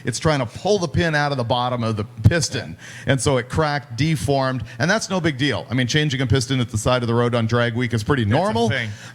it's trying to pull the pin out of the bottom of the piston. And so it cracked, deformed, and that's no big deal. I mean, changing a piston at the side of the road on drag week is pretty normal,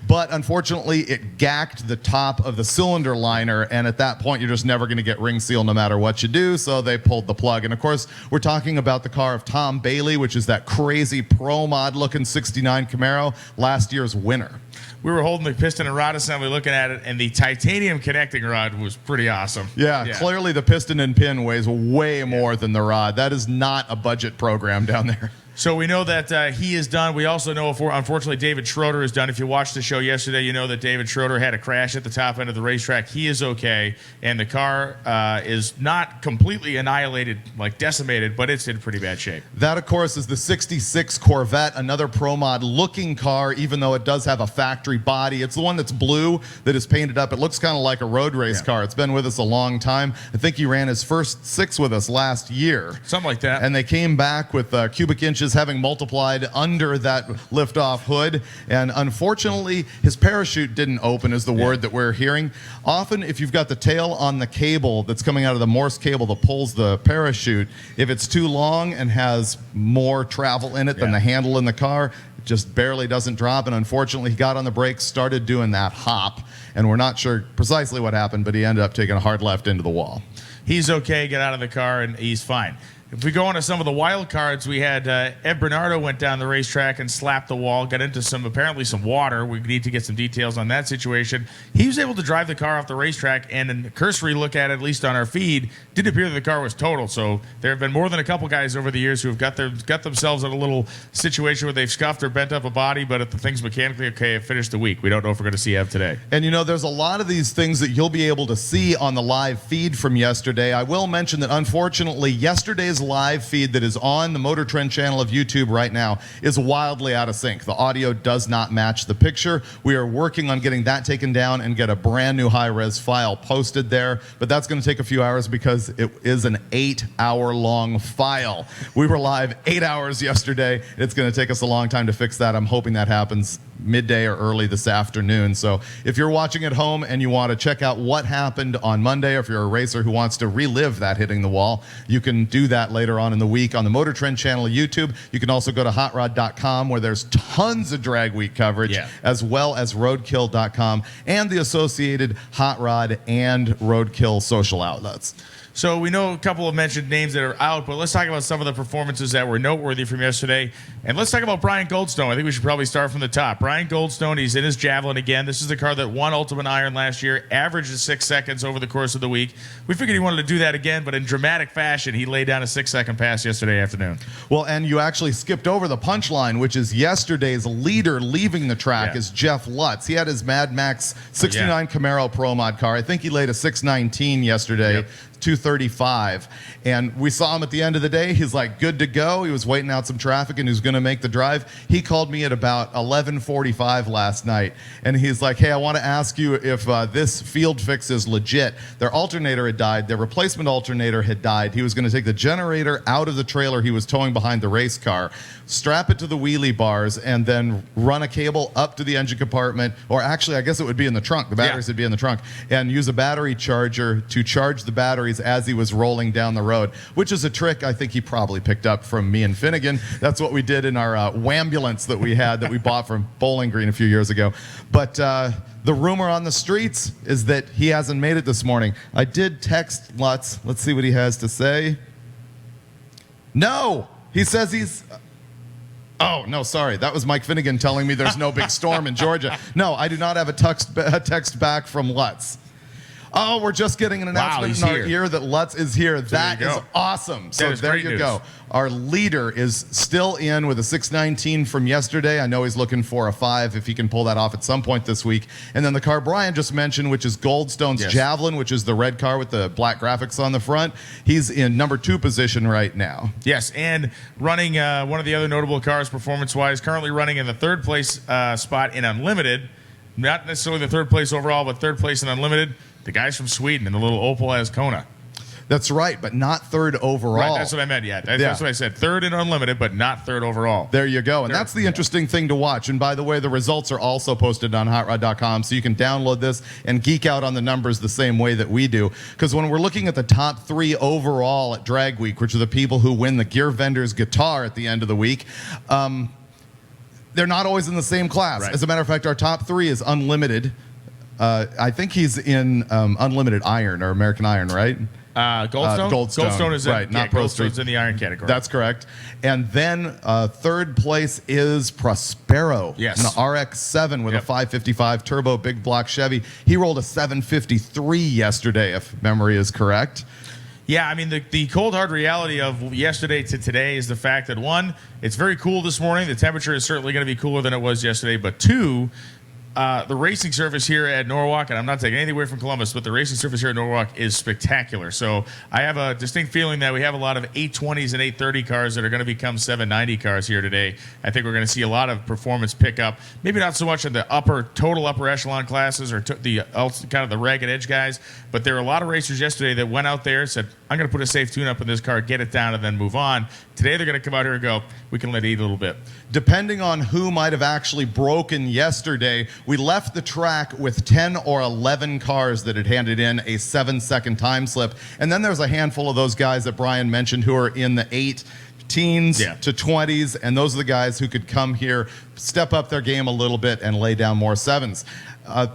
but unfortunately it gacked the top of the cylinder liner, and at that point you're just never going to get ring seal no matter what you do, so they pulled the plug. And of course, we're talking about the car of Tom Bailey, which is that crazy pro mod looking 69 Camaro, last year's winner. We were holding the piston and rod assembly looking at it, and the titanium connecting rod was pretty awesome. Yeah, clearly the piston and pin weighs way more than the rod. That is not a budget program down there. So we know that he is done. We also know, unfortunately, David Schroeder is done. If you watched the show yesterday, you know that David Schroeder had a crash at the top end of the racetrack. He is okay, and the car is not completely annihilated, like decimated, but it's in pretty bad shape. That, of course, is the 66 Corvette, another Pro Mod looking car, even though it does have a factory body. It's the one that's blue that is painted up. It looks kind of like a road race car. It's been with us a long time. I think he ran his first 6 with us last year. Something like that. And they came back with cubic inches having multiplied under that liftoff hood, and unfortunately his parachute didn't open, is the word that we're hearing. Often if you've got the tail on the cable that's coming out of the Morse cable that pulls the parachute, if it's too long and has more travel in it than the handle in the car, it just barely doesn't drop. And unfortunately he got on the brakes, started doing that hop, and we're not sure precisely what happened, but he ended up taking a hard left into the wall. He's okay, get out of the car, and he's fine. If we go on to some of the wild cards, we had Ed Bernardo went down the racetrack and slapped the wall, got into apparently some water. We need to get some details on that situation. He was able to drive the car off the racetrack, and in a cursory look at least on our feed, didn't appear that the car was total. So there have been more than a couple guys over the years who have got themselves in a little situation where they've scuffed or bent up a body, but if the thing's mechanically okay, it finished the week. We don't know if we're going to see Ev today. And you know, there's a lot of these things that you'll be able to see on the live feed from yesterday. I will mention that unfortunately yesterday's live feed that is on the Motor Trend channel of YouTube right now is wildly out of sync. The audio does not match the picture. We are working on getting that taken down and get a brand new high-res file posted there, but that's going to take a few hours because it is an 8-hour-long file. We were live 8 hours yesterday. It's going to take us a long time to fix that. I'm hoping that happens midday or early this afternoon. So if you're watching at home and you want to check out what happened on Monday, or if you're a racer who wants to relive that hitting the wall, you can do that later on in the week on the Motor Trend channel of YouTube. You can also go to hotrod.com where there's tons of drag week coverage, as well as roadkill.com and the associated Hot Rod and Roadkill social outlets. So we know a couple of mentioned names that are out, but let's talk about some of the performances that were noteworthy from yesterday. And let's talk about Brian Goldstone. I think we should probably start from the top. Brian Goldstone, he's in his Javelin again. This is the car that won Ultimate Iron last year, averaged 6 seconds over the course of the week. We figured he wanted to do that again, but in dramatic fashion, he laid down a 6-second pass yesterday afternoon. Well, and you actually skipped over the punchline, which is yesterday's leader leaving the track is Jeff Lutz. He had his Mad Max 69 Camaro Pro Mod car. I think he laid a 619 yesterday. 235, and we saw him at the end of the day. He's like good to go. He was waiting out some traffic and he was going to make the drive. He called me at about 11:45 last night, and he's like, hey, I want to ask you if this field fix is legit. Their alternator had died. Their replacement alternator had died. He was going to take the generator out of the trailer he was towing behind the race car, strap it to the wheelie bars, and then run a cable up to the engine compartment, or actually I guess it would be in the trunk. The batteries would be in the trunk, and use a battery charger to charge the batteries as he was rolling down the road, which is a trick I think he probably picked up from me and Finnegan. That's what we did in our Wambulance that we had that we bought from Bowling Green a few years ago. But the rumor on the streets is that he hasn't made it this morning. I did text Lutz. Let's see what he has to say. No, he says he's... Oh, no, sorry. That was Mike Finnegan telling me there's no big storm in Georgia. No, I do not have a text back from Lutz. Oh, we're just getting an announcement in our ear that Lutz is here. That is awesome. So there you go. Our leader is still in with a 619 from yesterday. I know he's looking for a 5 if he can pull that off at some point this week. And then the car Brian just mentioned, which is Goldstone's Javelin, which is the red car with the black graphics on the front. He's in number 2 position right now. Yes, and running one of the other notable cars performance-wise, currently running in the 3rd place spot in Unlimited. Not necessarily the 3rd place overall, but 3rd place in Unlimited. The guys from Sweden in the little Opel Ascona. That's right, but not third overall. Right, that's what I meant. Yeah, that's what I said. Third in unlimited, but not third overall. There you go. And that's the interesting thing to watch. And by the way, the results are also posted on hotrod.com, so you can download this and geek out on the numbers the same way that we do. Because when we're looking at the top 3 overall at Drag Week, which are the people who win the Gear Vendors guitar at the end of the week, they're not always in the same class. Right. As a matter of fact, our top 3 is unlimited. I think he's in unlimited iron or American Iron, right? Goldstone? Goldstone is in, right, not Pro Street. Goldstone's in the iron category. That's correct. And then third place is Prospero. Yes. An RX-7 with a 555 turbo big block Chevy. He rolled a 753 yesterday, if memory is correct. Yeah, I mean, the cold, hard reality of yesterday to today is the fact that, one, it's very cool this morning. The temperature is certainly going to be cooler than it was yesterday. But two, the racing surface here at Norwalk, and I'm not taking anything away from Columbus, but the racing surface here at Norwalk is spectacular. So I have a distinct feeling that we have a lot of 820s and 830 cars that are going to become 790 cars here today. I think we're going to see a lot of performance pickup. Maybe not so much in the total upper echelon classes or the kind of the ragged edge guys, but there are a lot of racers yesterday that went out there and said, I'm going to put a safe tune-up in this car, get it down, and then move on. Today they're going to come out here and go, we can let it eat a little bit. Depending on who might have actually broken yesterday, we left the track with 10 or 11 cars that had handed in a 7-second time slip. And then there's a handful of those guys that Brian mentioned who are in the 8 teens to 20s, and those are the guys who could come here, step up their game a little bit, and lay down more 7s.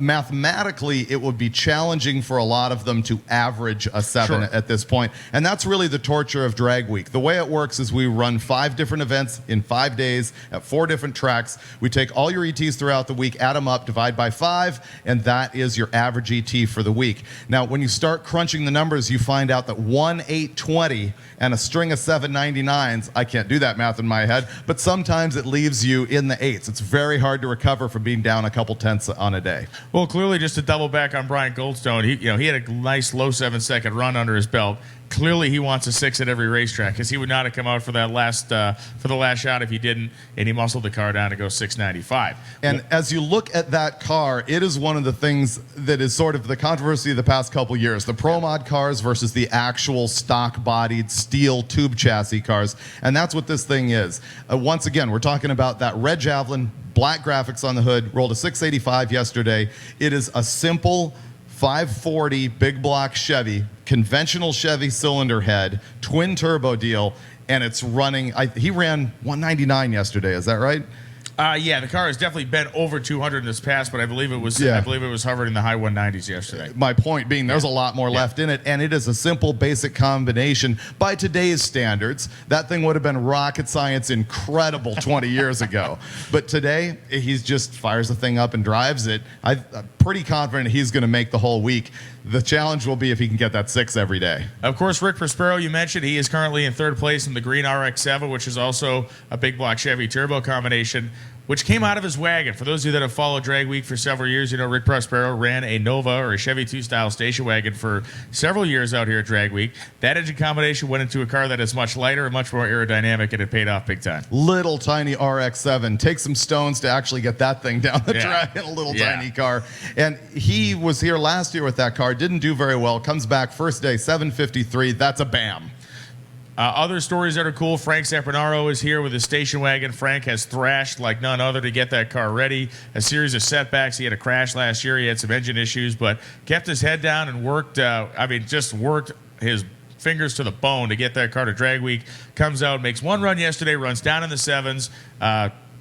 Mathematically, it would be challenging for a lot of them to average a 7 at this point. And that's really the torture of Drag Week. The way it works is we run 5 different events in 5 days at 4 different tracks. We take all your ETs throughout the week, add them up, divide by 5, and that is your average ET for the week. Now, when you start crunching the numbers, you find out that 1 820 and a string of 799s, I can't do that math in my head, but sometimes it leaves you in the 8s. It's very hard to recover from being down a couple tenths on a day. Well, clearly, just to double back on Brian Goldstone, he had a nice low 7-second run under his belt. Clearly, he wants a 6 at every racetrack because he would not have come out for that last shot if he didn't, and he muscled the car down to go 695. And as you look at that car, it is one of the things that is sort of the controversy of the past couple years: the Pro Mod cars versus the actual stock-bodied steel tube chassis cars, and that's what this thing is. Once again, we're talking about that red Javelin, black graphics on the hood, rolled a 685 yesterday. It is a simple 540 big block Chevy, conventional Chevy cylinder head, twin turbo deal, and it's running. He ran 199 yesterday. Is that right? Yeah, the car has definitely been over 200 in this past, but I believe it was hovering in the high 190s yesterday. My point being, there's a lot more left in it, and it is a simple, basic combination. By today's standards, that thing would have been rocket science incredible 20 years ago. But today, he just fires the thing up and drives it. I'm pretty confident he's going to make the whole week. The challenge will be if he can get that 6 every day. Of course, Rick Prospero, you mentioned, he is currently in 3rd place in the green RX-7, which is also a big block Chevy turbo combination, which came out of his wagon. For those of you that have followed Drag Week for several years, you know Rick Prospero ran a Nova or a Chevy 2-style station wagon for several years out here at Drag Week. That engine combination went into a car that is much lighter and much more aerodynamic, and it paid off big time. Little tiny RX-7. Take some stones to actually get that thing down the track in a little tiny car. And he was here last year with that car, didn't do very well, comes back first day, 753. That's a bam. Other stories that are cool: Frank Zampanaro is here with his station wagon. Frank has thrashed like none other to get that car ready. A series of setbacks. He had a crash last year. He had some engine issues, but kept his head down and worked. Just worked his fingers to the bone to get that car to Drag Week. Comes out, makes one run yesterday, runs down in the 7s.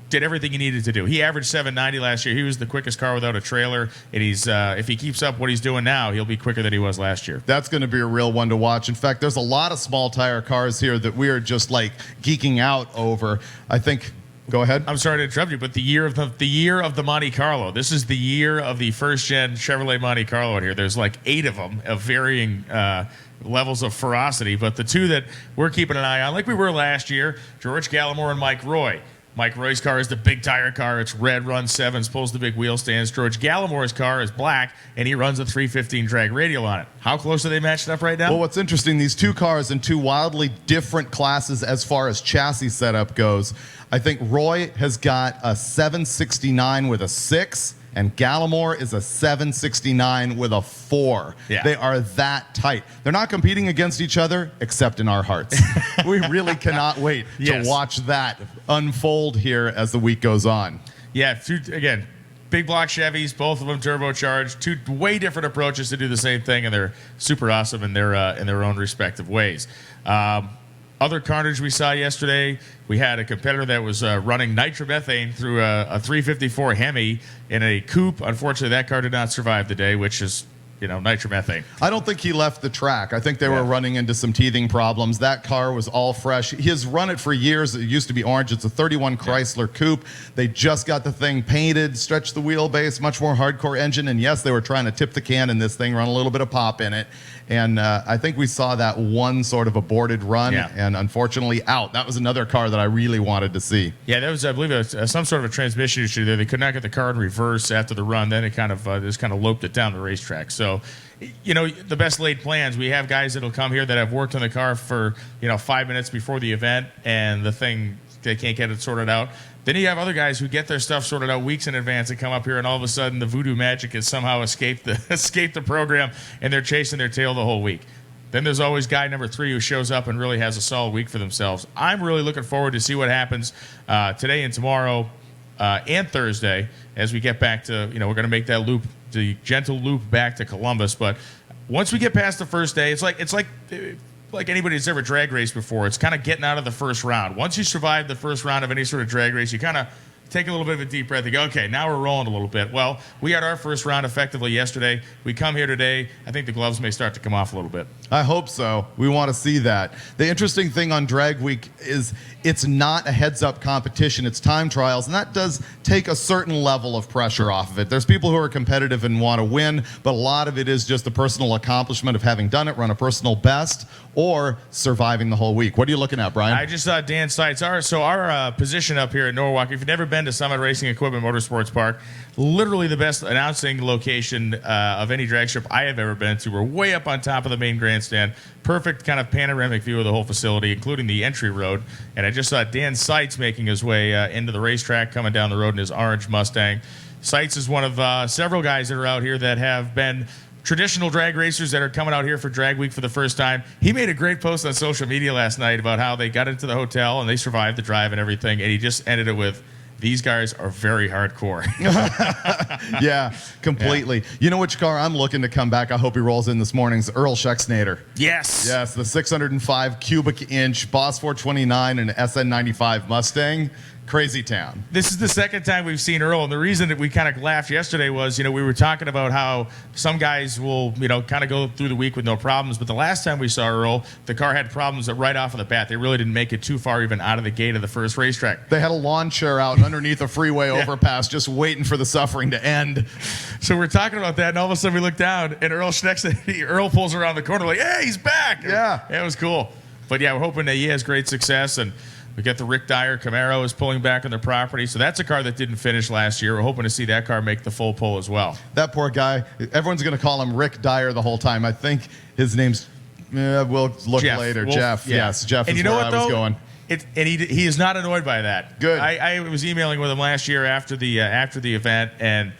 Did everything he needed to do. He averaged 790 last year. He was the quickest car without a trailer, and he's if he keeps up what he's doing now, he'll be quicker than he was last year. That's going to be a real one to watch. In fact, there's a lot of small tire cars here that we are just like geeking out over. I think. Go ahead. I'm sorry to interrupt you, but the year of the Monte Carlo. This is the year of the first-gen Chevrolet Monte Carlo out here. There's like 8 of them of varying levels of ferocity, but the 2 that we're keeping an eye on, like we were last year, George Gallimore and Mike Roy. Mike Roy's car is the big tire car. It's red, runs 7s, pulls the big wheel stands. George Gallimore's car is black, and he runs a 315 drag radial on it. How close are they matched up right now? Well, what's interesting, these 2 cars in 2 wildly different classes as far as chassis setup goes. I think Roy has got a 769 with a 6, and Gallimore is a 769 with a 4. Yeah. They are that tight. They're not competing against each other, except in our hearts. We really cannot wait Yes. to watch that unfold here as the week goes on. Yeah, again, big block Chevys, both of them turbocharged, two way different approaches to do the same thing, and they're super awesome in their own respective ways. Other carnage we saw yesterday, we had a competitor that was running nitromethane through a 354 Hemi in a coupe. Unfortunately, that car did not survive the day, which is, nitromethane. I don't think he left the track. I think they were running into some teething problems. That car was all fresh. He has run it for years. It used to be orange. It's a 31 Chrysler Coupe. They just got the thing painted, stretched the wheelbase, much more hardcore engine. And yes, they were trying to tip the can in this thing, run a little bit of pop in it. And I think we saw that one sort of aborted run and unfortunately out. That was another car that I really wanted to see. Yeah, that was, I believe, some sort of a transmission issue there. They could not get the car in reverse after the run. Then it just kind of loped it down the racetrack. So, the best laid plans. We have guys that'll come here that have worked on the car for 5 minutes before the event, and the thing, they can't get it sorted out. Then you have other guys who get their stuff sorted out weeks in advance and come up here, and all of a sudden the voodoo magic has somehow escaped the program, and they're chasing their tail the whole week. Then there's always guy number 3 who shows up and really has a solid week for themselves. I'm really looking forward to see what happens today and tomorrow and Thursday as we get back to, we're going to make that loop, the gentle loop back to Columbus. But once we get past the first day, it's like anybody who's ever drag raced before, it's kind of getting out of the first round. Once you survive the first round of any sort of drag race, you kind of take a little bit of a deep breath and go, okay, now we're rolling a little bit. Well, we had our first round effectively yesterday. We come here today. I think the gloves may start to come off a little bit. I hope so. We want to see that. The interesting thing on Drag Week is it's not a heads-up competition. It's time trials, and that does take a certain level of pressure off of it. There's people who are competitive and want to win, but a lot of it is just the personal accomplishment of having done it, run a personal best, or surviving the whole week. What are you looking at, Brian? I just saw Dan Seitz. Our position up here at Norwalk, if you've never been to Summit Racing Equipment Motorsports Park, literally the best announcing location of any drag strip I have ever been to. We're way up on top of the main grandstand. Perfect kind of panoramic view of the whole facility, including the entry road. And I just saw Dan Seitz making his way into the racetrack, coming down the road in his orange Mustang. Seitz is one of several guys that are out here that have been traditional drag racers that are coming out here for Drag Week for the first time. He made a great post on social media last night about how they got into the hotel and they survived the drive and everything. And he just ended it with, these guys are very hardcore. Yeah, completely. Yeah. You know which car I'm looking to come back? I hope he rolls in this morning's Earl Schexnayder. Yes. Yes, the 605 cubic inch Boss 429 and SN95 Mustang. Crazy town. This is the second time we've seen Earl, and the reason that we kind of laughed yesterday was, we were talking about how some guys will, kind of go through the week with no problems, but the last time we saw Earl, the car had problems right off of the bat. They really didn't make it too far even out of the gate of the first racetrack. They had a lawn chair out underneath a freeway overpass just waiting for the suffering to end. So we're talking about that, and all of a sudden we look down, and Earl pulls around the corner like, hey, he's back! Yeah. It was cool. But yeah, we're hoping that he has great success, and we got the Rick Dyer Camaro is pulling back on their property. So that's a car that didn't finish last year. We're hoping to see that car make the full pull as well. That poor guy, everyone's going to call him Rick Dyer the whole time. I think his name's, we'll look Jeff. later. Well, Jeff, yeah. yes. Jeff and is you know where what, I was though? going. And he is not annoyed by that. Good. I was emailing with him last year after the event, and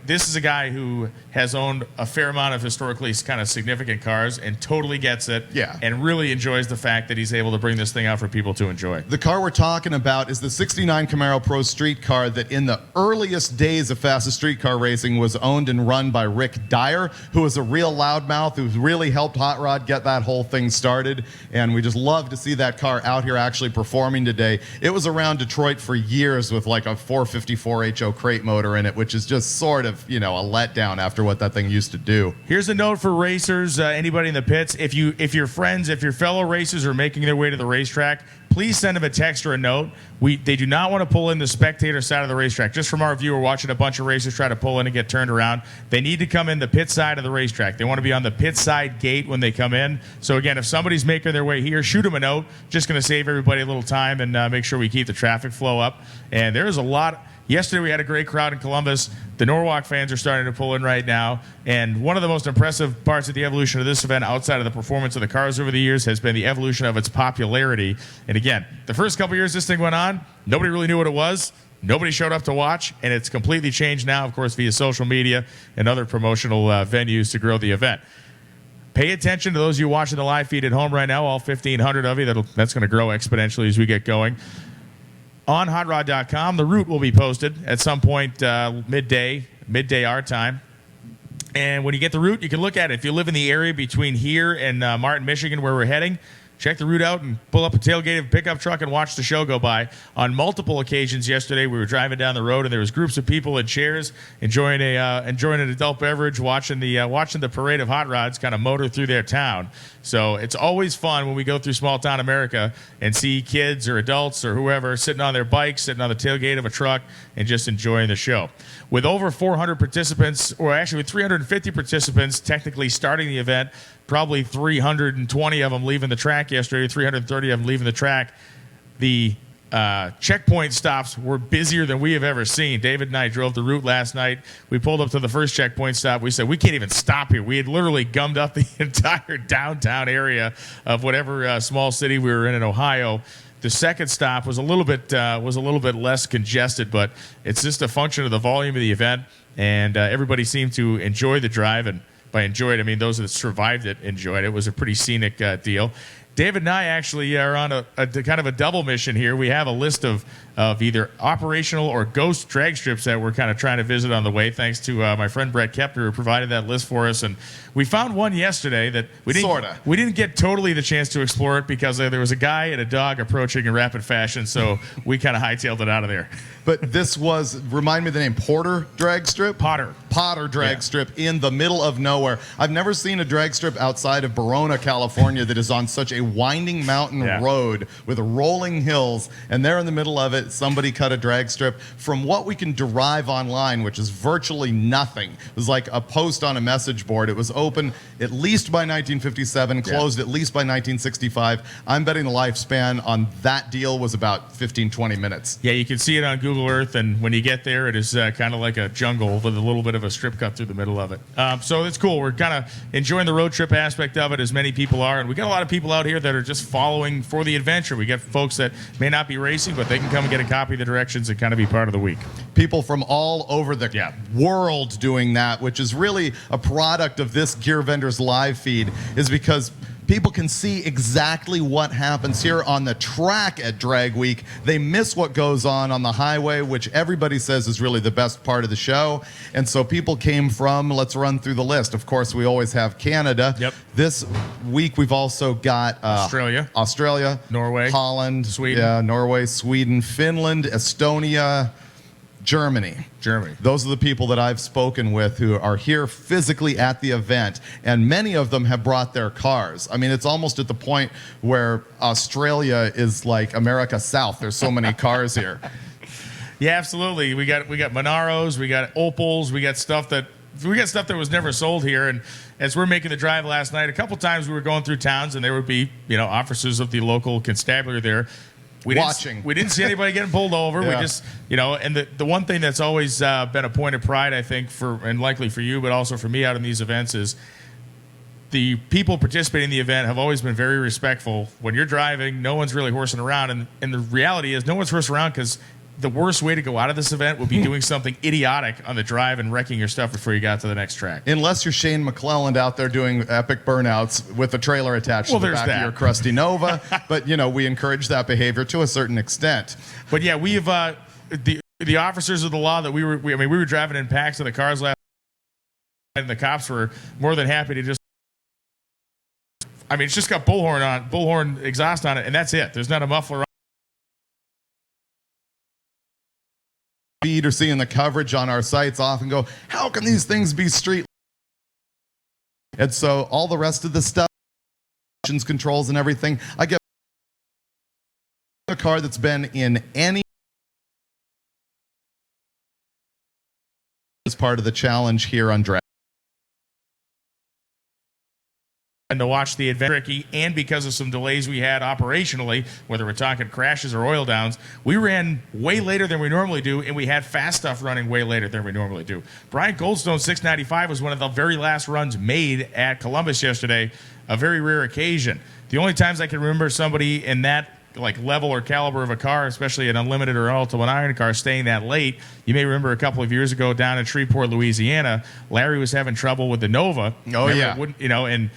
this is a guy who has owned a fair amount of historically kind of significant cars and totally gets it. Yeah. And really enjoys the fact that he's able to bring this thing out for people to enjoy. The car we're talking about is the 69 Camaro Pro Street car that in the earliest days of fastest street car racing was owned and run by Rick Dyer, who was a real loudmouth, who's really helped Hot Rod get that whole thing started. And we just love to see that car out here actually performing today. It was around Detroit for years with like a 454 HO crate motor in it, which is just sort of, a letdown after what that thing used to do. Here's a note for racers, anybody in the pits. If your friends, if your fellow racers are making their way to the racetrack, please send them a text or a note. They do not want to pull in the spectator side of the racetrack. Just from our view, we're watching a bunch of racers try to pull in and get turned around. They need to come in the pit side of the racetrack. They want to be on the pit side gate when they come in. So again, if somebody's making their way here, shoot them a note. Just going to save everybody a little time and make sure we keep the traffic flow up. And there is a lot. Yesterday we had a great crowd in Columbus. The Norwalk fans are starting to pull in right now. And one of the most impressive parts of the evolution of this event, outside of the performance of the cars over the years, has been the evolution of its popularity. And again, the first couple years this thing went on, nobody really knew what it was. Nobody showed up to watch, and it's completely changed now, of course, via social media and other promotional venues to grow the event. Pay attention to those of you watching the live feed at home right now, all 1,500 of you. That's going to grow exponentially as we get going. On hotrod.com, the route will be posted at some point midday our time. And when you get the route, you can look at it. If you live in the area between here and Martin, Michigan, where we're heading, check the route out and pull up a tailgated pickup truck and watch the show go by. On multiple occasions yesterday, we were driving down the road and there was groups of people in chairs enjoying an adult beverage, watching the parade of hot rods kind of motor through their town. So it's always fun when we go through small town America and see kids or adults or whoever sitting on their bikes, sitting on the tailgate of a truck, and just enjoying the show. With over 400 participants, or actually with 350 participants technically starting the event, probably 320 of them leaving the track yesterday, 330 of them leaving the track. The checkpoint stops were busier than we have ever seen. David and I drove the route last night. We pulled up to the first checkpoint stop. We said, we can't even stop here. We had literally gummed up the entire downtown area of whatever small city we were in Ohio. The second stop was a little bit less congested, but it's just a function of the volume of the event, and everybody seemed to enjoy the drive. And by enjoyed, I mean those that survived it enjoyed it. It was a pretty scenic deal. David and I actually are on a kind of a double mission here. We have a list of either operational or ghost drag strips that we're kind of trying to visit on the way, thanks to my friend Brett Kepner, who provided that list for us. And we found one yesterday that we didn't get totally the chance to explore it because there was a guy and a dog approaching in rapid fashion, so we kind of hightailed it out of there. But this was, remind me of the name, Porter drag strip? Potter drag strip in the middle of nowhere. I've never seen a drag strip outside of Verona, California that is on such a winding mountain road with rolling hills, and there in the middle of it, somebody cut a drag strip. From what we can derive online, which is virtually nothing, it was like a post on a message board. It was open at least by 1957, closed at least by 1965. I'm betting the lifespan on that deal was about 15, 20 minutes. Yeah, you can see it on Google Earth, and when you get there, it is kind of like a jungle with a little bit of a strip cut through the middle of it. So it's cool. We're kind of enjoying the road trip aspect of it, as many people are, and we got a lot of people out here that are just following for the adventure. We got folks that may not be racing, but they can come and get a copy of the directions and kind of be part of the week. People from all over the world doing that, which is really a product of this Gear Vendors live feed, is because people can see exactly what happens here on the track at Drag Week. They miss what goes on the highway, which everybody says is really the best part of the show. And so people came from, let's run through the list. Of course, we always have Canada. Yep. This week we've also got Australia, Norway, Holland, Sweden. Norway, Sweden, Finland, Estonia, Germany. Those are the people that I've spoken with who are here physically at the event, and many of them have brought their cars. I mean, it's almost at the point where Australia is like America South. There's so many cars here. Yeah, absolutely. We got Monaros, we got Opals, we got stuff that was never sold here. And as we're making the drive last night, a couple times we were going through towns, and there would be officers of the local constabulary there. We didn't see anybody getting pulled over. We just, and the one thing that's always been a point of pride, I think, and likely for you, but also for me out in these events, is the people participating in the event have always been very respectful. When you're driving, no one's really horsing around. And the reality is no one's horsing around because the worst way to go out of this event would be doing something idiotic on the drive and wrecking your stuff before you got to the next track. Unless you're Shane McClelland out there doing epic burnouts with a trailer attached to the back of your crusty Nova. But, we encourage that behavior to a certain extent. But, yeah, we have the officers of the law that we were driving in packs of the cars last night, and the cops were more than happy to just, it's just got bullhorn exhaust on it, and that's it. There's not a muffler on. Feed or seeing the coverage on our sites often go, how can these things be street? And so all the rest of the stuff, controls and everything, I get a car that's been in any as part of the challenge here on Drag. And to watch the event tricky, and because of some delays we had operationally, whether we're talking crashes or oil downs, we ran way later than we normally do, and we had fast stuff running way later than we normally do. Brian Goldstone's 695 was one of the very last runs made at Columbus yesterday, a very rare occasion. The only times I can remember somebody in that like level or caliber of a car, especially an unlimited or ultimate iron car, staying that late. You may remember a couple of years ago down in Shreveport, Louisiana, Larry was having trouble with the Nova. Oh, Remember, yeah. it wouldn't, and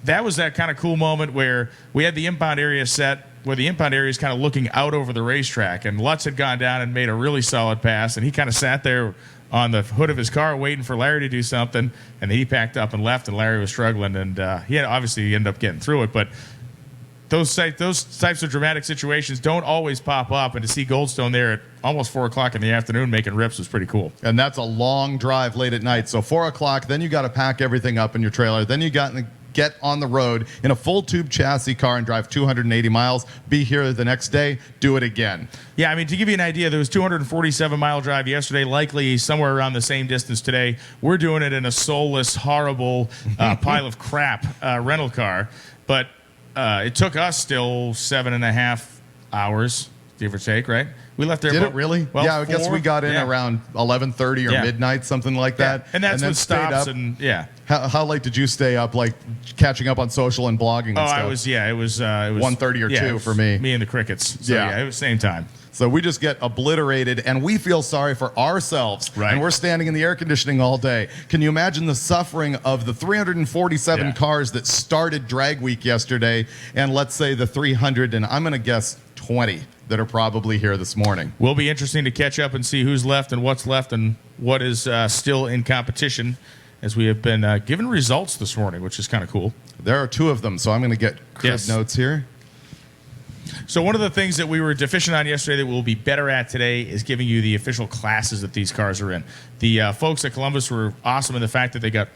that was that kind of cool moment where we had the impound area set, where the impound area is kind of looking out over the racetrack, and Lutz had gone down and made a really solid pass, and he kind of sat there on the hood of his car waiting for Larry to do something, and then he packed up and left, and Larry was struggling, and he ended up getting through it, but those types of dramatic situations don't always pop up, and to see Goldstone there at almost 4 o'clock in the afternoon making rips was pretty cool. And that's a long drive late at night. So 4 o'clock, then you got to pack everything up in your trailer. Then you got to get on the road in a full tube chassis car and drive 280 miles. Be here the next day. Do it again. Yeah, I mean, to give you an idea, there was 247-mile drive yesterday, likely somewhere around the same distance today. We're doing it in a soulless, horrible pile of crap rental car. But it took us still 7.5 hours, give or take, right? We left there. Did it really? Well, yeah, I guess we got in around 11:30 or midnight, something like that. And that's with stayed stops up. and yeah. How late did you stay up, like catching up on social and blogging and stuff? It was 1:30 or 2 for me. Me and the Crickets. So, it was same time. So we just get obliterated, and we feel sorry for ourselves. Right. And we're standing in the air conditioning all day. Can you imagine the suffering of the 347 cars that started drag week yesterday, and let's say the 300, and I'm going to guess 20 that are probably here this morning? Will be interesting to catch up and see who's left and what is still in competition, as we have been given results this morning, which is kind of cool. There are 2 of them, so I'm going to get crib notes here. So one of the things that we were deficient on yesterday that we'll be better at today is giving you the official classes that these cars are in. The folks at Columbus were awesome in the fact that they got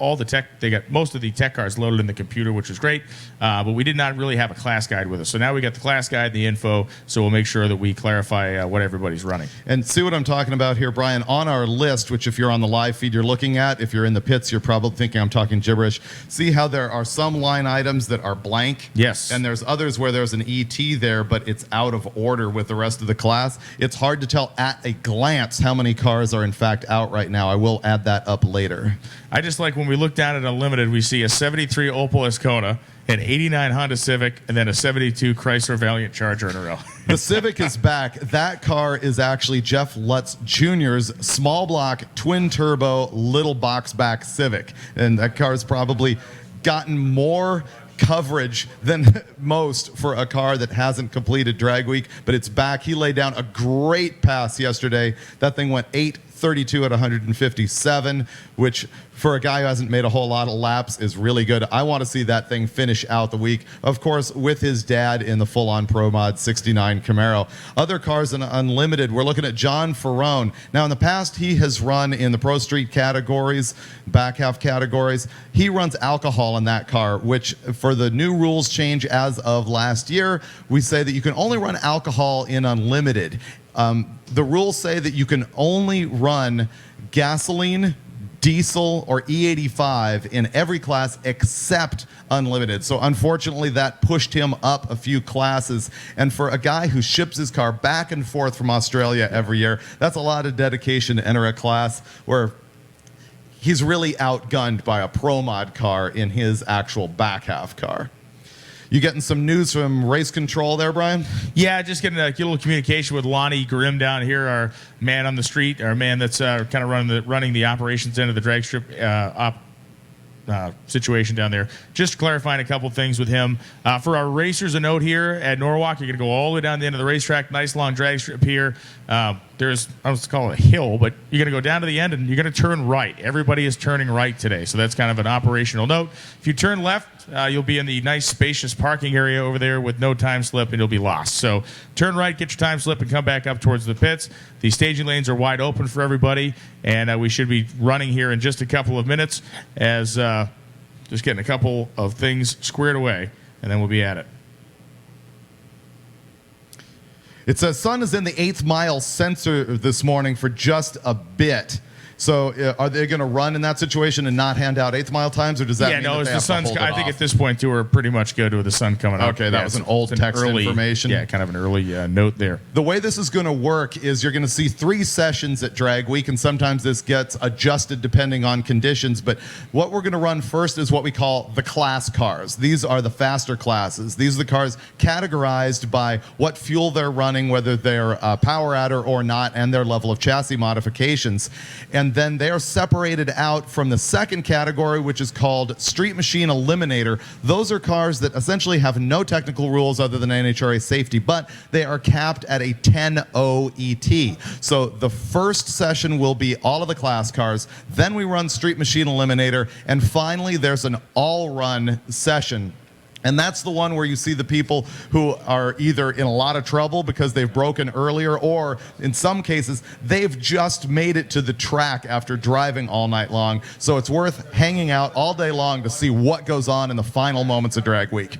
most of the tech cars loaded in the computer, which was great, but we did not really have a class guide with us. So now we got the class guide, the info, so we'll make sure that we clarify what everybody's running. And see what I'm talking about here, Brian, on our list, which if you're on the live feed you're looking at, if you're in the pits you're probably thinking I'm talking gibberish. See how there are some line items that are blank? Yes. And there's others where there's an ET there, but it's out of order with the rest of the class. It's hard to tell at a glance how many cars are in fact out right now. I will add that up later. I just like when we look down at Unlimited, we see a 73 Opel Ascona, an 89 Honda Civic, and then a 72 Chrysler Valiant Charger in a row. The Civic is back. That car is actually Jeff Lutz Jr.'s small block, twin turbo, little box back Civic. And that car's probably gotten more coverage than most for a car that hasn't completed drag week, but it's back. He laid down a great pass yesterday. That thing went 8:32 at 157, which for a guy who hasn't made a whole lot of laps is really good. I want to see that thing finish out the week, of course, with his dad in the full-on Pro Mod 69 Camaro. Other cars in Unlimited, we're looking at John Ferrone. Now, in the past, he has run in the Pro Street categories, back half categories. He runs alcohol in that car, which for the new rules change as of last year, we say that you can only run alcohol in Unlimited. The rules say that you can only run gasoline, diesel, or E85 in every class except Unlimited. So unfortunately, that pushed him up a few classes. And for a guy who ships his car back and forth from Australia every year, that's a lot of dedication to enter a class where he's really outgunned by a Pro Mod car in his actual back half car. You getting some news from race control there, Brian? Yeah, just getting a little communication with Lonnie Grimm down here, our man on the street, our man that's kind of running the operations end of the drag strip situation down there. Just clarifying a couple things with him. For our racers, a note here at Norwalk, you're going to go all the way down the end of the racetrack. Nice long drag strip here. There's, I don't call it a hill, but you're going to go down to the end and you're going to turn right. Everybody is turning right today, so that's kind of an operational note. If you turn left, you'll be in the nice spacious parking area over there with no time slip and you'll be lost. So turn right, get your time slip, and come back up towards the pits. The staging lanes are wide open for everybody, and we should be running here in just a couple of minutes as just getting a couple of things squared away, and then we'll be at it. It says sun is in the 8th mile sensor this morning for just a bit. So are they going to run in that situation and not hand out eighth mile times, or does that mean that as they the have to sun's. hold it I think off? at this point too, we're pretty much good with the sun coming up. Okay, that was an old text early, information. Yeah, kind of an early note there. The way this is going to work is you're going to see 3 sessions at Drag Week, and sometimes this gets adjusted depending on conditions. But what we're going to run first is what we call the class cars. These are the faster classes. These are the cars categorized by what fuel they're running, whether they're power adder or not, and their level of chassis modifications. And then they are separated out from the second category, which is called Street Machine Eliminator. Those are cars that essentially have no technical rules other than NHRA safety, but they are capped at a 10.0 ET. So the first session will be all of the class cars, then we run Street Machine Eliminator, and finally there's an all-run session. And that's the one where you see the people who are either in a lot of trouble because they've broken earlier, or in some cases, they've just made it to the track after driving all night long. So it's worth hanging out all day long to see what goes on in the final moments of Drag Week.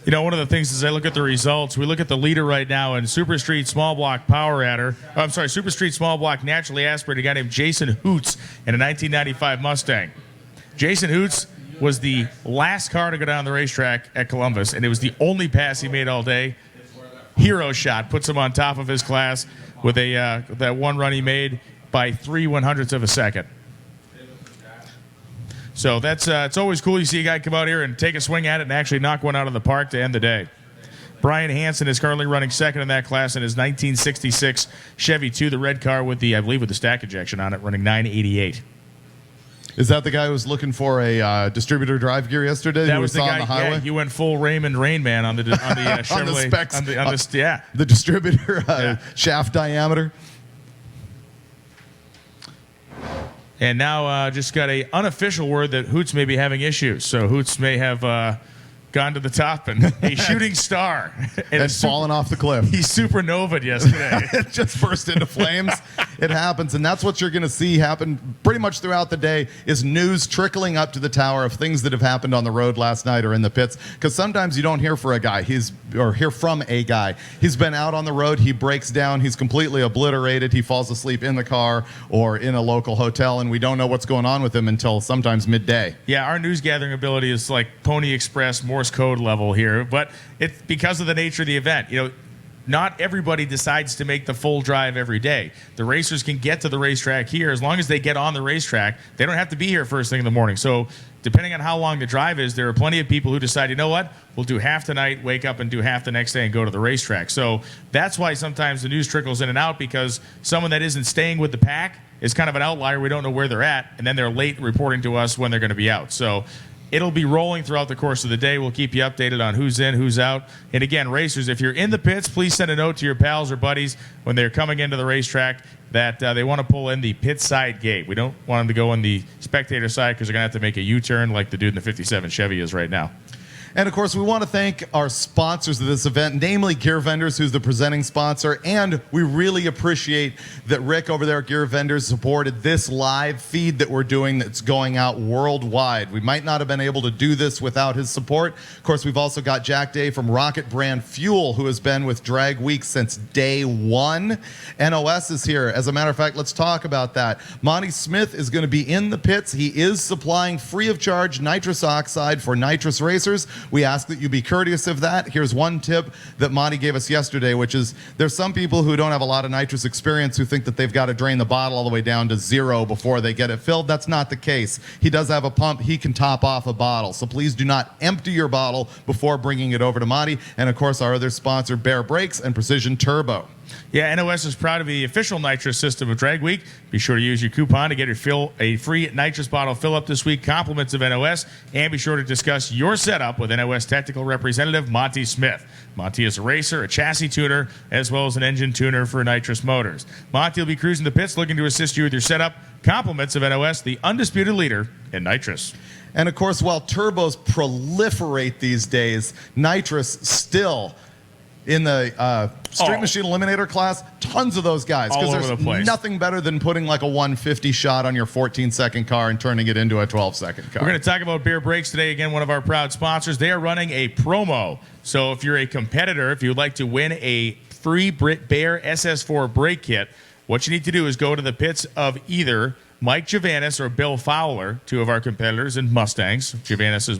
You know, one of the things is I look at the results. We look at the leader right now in Super Street Small Block Power Adder. Super Street Small Block Naturally Aspirated, a guy named Jason Hoots in a 1995 Mustang. Jason Hoots was the last car to go down the racetrack at Columbus, and it was the only pass he made all day. Hero shot, puts him on top of his class with that one run he made by 3/100ths of a second. So that's it's always cool. You see a guy come out here and take a swing at it and actually knock one out of the park to end the day. Brian Hansen is currently running second in that class in his 1966 Chevy 2, the red car with the, I believe, with the stack ejection on it, running 988. Is that the guy who was looking for a distributor drive gear yesterday? That who was the saw guy. on the highway? Yeah, he went full Raymond Rainman on the Chevrolet. On the specs. Yeah. The distributor shaft diameter. And now just got a unofficial word that Hoots may be having issues. So Hoots may have gone to the top and a shooting star. And fallen off the cliff. He supernovaed yesterday. It just burst into flames. It happens, and that's what you're going to see happen pretty much throughout the day, is news trickling up to the tower of things that have happened on the road last night or in the pits. Because sometimes you don't hear from a guy. He's been out on the road, he breaks down, he's completely obliterated, he falls asleep in the car or in a local hotel, and we don't know what's going on with him until sometimes midday. Yeah, our news gathering ability is like Pony Express Morse code level here, but it's because of the nature of the event. You know, not everybody decides to make the full drive every day. The racers can get to the racetrack here as long as they get on the racetrack. They don't have to be here first thing in the morning. So depending on how long the drive is, there are plenty of people who decide, you know what, we'll do half tonight, wake up and do half the next day and go to the racetrack. So that's why sometimes the news trickles in and out, because someone that isn't staying with the pack is kind of an outlier. We don't know where they're at, and then they're late reporting to us when they're going to be out. So it'll be rolling throughout the course of the day. We'll keep you updated on who's in, who's out. And again, racers, if you're in the pits, please send a note to your pals or buddies when they're coming into the racetrack that they want to pull in the pit side gate. We don't want them to go in the spectator side because they're going to have to make a U-turn like the dude in the 57 Chevy is right now. And, of course, we want to thank our sponsors of this event, namely Gear Vendors, who's the presenting sponsor. And we really appreciate that Rick over there at Gear Vendors supported this live feed that we're doing that's going out worldwide. We might not have been able to do this without his support. Of course, we've also got Jack Day from Rocket Brand Fuel, who has been with Drag Week since day one. NOS is here. As a matter of fact, let's talk about that. Monty Smith is going to be in the pits. He is supplying free of charge nitrous oxide for nitrous racers. We ask that you be courteous of that. Here's one tip that Monty gave us yesterday, which is there's some people who don't have a lot of nitrous experience who think that they've got to drain the bottle all the way down to 0 before they get it filled. That's not the case. He does have a pump. He can top off a bottle. So please do not empty your bottle before bringing it over to Monty. And, of course, our other sponsor, Bear Brakes and Precision Turbo. Yeah, NOS is proud to be the official nitrous system of Drag Week. Be sure to use your coupon to get a free nitrous bottle fill-up this week. Compliments of NOS. And be sure to discuss your setup with NOS technical representative Monty Smith. Monty is a racer, a chassis tuner, as well as an engine tuner for nitrous motors. Monty will be cruising the pits looking to assist you with your setup. Compliments of NOS, the undisputed leader in nitrous. And, of course, while turbos proliferate these days, nitrous still in the Street Machine Eliminator class, tons of those guys. All over there's the place. Nothing better than putting like a 150 shot on your 14-second car and turning it into a 12-second car. We're going to talk about Bear Brakes today. Again, one of our proud sponsors. They are running a promo. So if you're a competitor, if you'd like to win a free Bear SS4 brake kit, what you need to do is go to the pits of either Mike Javanis or Bill Fowler, two of our competitors in Mustangs. Javanis is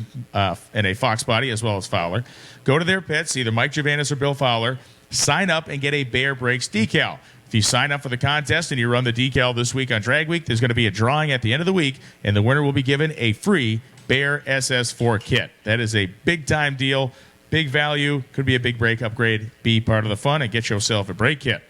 in a Fox body as well as Fowler. Go to their pits, either Mike Javanis or Bill Fowler. Sign up and get a Bear Brakes decal. If you sign up for the contest and you run the decal this week on Drag Week, there's going to be a drawing at the end of the week, and the winner will be given a free Bear SS4 kit. That is a big-time deal, big value, could be a big brake upgrade. Be part of the fun and get yourself a brake kit.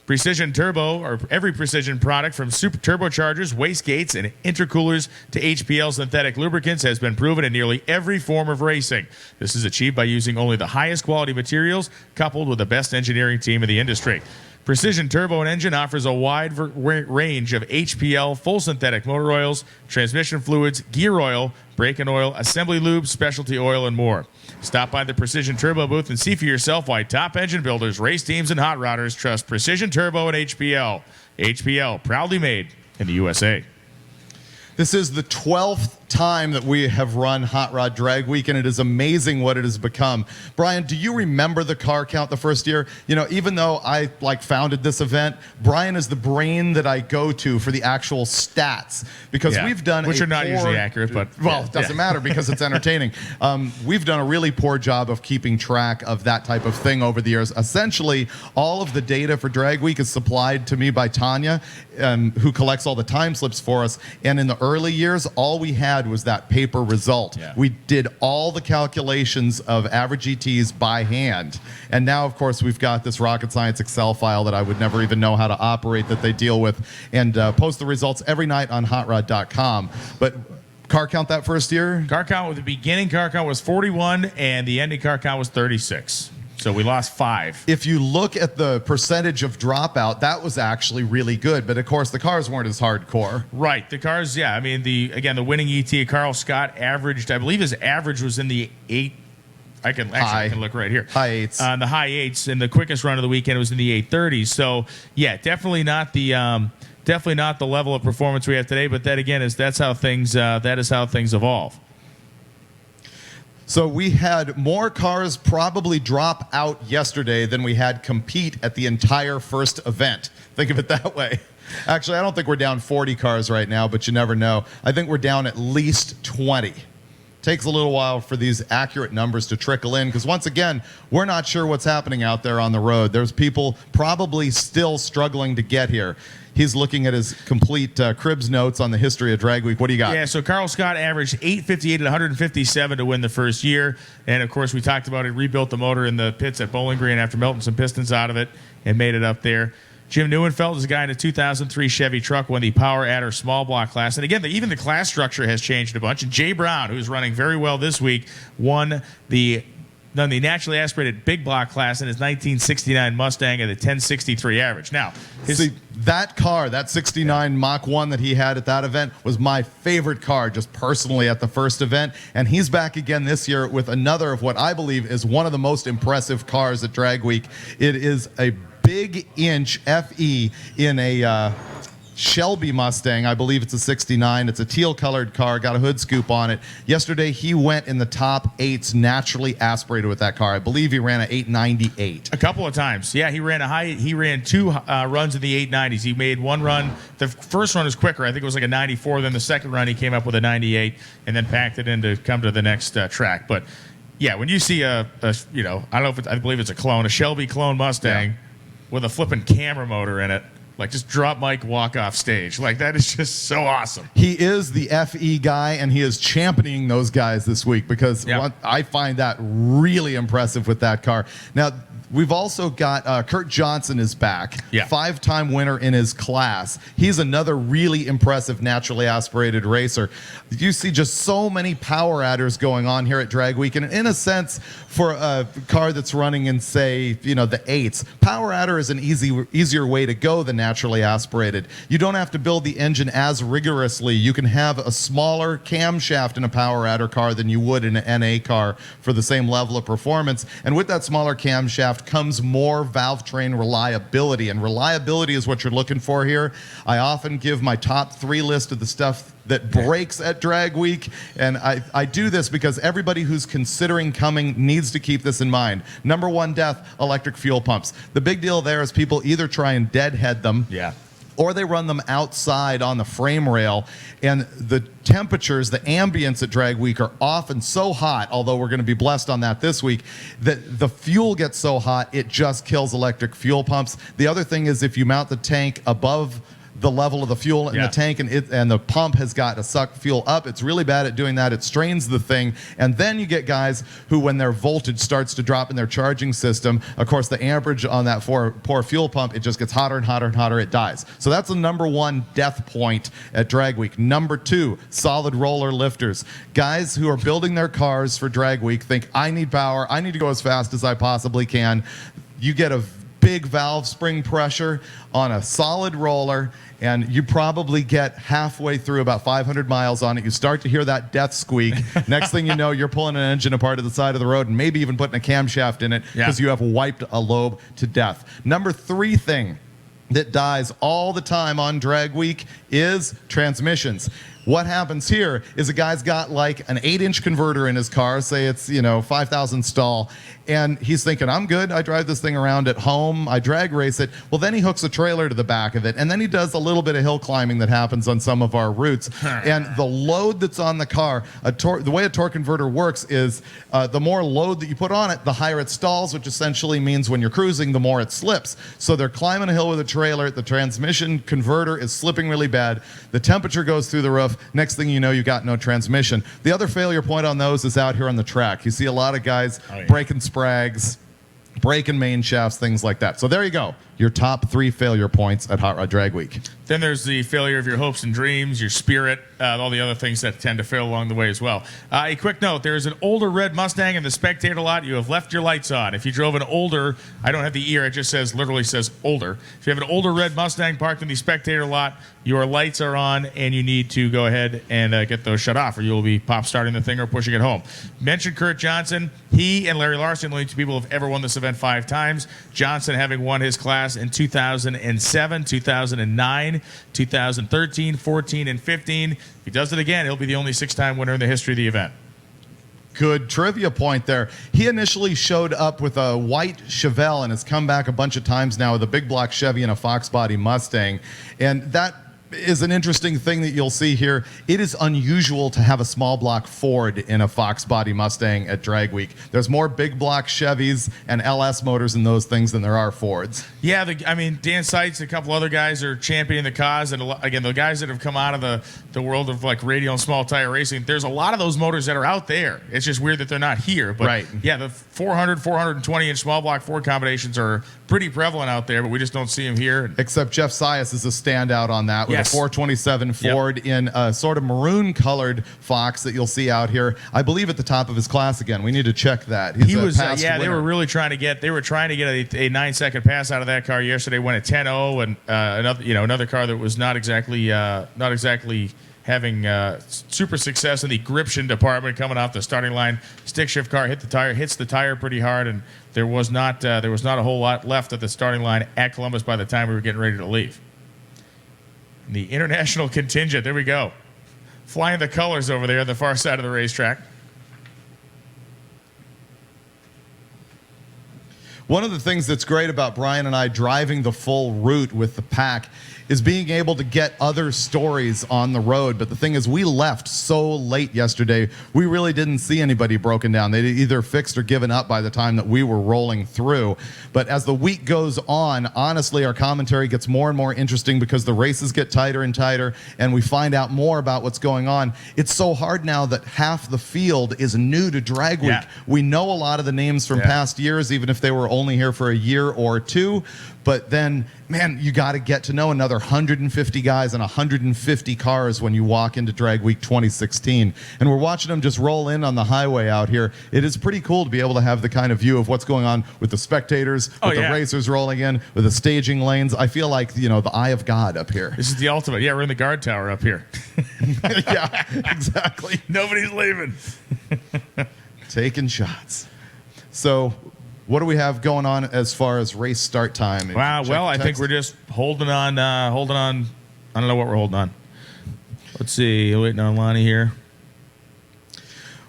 Precision Turbo, or every Precision product from super turbochargers, wastegates, and intercoolers to HPL synthetic lubricants has been proven in nearly every form of racing. This is achieved by using only the highest quality materials coupled with the best engineering team in the industry. Precision Turbo and Engine offers a wide range of HPL full synthetic motor oils, transmission fluids, gear oil, brake and oil, assembly lube, specialty oil, and more. Stop by the Precision Turbo booth and see for yourself why top engine builders, race teams, and hot rodders trust Precision Turbo and HPL. HPL, proudly made in the USA. This is the 12th time that we have run Hot Rod Drag Week, and it is amazing what it has become. Brian, do you remember the car count the first year? You know, even though I founded this event, Brian is the brain that I go to for the actual stats, because we've done which are not usually accurate, but it doesn't matter because it's entertaining. We've done a really poor job of keeping track of that type of thing over the years. Essentially, all of the data for Drag Week is supplied to me by Tanya, who collects all the time slips for us. And in the early years, all we had was that paper result. Yeah. We did all the calculations of average ETs by hand. And now, of course, we've got this rocket science Excel file that I would never even know how to operate that they deal with, and post the results every night on hotrod.com. But car count that first year? Car count with the beginning car count was 41, and the ending car count was 36. So we lost 5. If you look at the percentage of dropout, that was actually really good. But of course, the cars weren't as hardcore. Right. The cars, yeah. I mean, the winning ET, Carl Scott, averaged, I believe his average was in the 8. I can look right here. High 8s. The high 8s, and the quickest run of the weekend was in the 830s. So yeah, definitely not the level of performance we have today. But that again that is how things evolve. So we had more cars probably drop out yesterday than we had compete at the entire first event. Think of it that way. Actually, I don't think we're down 40 cars right now, but you never know. I think we're down at least 20. Takes a little while for these accurate numbers to trickle in, because once again, we're not sure what's happening out there on the road. There's people probably still struggling to get here. He's looking at his complete Cribs notes on the history of Drag Week. What do you got? Yeah, so Carl Scott averaged 858 at 157 to win the first year. And, of course, we talked about it, rebuilt the motor in the pits at Bowling Green after melting some pistons out of it and made it up there. Jim Neuenfeld is a guy in a 2003 Chevy truck, won the Power Adder small block class. And, again, even the class structure has changed a bunch. And Jay Brown, who's running very well this week, won the naturally aspirated big block class in his 1969 Mustang at a 1063 average. Now, see, that car, that 69 Mach 1 that he had at that event, was my favorite car just personally at the first event. And he's back again this year with another of what I believe is one of the most impressive cars at Drag Week. It is a big inch FE in a Shelby Mustang. I believe it's a 69. It's a teal colored car, got a hood scoop on it. Yesterday he went in the top 8s naturally aspirated with that car. I believe he ran an 898. A couple of times. Yeah, he ran 2 runs in the 890s. He made one run. The first run was quicker. I think it was like a 94. Then the second run he came up with a 98 and then packed it in to come to the next track. But yeah, when you see I believe it's a clone, a Shelby clone Mustang with a flipping camera motor in it. Like, just drop Mike, walk off stage. Like, that is just so awesome. He is the FE guy, and he is championing those guys this week because I find that really impressive with that car. Now, we've also got Kurt Johnson is back. Yeah. 5-time winner in his class. He's another really impressive naturally aspirated racer. You see just so many power adders going on here at Drag Week. And in a sense, for a car that's running in, say, the 8s, power adder is an easier way to go than naturally aspirated. You don't have to build the engine as rigorously. You can have a smaller camshaft in a power adder car than you would in an NA car for the same level of performance. And with that smaller camshaft comes more valve train reliability, and reliability is what you're looking for here. I often give my top 3 list of the stuff that breaks at Drag Week, and I do this because everybody who's considering coming needs to keep this in mind. Number 1 death, electric fuel pumps. The big deal there is people either try and deadhead them, or they run them outside on the frame rail. And the temperatures, the ambience at Drag Week are often so hot, although we're going to be blessed on that this week, that the fuel gets so hot it just kills electric fuel pumps. The other thing is if you mount the tank above the level of the fuel in the tank and the pump has got to suck fuel up, it's really bad at doing that. It strains the thing. And then you get guys who, when their voltage starts to drop in their charging system, of course the amperage on that poor fuel pump, it just gets hotter and hotter and hotter, it dies. So that's the number one death point at Drag Week. Number two, solid roller lifters. Guys who are building their cars for Drag Week think, I need power, I need to go as fast as I possibly can. You get a big valve spring pressure on a solid roller, and you probably get halfway through about 500 miles on it. You start to hear that death squeak. Next thing you know, you're pulling an engine apart at the side of the road and maybe even putting a camshaft in it because you have wiped a lobe to death. Number three thing that dies all the time on Drag Week is transmissions. What happens here is a guy's got like an 8-inch converter in his car, say it's, 5,000 stall, and he's thinking, I'm good, I drive this thing around at home, I drag race it. Well, then he hooks a trailer to the back of it, and then he does a little bit of hill climbing that happens on some of our routes. And the load that's on the car, the way a torque converter works is the more load that you put on it, the higher it stalls, which essentially means when you're cruising, the more it slips. So they're climbing a hill with a trailer, the transmission converter is slipping really bad, the temperature goes through the roof, next thing you know, you got no transmission. The other failure point on those is out here on the track. You see a lot of guys breaking sprags, breaking main shafts, things like that. So there you go. Your top 3 failure points at Hot Rod Drag Week. Then there's the failure of your hopes and dreams, your spirit, all the other things that tend to fail along the way as well. A quick note, there's an older red Mustang in the spectator lot. You have left your lights on. If you drove an older, I don't have the ear, it just literally says older. If you have an older red Mustang parked in the spectator lot, your lights are on and you need to go ahead and get those shut off or you'll be pop starting the thing or pushing it home. Mention Kurt Johnson. He and Larry Larson, the only 2 people who have ever won this event 5 times. Johnson having won his class in 2007, 2009, 2013, 14, and 15. If he does it again, he'll be the only 6-time winner in the history of the event. Good trivia point there. He initially showed up with a white Chevelle and has come back a bunch of times now with a big block Chevy and a Fox body Mustang. And that is an interesting thing that you'll see here. It is unusual to have a small block Ford in a Fox body Mustang at Drag Week. There's more big block Chevys and LS motors in those things than there are Fords. Yeah, Dan Seitz and a couple other guys are championing the cause. And again, the guys that have come out of the world of like radial and small tire racing, there's a lot of those motors that are out there. It's just weird that they're not here. But yeah, the 400, 420-inch small block Ford combinations are pretty prevalent out there, but we just don't see them here. Except Jeff Sias is a standout on that with a 427 Ford in a sort of maroon-colored Fox that you'll see out here. I believe at the top of his class again. We need to check that. He was, they were really trying to get. They were trying to get a 9-second pass out of that car yesterday. Went at 10.0, and another car that was not exactly having super success in the gription department coming off the starting line. Stick shift car hits the tire pretty hard, and there was not a whole lot left at the starting line at Columbus by the time we were getting ready to leave. And the international contingent, there we go, flying the colors over there on the far side of the racetrack. One of the things that's great about Brian and I driving the full route with the pack is being able to get other stories on the road. But the thing is, we left so late yesterday, we really didn't see anybody broken down. They'd either fixed or given up by the time that we were rolling through. But as the week goes on, honestly, our commentary gets more and more interesting because the races get tighter and tighter, and we find out more about what's going on. It's so hard now that half the field is new to Drag Week. Yeah. We know a lot of the names from past years, even if they were only here for a year or two. But then, man, you got to get to know another 150 guys and 150 cars when you walk into Drag Week 2016. And we're watching them just roll in on the highway out here. It is pretty cool to be able to have the kind of view of what's going on with the spectators, with the racers rolling in, with the staging lanes. I feel like, the eye of God up here. This is the ultimate. Yeah, we're in the guard tower up here. Yeah, exactly. Nobody's leaving. Taking shots. So what do we have going on as far as race start time? Wow, well, I think we're just holding on. I don't know what we're holding on. Let's see. Waiting on Lonnie here.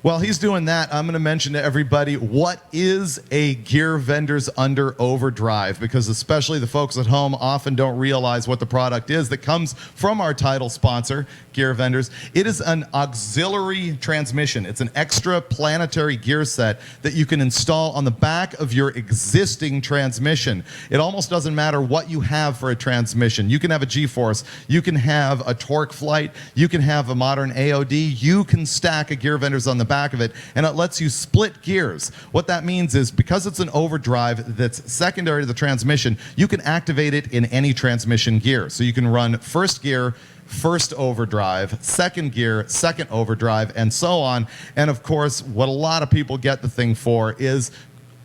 While he's doing that, I'm going to mention to everybody what is a Gear Vendors Under Overdrive, because especially the folks at home often don't realize what the product is that comes from our title sponsor, Gear Vendors. It is an auxiliary transmission. It's an extra planetary gear set that you can install on the back of your existing transmission. It almost doesn't matter what you have for a transmission. You can have a G-Force, you can have a Torque Flight, you can have a modern AOD, you can stack a Gear Vendors on the back of it, and it lets you split gears. What that means is, because it's an overdrive that's secondary to the transmission, you can activate it in any transmission gear. So you can run first gear, first overdrive, second gear, second overdrive, and so on. And of course, what a lot of people get the thing for is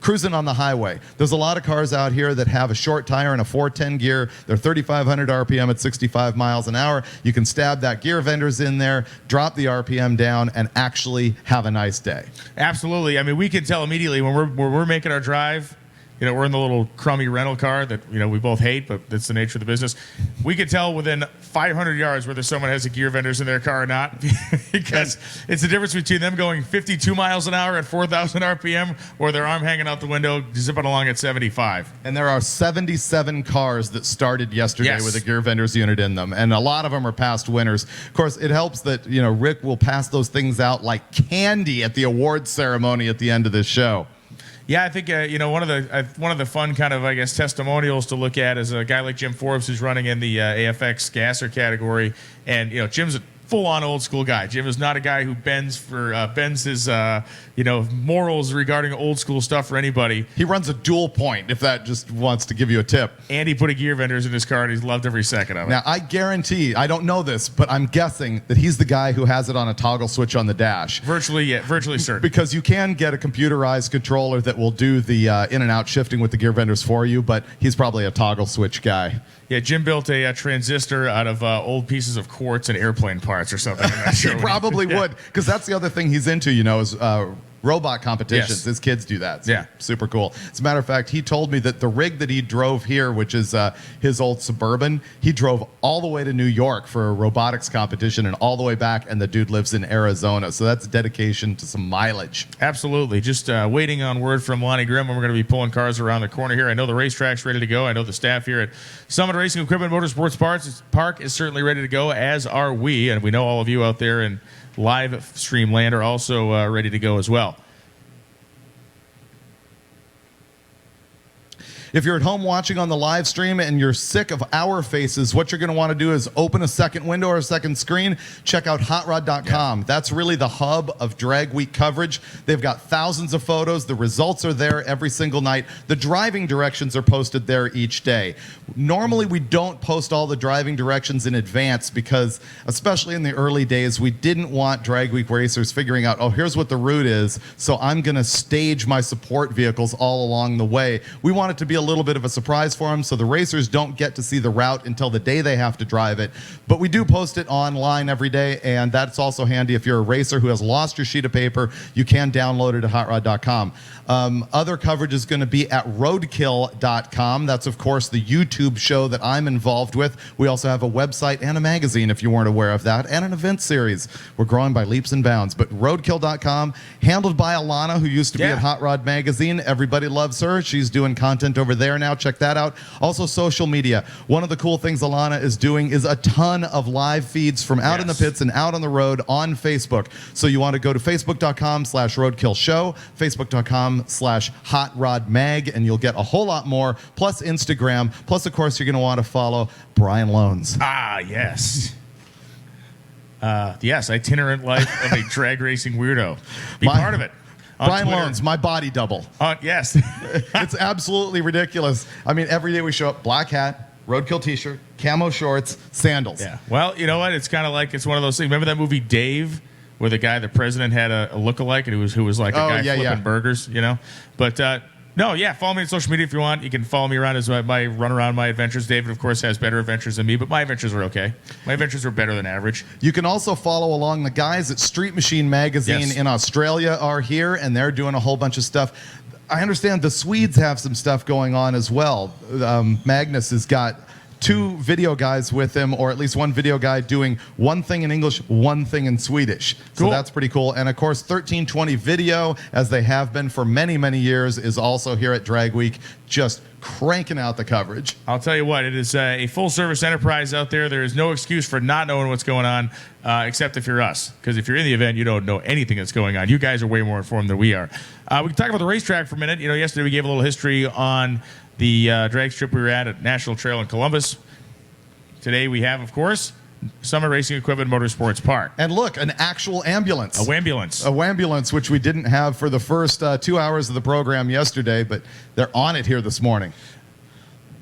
cruising on the highway. There's a lot of cars out here that have a short tire and a 410 gear. They're 3,500 RPM at 65 miles an hour. You can stab that Gear Vendors in there, drop the RPM down, and actually have a nice day. Absolutely. I mean, we can tell immediately when we're making our drive. You know, we're in the little crummy rental car that, you know, we both hate, but that's the nature of the business. We can tell within 500 yards whether someone has a Gear Vendors in their car or not, because it's the difference between them going 52 miles an hour at 4,000 RPM or their arm hanging out the window zipping along at 75. And there are 77 cars that started yesterday with a Gear Vendors unit in them, and a lot of them are past winners. Of course, it helps that, you know, Rick will pass those things out like candy at the awards ceremony at the end of this show. Yeah, I think you know, one of the fun kind of, I guess, testimonials to look at is a guy like Jim Forbes, who's running in the AFX gasser category, and you know, Jim's a full-on old school guy. Jim is not a guy who bends his you know, morals regarding old school stuff for anybody. He runs a dual point, if that just wants to give you a tip. And he put a Gear Vendors in his car, and he's loved every second of it. Now, I guarantee, I don't know this, but I'm guessing that he's the guy who has it on a toggle switch on the dash. Virtually certain. Because you can get a computerized controller that will do the in and out shifting with the Gear Vendors for you, but he's probably a toggle switch guy. Yeah, Jim built a transistor out of old pieces of quartz and airplane parts or something. I'm not sure. He probably would, because that's the other thing he's into, you know, is robot competitions. Yes. His kids do that. So yeah. Super cool. As a matter of fact, he told me that the rig that he drove here, which is his old Suburban, he drove all the way to New York for a robotics competition and all the way back, and the dude lives in Arizona. So that's dedication to some mileage. Absolutely. Just waiting on word from Lonnie Grimm, and we're going to be pulling cars around the corner here. I know the racetrack's ready to go. I know the staff here at Summit Racing Equipment Motorsports Park is certainly ready to go, as are we. And we know all of you out there in live stream land are also ready to go as well. If you're at home watching on the live stream and you're sick of our faces, what you're going to want to do is open a second window or a second screen. Check out hotrod.com. Yeah. That's really the hub of Drag Week coverage. They've got thousands of photos. The results are there every single night. The driving directions are posted there each day. Normally, we don't post all the driving directions in advance because, especially in the early days, we didn't want Drag Week racers figuring out, oh, here's what the route is, so I'm going to stage my support vehicles all along the way. We want it to be a little bit of a surprise for them, so the racers don't get to see the route until the day they have to drive it. But we do post it online every day, and that's also handy if you're a racer who has lost your sheet of paper. You can download it at hotrod.com. Other coverage is going to be at roadkill.com. That's, of course, the YouTube show that I'm involved with. We also have a website and a magazine, if you weren't aware of that, and an event series. We're growing by leaps and bounds. But roadkill.com, handled by Alana, who used to be at Hot Rod Magazine. Everybody loves her. She's doing content over there now. Check that out. Also, social media. One of the cool things Alana is doing is a ton of live feeds from out in the pits and out on the road on Facebook. So you want to go to facebook.com/roadkillshow, facebook.com/hotrodmag, and you'll get a whole lot more, plus Instagram. Plus, of course, you're going to want to follow Brian Loans. Ah, yes. Yes, itinerant life of a drag racing weirdo. Be part of it. Brian Loans, my body double. Yes. It's absolutely ridiculous. I mean, every day we show up, black hat, roadkill t-shirt, camo shorts, sandals. Yeah. Well, you know what? It's kind of like it's one of those things. Remember that movie Dave, where the guy, the president, had a lookalike, and who was like a guy flipping burgers, you know? But no, yeah, follow me on social media if you want. You can follow me around as my run around my adventures. David, of course, has better adventures than me, but my adventures are okay. My adventures are better than average. You can also follow along. The guys at Street Machine Magazine in Australia are here, and they're doing a whole bunch of stuff. I understand the Swedes have some stuff going on as well. Magnus has got two video guys with him, or at least one video guy doing one thing in English, one thing in Swedish. So Cool. that's pretty cool. And of course, 1320 Video, as they have been for many, many years, is also here at Drag Week, just cranking out the coverage. I'll tell you what, it is a full-service enterprise out there. There is no excuse for not knowing what's going on, except if you're us. Because if you're in the event, you don't know anything that's going on. You guys are way more informed than we are. We can talk about the racetrack for a minute. Yesterday we gave a little history on the drag strip we were at National Trail in Columbus. Today we have, of course, Summit Racing Equipment Motorsports Park. And look, an actual ambulance. A wambulance. A wambulance, which we didn't have for the first 2 hours of the program yesterday, but they're on it here this morning.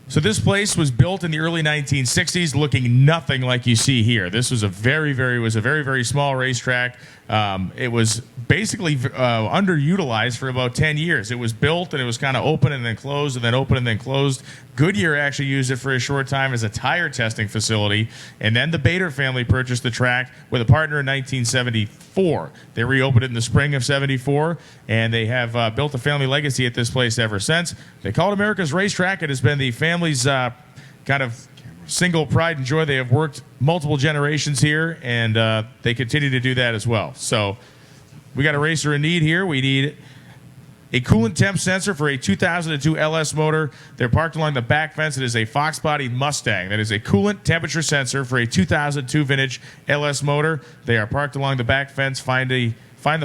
So this place was built in the early 1960s, looking nothing like you see here. This was a very small racetrack. It was basically underutilized for about 10 years. It was built and it was kind of open and then closed and then open and then closed. Goodyear actually used it for a short time as a tire testing facility, and then the Bader family purchased the track with a partner in 1974. They reopened it in the spring of 74, and they have built a family legacy at this place ever since. They call it America's Racetrack. It has been the family's kind of single pride and joy. They have worked multiple generations here, and they continue to do that as well. So we got a racer in need here. We need a coolant temp sensor for a 2002 LS motor. They're parked along the back fence. It is a Fox-bodied Mustang. That is a coolant temperature sensor for a 2002 vintage LS motor. They are parked along the back fence. Find the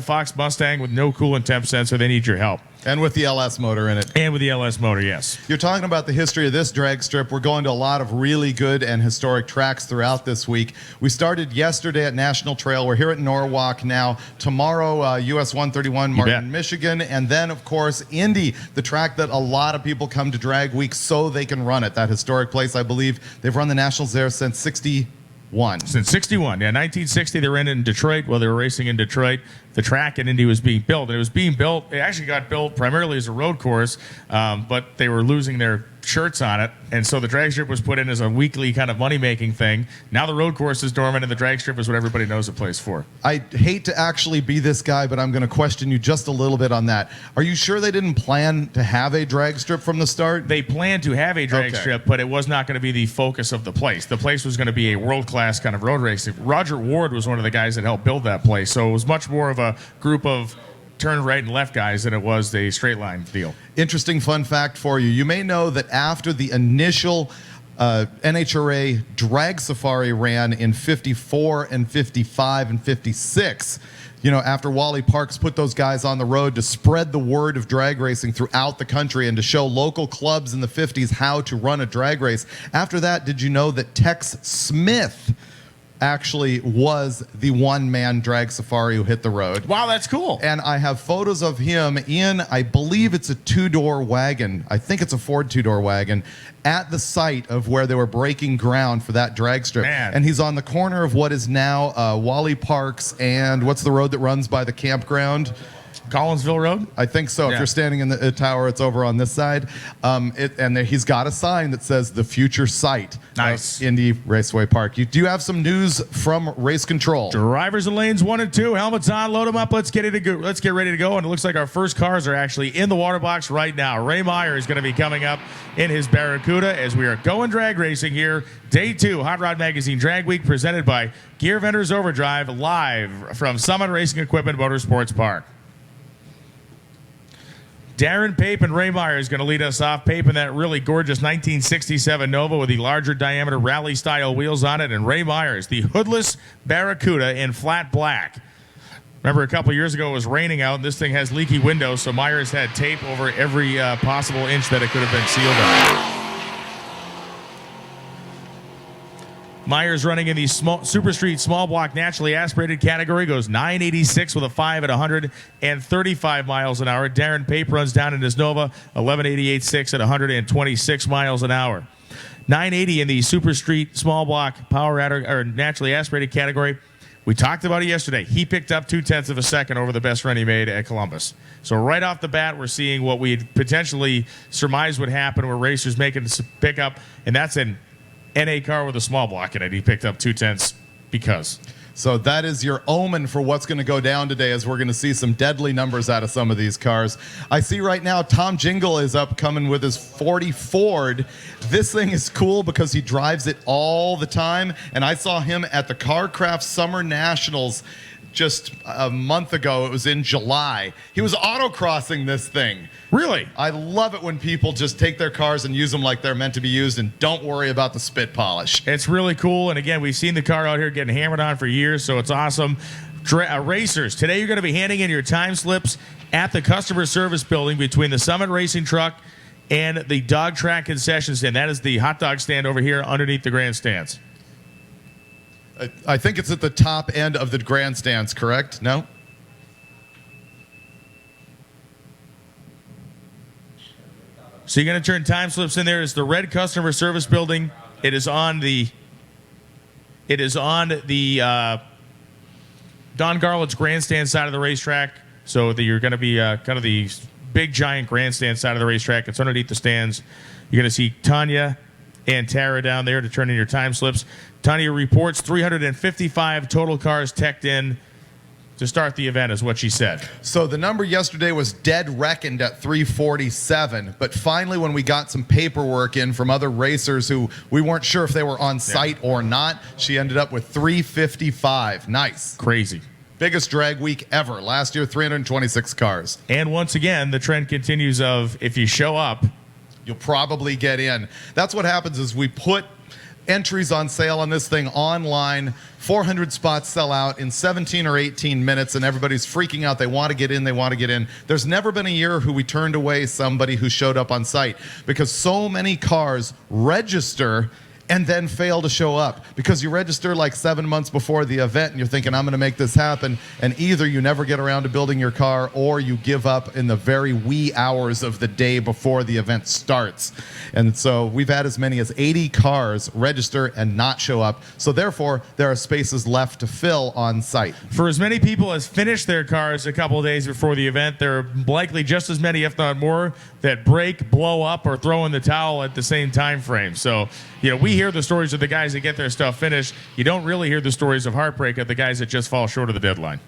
Fox Mustang with no coolant temp sensor. They need your help. And with the LS motor in it. And with the LS motor, yes. You're talking about the history of this drag strip. We're going to a lot of really good and historic tracks throughout this week. We started yesterday at National Trail. We're here at Norwalk now. Tomorrow, US 131, Martin, Michigan. And then, of course, Indy, the track that a lot of people come to Drag Week so they can run it. That historic place, I believe. They've run the Nationals there since 61. Since 61. Yeah, 1960, they ran it in Detroit while they were racing in Detroit. The track in Indy was being built. And it was being built, it actually got built primarily as a road course, but they were losing their shirts on it. And so the drag strip was put in as a weekly kind of money-making thing. Now the road course is dormant, and the drag strip is what everybody knows the place for. I hate to actually be this guy, but I'm going to question you just a little bit on that. Are you sure they didn't plan to have a drag strip from the start? They planned to have a drag strip, but it was not going to be the focus of the place. The place was going to be a world-class kind of road racing. Roger Ward was one of the guys that helped build that place, so it was much more of a group of turn right and left guys than it was the straight line deal. Interesting fun fact for you. You may know that after the initial NHRA drag safari ran in 54 and 55 and 56, after Wally Parks put those guys on the road to spread the word of drag racing throughout the country and to show local clubs in the 50s how to run a drag race. After that, did you know that Tex Smith actually was the one-man drag safari who hit the road? Wow, that's cool. And I have photos of him in, I believe it's a two-door wagon. I think it's a Ford two-door wagon at the site of where they were breaking ground for that drag strip. Man. And he's on the corner of what is now Wally Parks and what's the road that runs by the campground? Collinsville Road? I think so. Yeah. If you're standing in the tower, it's over on this side. He's got a sign that says the future site of Indy Raceway Park. Do you have some news from Race Control? Drivers in lanes 1 and 2, helmets on, load them up. Let's get ready to go. And it looks like our first cars are actually in the water box right now. Ray Meyer is going to be coming up in his Barracuda as we are going drag racing here. Day 2, Hot Rod Magazine Drag Week, presented by Gear Vendors Overdrive, live from Summit Racing Equipment Motorsports Park. Darren Pape and Ray Meyer is going to lead us off. Pape in that really gorgeous 1967 Nova with the larger diameter rally-style wheels on it, and Ray Myers, the hoodless Barracuda in flat black. Remember, a couple years ago it was raining out, and this thing has leaky windows, so Myers had tape over every possible inch that it could have been sealed on. Myers running in the Super Street small block naturally aspirated category, goes 986 with a 5 at 135 miles an hour. Darren Pape runs down in his Nova, 1188.6 at 126 miles an hour. 980 in the Super Street small block naturally aspirated category. We talked about it yesterday. He picked up 0.2 of a second over the best run he made at Columbus. So right off the bat, we're seeing what we potentially surmised would happen, where racers making this pickup, and that's an NA car with a small block in it. He picked up 0.2 because. So that is your omen for what's going to go down today, as we're going to see some deadly numbers out of some of these cars. I see right now Tom Jingle is up coming with his 40 Ford. This thing is cool because he drives it all the time, and I saw him at the CarCraft Summer Nationals just a month ago. It was in July. He was autocrossing this thing. Really? I love it when people just take their cars and use them like they're meant to be used and don't worry about the spit polish. It's really cool. And again, we've seen the car out here getting hammered on for years, so it's awesome. Racers, today you're going to be handing in your time slips at the customer service building between the Summit Racing Truck and the Dog Track Concession Stand. That is the hot dog stand over here underneath the grandstands. I think it's at the top end of the grandstands, correct? No? So you're going to turn time slips in there. It's the red customer service building. It is on the Don Garlett's grandstand side of the racetrack. So that you're going to be kind of the big giant grandstand side of the racetrack. It's underneath the stands. You're going to see Tanya and Tara down there to turn in your time slips. Tanya reports 355 total cars teched in to start the event, is what she said. So the number yesterday was dead reckoned at 347, but finally when we got some paperwork in from other racers who we weren't sure if they were on site or not, she ended up with 355. Nice. Crazy. Biggest drag week ever. Last year, 326 cars. And once again, the trend continues of if you show up, you'll probably get in. That's what happens is we put entries on sale on this thing online. 400 spots sell out in 17 or 18 minutes, and everybody's freaking out. They want to get in. They want to get in. There's never been a year who we turned away somebody who showed up on site, because so many cars register and then fail to show up because you register like 7 months before the event and you're thinking, I'm going to make this happen, and either you never get around to building your car or you give up in the very wee hours of the day before the event starts. And so we've had as many as 80 cars register and not show up, so therefore there are spaces left to fill on site. For as many people as finish their cars a couple of days before the event, there are likely just as many, if not more, that break, blow up, or throw in the towel at the same time frame. So, we hear the stories of the guys that get their stuff finished. You don't really hear the stories of heartbreak of the guys that just fall short of the deadline.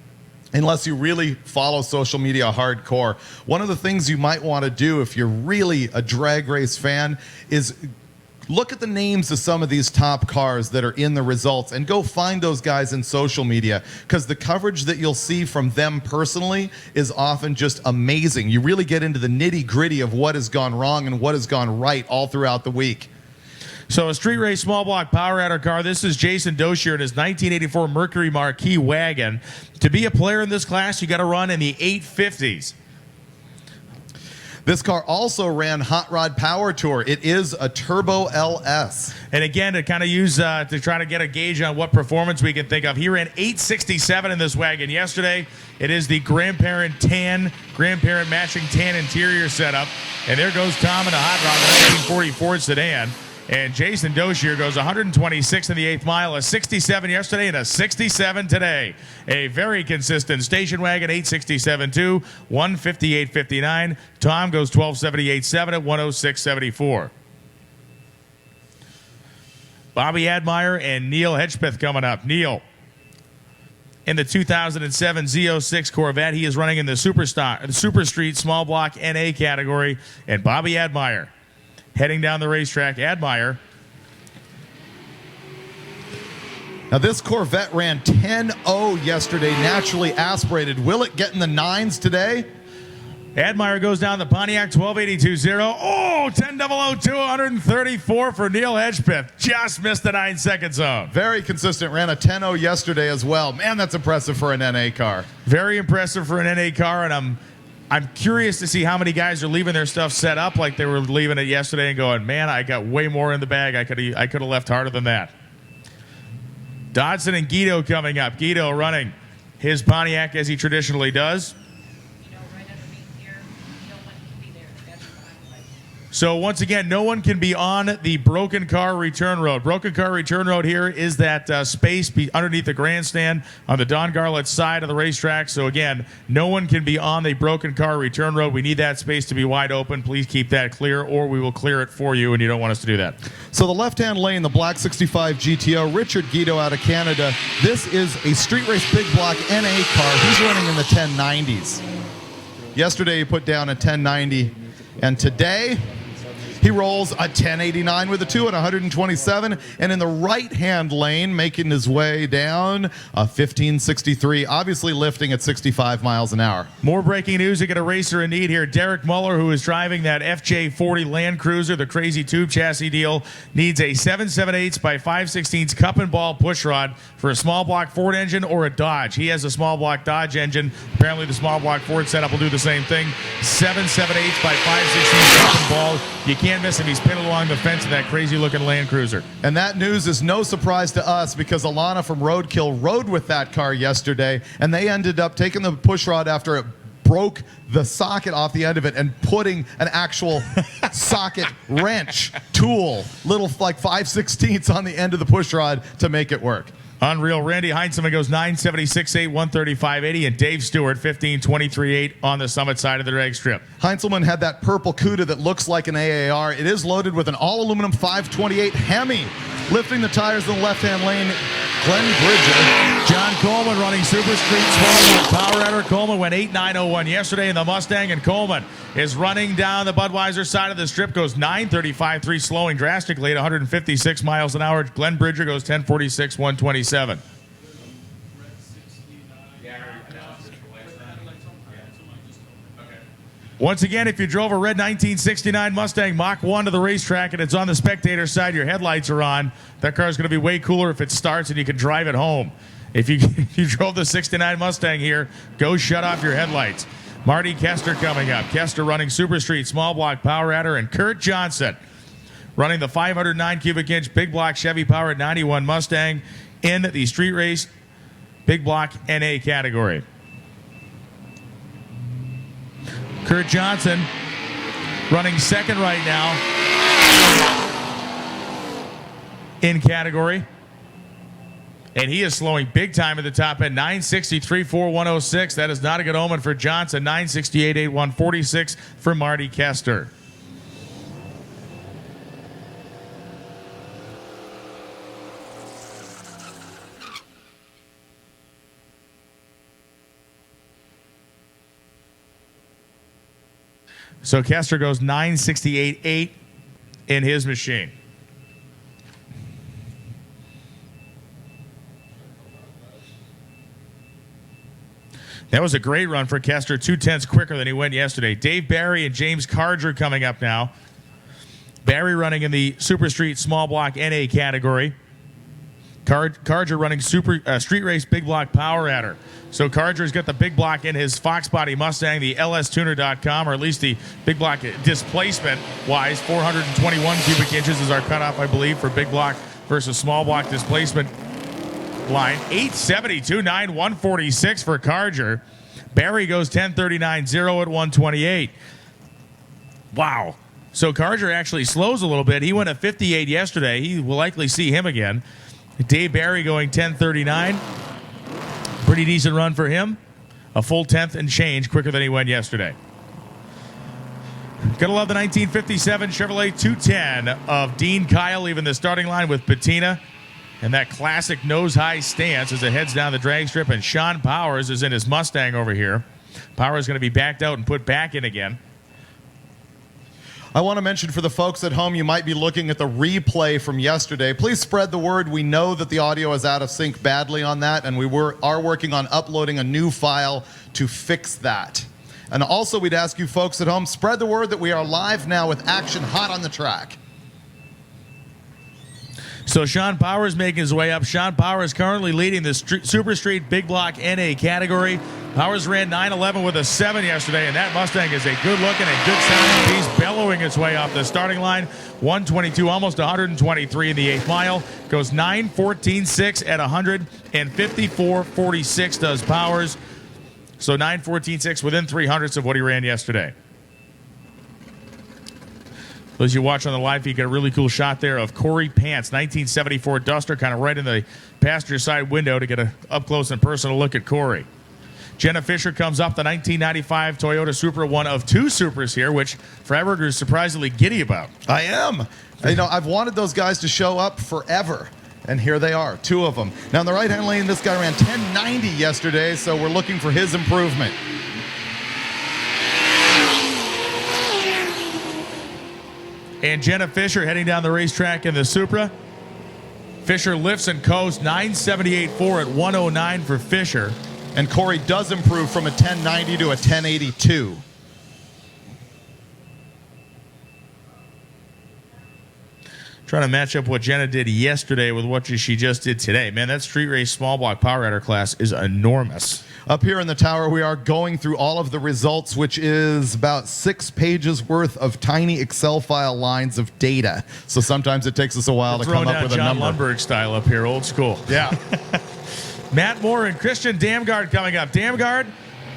Unless you really follow social media hardcore. One of the things you might want to do if you're really a drag race fan is look at the names of some of these top cars that are in the results and go find those guys in social media, because the coverage that you'll see from them personally is often just amazing. You really get into the nitty-gritty of what has gone wrong and what has gone right all throughout the week. So a street race small block power adder car. This is Jason Doshier in his 1984 Mercury Marquis wagon. To be a player in this class, you got to run in the 850s. This car also ran Hot Rod Power Tour. It is a Turbo LS. And again, to kind of use, to try to get a gauge on what performance we can think of, he ran 867 in this wagon yesterday. It is the grandparent matching tan interior setup. And there goes Tom in a Hot Rod 1940 Ford sedan. And Jason Doshier goes 126 in the 8th mile, a 67 yesterday and a 67 today. A very consistent station wagon, 867.2, 158.59. Tom goes 1278.7 at 106.74. Bobby Admire and Neil Hedgepeth coming up. Neil in the 2007 Z06 Corvette. He is running in the Super Street Small Block NA category. And Bobby Admire heading down the racetrack. Admire. Now this Corvette ran 10.0 yesterday, naturally aspirated. Will it get in the 9s today? Admire goes down the Pontiac 1282.0. Oh, 10.002, 134 for Neil Hedgepeth. Just missed the 9-second zone. Very consistent. Ran a 10.0 yesterday as well. Man, that's impressive for an NA car. Very impressive for an NA car, and I'm curious to see how many guys are leaving their stuff set up like they were leaving it yesterday and going, man, I got way more in the bag. I could have left harder than that. Dodson and Guido coming up. Guido running his Pontiac as he traditionally does. Right underneath here, you don't want to be there. That's what I'm like. So once again, no one can be on the Broken Car Return Road. Broken Car Return Road here is that space underneath the grandstand on the Don Garlett side of the racetrack. So again, no one can be on the Broken Car Return Road. We need that space to be wide open. Please keep that clear, or we will clear it for you, and you don't want us to do that. So the left-hand lane, the Black 65 GTO, Richard Guido out of Canada. This is a street race big block NA car. He's running in the 1090s. Yesterday he put down a 1090, and today he rolls a 1089 with a 2 at 127, and in the right-hand lane, making his way down a 1563, obviously lifting at 65 miles an hour. More breaking news. You get a racer in need here. Derek Muller, who is driving that FJ40 Land Cruiser, the crazy tube chassis deal, needs a 7/7/8 by 5/16 cup and ball pushrod for a small block Ford engine or a Dodge. He has a small block Dodge engine. Apparently the small block Ford setup will do the same thing. 7/7/8 by 5/16 cup and ball. You can't miss him. He's pinned along the fence in that crazy-looking Land Cruiser. And that news is no surprise to us because Alana from Roadkill rode with that car yesterday, and they ended up taking the pushrod after it broke the socket off the end of it and putting an actual socket wrench tool, little like 5/16 on the end of the pushrod to make it work. Unreal. Randy Heinzelman goes 976.8, 135.80, and Dave Stewart 1523.8 on the Summit side of the drag strip. Heinzelman had that purple CUDA that looks like an AAR. It is loaded with an all-aluminum 528 Hemi. Lifting the tires in the left-hand lane, Glenn Bridger. John Coleman running Super Street Small Power Adder. Coleman went 8.901 yesterday in the Mustang, and Coleman is running down the Budweiser side of the strip, goes 935.3, slowing drastically at 156 miles an hour. Glenn Bridger goes 1046, 127. Once again, if you drove a red 1969 Mustang Mach 1 to the racetrack and it's on the spectator side, your headlights are on, that car is going to be way cooler if it starts and you can drive it home. If you drove the 69 Mustang here, go shut off your headlights. Marty Kester coming up. Kester running Super Street Small Block Power Adder, and Kurt Johnson running the 509 cubic inch big block Chevy powered 91 Mustang in the street race big block NA category. Kurt Johnson running second right now in category. And he is slowing big time at the top end. 963.4, That is not a good omen for Johnson. 968.8, 146 for Marty Kester. So Kester goes 968.8 in his machine. That was a great run for Kester, 2/10 quicker than he went yesterday. Dave Barry and James Carger coming up now. Barry running in the Super Street Small Block NA category. Carger running Street Race Big Block Power Adder. So Carger's got the big block in his Fox Body Mustang, the lstuner.com, or at least the big block displacement-wise. 421 cubic inches is our cutoff, I believe, for big block versus small block displacement line. 872.9, 146 for Carger. Barry goes 1039.0 at 128. Wow. So Carger actually slows a little bit. He went at 58 yesterday. He will likely see him again. Dave Barry going 1039. Pretty decent run for him. A full 10th and change quicker than he went yesterday. Gotta love the 1957 Chevrolet 210 of Dean Kyle leaving the starting line with patina and that classic nose-high stance as it heads down the drag strip. And Sean Powers is in his Mustang over here. Powers is going to be backed out and put back in again. I want to mention for the folks at home, you might be looking at the replay from yesterday. Please spread the word. We know that the audio is out of sync badly on that, and we are working on uploading a new file to fix that. And also, we'd ask you folks at home, spread the word that we are live now with action hot on the track. So Sean Powers making his way up. Sean Powers currently leading the Super Street Big Block NA category. Powers ran 911 with a 7 yesterday, and that Mustang is a good-looking and good-sounding piece, bellowing its way off the starting line. 122, almost 123 in the 8th mile. Goes 9:14.6 at 154.46 does Powers. So 9:14.6 within 300ths of what he ran yesterday. As you watch on the live feed, you get a really cool shot there of Corey Pants, 1974 Duster, kind of right in the passenger side window to get a up close and personal look at Corey. Jenna Fisher comes up, the 1995 Toyota Supra, one of two Supras here, which Freiberger is surprisingly giddy about. I am. I've wanted those guys to show up forever. And here they are, two of them. Now, in the right-hand lane, this guy ran 1090 yesterday, so we're looking for his improvement. And Jenna Fisher heading down the racetrack in the Supra. Fisher lifts and coasts 978.4 at 109 for Fisher. And Corey does improve from a 1090 to a 1082. Trying to match up what Jenna did yesterday with what she just did today. Man, that street race small block power rider class is enormous. Up here in the tower, we are going through all of the results, which is about 6 pages worth of tiny Excel file lines of data. So sometimes it takes us a while to come up with a number. John Lundberg style up here, old school. Yeah. Matt Moore and Christian Damgaard coming up. Damgaard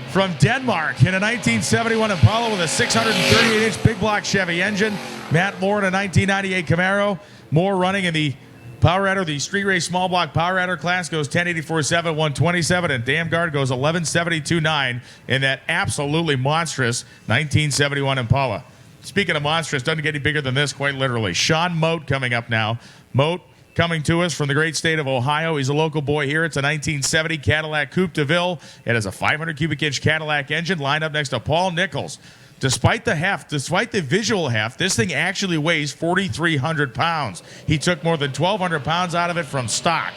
from Denmark in a 1971 Impala with a 638-inch big block Chevy engine. Matt Moore in a 1998 Camaro. Moore running in the Power Rider, the street race small block Power Rider class, goes 1084.7, 127, and Damgaard goes 1172.9 in that absolutely monstrous 1971 Impala. Speaking of monstrous, doesn't get any bigger than this, quite literally. Sean Moat coming up now. Moat coming to us from the great state of Ohio. He's a local boy here. It's a 1970 Cadillac Coupe de Ville. It has a 500 cubic inch Cadillac engine lined up next to Paul Nichols. Despite the visual heft, this thing actually weighs 4,300 pounds. He took more than 1,200 pounds out of it from stock.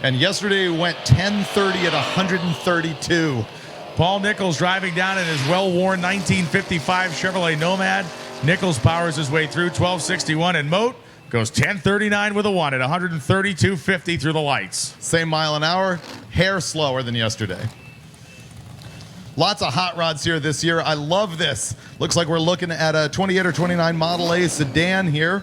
And yesterday we went 1030 at 132. Paul Nichols driving down in his well-worn 1955 Chevrolet Nomad. Nichols powers his way through 1261, and Moat goes 1039 with a 1 at 132.50 through the lights. Same mile an hour, hair slower than yesterday. Lots of hot rods here this year. I love this. Looks like we're looking at a 28 or 29 Model A sedan here.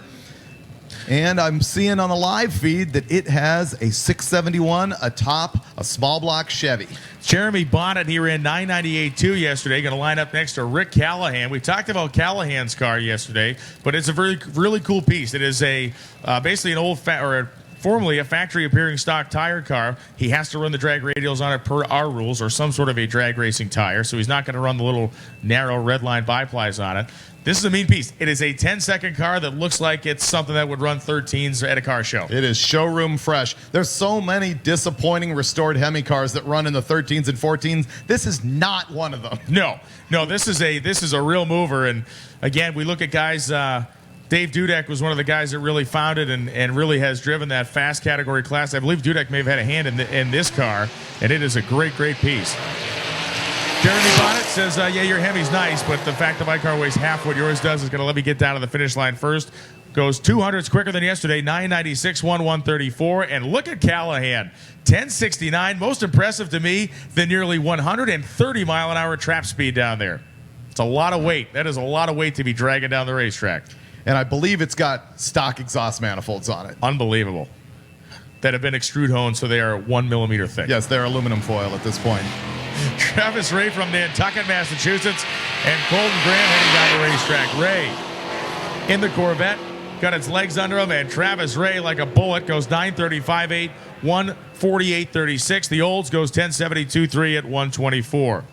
And I'm seeing on the live feed that it has a 671 atop a small block Chevy. Jeremy Bonnet, he ran 998.2 yesterday, going to line up next to Rick Callahan. We talked about Callahan's car yesterday, but it's a really cool piece. It is basically an formerly a factory appearing stock tire car. He has to run the drag radials on it per our rules, or some sort of a drag racing tire, so he's not going to run the little narrow red line biplies on it. This is a mean piece. It is a 10-second car that looks like it's something that would run 13s at a car show. It is showroom fresh. There's so many disappointing restored Hemi cars that run in the 13s and 14s. This is not one of them. No, this is a real mover. And again, we look at guys. Dave Dudek was one of the guys that really founded and really has driven that fast category class. I believe Dudek may have had a hand in this car, and it is a great piece. Jeremy Bonnet says, yeah, your Hemi's nice, but the fact that my car weighs half what yours does is going to let me get down to the finish line first. Goes 200s quicker than yesterday, 996, 134. And look at Callahan, 1069. Most impressive to me, the nearly 130 mile an hour trap speed down there. It's a lot of weight. That is a lot of weight to be dragging down the racetrack. And I believe it's got stock exhaust manifolds on it. Unbelievable. That have been extrude honed so they are 1 millimeter thick. Yes, they're aluminum foil at this point. Travis Ray from Nantucket, Massachusetts, and Colton Graham heading down the racetrack. Ray in the Corvette, got its legs under him, and Travis Ray, like a bullet, goes 935.8, 148.36. The Olds goes 1072.3 at 124.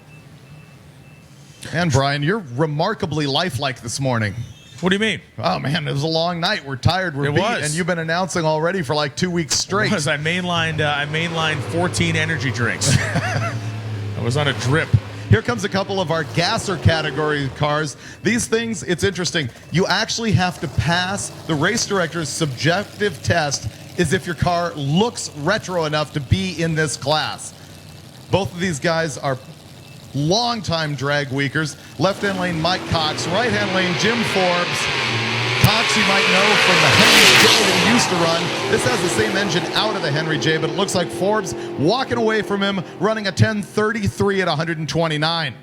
And Brian, you're remarkably lifelike this morning. What do you mean? Oh, man, it was a long night. We're tired. We're beat. And you've been announcing already for like 2 weeks straight. It was. I mainlined 14 energy drinks. I was on a drip. Here comes a couple of our gasser category cars. These things, it's interesting. You actually have to pass the race director's subjective test as if your car looks retro enough to be in this class. Both of these guys are longtime drag weekers. Left-hand lane, Mike Cox. Right-hand lane, Jim Forbes. Cox, you might know from the Henry J that he used to run. This has the same engine out of the Henry J, but it looks like Forbes walking away from him, running a 1033 at 129.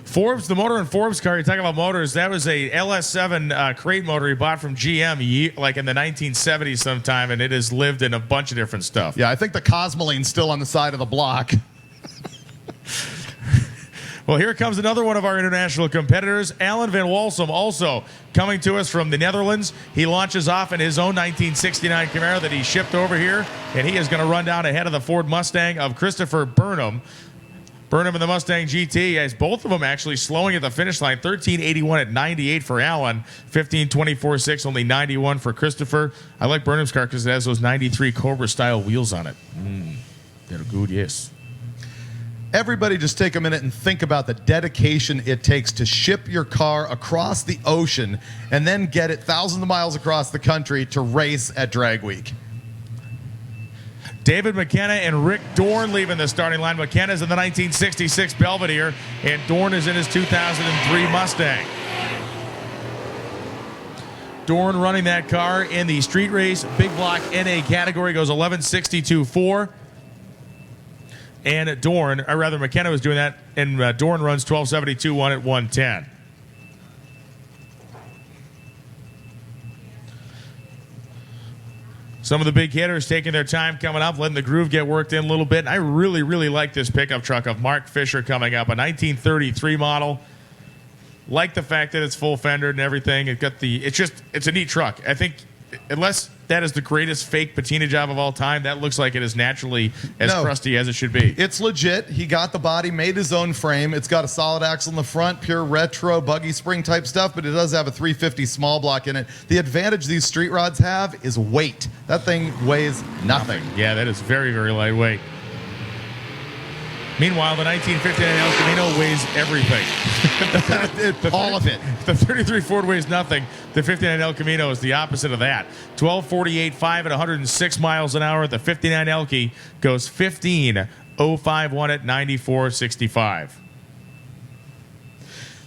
Forbes, the motor in Forbes' car, you're talking about motors, that was a LS7 crate motor he bought from GM like in the 1970s sometime, and it has lived in a bunch of different stuff. Yeah, I think the Cosmoline's still on the side of the block. Well, here comes another one of our international competitors, Alan van Walsum, also coming to us from the Netherlands. He launches off in his own 1969 Camaro that he shipped over here, and he is going to run down ahead of the Ford Mustang of Christopher Burnham. Burnham and the Mustang GT, as both of them actually slowing at the finish line. 13.81 at 98 for Alan, 15.24.6, only 91 for Christopher. I like Burnham's car because it has those 93 Cobra style wheels on it. They're good, yes. Everybody just take a minute and think about the dedication it takes to ship your car across the ocean and then get it thousands of miles across the country to race at Drag Week. David McKenna and Rick Dorn leaving the starting line. McKenna's in the 1966 Belvedere, and Dorn is in his 2003 Mustang. Dorn running that car in the street race big block NA category, goes 11.62.4. And McKenna was doing that, and Dorn runs 12.72.1 at 110. Some of the big hitters taking their time coming up, letting the groove get worked in a little bit. I really, really like this pickup truck of Mark Fisher coming up, a 1933 model. Like the fact that it's full fender and everything. It's a neat truck. I think unless that is the greatest fake patina job of all time, that looks like it is naturally as crusty as it should be. It's legit. He got the body, made his own frame. It's got a solid axle in the front, pure retro, buggy spring type stuff, but it does have a 350 small block in it. The advantage these street rods have is weight. That thing weighs nothing. Yeah, that is very, very lightweight. Meanwhile, the 1959 El Camino weighs everything. All of it. The 33 Ford weighs nothing. The 59 El Camino is the opposite of that. 12.48.5 at 106 miles an hour. The 59 Elky goes 15.051 at 94.65.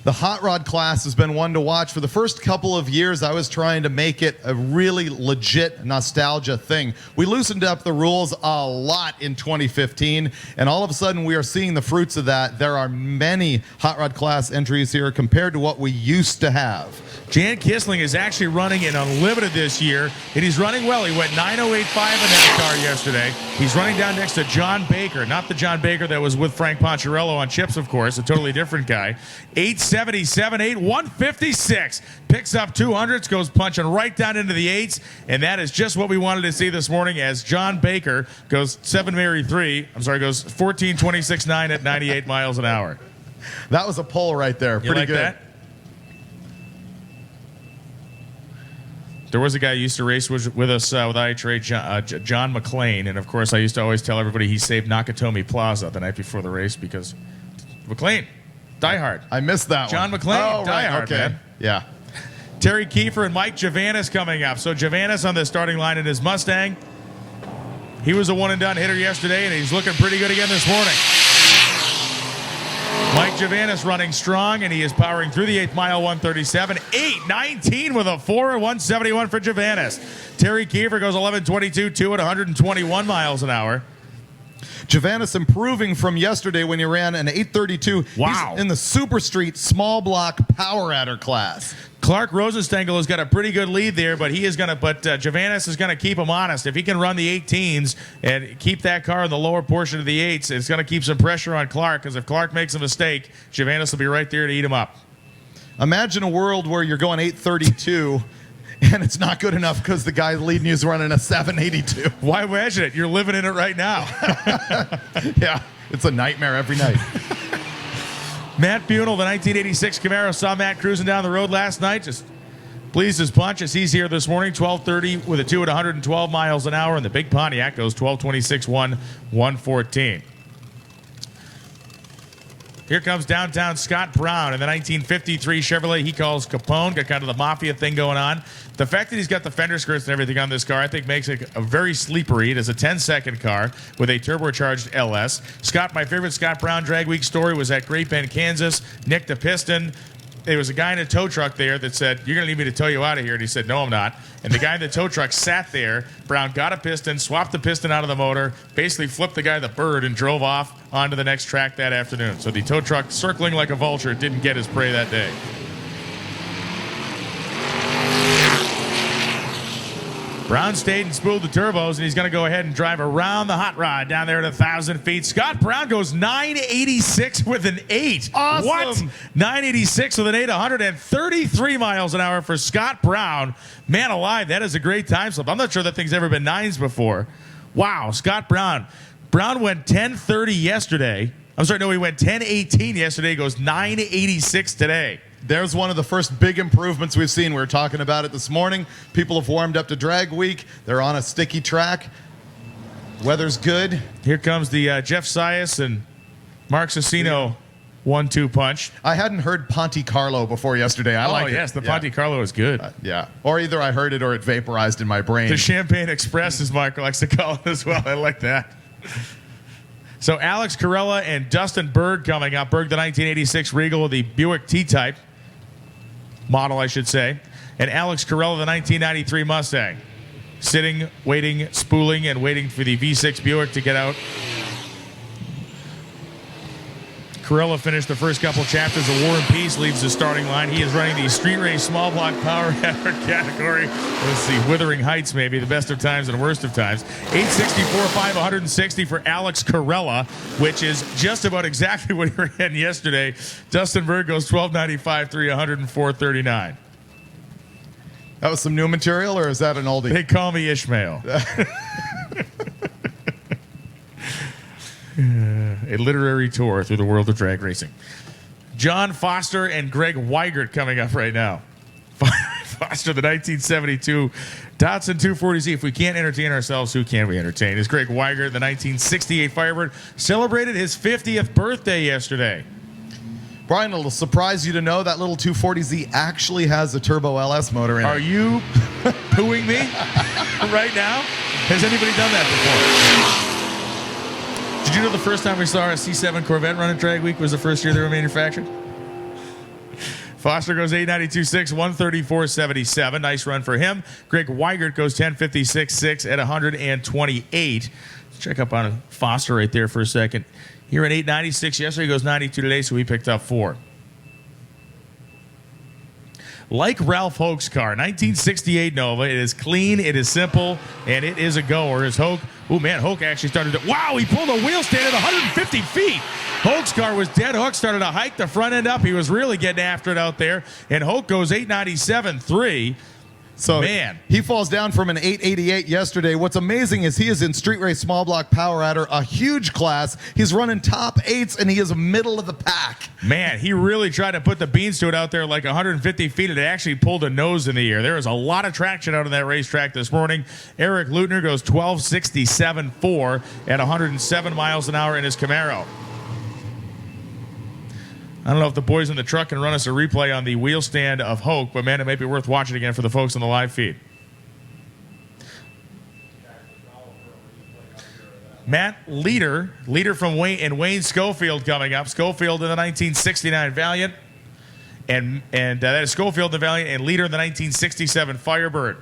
The hot rod class has been one to watch. For the first couple of years, I was trying to make it a really legit nostalgia thing. We loosened up the rules a lot in 2015, and all of a sudden we are seeing the fruits of that. There are many hot rod class entries here compared to what we used to have. Jan Kisling is actually running in Unlimited this year, and he's running well. He went 9.085 in that car yesterday. He's running down next to John Baker, not the John Baker that was with Frank Poncherello on Chips, of course, a totally different guy. 877.8, 156. Picks up 200s, goes punching right down into the 8s, and that is just what we wanted to see this morning as John Baker goes 14.26.9 at 98 miles an hour. That was a pull right there. Pretty good. That? There was a guy who used to race with us with IHRA, John McLean, and of course I used to always tell everybody he saved Nakatomi Plaza the night before the race because McLean, Die Hard. I missed that John one. McLean, Die Hard, okay. man. Yeah. Terry Kiefer and Mike Javanis coming up. So Javanis on the starting line in his Mustang. He was a one-and-done hitter yesterday, and he's looking pretty good again this morning. Mike Javanis running strong, and he is powering through the 8th mile, 137. 8.19 with a 4 at 171 for Javanis. Terry Kiefer goes 11.22, 2 at 121 miles an hour. Javanis improving from yesterday when he ran an 8.32. Wow. He's in the Super Street small block power adder class. Clark Rosenstengel has got a pretty good lead there, but Javanis is going to keep him honest. If he can run the 18s and keep that car in the lower portion of the 8s, it's going to keep some pressure on Clark, because if Clark makes a mistake, Javanis will be right there to eat him up. Imagine a world where you're going 8.32 and it's not good enough because the guy leading you is running a 7.82. Why imagine it? You're living in it right now. Yeah, it's a nightmare every night. Matt Bunel, the 1986 Camaro, saw Matt cruising down the road last night. Just pleased as punch as he's here this morning. 12.30 with a 2 at 112 miles an hour, and the big Pontiac goes 12.26.1, 114. Here comes downtown Scott Brown in the 1953 Chevrolet he calls Capone. Got kind of the mafia thing going on. The fact that he's got the fender skirts and everything on this car, I think, makes it a very sleepery. It is a 10-second car with a turbocharged LS. Scott, my favorite Scott Brown Drag Week story was at Great Bend, Kansas. Nicked a piston. There was a guy in a tow truck there that said, "You're going to need me to tow you out of here." And he said, "No, I'm not." And the guy in the tow truck sat there. Brown got a piston, swapped the piston out of the motor, basically flipped the guy the bird, and drove off onto the next track that afternoon. So the tow truck, circling like a vulture, didn't get his prey that day. Brown stayed and spooled the turbos, and he's going to go ahead and drive around the hot rod down there at 1,000 feet. Scott Brown goes 986 with an 8. Awesome. What? 986 with an 8, 133 miles an hour for Scott Brown. Man alive, that is a great time slip. I'm not sure that thing's ever been 9s before. Wow, Scott Brown. Brown went 1030 yesterday. I'm sorry, no, he went 1018 yesterday. He goes 986 today. There's one of the first big improvements we've seen. We were talking about it this morning. People have warmed up to drag week. They're on a sticky track. Weather's good. Here comes the Jeff Sias and Mark Cicino 1-2 punch. I hadn't heard Ponte Carlo before yesterday. I like it. Yes, the Ponte Carlo is good. Yeah. Or either I heard it or it vaporized in my brain. The Champagne Express, as Mark likes to call it as well. I like that. So Alex Carella and Dustin Berg coming up. Berg, the 1986 Regal with the Buick T-Type model, I should say. And Alex Carella, the 1993 Mustang. Sitting, waiting, spooling, and waiting for the V6 Buick to get out. Carella finished the first couple chapters of War and Peace, leaves the starting line. He is running the Street Race Small Block Power category. Let's see, Withering Heights maybe, the best of times and worst of times. 864.5, 160 for Alex Carella, which is just about exactly what he ran yesterday. Dustin Berg goes 1295.3, 104.39. That was some new material, or is that an oldie? They call me Ishmael. A literary tour through the world of drag racing. John Foster and Greg Weigert coming up right now. Foster, the 1972 Datsun 240Z. If we can't entertain ourselves, who can we entertain? Is Greg Weigert, the 1968 Firebird, celebrated his 50th birthday yesterday. Brian, it'll surprise you to know that little 240Z actually has a turbo LS motor in it. Are you pooing me right now? Has anybody done that before? Did you know the first time we saw a C7 Corvette run at Drag Week was the first year they were manufactured? Foster goes 892.6, 134.77. Nice run for him. Greg Weigert goes 1056.6 at 128. Let's check up on Foster right there for a second. Here at 896 yesterday, goes 92 today, so we picked up 4. Like Ralph Hoke's car, 1968 Nova. It is clean, it is simple, and it is a goer. As Hoke, Hoke actually started to, wow, he pulled a wheel stand at 150 feet. Hoke's car was dead. Hook started to hike the front end up. He was really getting after it out there, and Hoke goes 897.3. So man, he falls down from an 888 yesterday. What's amazing is he is in Street Race Small Block Power Adder, a huge class. He's running top 8s, and he is middle of the pack. Man, he really tried to put the beans to it out there like 150 feet. It actually pulled a nose in the air. There was a lot of traction out on that racetrack this morning. Eric Lutner goes 1267.4 at 107 miles an hour in his Camaro. I don't know if the boys in the truck can run us a replay on the wheel stand of Hoke, but man, it may be worth watching again for the folks on the live feed. Matt Leader from Wayne Schofield coming up. Schofield in the 1969 Valiant, and that is Schofield the Valiant, and Leader in the 1967 Firebird.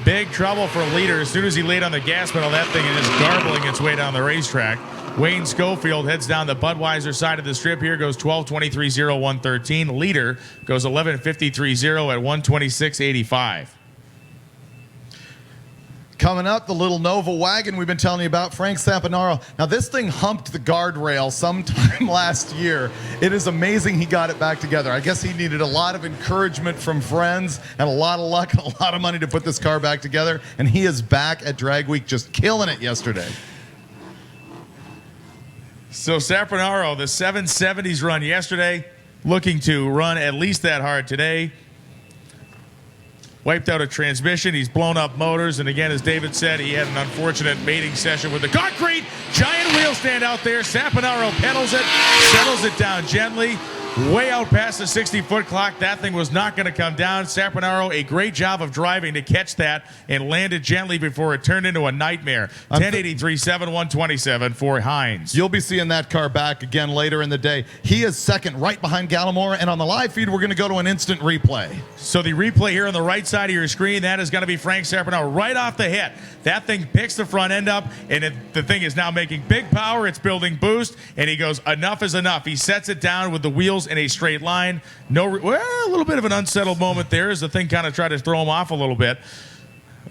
Big trouble for Leader. As soon as he laid on the gas pedal, that thing is just garbling its way down the racetrack. Wayne Schofield heads down the Budweiser side of the strip here, goes 12:23.0, 113. Leader goes 11:53.0 at 126.85. Coming up, the little Nova wagon we've been telling you about, Frank Sampanaro. Now, this thing humped the guardrail sometime last year. It is amazing he got it back together. I guess he needed a lot of encouragement from friends and a lot of luck and a lot of money to put this car back together, and he is back at Drag Week just killing it yesterday. So Sampanaro, the 770s run yesterday, looking to run at least that hard today. Wiped out a transmission. He's blown up motors. And again, as David said, he had an unfortunate mating session with the concrete. Giant wheel stand out there. Sampanaro pedals it, settles it down gently. way out past the 60-foot clock. That thing was not going to come down. Saponaro, a great job of driving to catch that and landed gently before it turned into a nightmare. 1083.7, 127 for Hines. You'll be seeing that car back again later in the day. He is second right behind Gallimore, and on the live feed, we're going to go to an instant replay. So the replay here on the right side of your screen, that is going to be Frank Saponaro right off the hit. That thing picks the front end up, and the thing is now making big power. It's building boost, and he goes, enough is enough. He sets it down with the wheels in a straight line. A little bit of an unsettled moment there as the thing kind of tried to throw him off a little bit.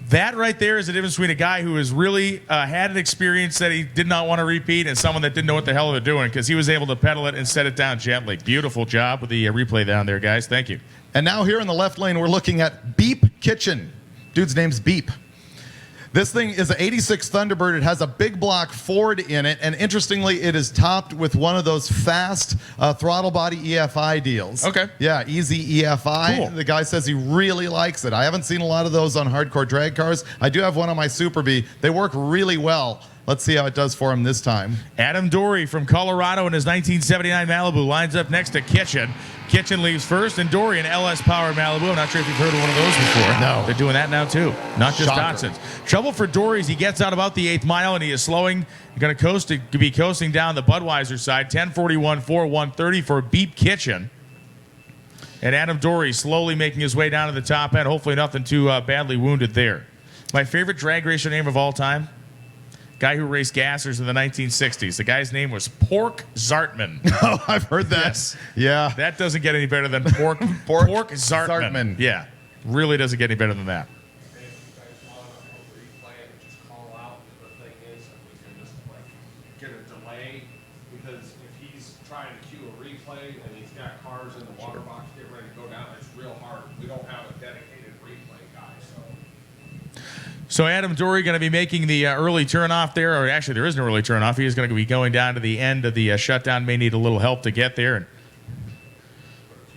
That right there is the difference between a guy who has really had an experience that he did not want to repeat and someone that didn't know what the hell they're doing, because he was able to pedal it and set it down gently. Beautiful job with the replay down there, guys. Thank you. And now here in the left lane, we're looking at Beep Kitchen. Dude's name's Beep. This thing is an 86 Thunderbird. It has a big block Ford in it, and interestingly, it is topped with one of those fast throttle body EFI deals. Okay. Yeah, easy EFI. Cool. The guy says he really likes it. I haven't seen a lot of those on hardcore drag cars. I do have one on my Super Bee. They work really well. Let's see how it does for him this time. Adam Dory from Colorado in his 1979 Malibu lines up next to Kitchen. Kitchen leaves first, and Dory in LS-powered Malibu. I'm not sure if you've heard of one of those before. No. They're doing that now, too. Not just Shocker. Datsuns. Trouble for Dory is he gets out about the 8th mile, and he is slowing. Going to be coasting down the Budweiser side. 10:41, 1:30 for Beep Kitchen. And Adam Dory slowly making his way down to the top end. Hopefully nothing too badly wounded there. My favorite drag racer name of all time? Guy who raced gassers in the 1960s. The guy's name was Pork Zartman. Oh, I've heard that. Yes. Yeah. That doesn't get any better than Pork Zartman. Zartman. Yeah. Really doesn't get any better than that. If you guys want to replay it, just call out. The thing is, and we can just get a delay, because if he's trying to cue a replay and he's got cars in the water box getting ready to go down, it's real hard. We don't have a dedicated replay guy, so. So Adam Dory going to be making the early turnoff there, or actually there is no early turnoff. He is going to be going down to the end of the shutdown. May need a little help to get there. And But if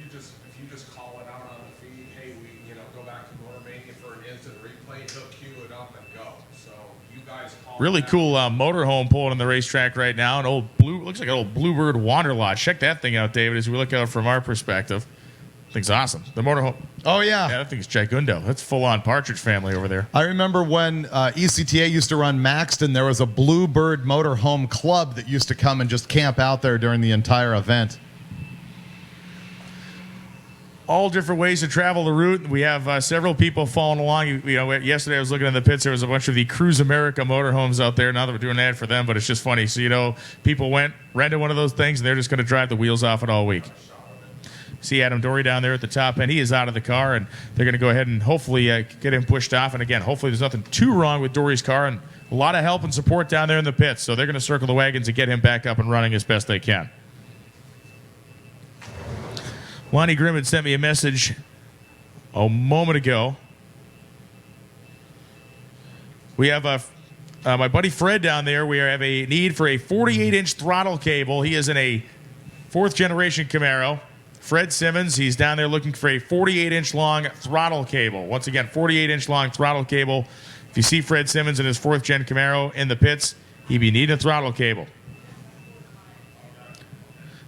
you just call it out on the feed, hey, we go back to Motormania for an instant replay, he'll cue it up and go. So you guys call. really that. cool motorhome pulling on the racetrack right now. Looks like an old Bluebird Wanderlot. Check that thing out, David, as we look at it from our perspective. Thing's awesome. The motorhome. Oh, yeah. Yeah, that thing's gigundo. That's full-on Partridge Family over there. I remember when ECTA used to run Maxton, there was a Bluebird Motorhome Club that used to come and just camp out there during the entire event. All different ways to travel the route. We have several people following along. Yesterday I was looking in the pits. There was a bunch of the Cruise America motorhomes out there. Not that we're doing that for them, but it's just funny. So, people rented one of those things, and they're just going to drive the wheels off it all week. See Adam Dory down there at the top end. He is out of the car, and they're going to go ahead and hopefully get him pushed off. And again, hopefully there's nothing too wrong with Dory's car, and a lot of help and support down there in the pits. So they're going to circle the wagons and get him back up and running as best they can. Lonnie Grimm had sent me a message a moment ago. We have my buddy Fred down there. We have a need for a 48-inch throttle cable. He is in a 4th-generation Camaro. Fred Simmons, he's down there looking for a 48-inch long throttle cable. Once again, 48-inch long throttle cable. If you see Fred Simmons in his 4th-gen Camaro in the pits, he'd be needing a throttle cable.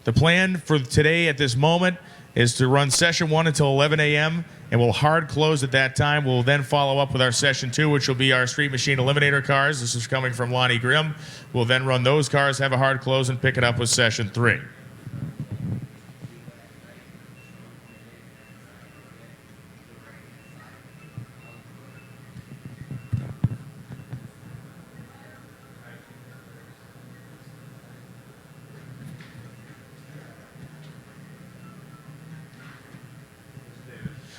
The plan for today at this moment is to run session 1 until 11 a.m., and we'll hard close at that time. We'll then follow up with our session 2, which will be our Street Machine Eliminator cars. This is coming from Lonnie Grimm. We'll then run those cars, have a hard close, and pick it up with session 3.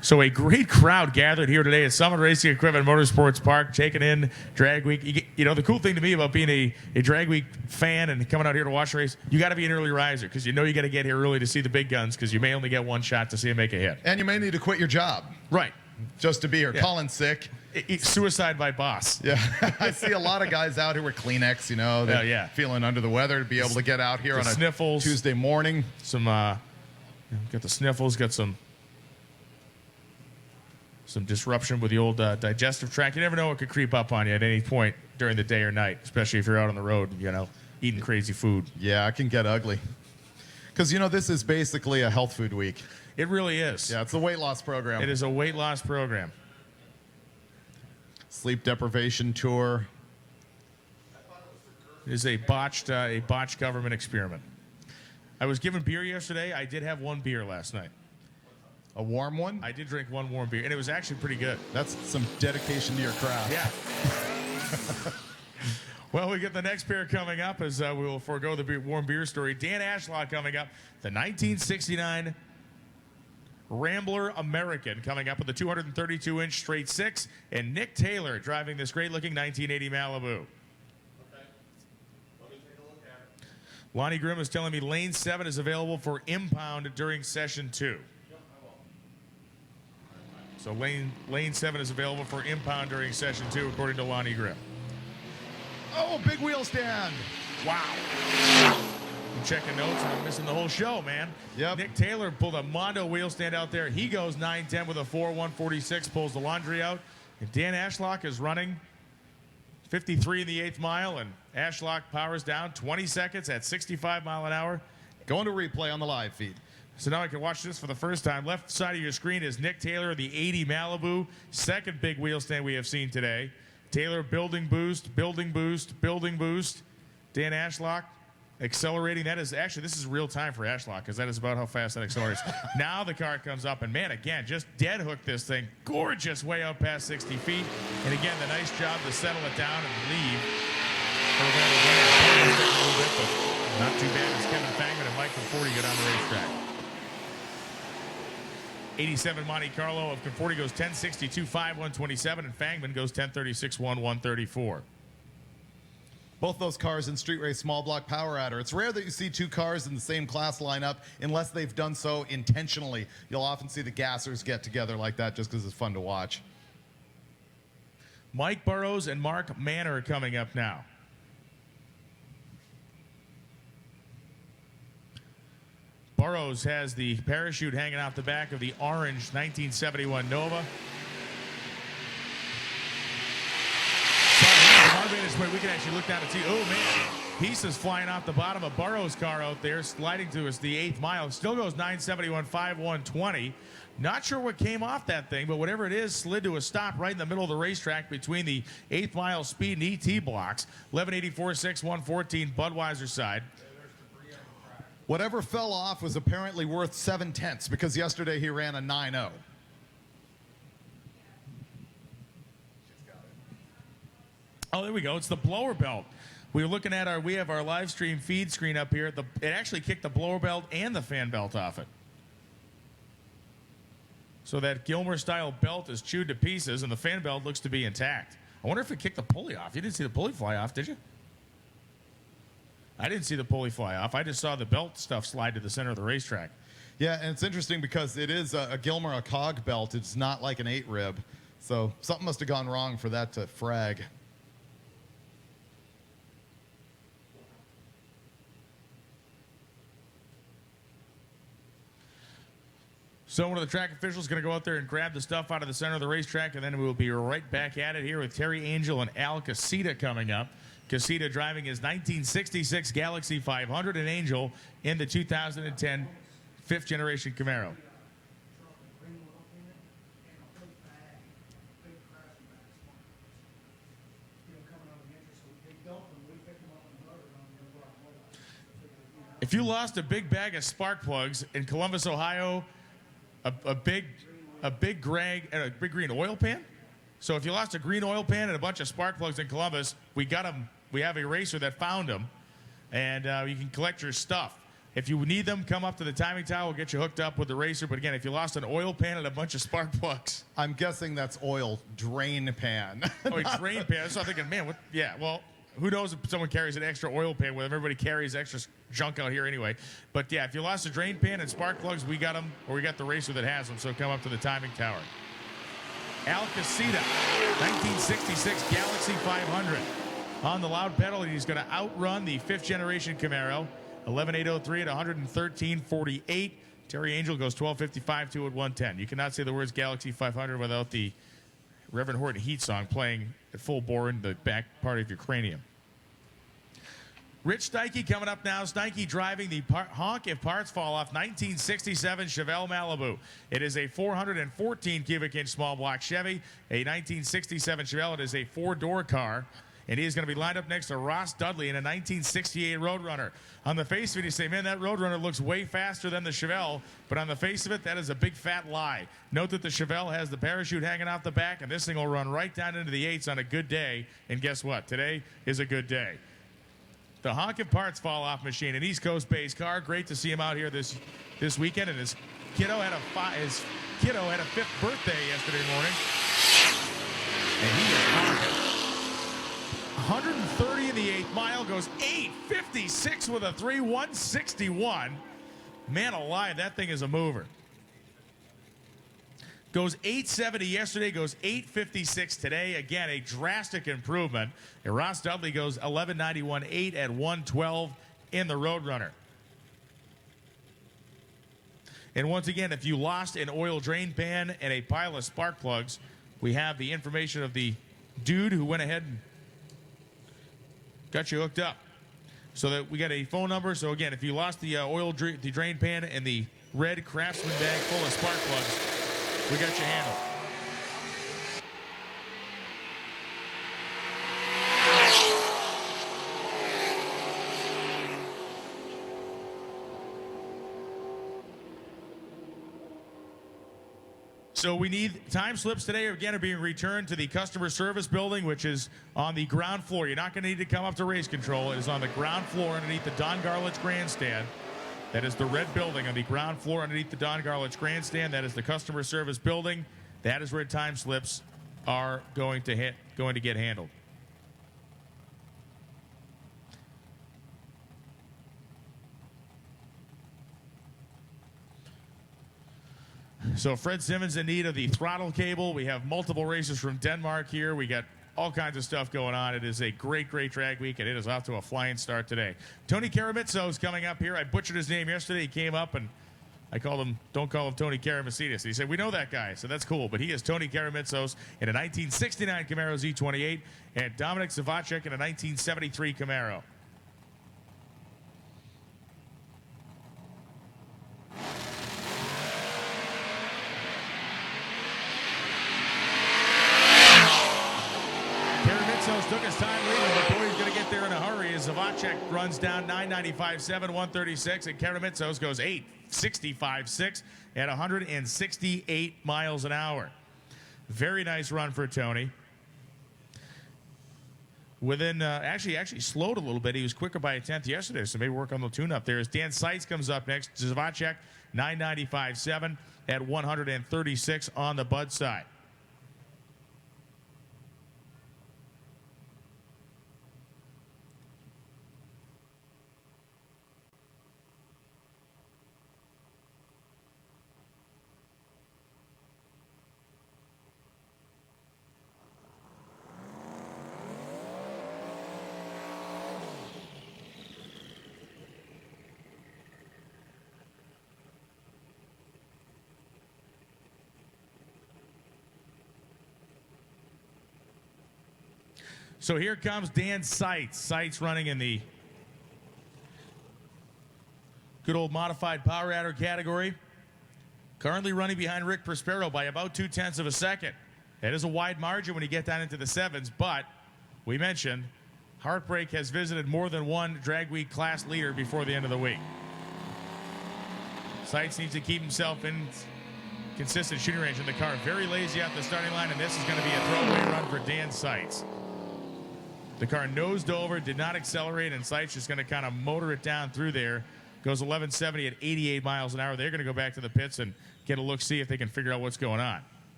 So a great crowd gathered here today at Summit Racing Equipment Motorsports Park, taking in Drag Week. The cool thing to me about being a Drag Week fan and coming out here to watch the race, you got to be an early riser, because you got to get here early to see the big guns, because you may only get one shot to see them make a hit. And you may need to quit your job Right. just to be here. Yeah. Calling sick. Suicide by boss. Yeah, I see a lot of guys out here with Kleenex, that yeah. feeling under the weather to be able to get out here The on a sniffles. Tuesday morning. Some, got the sniffles, got some disruption with the old digestive tract. You never know what could creep up on you at any point during the day or night, especially if you're out on the road, eating crazy food. Yeah, it can get ugly. Because, this is basically a health food week. It really is. Yeah, it's a weight loss program. It is a weight loss program. Sleep deprivation tour. It is a botched government experiment. I was given beer yesterday. I did have one beer last night. A warm one? I did drink one warm beer, and it was actually pretty good. That's some dedication to your craft. Yeah. Well, we get the next pair coming up as we will forego the warm beer story. Dan Ashlock coming up. The 1969 Rambler American coming up with the 232-inch straight six. And Nick Taylor driving this great-looking 1980 Malibu. Okay. Let me take a look at it. Lonnie Grimm is telling me lane 7 is available for impound during session 2. Yep, I will. So lane 7 is available for impound during session 2, according to Lonnie Grimm. Oh, big wheel stand. Wow. I'm checking notes and I'm missing the whole show, man. Yep. Nick Taylor pulled a Mondo wheel stand out there. He goes 9:10 with a 4:146, pulls the laundry out. And Dan Ashlock is running 53 in the 8th mile, and Ashlock powers down 20 seconds at 65 mile an hour. Going to replay on the live feed. So now I can watch this for the first time. Left side of your screen is Nick Taylor, the 80 Malibu, second big wheel stand we have seen today. Taylor building boost, building boost, building boost. Dan Ashlock accelerating. This is real time for Ashlock because that is about how fast that accelerates. Now the car comes up, and man, again, just dead hook this thing. Gorgeous way out past 60 feet. And again, the nice job to settle it down and leave. Not too bad as Kevin Fangman and Mike Conforti get on the racetrack. 87 Monte Carlo of Conforti goes 10:62.5, 127, and Fangman goes 10:36.1, 134. Both those cars in Street Race Small Block Power Adder. It's rare that you see two cars in the same class lineup unless they've done so intentionally. You'll often see the gassers get together like that just because it's fun to watch. Mike Burrows and Mark Manor are coming up now. Burrows has the parachute hanging out the back of the orange 1971 Nova. We can actually look down and see, oh man, pieces flying off the bottom of Burrows' car out there, sliding to us the 8th mile. Still goes 971.5, 120. Not sure what came off that thing, but whatever it is, slid to a stop right in the middle of the racetrack between the 8th mile speed and ET blocks. 1184.6, 114, Budweiser side. Whatever fell off was apparently worth 7/10 because yesterday he ran a 9.0. Oh, there we go. It's the blower belt. We have our live stream feed screen up here. It actually kicked the blower belt and the fan belt off it. So that Gilmer style belt is chewed to pieces and the fan belt looks to be intact. I wonder if it kicked the pulley off. You didn't see the pulley fly off, did you? I didn't see the pulley fly off. I just saw the belt stuff slide to the center of the racetrack. Yeah, and it's interesting because it is a Gilmer, a cog belt. It's not like an 8-rib. So something must have gone wrong for that to frag. So one of the track officials is going to go out there and grab the stuff out of the center of the racetrack, and then we'll be right back at it here with Terry Angel and Al Casita coming up. Casita driving his 1966 Galaxy 500 and Angel in the 2010 fifth generation Camaro. If you lost a big bag of spark plugs in Columbus, Ohio, a big green oil pan. So if you lost a green oil pan and a bunch of spark plugs in Columbus, we got them. We have a racer that found them, and you can collect your stuff. If you need them, come up to the timing tower. We'll get you hooked up with the racer. But again, if you lost an oil pan and a bunch of spark plugs, I'm guessing that's oil drain pan. oh, a drain pan. So I'm thinking, man, what? Yeah, well. Who knows if someone carries an extra oil pan with them? Everybody carries extra junk out here anyway. But yeah, if you lost a drain pan and spark plugs, we got them, or we got the racer that has them. So come up to the timing tower. Al Casita, 1966 Galaxy 500. On the loud pedal, and he's going to outrun the fifth generation Camaro. 11.803 at 113.48. Terry Angel goes 12.55, 2 at 110. You cannot say the words Galaxy 500 without the Reverend Horton Heat song playing at full bore in the back part of your cranium. Rich Steike coming up now. Steike driving the Honk If Parts Fall Off 1967 Chevelle Malibu. It is a 414 cubic inch small block Chevy, a 1967 Chevelle. It is a 4-door car. And he is going to be lined up next to Ross Dudley in a 1968 Roadrunner. On the face of it, you say, man, that Roadrunner looks way faster than the Chevelle. But on the face of it, that is a big fat lie. Note that the Chevelle has the parachute hanging off the back, and this thing will run right down into the 8s on a good day. And guess what? Today is a good day. The Honk If Parts Fall Off machine, an East Coast based car. Great to see him out here this weekend. And his kiddo had a 5th birthday yesterday morning. And he is honking. 130 in the 8th mile, goes 8:56 with a 3, 161. Man alive, that thing is a mover. Goes 8:70 yesterday, goes 8:56 today. Again, a drastic improvement. And Ross Dudley goes 11:91.8 at 1:12 in the Roadrunner. And once again, if you lost an oil drain pan and a pile of spark plugs, we have the information of the dude who went ahead and got you hooked up. So that we got a phone number. So again, if you lost the the drain pan and the red Craftsman bag full of spark plugs, we got you handled. So we need time slips today. Again, are being returned to the customer service building, which is on the ground floor. You're not going to need to come up to race control. It is on the ground floor underneath the Don Garlits grandstand. That is the red building on the ground floor underneath the Don Garlits grandstand. That is the customer service building. That is where time slips are going to get handled. So Fred Simmons in need of the throttle cable. We have multiple races from Denmark here. We got all kinds of stuff going on. It is a great, great drag week, and it is off to a flying start today. Tony Karamitsos is coming up here. I butchered his name yesterday. He came up, and I called him, don't call him Tony Karamitsidis. He said, we know that guy, so that's cool. But he is Tony Karamitsos in a 1969 Camaro Z28 and Dominic Zavacek in a 1973 Camaro. Took his time leaving, but boy, he's going to get there in a hurry as Zavacek runs down 995.7, 136, and Karamitsos goes 865.6 at 168 miles an hour. Very nice run for Tony. Within, actually slowed a little bit. He was quicker by a tenth yesterday, so maybe work on the tune-up there. As Dan Seitz comes up next, Zavacek 995.7 at 136 on the Bud side. So here comes Dan Seitz. Seitz running in the good old modified power adder category. Currently running behind Rick Prospero by about 0.2 of a second. That is a wide margin when you get down into the 7s, but we mentioned Heartbreak has visited more than one drag week class leader before the end of the week. Seitz needs to keep himself in consistent shooting range in the car. Very lazy out the starting line, and this is going to be a throwaway run for Dan Seitz. The car nosed over, did not accelerate, and Seitz just going to kind of motor it down through there. Goes 1170 at 88 miles an hour. They're going to go back to the pits and get a look, see if they can figure out what's going on.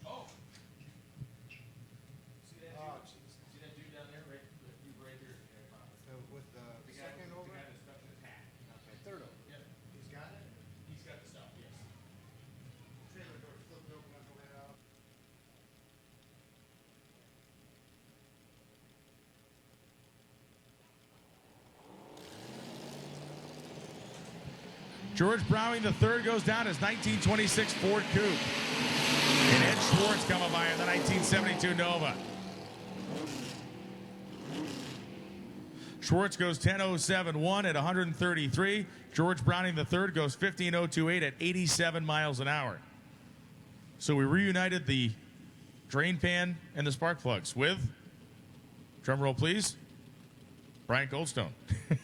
Oh. See that dude down there? Right here. With the second over? The guy that's stuck in his hat. Okay, third over. Yep. He's got it? He's got the stuff, yes. Trailer door flipped open on the way out. George Browning III goes down his 1926 Ford Coupe. And Ed Schwartz coming by in the 1972 Nova. Schwartz goes 10.07.1 at 133. George Browning III goes 15.028 at 87 miles an hour. So we reunited the drain pan and the spark plugs with, drum roll please, Brian Goldstone.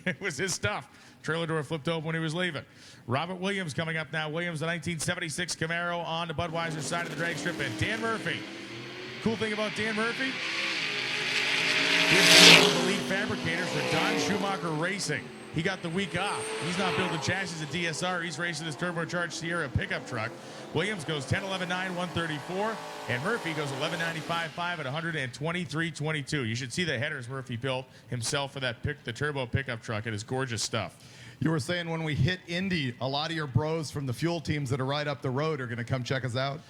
It was his stuff. Trailer door flipped open when he was leaving. Robert Williams coming up now. Williams, the 1976 Camaro on the Budweiser side of the drag strip. And Dan Murphy. Cool thing about Dan Murphy, he's the lead fabricator for Don Schumacher Racing. He got the week off. He's not building chassis at DSR. He's racing his turbocharged Sierra pickup truck. Williams goes 10.11.9, 134. And Murphy goes 11.95.5 at 123.22. You should see the headers Murphy built himself for that the turbo pickup truck. It is gorgeous stuff. You were saying when we hit Indy, a lot of your bros from the fuel teams that are right up the road are going to come check us out.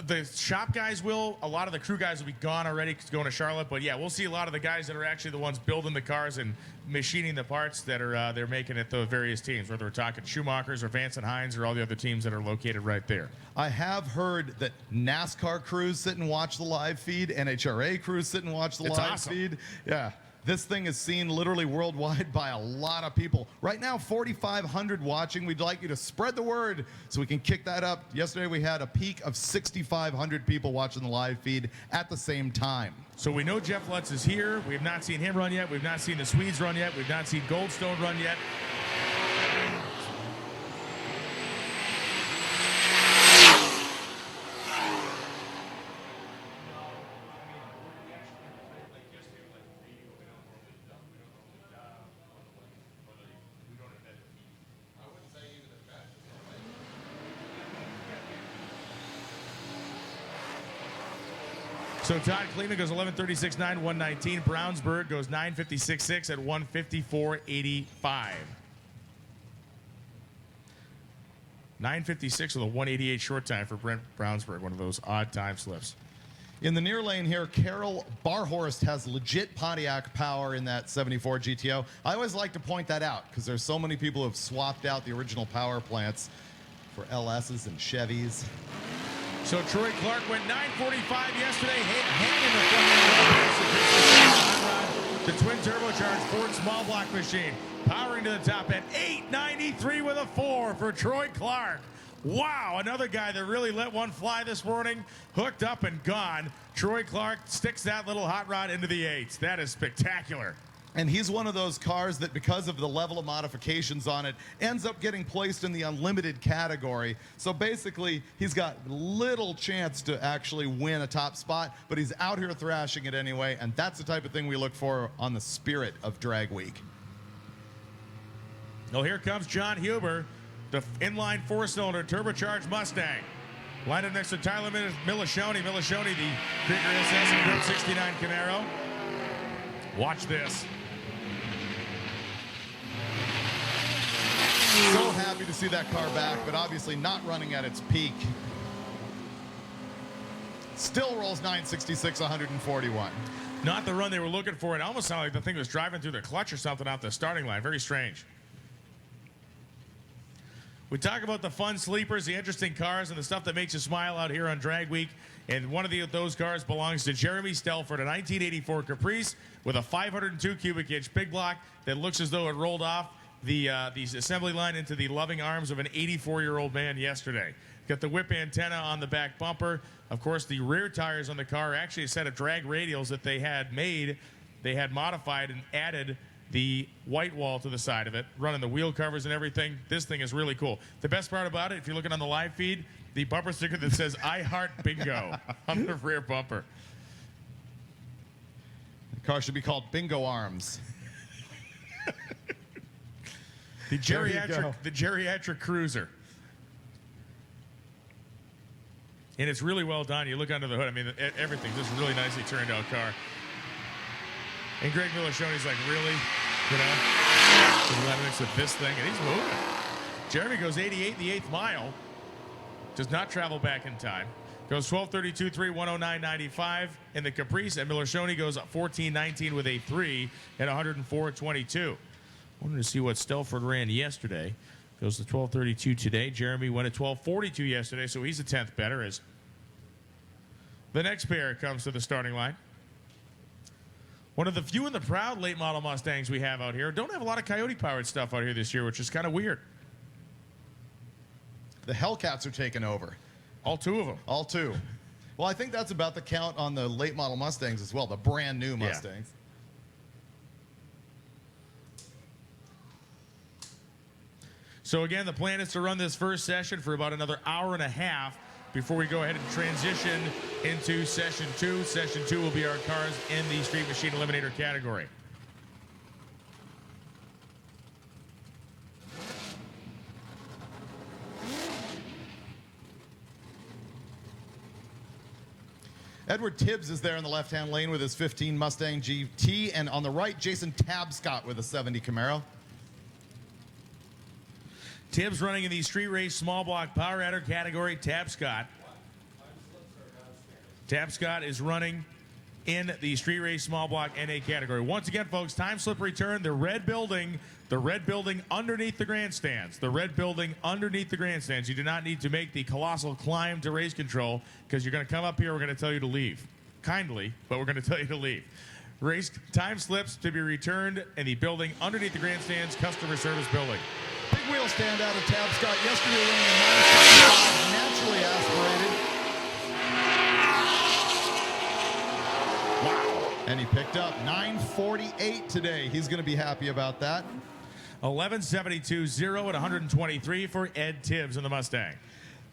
The shop guys will. A lot of the crew guys will be gone already going to Charlotte. But yeah, we'll see a lot of the guys that are actually the ones building the cars and machining the parts that are they're making at the various teams, whether we're talking Schumachers or Vance and Hines or all the other teams that are located right there. I have heard that NASCAR crews sit and watch the live feed, NHRA crews sit and watch the It's live awesome. feed. Yeah. This thing is seen literally worldwide by a lot of people. Right now, 4,500 watching. We'd like you to spread the word so we can kick that up. Yesterday, we had a peak of 6,500 people watching the live feed at the same time. So we know Jeff Lutz is here. We have not seen him run yet. We've not seen the Swedes run yet. We've not seen Goldstone run yet. So Todd Kleeman goes 11.36.9, 119. Brownsburg goes 9.56.6 at 154.85. 9.56 with a 188 short time for Brent Brownsburg, one of those odd time slips. In the near lane here, Carol Barhorst has legit Pontiac power in that 74 GTO. I always like to point that out because there's so many people who have swapped out the original power plants for LSs and Chevys. So Troy Clark went 9.45 yesterday, hanging the twin turbocharged Ford small block machine, powering to the top at 8.93 with a 4 for Troy Clark. Wow, another guy that really let one fly this morning, hooked up and gone. Troy Clark sticks that little hot rod into the 8s. That is spectacular. And he's one of those cars that, because of the level of modifications on it, ends up getting placed in the unlimited category. So basically, he's got little chance to actually win a top spot, but he's out here thrashing it anyway, and that's the type of thing we look for on the spirit of Drag Week. Well, here comes John Huber, the inline four-cylinder turbocharged Mustang. Lined up next to Tyler Milishoni. Milishoni, the Krieger SS and Group 69 Camaro. Watch this. So happy to see that car back, but obviously not running at its peak. Still rolls 966, 141. Not the run they were looking for. It almost sounded like the thing was driving through the clutch or something out the starting line. Very strange. We talk about the fun sleepers, the interesting cars, and the stuff that makes you smile out here on Drag Week. And one of those cars belongs to Jeremy Stelford, a 1984 Caprice with a 502 cubic inch big block that looks as though it rolled off the assembly line into the loving arms of an 84-year-old man yesterday. Got the whip antenna on the back bumper. Of course, the rear tires on the car are actually a set of drag radials that they had made. They had modified and added the white wall to the side of it, running the wheel covers and everything. This thing is really cool. The best part about it, if you're looking on the live feed, the bumper sticker that says I Heart Bingo on the rear bumper. The car should be called Bingo Arms. The There you go. geriatric cruiser. And it's really well done. You look under the hood. I mean, everything's just a really nicely turned out car. And Greg Milishoni's like, really? You know? He's letting mix with this thing, and he's moving. Jeremy goes 88 the 8th mile. Does not travel back in time. Goes 12:32.3, 109.95 in the Caprice, and Milishoni goes 14.19 with a 3 at 104.22. Wanted to see what Stelford ran yesterday. Goes to 12:32 today. Jeremy went at 12:42 yesterday, so he's a 10th better. As the next pair comes to the starting line. One of the few and the proud late model Mustangs we have out here. Don't have a lot of Coyote powered stuff out here this year, which is kind of weird. The Hellcats are taking over. All two of them. All two. Well, I think that's about the count on the late model Mustangs as well, the brand new Mustangs. So again, the plan is to run this first session for about another hour and a half before we go ahead and transition into session 2. Session 2 will be our cars in the Street Machine Eliminator category. Edward Tibbs is there in the left-hand lane with his 15 Mustang GT, and on the right, Jason Tabscott with a 70 Camaro. Tibbs running in the Street Race Small Block Power Adder category. Tabscott is running in the Street Race Small Block NA category. Once again, folks, time slip return. The red building underneath the grandstands. The red building underneath the grandstands. You do not need to make the colossal climb to race control because you're going to come up here. We're going to tell you to leave. Kindly, but we're going to tell you to leave. Race time slips to be returned in the building underneath the grandstands, customer service building. Big wheel stand out of Tabscott yesterday running a 945 naturally aspirated. Wow. And he picked up 948 today. He's going to be happy about that. 11.72.0 at 123 for Ed Tibbs in the Mustang.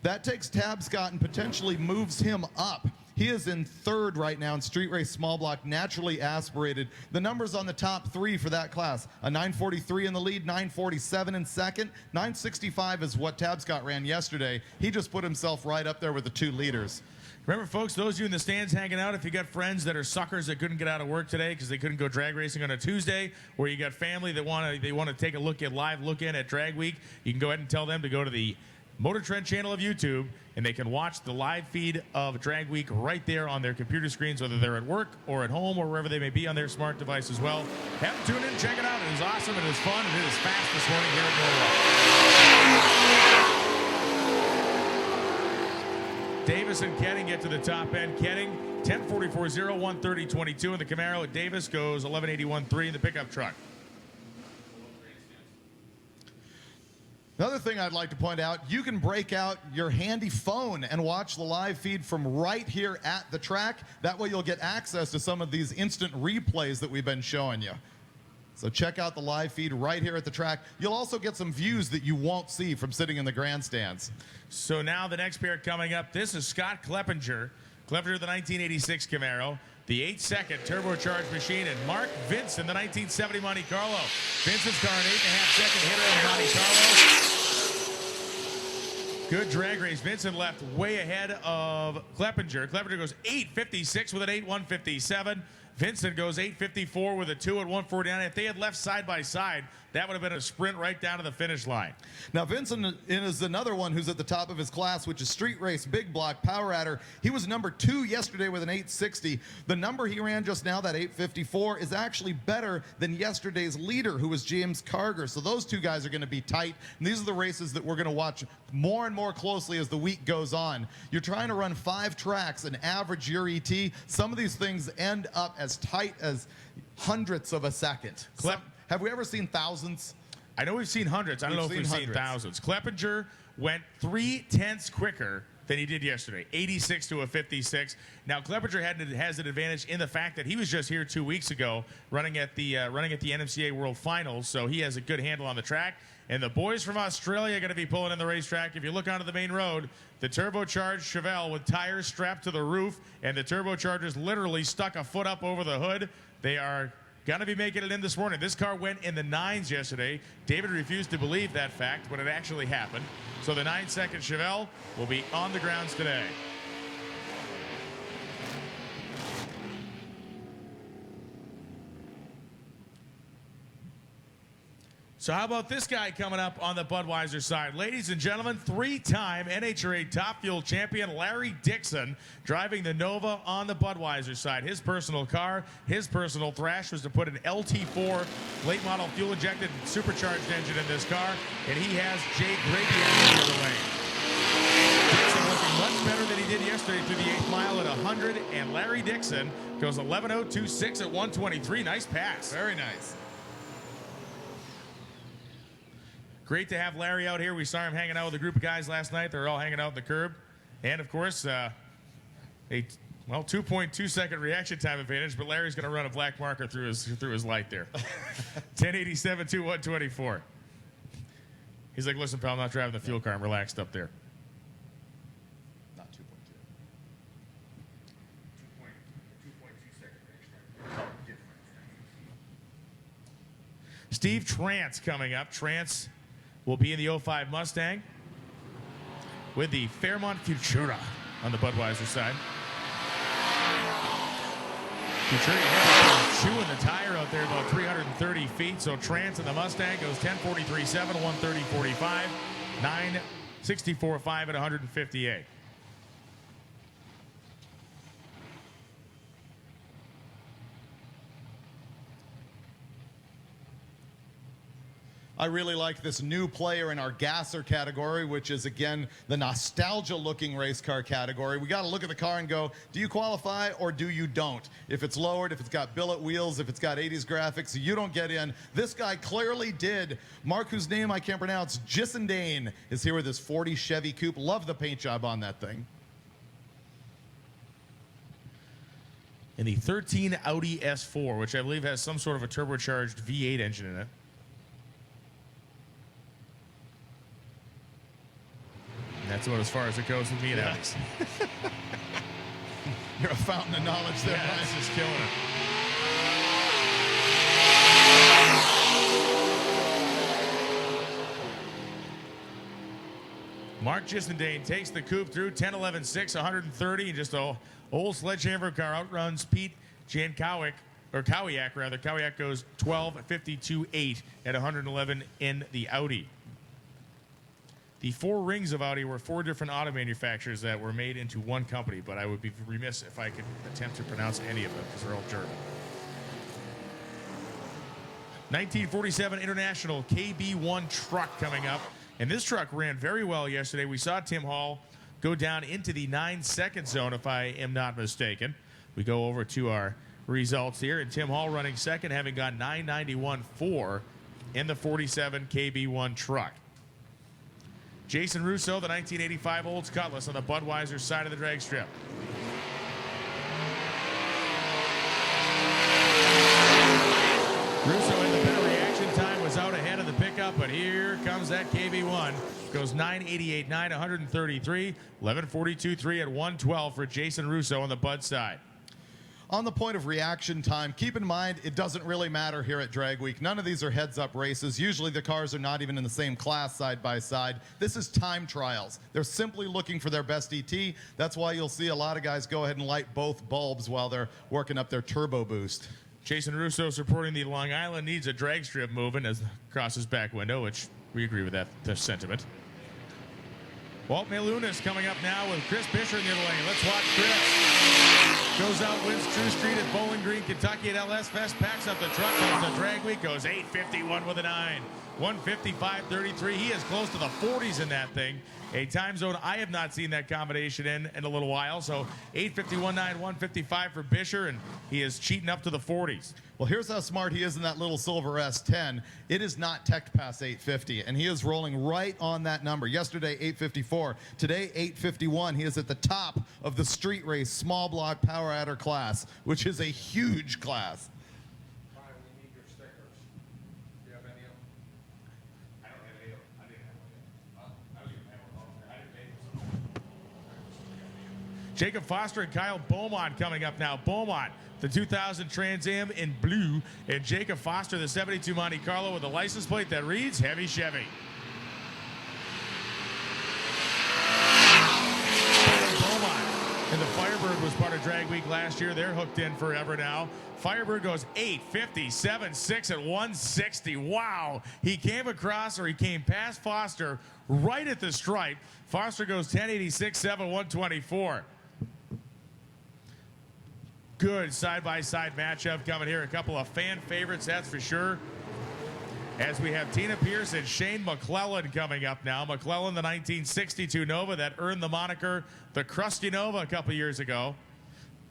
That takes Tabscott and potentially moves him up. He is in third right now in Street Race Small Block, naturally aspirated. The numbers on the top three for that class: a 943 in the lead, 947 in second, 965 is what Tabscott ran yesterday. He just put himself right up there with the two leaders. Remember, folks, those of you in the stands hanging out, if you got friends that are suckers that couldn't get out of work today because they couldn't go drag racing on a Tuesday, or you got family that want to take a live look in at Drag Week, you can go ahead and tell them to go to the Motor Trend channel of YouTube, and they can watch the live feed of Drag Week right there on their computer screens, whether they're at work or at home or wherever they may be on their smart device as well. Have them tune in, check it out. It is awesome, it is fun, and it is fast this morning here at Norwalk. Davis and Ketting get to the top end. Ketting, 10.44.0, 1:30.22 in the Camaro. Davis goes 11.81.3 in the pickup truck. Another thing I'd like to point out, you can break out your handy phone and watch the live feed from right here at the track. That way you'll get access to some of these instant replays that we've been showing you. So check out the live feed right here at the track. You'll also get some views that you won't see from sitting in the grandstands. So now the next pair coming up, this is Scott Kleppinger. Kleppinger, the 1986 Camaro. The 8-second turbocharged machine, and Mark Vincent, the 1970 Monte Carlo. Vincent's car, an 8.5-second hitter in the Monte Carlo. Good drag race. Vincent left way ahead of Kleppinger. Kleppinger goes 8.56 with an 8.157. Vincent goes 8.54 with a 2 at 1:49. If they had left side by side, that would have been a sprint right down to the finish line. Now, Vincent is another one who's at the top of his class, which is Street Race Big Block Power Adder. He was number 2 yesterday with an 8.60. The number he ran just now, that 8.54, is actually better than yesterday's leader, who was James Carger. So those two guys are going to be tight. And these are the races that we're going to watch more and more closely as the week goes on. You're trying to run 5 tracks and average your ET. Some of these things end up as tight as hundredths of a second. Have we ever seen thousands? I know we've seen hundreds. I don't know if we've seen thousands. Kleppinger went 0.3 quicker than he did yesterday, 86 to a 56. Now Kleppinger has an advantage in the fact that he was just here 2 weeks ago running at the NMCA World Finals, so he has a good handle on the track. And the boys from Australia are going to be pulling in the racetrack. If you look onto the main road, the turbocharged Chevelle with tires strapped to the roof, and the turbochargers literally stuck a foot up over the hood. They are going to be making it in this morning. This car went in the 9s yesterday. David refused to believe that fact, but it actually happened. So the 9-second Chevelle will be on the grounds today. So how about this guy coming up on the Budweiser side? Ladies and gentlemen, 3-time NHRA Top Fuel champion Larry Dixon driving the Nova on the Budweiser side. His personal car, his personal thrash was to put an LT4 late model fuel injected supercharged engine in this car, and he has Jay Grady out of the lane. Dixon looking much better than he did yesterday through the 8th mile at 100. And Larry Dixon goes 11:02.6 at 123. Nice pass. Very nice. Great to have Larry out here. We saw him hanging out with a group of guys last night. They were all hanging out on the curb. And, of course, 2.2 second reaction time advantage, but Larry's going to run a black marker through his light there. 10:87 to 124. He's like, listen, pal, I'm not driving the fuel car. I'm relaxed up there. Not 2.2. 2.2 second range. Steve Trance coming up. Trance will be in the 05 Mustang with the Fairmont Futura on the Budweiser side. Futura chewing the tire out there about 330 feet. So Trance in the Mustang goes 10:43.7, 1:30.45, 9:64.5 at 158. I really like this new player in our gasser category, which is, again, the nostalgia-looking race car category. We got to look at the car and go, do you qualify or do you don't? If it's lowered, if it's got billet wheels, if it's got 80s graphics, you don't get in. This guy clearly did. Mark, whose name I can't pronounce, Jissendane, is here with his 40 Chevy Coupe. Love the paint job on that thing. In the 13 Audi S4, which I believe has some sort of a turbocharged V8 engine in it. That's about as far as it goes with me and Alex. You're a fountain of knowledge there, Yeah, Brian. that's just killing it. Mark Jissendane takes the coupe through 10:11.6, 130, and just a old sledgehammer car outruns Pete Jankowiak, or Kowiak rather. Kowiak goes 12:52.8 at 111 in the Audi. The four rings of Audi were four different auto manufacturers that were made into one company, but I would be remiss if I could attempt to pronounce any of them because they're all German. 1947 International KB1 truck coming up, and this truck ran very well yesterday. We saw Tim Hall go down into the 9-second zone, if I am not mistaken. We go over to our results here, and Tim Hall running second, having gone 9:91.4 in the 47 KB1 truck. Jason Russo, the 1985 Olds Cutlass on the Budweiser side of the drag strip. Russo in the better reaction time was out ahead of the pickup, but here comes that KB1. Goes 9:88.9, 133, 11:42.3 at 112 for Jason Russo on the Bud side. On the point of reaction time, keep in mind it doesn't really matter here at Drag Week. None of these are heads-up races. Usually the cars are not even in the same class side by side. This is time trials. They're simply looking for their best ET. That's why you'll see a lot of guys go ahead and light both bulbs while they're working up their turbo boost. Jason Russo supporting the Long Island needs a drag strip moving as across his back window, which we agree with that sentiment. Walt Melunas coming up now with Chris Bisher in the other lane. Let's watch Chris. Goes out, wins True Street at Bowling Green, Kentucky at LS Fest, packs up the truck, comes to Drag Week, goes 8:51 with a 9. 1:55.33. He is close to the 40s in that thing. A time zone I have not seen that combination in a little while. So 8:51.9, 1:55 for Bisher, and he is cheating up to the 40s. Well, here's how smart he is in that little silver S10. It is not teched past 850, and he is rolling right on that number. Yesterday, 854. Today, 851. He is at the top of the street race small block power adder class, which is a huge class. Brian, we need your stickers. Do you have any of them? I don't have any of them. I didn't have one yet. I don't even have one. I didn't make them. Jacob Foster and Kyle Beaumont coming up now. Beaumont, the 2000 Trans Am in blue, and Jacob Foster, the 72 Monte Carlo with a license plate that reads Heavy Chevy. Beaumont and the Firebird was part of Drag Week last year. They're hooked in forever now. Firebird goes 8:57.6 at 160. Wow. He came across, or he came past Foster right at the stripe. Foster goes 10:86.7, 124. Good side-by-side matchup coming here. A couple of fan favorites, that's for sure. as we have Tina Pierce and Shane McClellan coming up now. McClellan, the 1962 Nova that earned the moniker the Krusty Nova a couple years ago.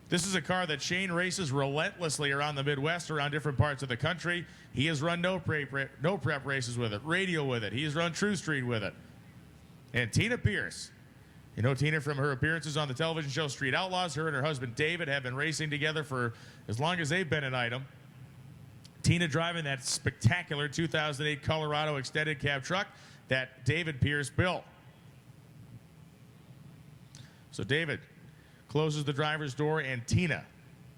This is a car that Shane races relentlessly around the Midwest, around different parts of the country. He has run no prep races with it, radio with it. He has run True Street with it. And Tina Pierce, you know Tina from her appearances on the television show Street Outlaws. Her and her husband David have been racing together for as long as they've been an item. Tina driving that spectacular 2008 Colorado extended cab truck that David Pierce built. So David closes the driver's door and Tina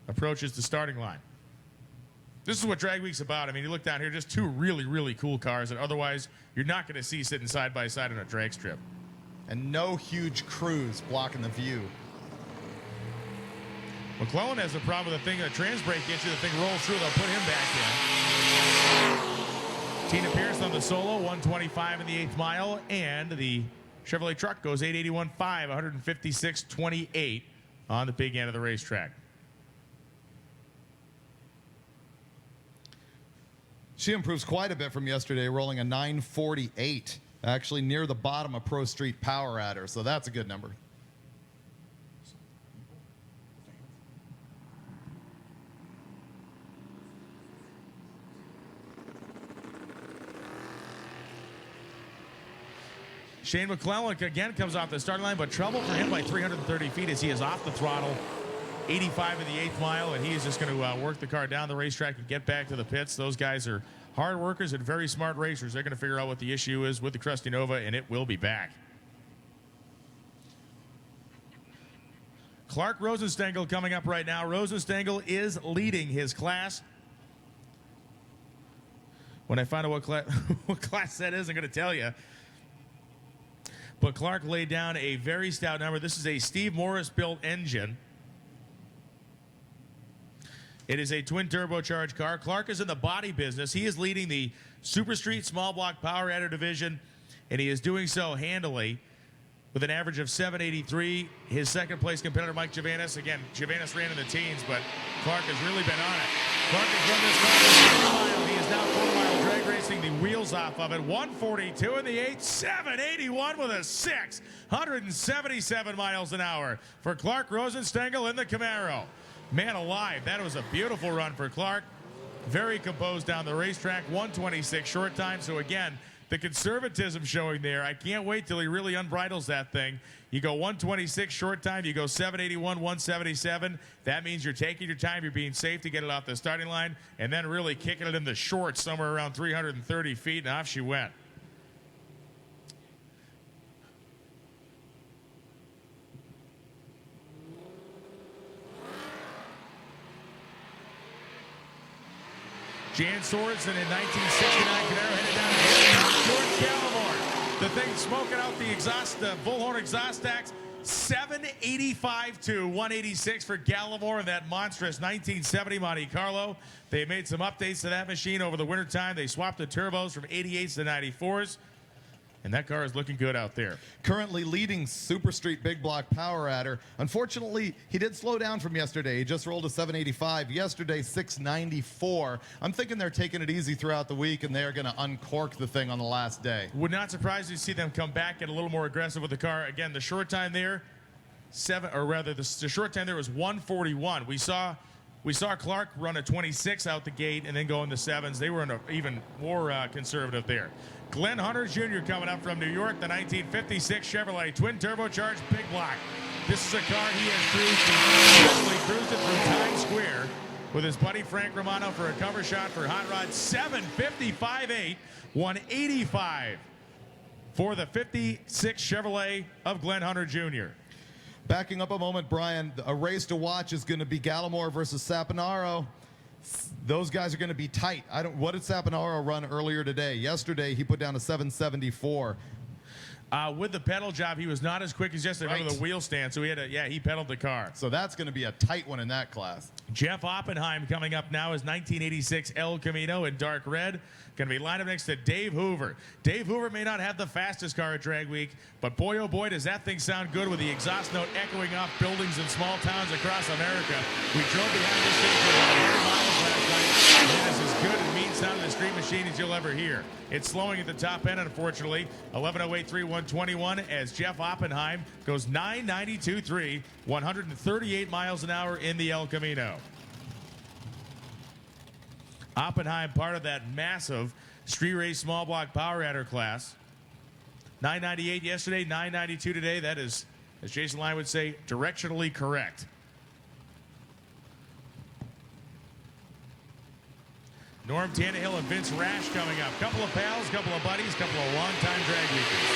approaches the starting line. This is what Drag Week's about. I mean, you look down here, just two really, really cool cars that otherwise you're not going to see sitting side by side on a drag strip. And no huge crews blocking the view. McClellan has a problem with the thing, the trans brake issue. The thing rolls through, they'll put him back in. Tina Pierce on the solo, 125 in the 8th mile, and the Chevrolet truck goes 881.5, 156.28 on the big end of the racetrack. She improves quite a bit from yesterday, rolling a 948, actually near the bottom of Pro Street Power Adder, so that's a good number. Shane McClellan again comes off the starting line, but trouble for him by 330 feet as he is off the throttle. 85 in the 8th mile, and he is just going to work the car down the racetrack and get back to the pits. Those guys are hard workers and very smart racers. They're going to figure out what the issue is with the Krusty Nova, and it will be back. Clark Rosenstengel coming up right now. Rosenstengel is leading his class. When I find out what class that is, I'm going to tell you. But Clark laid down a very stout number. This is a Steve Morris built engine. It is a twin turbocharged car. Clark is in the body business. He is leading the Super Street Small Block Power Adder division, and he is doing so handily with an average of 783. His second place competitor, Mike Javanis. Again, Javanis ran in the teens, but Clark has really been on it. Clark has run this car 4 mile. He is now 4-mile drag racing the wheels off of it. 142 in the 8, 781 with a 6. 177 miles an hour for Clark Rosenstengel in the Camaro. Man alive, that was a beautiful run for Clark. Very composed down the racetrack. 126 short time. So again, the conservatism showing there. I can't wait till he really unbridles that thing. You go 126 short time, you go 781, 177. That means you're taking your time, you're being safe to get it off the starting line, and then really kicking it in the shorts somewhere around 330 feet, and off she went. Jan Sorensen in 1969 Camaro headed down George Gallimore. The thing smoking out the exhaust, the bullhorn exhaust stacks. 785 to 186 for Gallimore in that monstrous 1970 Monte Carlo. They made some updates to that machine over the wintertime. They swapped the turbos from 88s to 94s. And that car is looking good out there. Currently leading Super Street Big Block Power Adder. Unfortunately, he did slow down from yesterday. He just rolled a 785. Yesterday, 694. I'm thinking they're taking it easy throughout the week, and they're going to uncork the thing on the last day. Would not surprise you to see them come back, get a little more aggressive with the car. Again, the short time there, the short time there was 141. We saw Clark run a 26 out the gate and then go in the 7s. They were in even more conservative there. Glenn Hunter Jr. coming up from New York, the 1956 Chevrolet twin turbocharged Big Block. This is a car he has cruised it through Times Square with his buddy Frank Romano for a cover shot for Hot Rod. 755.8, 185 for the 56 Chevrolet of Glenn Hunter Jr. Backing up a moment, Brian, a race to watch is going to be Gallimore versus Saponaro. Those guys are going to be tight. What did Saponaro run earlier today? Yesterday, he put down a 774. With the pedal job, he was not as quick as yesterday. Remember the wheel stand, so he pedaled the car. So that's going to be a tight one in that class. Jeff Oppenheim coming up now is 1986 El Camino in dark red. Going to be lined up next to Dave Hoover. Dave Hoover may not have the fastest car at Drag Week, but boy, oh boy, does that thing sound good with the exhaust note echoing off buildings in small towns across America. We drove behind this thing for about 100 miles last night, and it is as good and mean sound a street machine as you'll ever hear. It's slowing at the top end, unfortunately. 11:08.3, 121 as Jeff Oppenheim goes 9:92.3, 138 miles an hour in the El Camino. Oppenheim, part of that massive street race small block power adder class. 998 yesterday, 992 today. That is, as Jason Line would say, directionally correct. Norm Tannehill and Vince Rash coming up. Couple of pals, couple of buddies, couple of longtime drag weekends.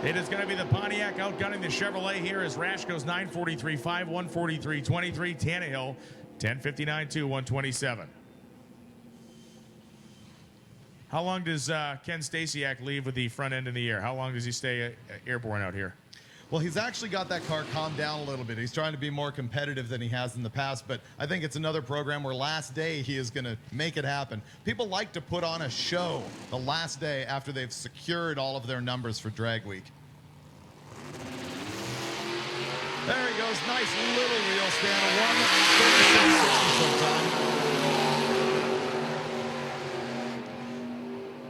It is going to be the Pontiac outgunning the Chevrolet here as Rash goes 9:43.5, 1:43.23. Tannehill 10:59.2, 1:27. How long does Ken Stasiak leave with the front end in the air? How long does he stay airborne out here? Well, he's actually got that car calmed down a little bit. He's trying to be more competitive than he has in the past, but I think it's another program where last day he is going to make it happen. People like to put on a show the last day after they've secured all of their numbers for Drag Week. There he goes. Nice little wheel stand. A 1:36.60 time.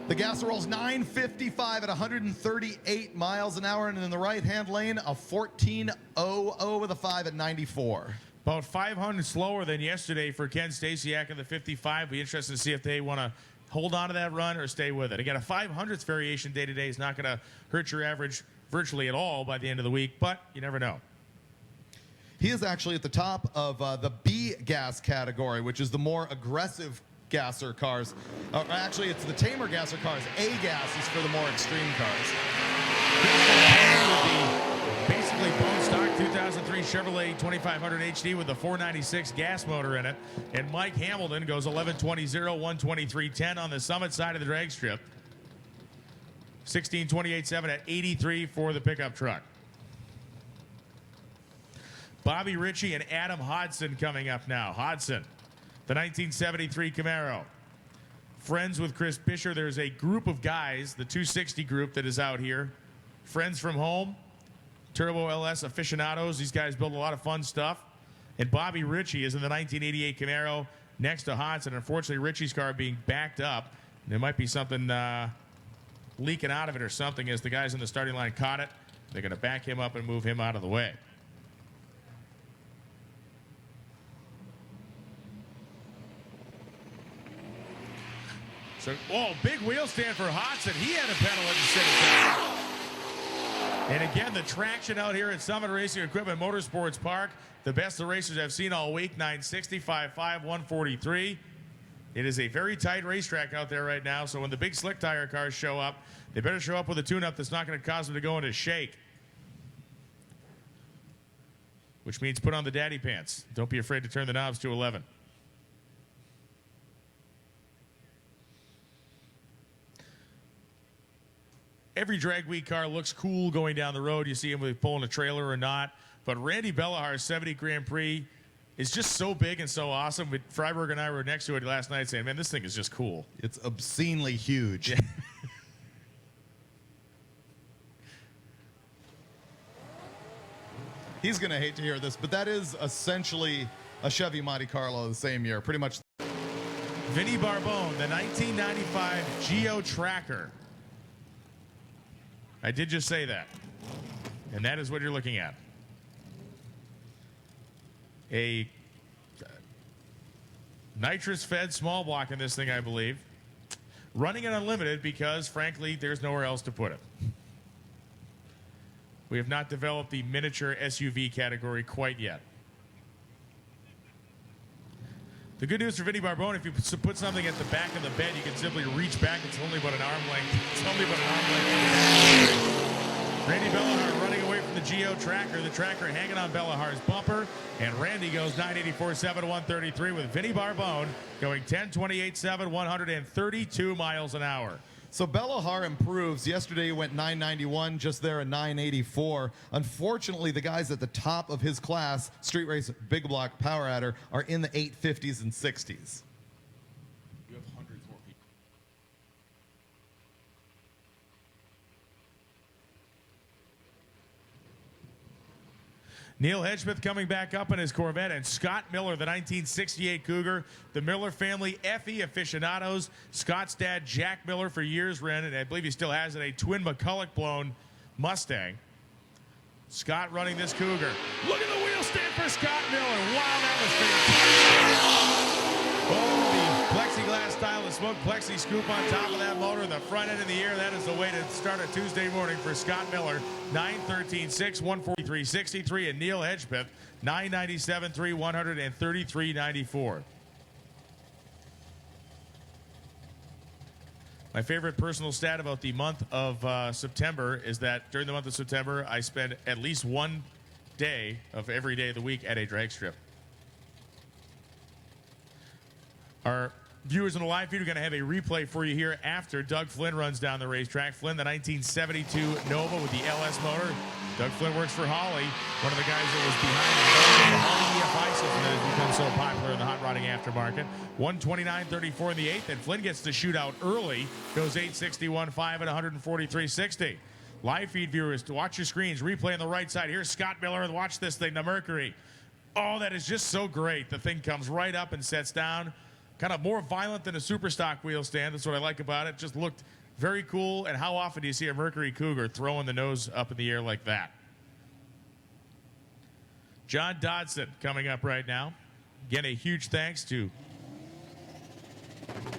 The gas rolls 9:55 at 138 miles an hour, and in the right-hand lane, a 14.00 with a 5 at 94. About 500 slower than yesterday for Ken Stasiak in the 55. Be interested to see if they want to hold on to that run or stay with it. Again, a 500ths variation day to day is not going to hurt your average virtually at all by the end of the week, but you never know. He is actually at the top of the B gas category, which is the more aggressive gasser cars. Actually, it's the tamer gasser cars. A gas is for the more extreme cars. Basically bone stock 2003 Chevrolet 2500 HD with the 496 gas motor in it. And Mike Hamilton goes 11:20.0, 1:23.10 on the Summit side of the drag strip. 16:28.7 at 83 for the pickup truck. Bobby Ritchie and Adam Hodson coming up now. Hodson, the 1973 Camaro. Friends with Chris Bisher. There's a group of guys, the 260 group that is out here. Friends from home, Turbo LS aficionados. These guys build a lot of fun stuff. And Bobby Ritchie is in the 1988 Camaro next to Hodson. Unfortunately, Ritchie's car being backed up. There might be something leaking out of it or something as the guys in the starting line caught it. They're going to back him up and move him out of the way. So, big wheel stand for Hodson. He had a pedal at the center. And again, the traction out here at Summit Racing Equipment Motorsports Park. The best the racers I've seen all week, 965.5, 143. It is a very tight racetrack out there right now, so when the big slick tire cars show up, they better show up with a tune-up that's not going to cause them to go into shake. Which means put on the daddy pants. Don't be afraid to turn the knobs to 11. Every drag week car looks cool going down the road. You see him pulling a trailer or not. But Randy Bellahar's 70 Grand Prix is just so big and so awesome. Freiberg and I were next to it last night saying, man, this thing is just cool. It's obscenely huge. Yeah. He's going to hate to hear this, but that is essentially a Chevy Monte Carlo the same year. Pretty much. Vinny Barbone, the 1995 Geo Tracker. I did just say that. And that is what you're looking at. A nitrous-fed small block in this thing, I believe. Running it unlimited because, frankly, there's nowhere else to put it. We have not developed the miniature SUV category quite yet. The good news for Vinny Barbone, if you put something at the back of the bed, you can simply reach back. It's only about an arm length. It's only about an arm length. Randy Bellahar running away from the Geo Tracker. The Tracker hanging on Bellahar's bumper. And Randy goes 984.7, 133 with Vinny Barbone going 10.28.7, 132 miles an hour. So Bellahar improves. Yesterday he went 991, just there at 984. Unfortunately, the guys at the top of his class, Street Race Big Block Power Adder, are in the 850s and 60s. You have hundreds more people. Neil Hedgepeth coming back up in his Corvette, and Scott Miller, the 1968 Cougar. The Miller family, FE aficionados. Scott's dad, Jack Miller, for years ran, and I believe he still has it, a twin McCulloch blown Mustang. Scott running this Cougar. Look at the wheel stand for Scott Miller. Wow, that was fantastic. Oh, the plexiglass style, the smoke plexi scoop on top of that motor, the front end of the air. That is the way to start a Tuesday morning for Scott Miller. 913.6, 143.63, and Neil Hedgepeth, 997.3, 133.94. My favorite personal stat about the month of September is that during the month of September, I spend at least one day of every day of the week at a drag strip. Our viewers in the live feed are going to have a replay for you here after Doug Flynn runs down the racetrack. Flynn, the 1972 Nova with the LS motor. Doug Flynn works for Holley, one of the guys that was behind the Holley EFI system that has become so popular in the hot rodding aftermarket. 129.34 in the 8th, and Flynn gets the shootout early, goes 861.5 at 143.60. Live feed viewers, to watch your screens, replay on the right side. Here's Scott Miller, watch this thing, the Mercury. Oh, that is just so great. The thing comes right up and sets down. Kind of more violent than a super stock wheel stand. That's what I like about it. Just looked very cool. And how often do you see a Mercury Cougar throwing the nose up in the air like that? John Dodson coming up right now. Again, a huge thanks to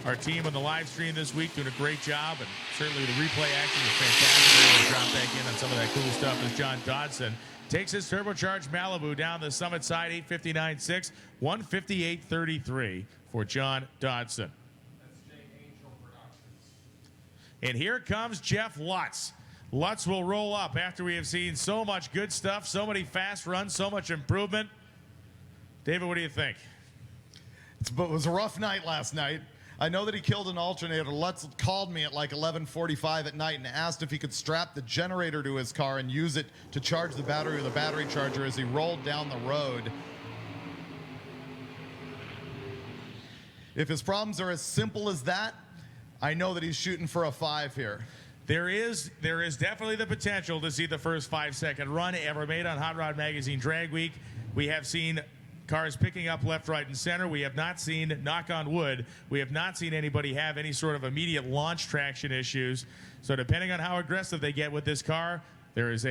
our team on the live stream this week, doing a great job. And certainly the replay action is fantastic. We'll drop back in on some of that cool stuff as John Dodson takes his turbocharged Malibu down the summit side, 859.6, 158.33 for John Dodson. That's Jay Angel Productions. And here comes Jeff Lutz. Lutz will roll up after we have seen so much good stuff, so many fast runs, so much improvement. David, what do you think? It was a rough night last night. I know that he killed an alternator. Lutz called me at like 11:45 at night and asked if he could strap the generator to his car and use it to charge the battery with a battery charger as he rolled down the road. If his problems are as simple as that, I know that he's shooting for a 5 here. There is definitely the potential to see the first 5-second run ever made on Hot Rod Magazine Drag Week. We have seen cars picking up left, right, and center. We have not seen, knock on wood, we have not seen anybody have any sort of immediate launch traction issues. So depending on how aggressive they get with this car, there is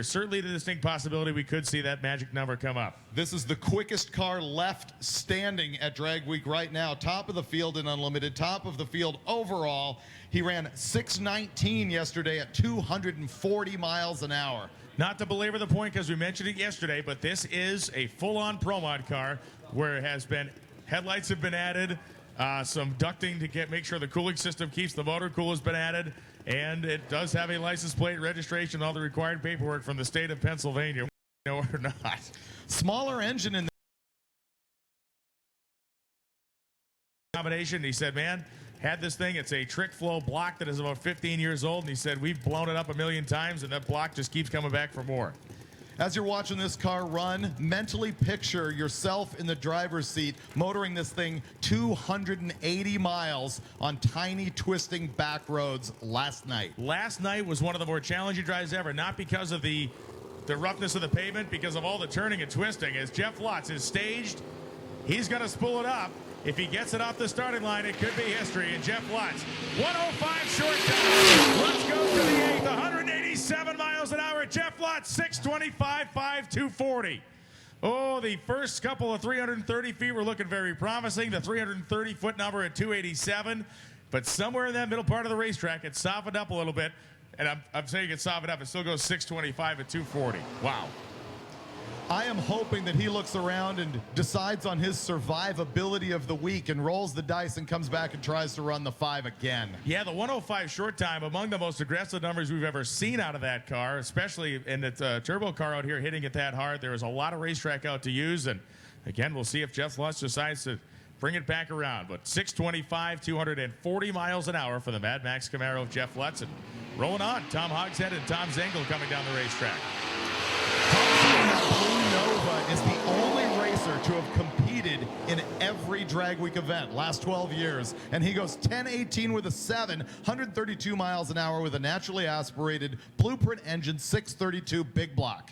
certainly the distinct possibility we could see that magic number come up. This is the quickest car left standing at Drag Week right now. Top of the field in Unlimited, top of the field overall. He ran 6:19 yesterday at 240 miles an hour. Not to belabor the point because we mentioned it yesterday, but this is a full-on Pro Mod car where it has been, headlights have been added, some ducting to make sure the cooling system keeps the motor cool has been added, and it does have a license plate, registration, all the required paperwork from the state of Pennsylvania, or not. Smaller engine in the combination. He said, man, had this thing, it's a trick flow block that is about 15 years old, and he said, we've blown it up a million times, and that block just keeps coming back for more. As you're watching this car run, mentally picture yourself in the driver's seat, motoring this thing 280 miles on tiny, twisting back roads last night. Last night was one of the more challenging drives ever, not because of the roughness of the pavement, because of all the turning and twisting. As Jeff Lutz is staged, he's going to spool it up. If he gets it off the starting line, it could be history. And Jeff Lutz, 105 short time. Let's go to the 8th, 187 miles an hour. Jeff Lutz, 625, 240. Oh, the first couple of 330 feet were looking very promising. The 330-foot number at 287. But somewhere in that middle part of the racetrack, it softened up a little bit. And I'm saying it softened up. It still goes 625 at 240. Wow. I am hoping that he looks around and decides on his survivability of the week and rolls the dice and comes back and tries to run the 5 again. Yeah, the 105 short time, among the most aggressive numbers we've ever seen out of that car, especially in the turbo car out here hitting it that hard. There is a lot of racetrack out to use, and again, we'll see if Jeff Lutz decides to bring it back around. But 625, 240 miles an hour for the Mad Max Camaro of Jeff Lutz. And rolling on, Tom Hogshead and Tom Zengel coming down the racetrack. Blue Nova is the only racer to have competed in every Drag Week event last 12 years, and he goes 10:18 with a 7, 132 miles an hour with a naturally aspirated Blueprint engine, 632 big block.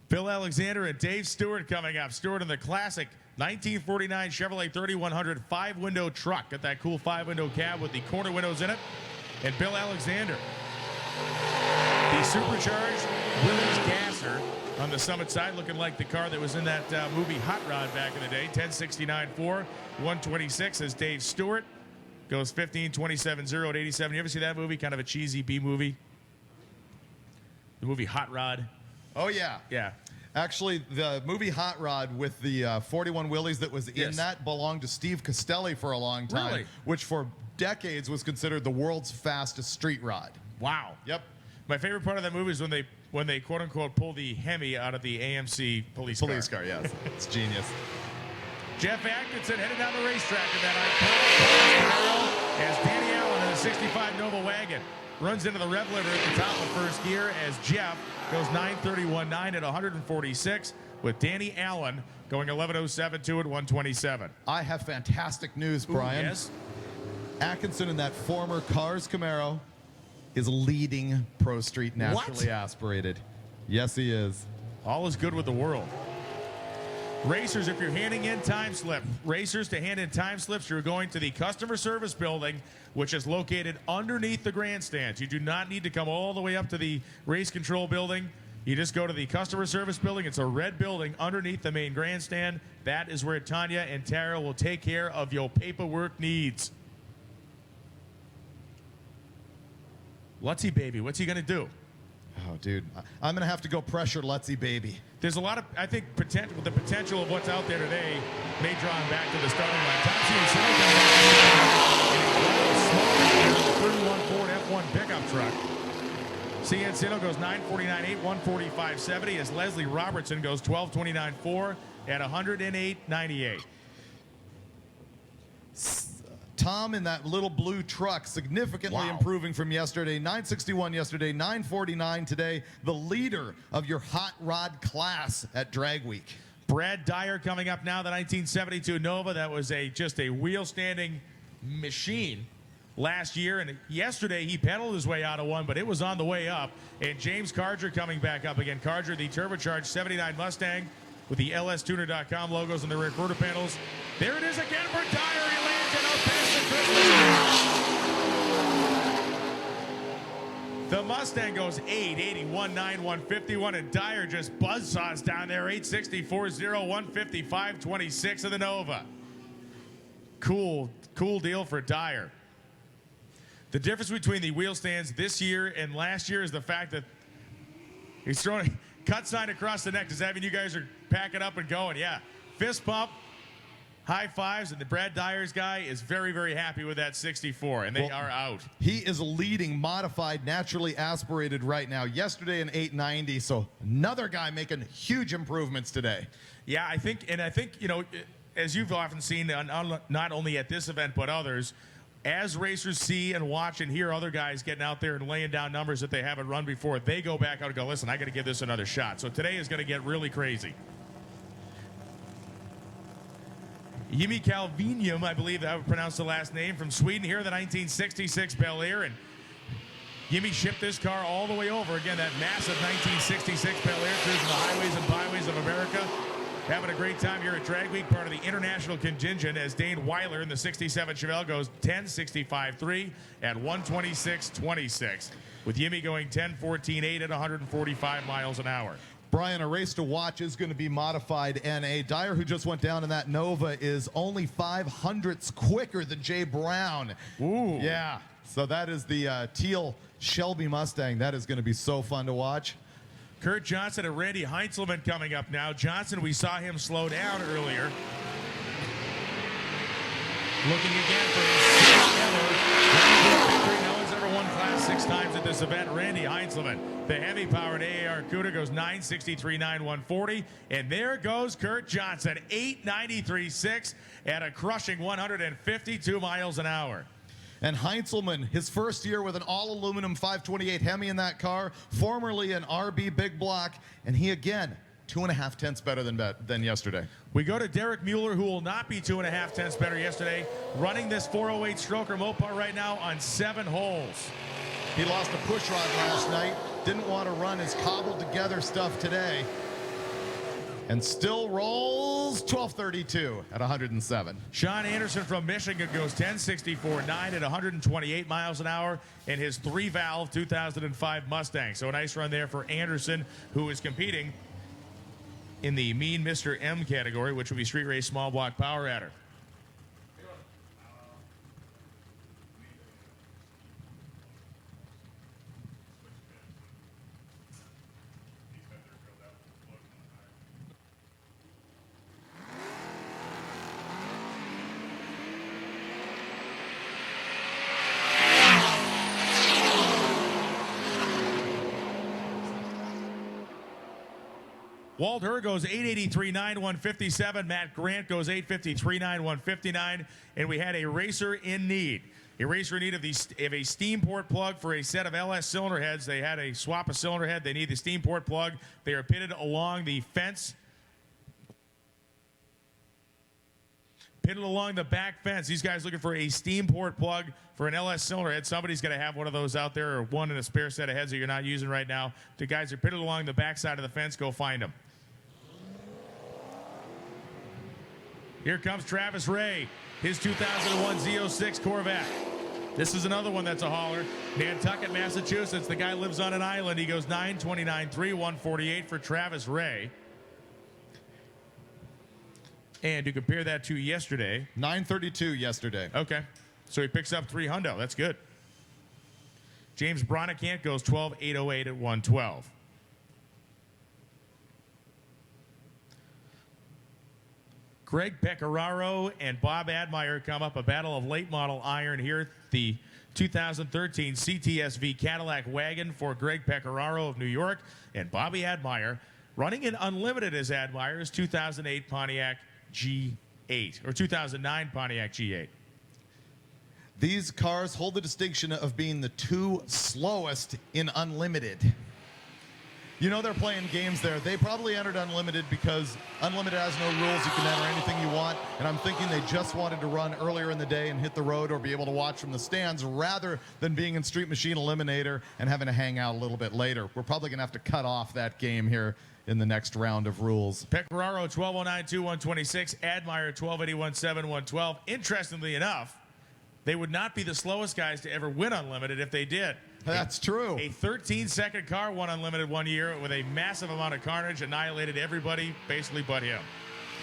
Bill Alexander and Dave Stewart coming up. Stewart in the classic 1949 Chevrolet 3100 5-window truck. Got that cool 5-window cab with the corner windows in it. And Bill Alexander, the supercharged Williams Gasser on the Summit side, looking like the car that was in that movie Hot Rod back in the day. 1069.4, 126 as Dave Stewart goes 15.27.0 at 87. You ever see that movie? Kind of a cheesy B movie. The movie Hot Rod. Oh, yeah. Yeah. Actually, the movie Hot Rod with the 41 Willys that was in Yes. that belonged to Steve Castelli for a long time, Really? which for decades was considered the world's fastest street rod. Wow. Yep. My favorite part of that movie is when they quote unquote pull the Hemi out of the AMC police Car, yes. It's genius. Jeff Atkinson headed down the racetrack in that iconic as Danny Allen in a 65 Nova wagon runs into the rev limiter at the top of first gear as Jeff goes 9:31.9 at 146 with Danny Allen going 11:07.2 at 127. I have fantastic news, Brian. Yes. Atkinson in that former Cars Camaro is leading Pro Street naturally What? aspirated. Yes, he is. All is good with the world. Racers, if you're handing in time slip, racers to hand in time slips, you're going to the customer service building, which is located underneath the grandstands. You do not need to come all the way up to the race control building. You just go to the customer service building. It's a red building underneath the main grandstand. That is where Tanya and Tara will take care of your paperwork needs. Lutsy baby, what's he going to do? Oh, dude. I'm going to have to go pressure Lutsy baby. There's a lot of, I think, the potential of what's out there today may draw him back to the starting line. Tom Ciancino comes back in a 31 Ford F1 pickup truck. Ciancino goes 9:49.8, 1:45.70 as Leslie Robertson goes 12:29.4 at 108.98. Tom in that little blue truck, significantly Wow. improving from yesterday. 961 yesterday, 949 today. The leader of your hot rod class at Drag Week. Brad Dyer coming up now, the 1972 Nova. That was just a wheel-standing machine last year. And yesterday, he pedaled his way out of one, but it was on the way up. And James Carger coming back up again. Carger, the turbocharged 79 Mustang with the LStuner.com logos on the rear quarter panels. There it is again for Dyer. He lands it out past the Christmas. The Mustang goes 881.9, 151, and Dyer just buzzsaws down there 864.0, 155.26 of the Nova. Cool deal for Dyer. The difference between the wheel stands this year and last year is the fact that he's throwing a cut sign across the neck. Does that mean you guys are packing up and going? Yeah. Fist pump, high fives, and the Brad Dyer's guy is very, very happy with that 64, and they are out. He is leading modified, naturally aspirated right now. Yesterday in 890, so another guy making huge improvements today. Yeah, I think, you know, as you've often seen, not only at this event but others, as racers see and watch and hear other guys getting out there and laying down numbers that they haven't run before, they go back out and go, listen, I got to give this another shot. So today is going to get really crazy. Jimmy Calvinium, I believe I would pronounce the last name, from Sweden here, the 1966 Bel Air. And Jimmy shipped this car all the way over. Again, that massive 1966 Bel Air cruising the highways and byways of America. Having a great time here at Drag Week, part of the international contingent, as Dane Weiler in the 67 Chevelle goes 10:65.3 at 126.26, with Jimmy going 10:14.8 at 145 miles an hour. Brian, a race to watch is going to be modified NA. Dyer, who just went down in that Nova, is only 0.05 quicker than Jay Brown. Ooh. Yeah, so that is the teal Shelby Mustang. That is going to be so fun to watch. Kurt Johnson and Randy Heinzelman coming up now. Johnson, we saw him slow down earlier. Looking again for his sixth ever victory. No one's ever won Class 6 times at this event. Randy Heinzelman, the heavy-powered AAR Cuda, goes 963.9, 140. And there goes Kurt Johnson, 893.6 at a crushing 152 miles an hour. And Heinzelman, his first year with an all-aluminum 528 Hemi in that car, formerly an RB big block, and he again, 2.5 tenths better than yesterday. We go to Derek Mueller, who will not be 2.5 tenths better yesterday, running this 408 stroker Mopar right now on 7 holes. He lost a push rod last night, didn't want to run his cobbled together stuff today. and still rolls 1232 at 107. Sean Anderson from Michigan goes 10.64.9 at 128 miles an hour in his 3-valve 2005 Mustang. So a nice run there for Anderson, who is competing in the Mean Mr. M category, which would be street race small block power adder. Walt Herr goes 883.9, 157. Matt Grant goes 853.9, 159. And we had a racer in need. A racer in need of a steam port plug for a set of LS cylinder heads. They had a swap a cylinder head. They need the steam port plug. They are pitted along the fence. Pitted along the back fence. These guys looking for a steam port plug for an LS cylinder head. Somebody's going to have one of those out there, or one in a spare set of heads that you're not using right now. The guys are pitted along the back side of the fence. Go find them. Here comes Travis Ray, his 2001 Z06 Corvette. This is another one that's a hauler. Nantucket, Massachusetts. The guy lives on an island. He goes 929.3, 148 for Travis Ray. And to compare that to yesterday. 932 yesterday. Okay. So he picks up 3 hundo. That's good. James Bronikamp goes 12.808 at 112. Greg Pecoraro and Bob Admire come up, a battle of late model iron here. The 2013 CTSV Cadillac wagon for Greg Pecoraro of New York, and Bobby Admire running in unlimited as Admire's 2008 Pontiac G8, or 2009 Pontiac G8. These cars hold the distinction of being the 2 slowest in unlimited. You know they're playing games there. They probably entered Unlimited because Unlimited has no rules. You can enter anything you want. And I'm thinking they just wanted to run earlier in the day and hit the road or be able to watch from the stands rather than being in Street Machine Eliminator and having to hang out a little bit later. We're probably going to have to cut off that game here in the next round of rules. Pecoraro 12.09.2, 126. Admire 12.81.7, 112. Interestingly enough, they would not be the slowest guys to ever win Unlimited if they did. That's true. A 13-second car won Unlimited one year with a massive amount of carnage, annihilated everybody, basically but him.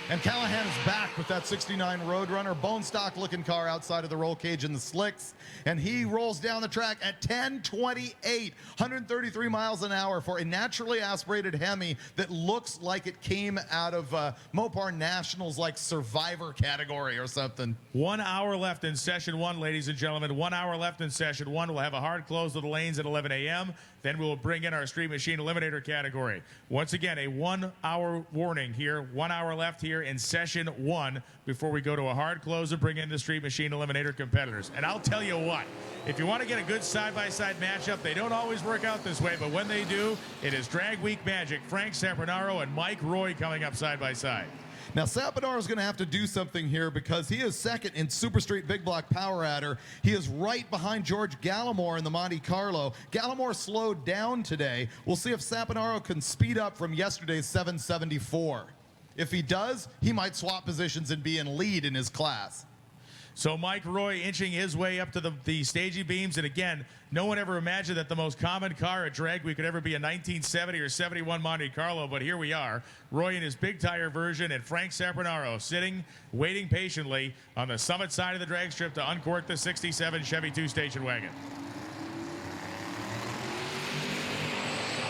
And Callahan is back with that 69 Roadrunner, bone stock looking car outside of the roll cage in the slicks. And he rolls down the track at 10:28, 133 miles an hour for a naturally aspirated Hemi that looks like it came out of Mopar Nationals, like Survivor category or something. 1 hour left in session 1, ladies and gentlemen. 1 hour left in session 1. We'll have a hard close of the lanes at 11 a.m. Then we'll bring in our Street Machine Eliminator category. Once again, a 1 hour warning here. 1 hour left here in session 1 before we go to a hard close and bring in the Street Machine Eliminator competitors. And I'll tell you what, if you want to get a good side-by-side matchup, they don't always work out this way, but when they do, it is Drag Week Magic. Frank Sapernaro and Mike Roy coming up side-by-side. Now, Sapinaro is going to have to do something here because he is second in Super Street Big Block Power Adder. He is right behind George Gallimore in the Monte Carlo. Gallimore slowed down today. We'll see if Sapinaro can speed up from yesterday's 774. If he does, he might swap positions and be in lead in his class. So Mike Roy inching his way up to the staging beams. And again, no one ever imagined that the most common car at Drag Week could ever be a 1970 or 71 Monte Carlo, but here we are. Roy in his big tire version and Frank Sapernaro sitting, waiting patiently on the summit side of the drag strip to uncork the 67 Chevy 2-station wagon.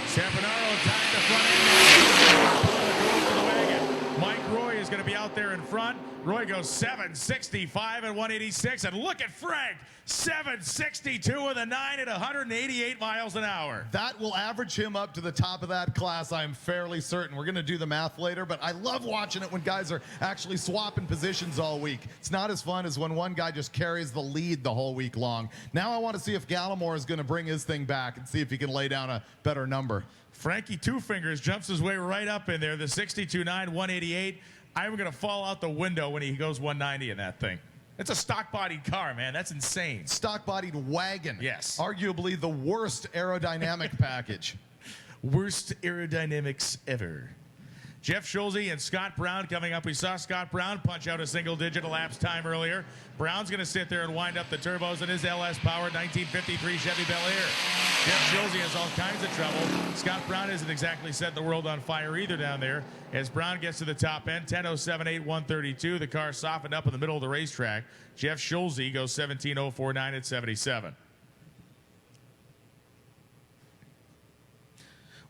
Sapernaro tied the front end. Pulling the wagon. Mike Roy is going to be out there in front. Roy goes 765 and 186. And look at Frank, 762 with a 9 at 188 miles an hour. That will average him up to the top of that class, I'm fairly certain. We're going to do the math later, but I love watching it when guys are actually swapping positions all week. It's not as fun as when one guy just carries the lead the whole week long. Now I want to see if Gallimore is going to bring his thing back and see if he can lay down a better number. Frankie Two Fingers jumps his way right up in there. The 62.9, 188. I'm going to fall out the window when he goes 190 in that thing. It's a stock-bodied car, man. That's insane. Stock-bodied wagon. Yes. Arguably the worst aerodynamic package. Worst aerodynamics ever. Jeff Schulze and Scott Brown coming up. We saw Scott Brown punch out a single-digit elapsed time earlier. Brown's going to sit there and wind up the turbos in his LS-powered 1953 Chevy Bel Air. Jeff Schulze has all kinds of trouble. Scott Brown isn't exactly setting the world on fire either down there. As Brown gets to the top end, 10.078, 132. The car softened up in the middle of the racetrack. Jeff Schulze goes 17.049 at 77.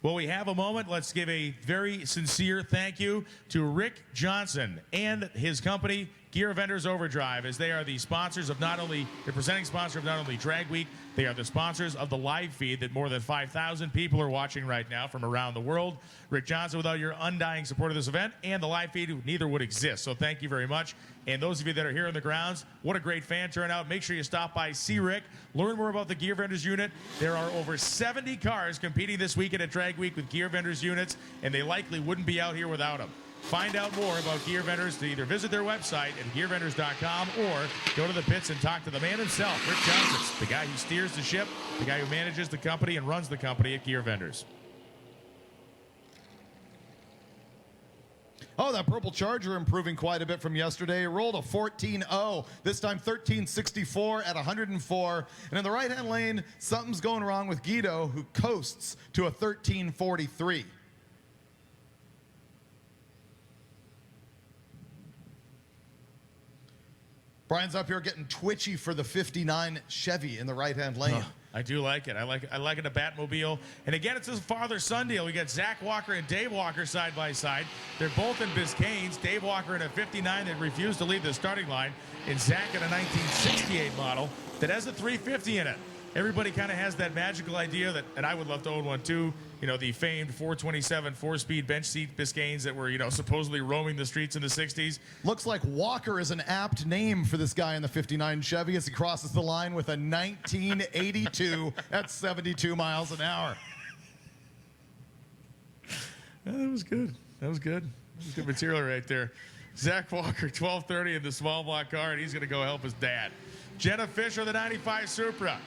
Well, we have a moment. Let's give a very sincere thank you to Rick Johnson and his company, Gear Vendors Overdrive, as they are the sponsors of the presenting sponsor of not only Drag Week, they are the sponsors of the live feed that more than 5,000 people are watching right now from around the world. Rick Johnson, without your undying support of this event and the live feed, neither would exist. So thank you very much. And those of you that are here on the grounds, what a great fan turnout. Make sure you stop by, see Rick, learn more about the Gear Vendors unit. There are over 70 cars competing this weekend at Drag Week with Gear Vendors units, and they likely wouldn't be out here without them. Find out more about Gear Vendors to either visit their website at gearvendors.com or go to the pits and talk to the man himself, Rick Johnson, the guy who steers the ship, the guy who manages the company and runs the company at Gear Vendors. Oh, that purple Charger improving quite a bit from yesterday. It rolled a 14.0, this time 13.64 at 104. And in the right-hand lane, something's going wrong with Guido, who coasts to a 13.43. Brian's up here getting twitchy for the 59 Chevy in the right-hand lane. I do like it. I like it a Batmobile. And again, it's a father-son deal. We got Zach Walker and Dave Walker side by side. They're both in Biscaynes. Dave Walker in a 59 that refused to leave the starting line, and Zach in a 1968 model that has a 350 in it. Everybody kind of has that magical idea that, and I would love to own one too, you know, the famed 427 4-speed bench seat Biscaynes that were, you know, supposedly roaming the streets in the 60s. Looks like Walker is an apt name for this guy in the 59 Chevy as he crosses the line with a 1982 at 72 miles an hour. That was good. That was good. That was good material right there. Zach Walker, 1230 in the small block car, and he's going to go help his dad. Jenna Fisher, the 95 Supra.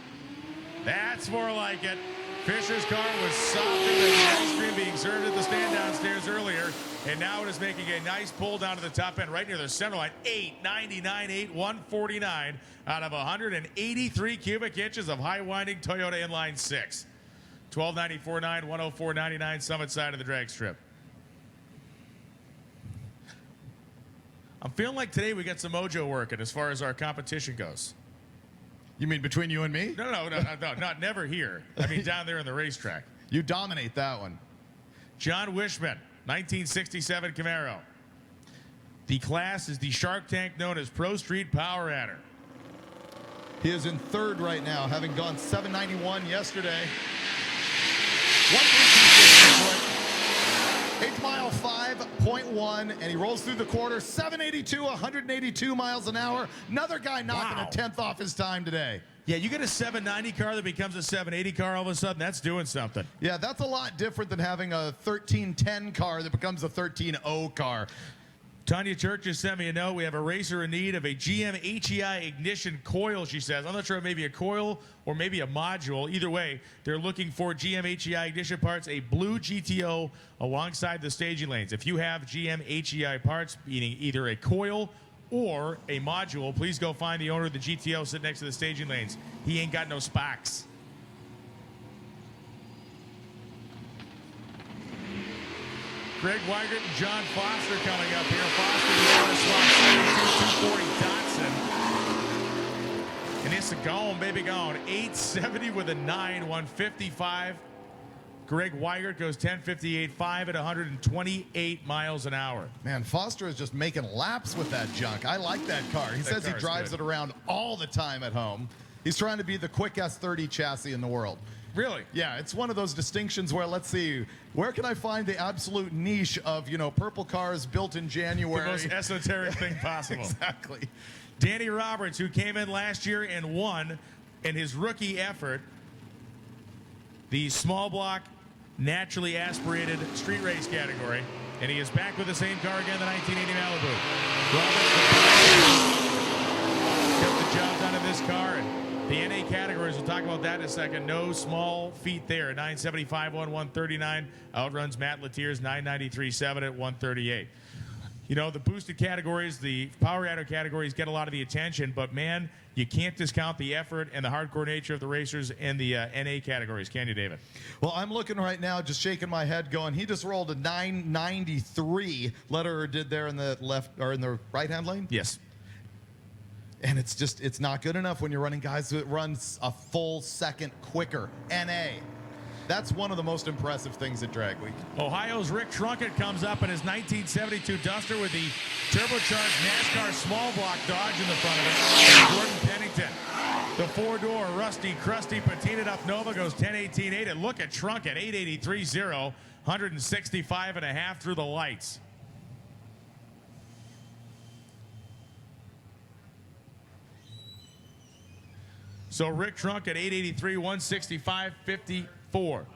That's more like it. Fisher's car was softer than the ice cream being served at the stand downstairs earlier, and now it is making a nice pull down to the top end, right near the center line. 899, 8149 out of 183 cubic inches of high winding Toyota inline 6. 1294.9, 104.99 summit side of the drag strip. I'm feeling like today we got some mojo working as far as our competition goes. You mean between you and me? No, not never here. I mean down there in the racetrack. You dominate that one. John Wishman, 1967 Camaro. The class is the Shark Tank known as Pro Street Power Adder. He is in third right now, having gone 791 yesterday. 8th mile 5.1, and he rolls through the quarter 782, 182 miles an hour. Another guy knocking a 10th off his time today. Yeah, you get a 790 car that becomes a 780 car all of a sudden. That's doing something. Yeah, that's a lot different than having a 1310 car that becomes a 13.0 car. Tanya Church just sent me a note. We have a racer in need of a GM HEI ignition coil, she says. I'm not sure, maybe a coil or maybe a module. Either way, they're looking for GM HEI ignition parts, a blue GTO alongside the staging lanes. If you have GM HEI parts, meaning either a coil or a module, please go find the owner of the GTO sitting next to the staging lanes. He ain't got no sparks. Greg Weigert and John Foster coming up here. Foster, the owner, slot 72, 240 Datsun. And it's a gone, baby, gone. 870 with a 9, 155. Greg Weigert goes 10.58.5 at 128 miles an hour. Man, Foster is just making laps with that junk. I like that car. He says he drives it around all the time at home. He's trying to be the quick S30 chassis in the world. Really? Yeah, it's one of those distinctions where, let's see, where can I find the absolute niche of, you know, purple cars built in January? The most esoteric thing possible. Exactly. Danny Roberts, who came in last year and won in his rookie effort, the small block, naturally aspirated street race category, and he is back with the same car again, the 1980 Malibu. Roberts got the job done in this car, and The NA categories, we'll talk about that in a second. No small feat there. 975 on 139. Outruns Matt Letier's 993.7 at 138. You know, the boosted categories, the power rider categories get a lot of the attention, but man, you can't discount the effort and the hardcore nature of the racers in the NA categories, can you, David? Well, I'm looking right now, just shaking my head, going, he just rolled a 993. Lederer did there in the left or in the right-hand lane. Yes. And it's not good enough when you're running guys that run a full second quicker. NA. That's one of the most impressive things at Drag Week. Ohio's Rick Trunkett comes up in his 1972 Duster with the turbocharged NASCAR small block Dodge in the front of it. Gordon Pennington. The four-door rusty, crusty, patinaed up Nova goes 10.18.8. And look at Trunkett, 8.83.0, 165.5 through the lights. So Rick Trunkett, 883, 165, 54.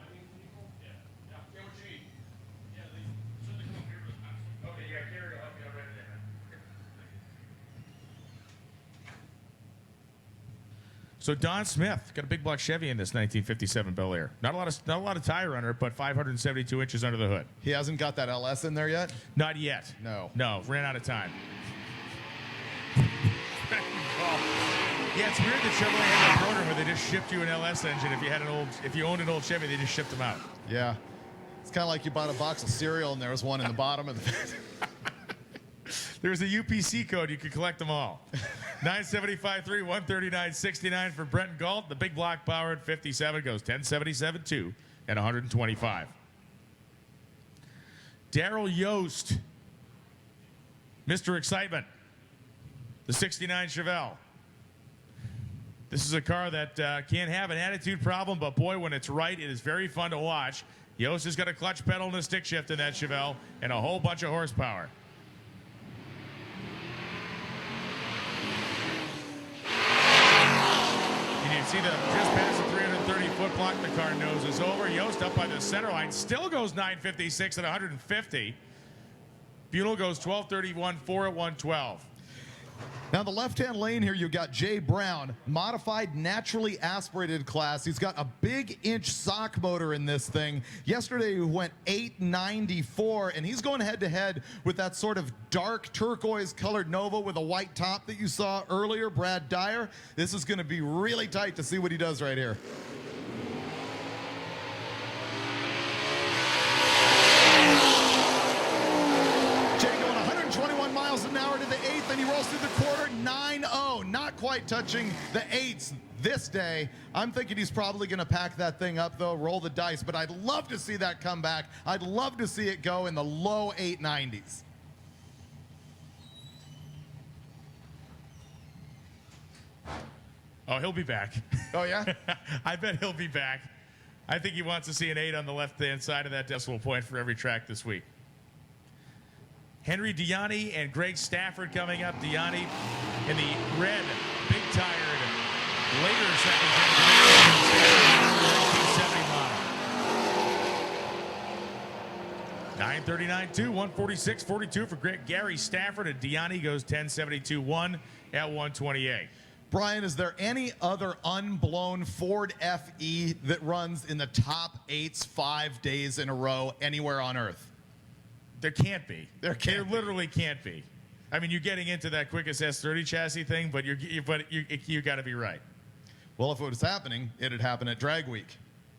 So Don Smith got a big block Chevy in this 1957 Bel Air. Not a lot of tire under it, but 572 inches under the hood. He hasn't got that LS in there yet? Not yet. No. No, ran out of time. Yeah, it's weird that Chevrolet had that program where they just shipped you an LS engine. If you owned an old Chevy, they just shipped them out. Yeah. It's kind of like you bought a box of cereal and there was one in the bottom of the There's a UPC code. You could collect them all. 975.3, 139.69 for Brenton Gault. The big block power at 57 goes 1077.2 at 125. Daryl Yost, Mr. Excitement, the 69 Chevelle. This is a car that can have an attitude problem, but boy, when it's right, it is very fun to watch. Yost has got a clutch pedal and a stick shift in that Chevelle and a whole bunch of horsepower. And you see just past the 330-foot block, the car noses over. Yost up by the center line, still goes 956 at 150. Buell goes 1231.4 at 112. Now, the left-hand lane here, you've got Jay Brown, modified naturally aspirated class. He's got a big inch sock motor in this thing. Yesterday, he went 894, and he's going head-to-head with that sort of dark turquoise-colored Nova with a white top that you saw earlier, Brad Dyer. This is going to be really tight to see what he does right here. Miles an hour to the eighth, and he rolls through the quarter 9-0, not quite touching the eights this day. I'm thinking he's probably going to pack that thing up, though, roll the dice, but I'd love to see that come back. I'd love to see it go in the low 890s. Oh, he'll be back. Oh, yeah? I bet he'll be back. I think he wants to see an 8 on the left-hand side of that decimal point for every track this week. Henry Diani and Greg Stafford coming up. Diani in the red, big-tired, later second generation 1970 model. 939.2, 146.42 for Gary Stafford, and Diani goes 1072.1 at 128. Brian, is there any other unblown Ford FE that runs in the top eights 5 days in a row anywhere on Earth? There can't be. There literally can't be. I mean, you're getting into that quickest S30 chassis thing, but you got to be right. Well, if it was happening, it'd happen at Drag Week,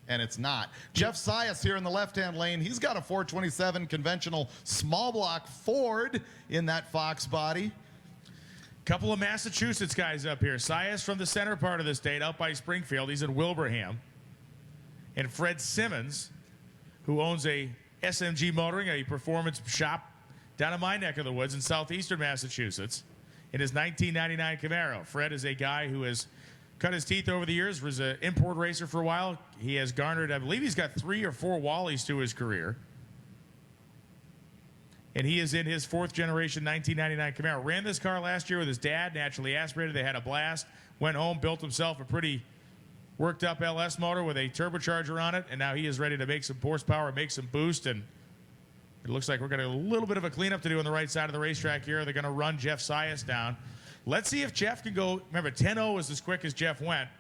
and it's not. Jeff Sias here in the left-hand lane. He's got a 427 conventional small block Ford in that Fox body. Couple of Massachusetts guys up here. Sias from the center part of the state, out by Springfield. He's in Wilbraham. And Fred Simmons, who owns a SMG Motoring, a performance shop down in my neck of the woods in southeastern Massachusetts, in his 1999 Camaro. Fred is a guy who has cut his teeth over the years, was an import racer for a while. He has garnered, I believe he's got 3 or 4 Wallies to his career. And he is in his 4th generation 1999 Camaro. Ran this car last year with his dad, naturally aspirated. They had a blast. Went home, built himself a pretty worked up LS motor with a turbocharger on it, and now he is ready to make some horsepower, make some boost, and it looks like we're going to have a little bit of a cleanup to do on the right side of the racetrack here. They're going to run Jeff Sias down. Let's see if Jeff can go. Remember, 10-0 was as quick as Jeff went.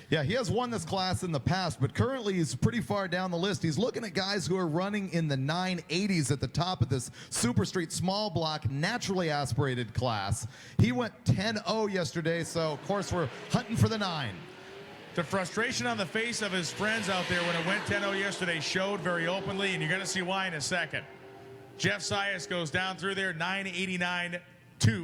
Yeah, he has won this class in the past, but currently he's pretty far down the list. He's looking at guys who are running in the 980s at the top of this Super Street small block, naturally aspirated class. He went 10-0 yesterday, so of course we're hunting for the 9. The frustration on the face of his friends out there when it went 10-0 yesterday showed very openly, and you're going to see why in a second. Jeff Sias goes down through there, 989.2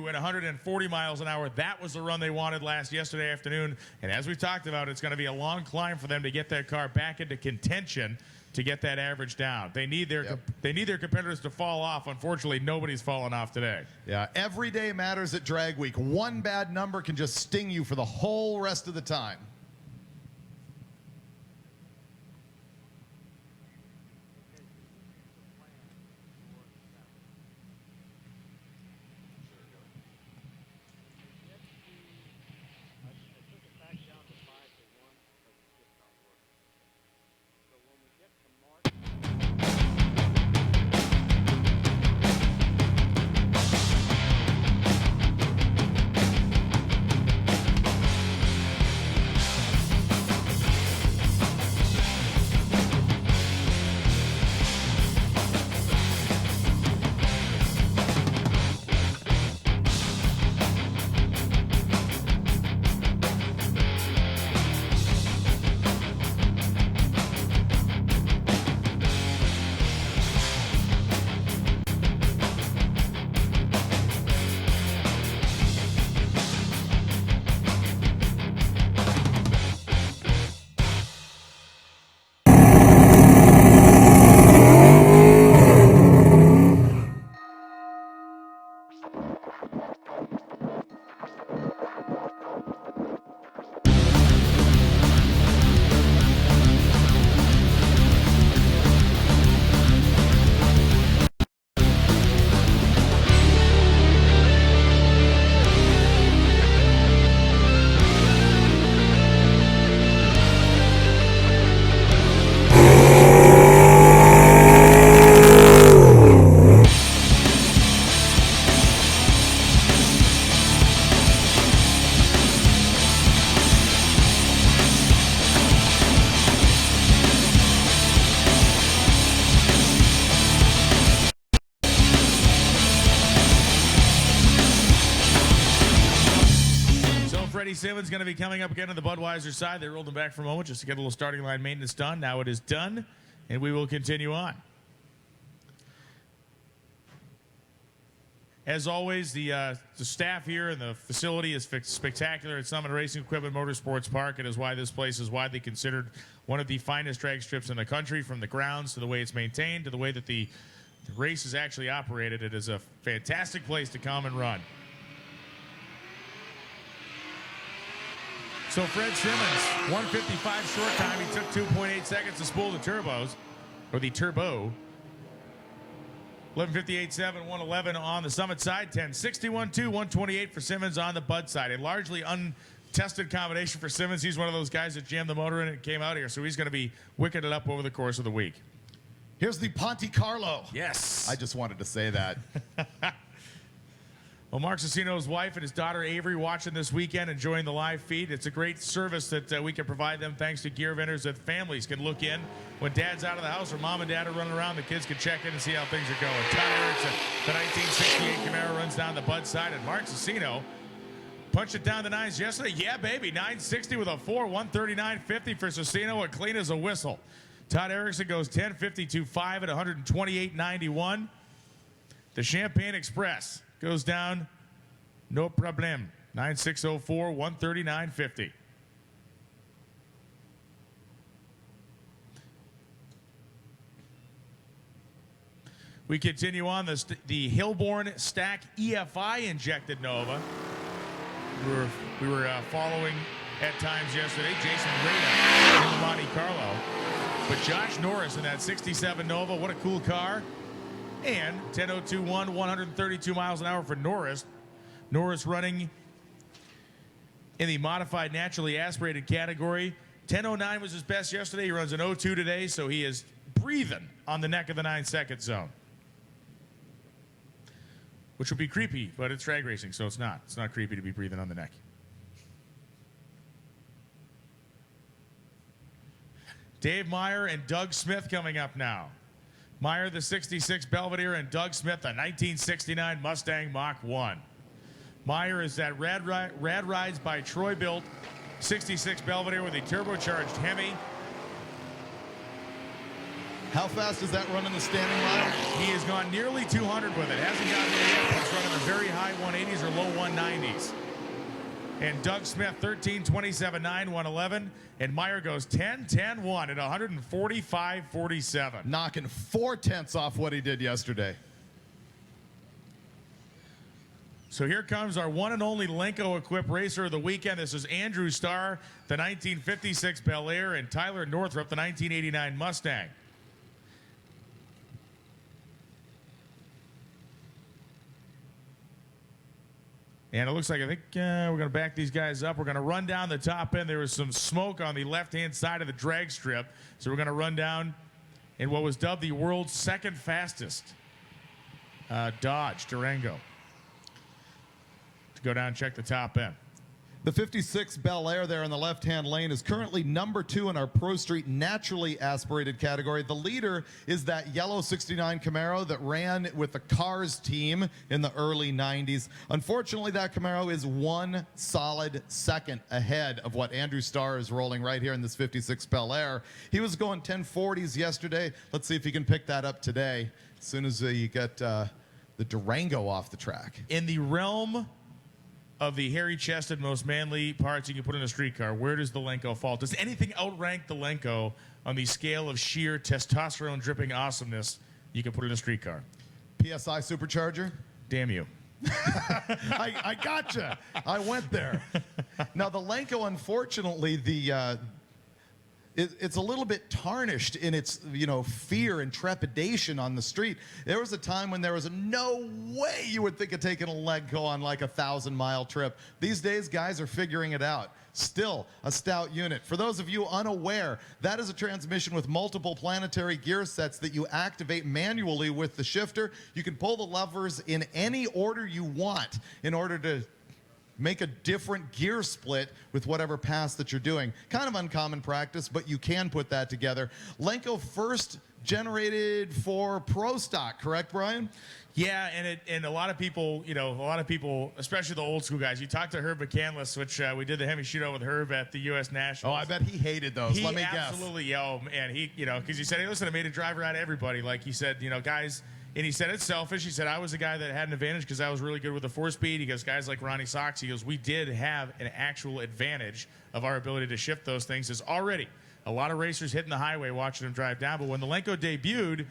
at 140 miles an hour. That was the run they wanted yesterday afternoon. And as we talked about, it's going to be a long climb for them to get that car back into contention to get that average down. They need their competitors to fall off. Unfortunately, nobody's fallen off today. Yeah, every day matters at Drag Week. One bad number can just sting you for the whole rest of the time. Freddie Simmons going to be coming up again on the Budweiser side. They rolled him back for a moment just to get a little starting line maintenance done. Now it is done, and we will continue on. As always, the staff here and the facility is spectacular at Summit Racing Equipment Motorsports Park. It is why this place is widely considered one of the finest drag strips in the country, from the grounds to the way it's maintained to the way that the race is actually operated. It is a fantastic place to come and run. So Fred Simmons, 155 short time. He took 2.8 seconds to spool the turbos, or the turbo. 11:58.7, 111 on the Summit side. 10:61.2, 128 for Simmons on the Bud side. A largely untested combination for Simmons. He's one of those guys that jammed the motor in and came out here, so he's going to be wicking it up over the course of the week. Here's the Ponte Carlo. Yes. I just wanted to say that. Well, Mark Cicino's wife and his daughter Avery watching this weekend, enjoying the live feed. It's a great service that we can provide them thanks to gear vendors that families can look in. When dad's out of the house or mom and dad are running around, the kids can check in and see how things are going. Todd Erickson, the 1968 Camaro, runs down the Bud side, and Mark Cicino punched it down the nines yesterday. Yeah, baby, 960 with a 4, 139.50 for Cicino, and clean as a whistle. Todd Erickson goes 10:52.5 at 128.91. The Champagne Express goes down, no problem. 9604, 139.50. We continue on the Hilborn Stack EFI injected Nova. We were following at times yesterday Jason Rada in the Monte Carlo. But Josh Norris in that 67 Nova, what a cool car. And 10:02.1, 132 miles an hour for Norris. Norris running in the modified naturally aspirated category. 10:09 was his best yesterday. He runs an 02 today, so he is breathing on the neck of the 9-second zone. Which would be creepy, but it's drag racing, so it's not. It's not creepy to be breathing on the neck. Dave Meyer and Doug Smith coming up now. Meyer, the 66 Belvedere, and Doug Smith, the 1969 Mustang Mach 1. Meyer is that Rad Rides by Troy built 66 Belvedere with a turbocharged Hemi. How fast does that run in the standing line? He has gone nearly 200 with it. Hasn't gotten there yet, but it's running the very high 180s or low 190s. And Doug Smith, 13, 27, 9, 111. And Meyer goes 10, 10, 1 at 145, 47. Knocking 4/10 off what he did yesterday. So here comes our one and only Lenco-equipped racer of the weekend. This is Andrew Starr, the 1956 Bel Air, and Tyler Northrup, the 1989 Mustang. And it looks like, I think we're going to back these guys up. We're going to run down the top end. There was some smoke on the left-hand side of the drag strip. So we're going to run down in what was dubbed the world's second fastest Dodge Durango. To go down and check the top end. The 56 Bel Air there in the left-hand lane is currently number 2 in our Pro Street naturally aspirated category. The leader is that yellow 69 Camaro that ran with the Cars team in the early 90s. Unfortunately, that Camaro is one solid second ahead of what Andrew Starr is rolling right here in this 56 Bel Air. He was going 1040s yesterday. Let's see if he can pick that up today as soon as you get the Durango off the track. In the realm of the hairy-chested, most manly parts you can put in a street car, where does the Lenco fall? Does anything outrank the Lenco on the scale of sheer testosterone-dripping awesomeness you can put in a street car? PSI supercharger? Damn you. I gotcha. I went there. Now, the Lenco, unfortunately, it's a little bit tarnished in its, fear and trepidation on the street. There was a time when there was no way you would think of taking a Lenco on like a 1,000-mile trip. These days, guys are figuring it out. Still a stout unit. For those of you unaware, that is a transmission with multiple planetary gear sets that you activate manually with the shifter. You can pull the levers in any order you want in order to make a different gear split with whatever pass that you're doing. Kind of uncommon practice, but you can put that together. Lenco first generated for Pro Stock, correct, Brian? Yeah, and a lot of people, especially the old school guys. You talk to Herb McCandless, which we did the Hemi shootout with Herb at the U.S. Nationals. Oh, I bet he hated those. Let me guess. Absolutely, man. Because he said, hey, listen, I made a driver out of everybody. Like he said, guys. And he said it's selfish. He said I was the guy that had an advantage because I was really good with the 4-speed. He goes, guys like Ronnie Sox, he goes, we did have an actual advantage of our ability to shift those things. There's already a lot of racers hitting the highway watching them drive down. But when the Lenco debuted,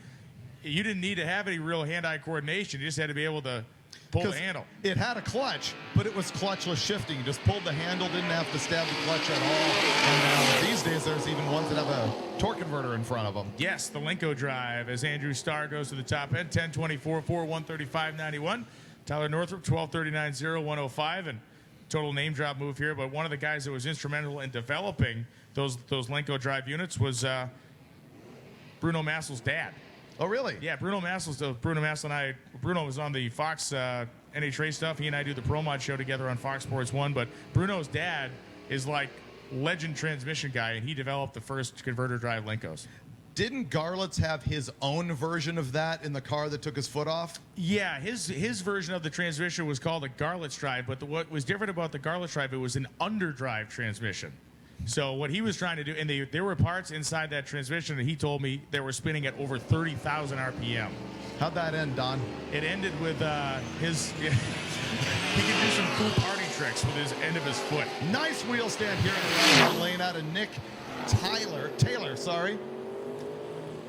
you didn't need to have any real hand-eye coordination. You just had to be able to pull the handle. It had a clutch, but it was clutchless shifting. You just pulled the handle, didn't have to stab the clutch at all. And these days, there's even ones that have a torque converter in front of them. Yes, the Lenco drive as Andrew Starr goes to the top end, 10:24.4, 135.91. Tyler Northrup, 12:39.0, 105, and total name drop move here. But one of the guys that was instrumental in developing those Lenco drive units was Bruno Massel's dad. Oh, really? Yeah, Bruno Massel and I. Bruno was on the Fox NH Race stuff. He and I do the Pro Mod show together on Fox Sports 1. But Bruno's dad is like legend transmission guy, and he developed the first converter drive Lencos. Didn't Garlitz have his own version of that in the car that took his foot off? Yeah, his version of the transmission was called a Garlitz drive. But what was different about the Garlitz drive, it was an underdrive transmission. So what he was trying to do, and there were parts inside that transmission that he told me they were spinning at over 30,000 RPM. How'd that end, Don? It ended with he could do some cool party tricks with his end of his foot. Nice wheel stand here in the right lane out of Nick Taylor, sorry.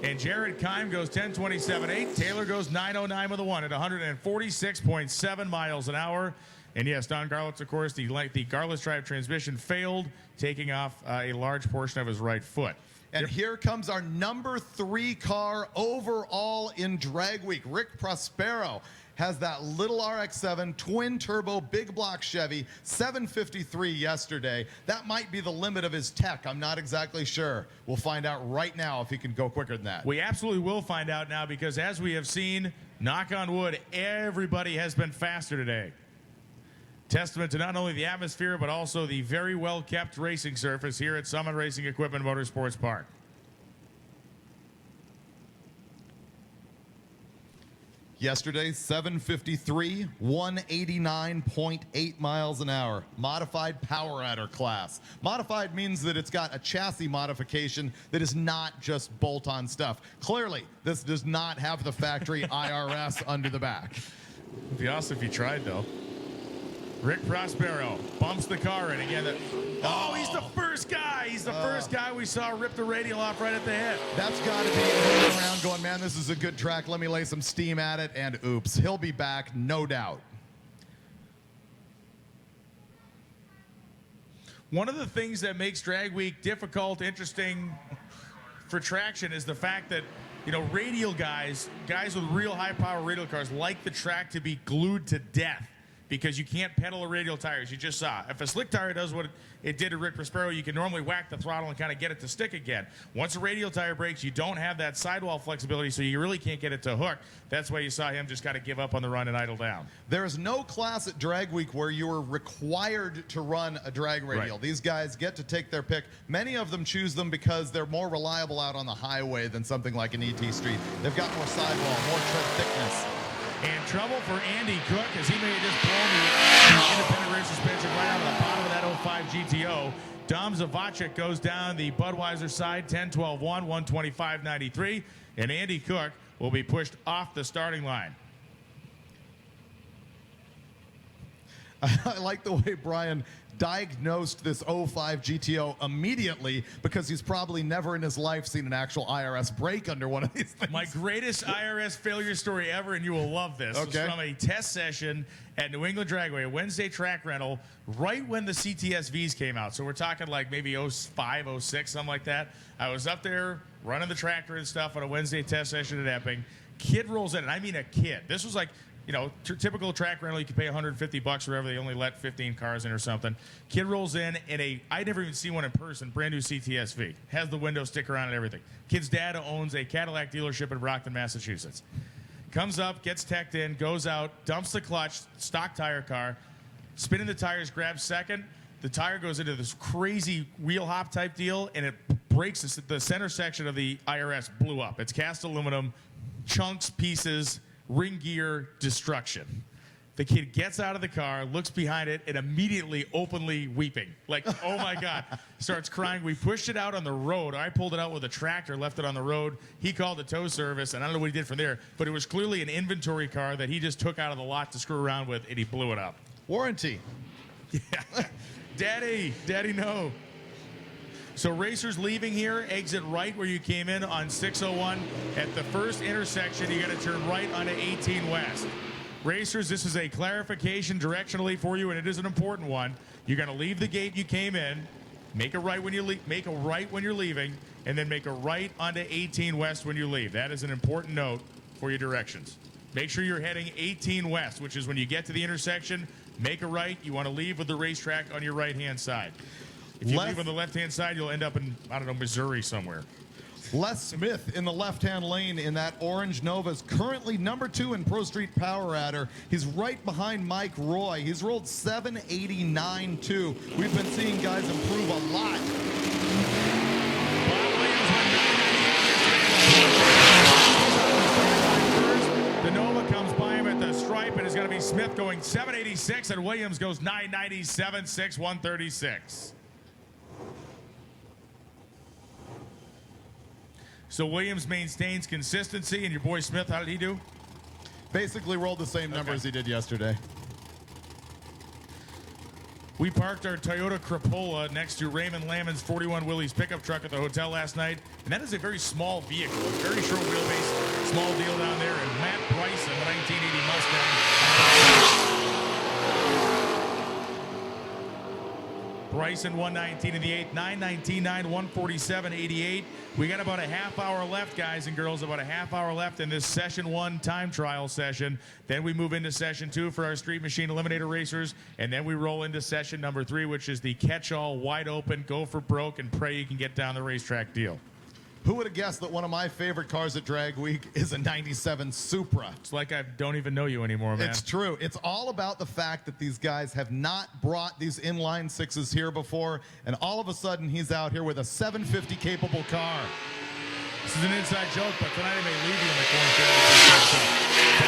And Jared Kime goes 10:27.8. Taylor goes 9:09 with a 1 at 146.7 miles an hour. And yes, Don Garlitz, of course, the Garlitz drive transmission failed, taking off a large portion of his right foot. And here comes our number 3 car overall in Drag Week. Rick Prospero has that little RX-7 twin turbo big block Chevy 753 yesterday. That might be the limit of his tech. I'm not exactly sure. We'll find out right now if he can go quicker than that. We absolutely will find out now because as we have seen, knock on wood, everybody has been faster today. Testament to not only the atmosphere, but also the very well-kept racing surface here at Summit Racing Equipment Motorsports Park. Yesterday, 753, 189.8 miles an hour. Modified power adder class. Modified means that it's got a chassis modification that is not just bolt-on stuff. Clearly, this does not have the factory IRS under the back. It'd be awesome if you tried, though. Rick Prospero bumps the car in again. Oh, he's the first guy. He's the first guy we saw rip the radial off right at the head. That's got to be going around going, man, this is a good track. Let me lay some steam at it. And oops, he'll be back, no doubt. One of the things that makes Drag Week difficult, interesting for traction is the fact that, you know, radial guys with real high power radial cars like the track to be glued to death because you can't pedal a radial tire, as you just saw. If a slick tire does what it did to Rick Prospero, you can normally whack the throttle and kind of get it to stick again. Once a radial tire breaks, you don't have that sidewall flexibility, so you really can't get it to hook. That's why you saw him just kind of give up on the run and idle down. There is no class at Drag Week where you are required to run a drag radial. Right. These guys get to take their pick. Many of them choose them because they're more reliable out on the highway than something like an ET Street. They've got more sidewall, more tread thickness. And trouble for Andy Cook as he may have just blown the independent rear suspension right out of the bottom of that 05 GTO. Dom Zavacek goes down the Budweiser side, 10-12-1, 125.93. And Andy Cook will be pushed off the starting line. I like the way Brian diagnosed this 05 GTO immediately because he's probably never in his life seen an actual IRS brake under one of these things. My greatest IRS failure story ever, and you will love this, was Okay. from a test session at New England Dragway, a Wednesday track rental, right when the CTSVs came out. So we're talking like maybe 05, 06, something like that. I was up there running the tractor and stuff on a Wednesday test session at Epping. Kid rolls in, and I mean a kid. This was like, you know, typical track rental, you could pay $150 or whatever. They only let 15 cars in or something. Kid rolls in I'd never even seen one in person, brand new CTSV. Has the window sticker on and everything. Kid's dad owns a Cadillac dealership in Brockton, Massachusetts. Comes up, gets teched in, goes out, dumps the clutch, stock tire car, spinning the tires, grabs second. The tire goes into this crazy wheel hop type deal, and it breaks the center section of the IRS blew up. It's cast aluminum, chunks, pieces, ring gear, destruction. The kid gets out of the car, looks behind it, and immediately openly weeping. Like, oh my God. Starts crying. We pushed it out on the road. I pulled it out with a tractor, left it on the road. He called the tow service, and I don't know what he did from there, but it was clearly an inventory car that he just took out of the lot to screw around with, and he blew it up. Warranty. Yeah. Daddy, no. So racers leaving here, exit right where you came in on 601. At the first intersection, you got to turn right onto 18 West. Racers, this is a clarification directionally for you, and it is an important one. You're going to leave the gate you came in, make a right when you make a right when you're leaving, and then make a right onto 18 West when you leave. That is an important note for your directions. Make sure you're heading 18 West, which is when you get to the intersection, make a right. You want to leave with the racetrack on your right-hand side. If you leave on the left-hand side, you'll end up in, I don't know, Missouri somewhere. Les Smith in the left-hand lane in that orange Nova is currently number 2 in Pro Street Power Adder. He's right behind Mike Roy. He's rolled 789.2. We've been seeing guys improve a lot. Bob Williams went 998. The Nova comes by him at the stripe, and it's going to be Smith going 786, and Williams goes 997.6, 136. So Williams maintains consistency, and your boy Smith, how did he do? Basically rolled the same number as he did yesterday. We parked our Toyota Crapola next to Raymond Lamon's 41 Willys pickup truck at the hotel last night, and that is a very small vehicle, a very short wheelbase, small deal down there, and Matt Bryson, the 1980 Mustang. Bryson 119 in the 8th, 919.9, 147.88. We got about a half hour left, guys and girls, about a half hour left in this session 1 time trial session. Then we move into session 2 for our Street Machine Eliminator racers, and then we roll into session number 3, which is the catch-all, wide open, go for broke, and pray you can get down the racetrack deal. Who would have guessed that one of my favorite cars at Drag Week is a 97 Supra? It's like I don't even know you anymore, man. It's true. It's all about the fact that these guys have not brought these inline sixes here before, and all of a sudden he's out here with a 750 capable car. This is an inside joke, but tonight I may leave you in the cornfield.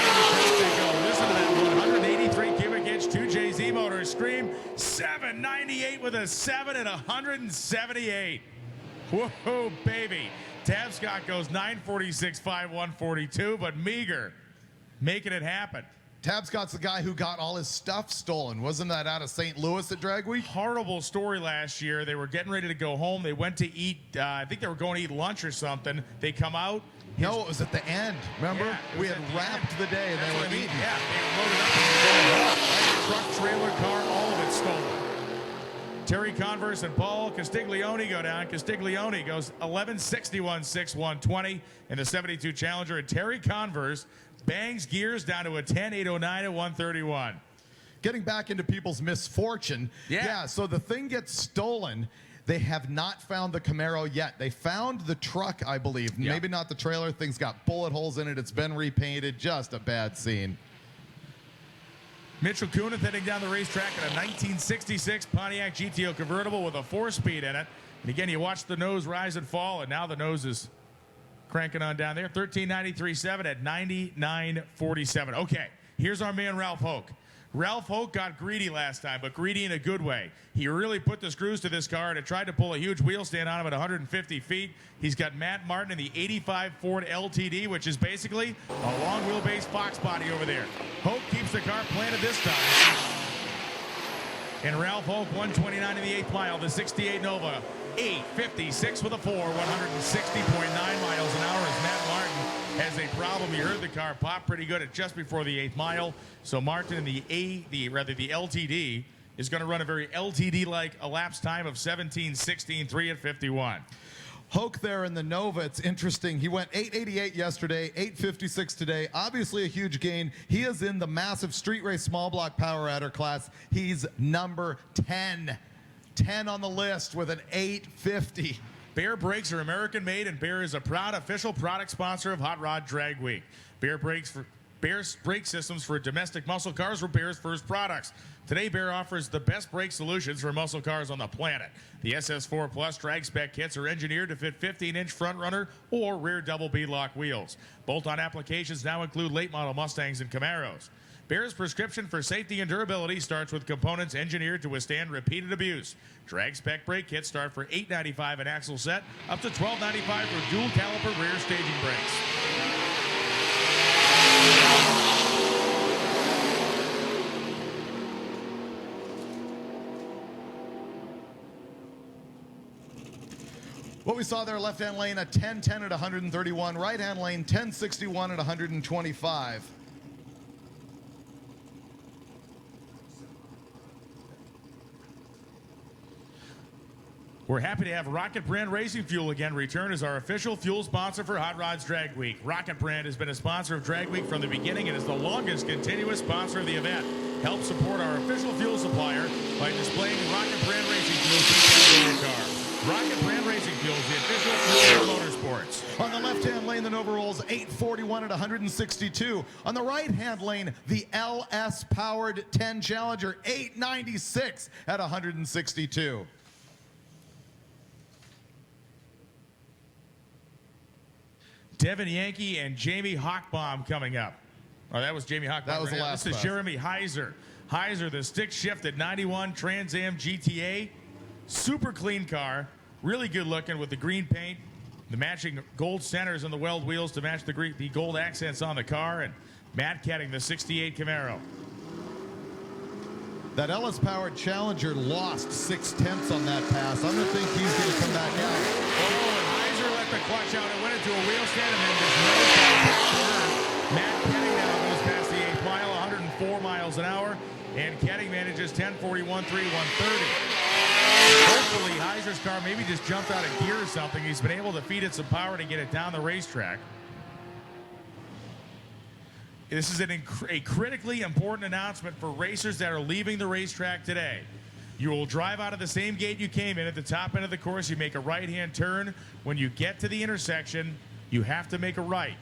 they go. Listen to that 183 cubic inch 2JZ motor scream. 798 with a 7 at 178. Whoa, baby. Tab Scott goes 946.5, 142, but meager, making it happen. Tab Scott's the guy who got all his stuff stolen. Wasn't that out of St. Louis at Drag Week? Horrible story last year. They were getting ready to go home. They went to eat, I think they were going to eat lunch or something. They come out. No, it was at the end. Remember? Yeah, it we was had at the wrapped end. the day and That's they what were I mean. eating. Yeah, they loaded up and they were going home. Right? Truck, trailer, car, all of it stolen. Terry Converse and Paul Castiglione go down. Castiglione goes 1161.6, 120 in the 72 Challenger. And Terry Converse bangs gears down to a 10.809 at 131. Getting back into people's misfortune. Yeah. So the thing gets stolen. They have not found the Camaro yet. They found the truck, I believe. Yeah. Maybe not the trailer. Thing's got bullet holes in it. It's been repainted. Just a bad scene. Mitchell Kunith heading down the racetrack in a 1966 Pontiac GTO convertible with a 4-speed in it. And again, you watch the nose rise and fall, and now the nose is cranking on down there. 1393.7 at 99.47. Okay, here's our man Ralph Hoke. Ralph Hoke got greedy last time, but greedy in a good way. He really put the screws to this car and tried to pull a huge wheel stand on him at 150 feet. He's got Matt Martin in the 85 Ford LTD, which is basically a long wheelbase Fox body over there. Hoke keeps the car planted this time. And Ralph Hoke, 129 in the 8th mile, the 68 Nova, 856 with a 4, 160.9 miles an hour as Matt Martin has a problem. You heard the car pop pretty good at just before the 8th mile. So Martin in the LTD is going to run a very LTD-like elapsed time of 17:16.3 at 51. Hoke there in the Nova, it's interesting. He went 888 yesterday, 856 today. Obviously a huge gain. He is in the massive street race small block power adder class. He's number 10. 10 on the list with an 850. Bear brakes are American made, and Bear is a proud official product sponsor of Hot Rod Drag Week. Bear's brake systems for domestic muscle cars were Bear's first products. Today, Bear offers the best brake solutions for muscle cars on the planet. The SS4 Plus drag spec kits are engineered to fit 15-inch front runner or rear double beadlock wheels. Bolt-on applications now include late model Mustangs and Camaros. Bear's prescription for safety and durability starts with components engineered to withstand repeated abuse. Drag spec brake kits start for $8.95 an axle set, up to $12.95 for dual caliper rear staging brakes. What we saw there, left-hand lane, a 1010 at 131. Right-hand lane, 1061 at 125. We're happy to have Rocket Brand Racing Fuel again return as our official fuel sponsor for Hot Rods Drag Week. Rocket Brand has been a sponsor of Drag Week from the beginning and is the longest continuous sponsor of the event. Help support our official fuel supplier by displaying Rocket Brand Racing Fuel on your car. Rocket Brand Racing Fuel is the official fuel for motorsports. On the left-hand lane, the Nova rolls 841 at 162. On the right-hand lane, the LS-powered 10 Challenger, 896 at 162. Devin Yankee and Jamie Hochbaum coming up. Oh, that was Jamie Hochbaum. That was the last This is class. Jeremy Heiser. Heiser, the stick shifted 91 Trans Am GTA. Super clean car. Really good looking with the green paint. The matching gold centers on the weld wheels to match the gold accents on the car. And Matt Ketting, the 68 Camaro. That LS-powered Challenger lost 6/10 on that pass. I'm going to think he's going to come back out. Oh, and Heiser let the clutch out and went into a wheel stand and then just nose down. Matt Ketting now goes past the 8th mile, 104 miles an hour, and Ketting manages 10:41.3, 130. Hopefully, Heiser's car maybe just jumped out of gear or something. He's been able to feed it some power to get it down the racetrack. This is a critically important announcement for racers that are leaving the racetrack today. You will drive out of the same gate you came in at the top end of the course. You make a right-hand turn. When you get to the intersection, you have to make a right.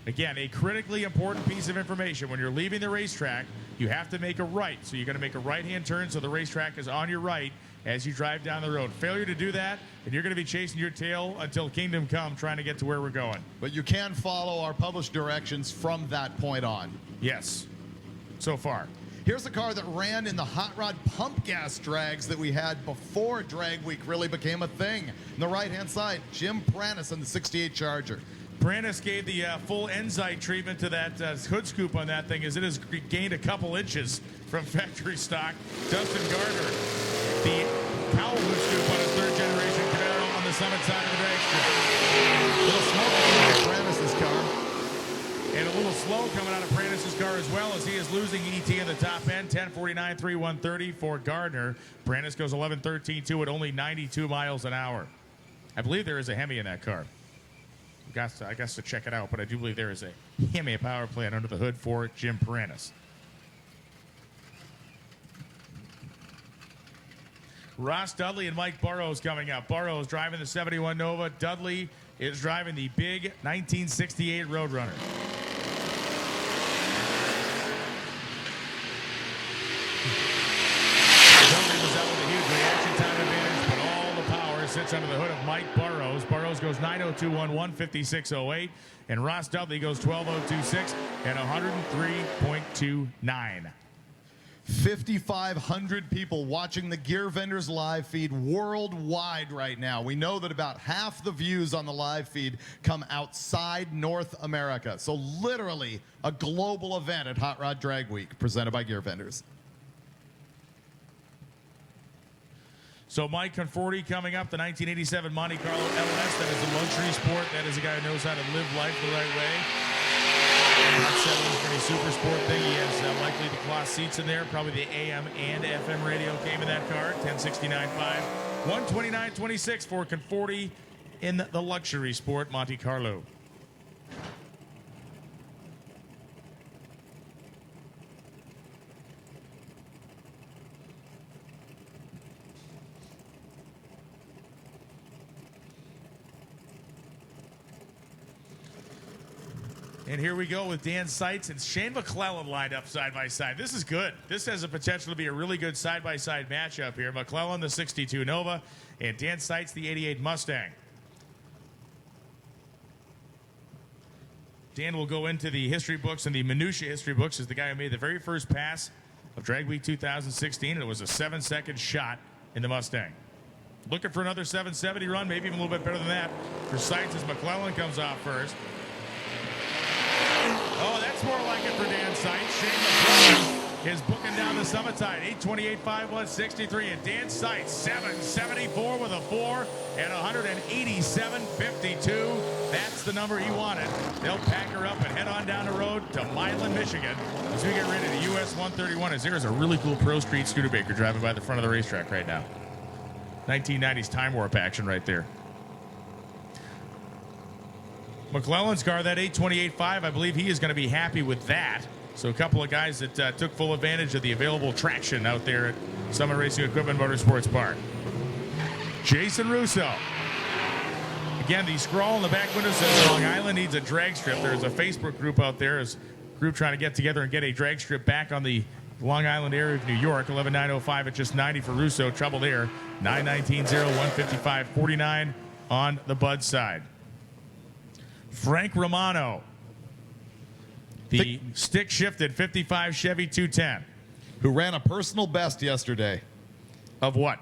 Again, a critically important piece of information. When you're leaving the racetrack, you have to make a right. So you're going to make a right-hand turn so the racetrack is on your right as you drive down the road. Failure to do that, and you're going to be chasing your tail until Kingdom Come, trying to get to where we're going. But you can follow our published directions from that point on. Yes, so far. Here's a car that ran in the hot rod pump gas drags that we had before Drag Week really became a thing. On the right-hand side, Jim Pranis on the 68 Charger. Pranis gave the full Enzyte treatment to that hood scoop on that thing, as it has gained a couple inches from factory stock. Dustin Gardner, the cowl hood scoop on his third-generation Camaro on the Summit side of the drag strip. Little smoke on Pranis' car. And a little slow coming out of Pranis' car as well, as he is losing ET in the top end. 10:49.3, 130 for Gardner. Pranis goes 11:13.2 at only 92 miles an hour. I believe there is a Hemi in that car. I guess to check it out, but I do believe there is a Hemi power plant under the hood for Jim Pranis. Ross Dudley and Mike Burrows coming up. Burrows driving the 71 Nova. Dudley is driving the big 1968 Roadrunner. Dudley was out with a huge reaction time advantage, but all the power sits under the hood of Mike Burrows. Burrows goes 9:02.11, 156.08, and Ross Dudley goes 12:02.6 and 103.29. 5,500 people watching the Gear Vendors live feed worldwide right now. We know that about half the views on the live feed come outside North America. So literally a global event at Hot Rod Drag Week presented by Gear Vendors. So Mike Conforti coming up, the 1987 Monte Carlo LS. That is a luxury sport. That is a guy who knows how to live life the right way. Not settling for any super sport thing. He has likely the cloth seats in there. Probably the AM and FM radio came in that car. 1069.5. 129.26 for Conforti in the luxury sport Monte Carlo. And here we go with Dan Seitz and Shane McClellan lined up side by side. This is good. This has the potential to be a really good side-by-side matchup here. McClellan, the 62 Nova, and Dan Seitz, the 88 Mustang. Dan will go into the history books and the minutia history books as the guy who made the very first pass of Drag Week 2016, and it was a 7-second shot in the Mustang. Looking for another 770 run, maybe even a little bit better than that for Seitz as McClellan comes off first. Oh, that's more like it for Dan Seitz. Shane McClellan is booking down the Summit side. 828.5, 163. And Dan Seitz, 774 with a 4 and 187.52. That's the number he wanted. They'll pack her up and head on down the road to Milan, Michigan as we get ready to US 131. As there is a really cool Pro Street Studebaker driving by the front of the racetrack right now. 1990s time warp action right there. McClellan's car, that 828.5, I believe he is going to be happy with that. So a couple of guys that took full advantage of the available traction out there at Summit Racing Equipment Motorsports Park. Jason Russo. Again, the scrawl in the back window says Long Island needs a drag strip. There's a Facebook group out there. There's a group trying to get together and get a drag strip back on the Long Island area of New York. 11.905 at just 90 for Russo. Trouble there. 919.0, 155.49 on the Bud side. Frank Romano, the stick-shifted 55 Chevy 210. Who ran a personal best yesterday. Of what?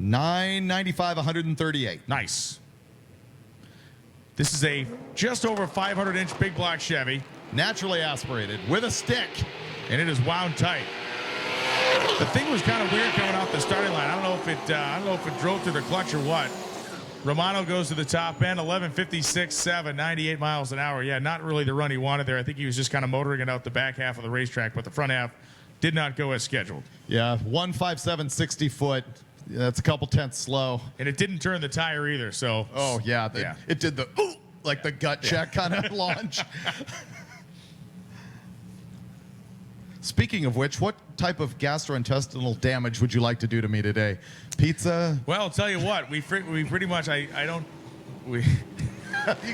995, 138. Nice. This is a just over 500-inch big block Chevy. Naturally aspirated with a stick. And it is wound tight. The thing was kind of weird coming off the starting line. I don't know if it drove through the clutch or what. Romano goes to the top end, 11.56.7, 98 miles an hour. Yeah, not really the run he wanted there. I think he was just kind of motoring it out the back half of the racetrack, but the front half did not go as scheduled. Yeah, 157, 60 foot. That's a couple tenths slow. And it didn't turn the tire either, so. Oh, yeah. It did the, ooh, like the gut check kind of launch. Speaking of which, what type of gastrointestinal damage would you like to do to me today? Pizza? Well, I'll tell you what, we pretty much, You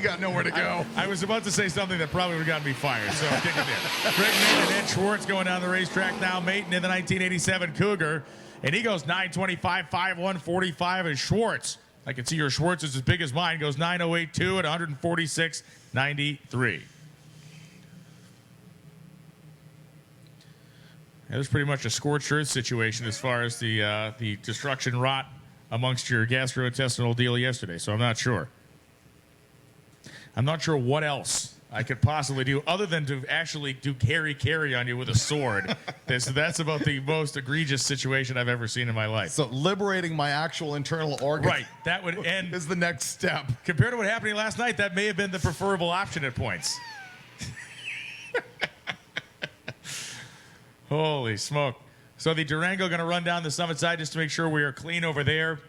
got nowhere to go. I was about to say something that probably would have gotten me fired, so I'm kicking it. Greg Maiden and Ed Schwartz going down the racetrack now. Maiden in the 1987 Cougar. And he goes 925, 5145. And Schwartz, I can see your Schwartz is as big as mine, goes 9082 at 146.93. There's pretty much a scorched earth situation as far as the destruction wrought amongst your gastrointestinal deal yesterday. So I'm not sure. I'm not sure what else I could possibly do other than to actually do carry on you with a sword. That's about the most egregious situation I've ever seen in my life. So liberating my actual internal organs Right, that would end. is the next step. Compared to what happened last night, that may have been the preferable option at points. Holy smoke. So the Durango going to run down the summit side just to make sure we are clean over there.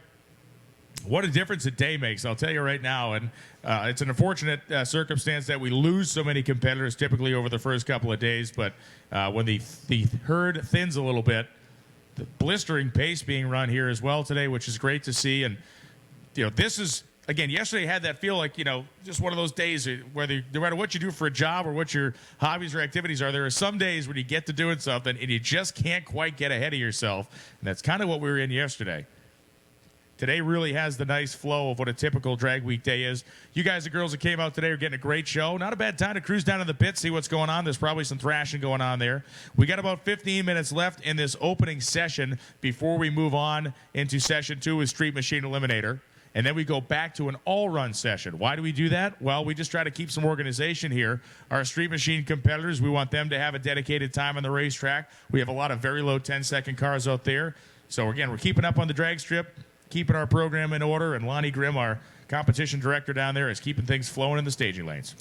What a difference a day makes, I'll tell you right now. And it's an unfortunate circumstance that we lose so many competitors typically over the first couple of days. But when the herd thins a little bit, the blistering pace being run here as well today, which is great to see. And, this is, again, yesterday had that feel like, just one of those days where no matter what you do for a job or what your hobbies or activities are, there are some days when you get to doing something and you just can't quite get ahead of yourself. And that's kind of what we were in yesterday. Today really has the nice flow of what a typical drag week day is. You guys and girls that came out today are getting a great show. Not a bad time to cruise down to the pit, see what's going on. There's probably some thrashing going on there. We got about 15 minutes left in this opening session before we move on into session 2 with Street Machine Eliminator. And then we go back to an all-run session. Why do we do that? Well, we just try to keep some organization here. Our Street Machine competitors, we want them to have a dedicated time on the racetrack. We have a lot of very low 10-second cars out there. So, again, we're keeping up on the drag strip, keeping our program in order, and Lonnie Grimm, our competition director down there, is keeping things flowing in the staging lanes.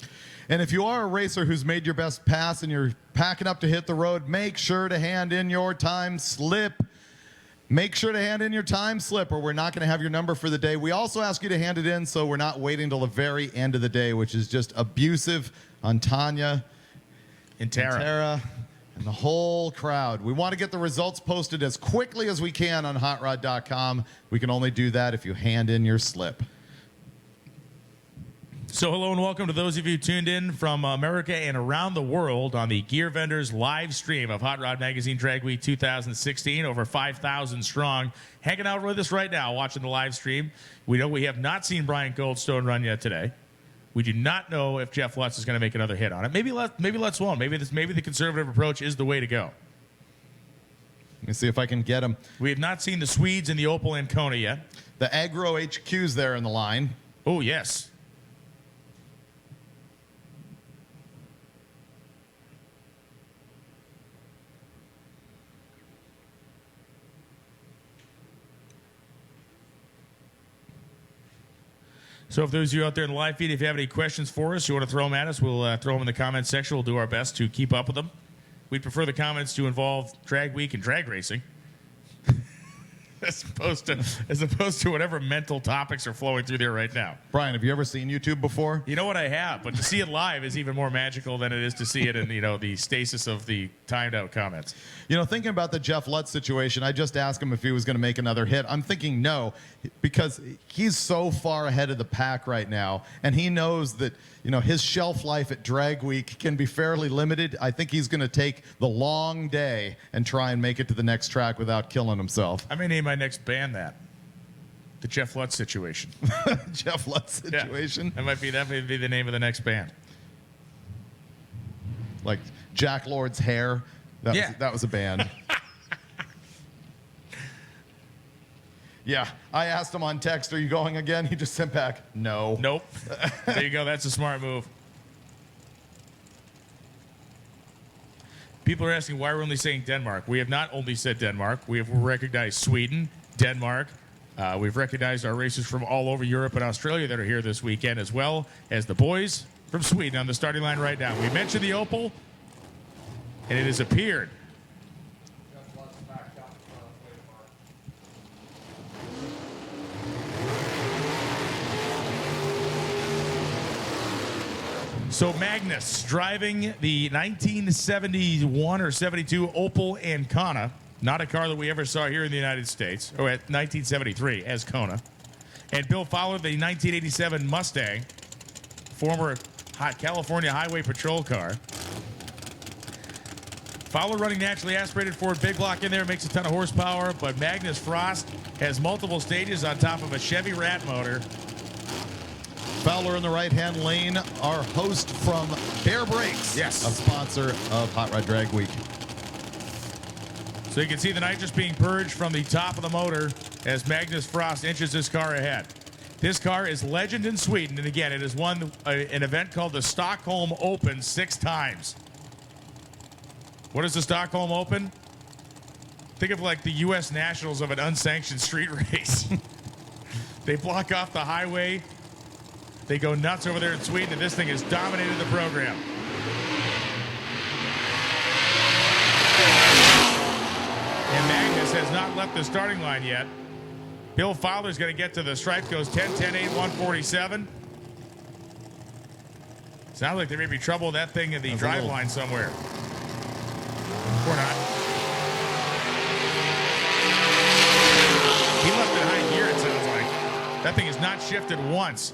And if you are a racer who's made your best pass and you're packing up to hit the road, make sure to hand in your time slip. Make sure to hand in your time slip or we're not going to have your number for the day. We also ask you to hand it in so we're not waiting till the very end of the day, which is just abusive on Tanya And Tara. and the whole crowd. We want to get the results posted as quickly as we can on hotrod.com. We can only do that if you hand in your slip. So hello and welcome to those of you tuned in from America and around the world on the Gear Vendors live stream of Hot Rod Magazine Drag Week 2016. Over 5,000 strong hanging out with us right now watching the live stream. We know we have not seen Brian Goldstone run yet today. We do not know if Jeff Lutz is going to make another hit on it. Maybe Lutz won't. Maybe the conservative approach is the way to go. Let me see if I can get him. We have not seen the Swedes in the Opel Ancona yet. The Agro HQ's there in the line. Oh, yes. So if those of you out there in the live feed, if you have any questions for us, you want to throw them at us, we'll throw them in the comments section. We'll do our best to keep up with them. We'd prefer the comments to involve drag week and drag racing. as opposed to whatever mental topics are flowing through there right now. Brian, have you ever seen YouTube before? You know what, I have, but to see it live is even more magical than it is to see it in the stasis of the timed out comments. Thinking about the Jeff Lutz situation, I just asked him if he was going to make another hit. I'm thinking no, because he's so far ahead of the pack right now, and he knows that his shelf life at Drag Week can be fairly limited. I think he's going to take the long day and try and make it to the next track without killing himself. I may name my next band that. The Jeff Lutz situation. Jeff Lutz situation? Yeah, that may be the name of the next band. Like Jack Lord's Hair? That was a band. Yeah, I asked him on text, are you going again? He just sent back, no. Nope. There you go. That's a smart move. People are asking why we're only saying Denmark. We have not only said Denmark. We have recognized Sweden, Denmark. We've recognized our racers from all over Europe and Australia that are here this weekend, as well as the boys from Sweden on the starting line right now. We mentioned the Opel, and it has appeared. Jeff Lutz backed out in front of Wade Mark. So Magnus driving the 1971 or 72 Opel Ancona, not a car that we ever saw here in the United States, or at 1973 as Kona. And Bill Fowler, the 1987 Mustang, former California Highway Patrol car. Fowler running naturally aspirated Ford big block in there, makes a ton of horsepower, but Magnus Frost has multiple stages on top of a Chevy Rat motor. Fowler in the right-hand lane, our host from Bear Brakes. Yes. A sponsor of Hot Rod Drag Week. So you can see the nitrous being purged from the top of the motor as Magnus Frost inches this car ahead. This car is legend in Sweden, and again, it has won an event called the Stockholm Open 6 times. What is the Stockholm Open? Think of like the U.S. Nationals of an unsanctioned street race. They block off the highway. They go nuts over there in Sweden, and this thing has dominated the program. And Magnus has not left the starting line yet. Bill Fowler's going to get to the stripe, goes 10, 10, 8, 147. Sounds like there may be trouble with that thing in the drive line somewhere. Or not. He left it high gear, it sounds like. That thing is not shifted once.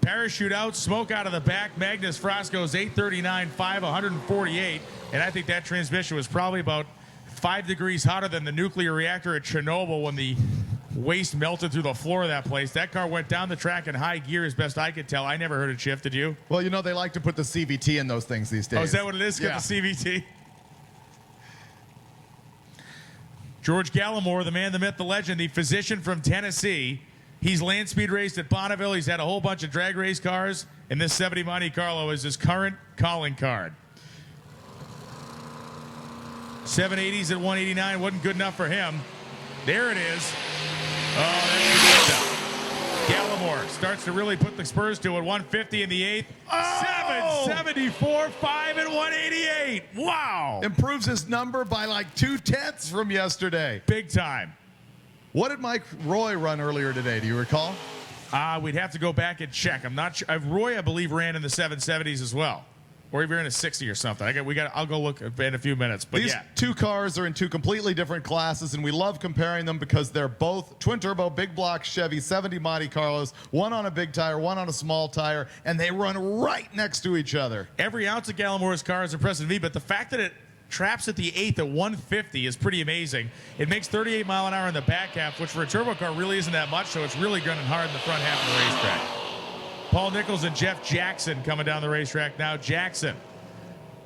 Parachute out, smoke out of the back. Magnus Frost goes 839, 148. And I think that transmission was probably about 5 degrees hotter than the nuclear reactor at Chernobyl when the waste melted through the floor of that place. That car went down the track in high gear, as best I could tell. I never heard it shift. Did you? Well, you know, they like to put the CVT in those things these days. Oh, is that what it is? Get Yeah. the CVT. George Gallimore, the man, the myth, the legend, the physician from Tennessee. He's land speed raced at Bonneville. He's had a whole bunch of drag race cars, and this 70 Monte Carlo is his current calling card. 780s at 189 wasn't good enough for him. There it is. Oh, that's good stuff. Gallimore starts to really put the spurs to it. 150 in the 8th. Oh! 774, 5 and 188. Wow. Improves his number by like 2/10 from yesterday. Big time. What did Mike Roy run earlier today? Do you recall? We'd have to go back and check. I'm not sure. Roy, I believe, ran in the 770s as well. Or he ran a 60 or something. I'll go look in a few minutes. But These yeah. two cars are in two completely different classes, and we love comparing them because they're both twin-turbo, big-block Chevy 70 Monte Carlos, one on a big tire, one on a small tire, and they run right next to each other. Every ounce of Gallimore's car is impressive to me, but the fact that it traps at the 8th at 150 is pretty amazing. It makes 38 mile an hour in the back half, which for a turbo car really isn't that much, so it's really gunning hard in the front half of the racetrack. Paul Nichols and Jeff Jackson coming down the racetrack now. Jackson,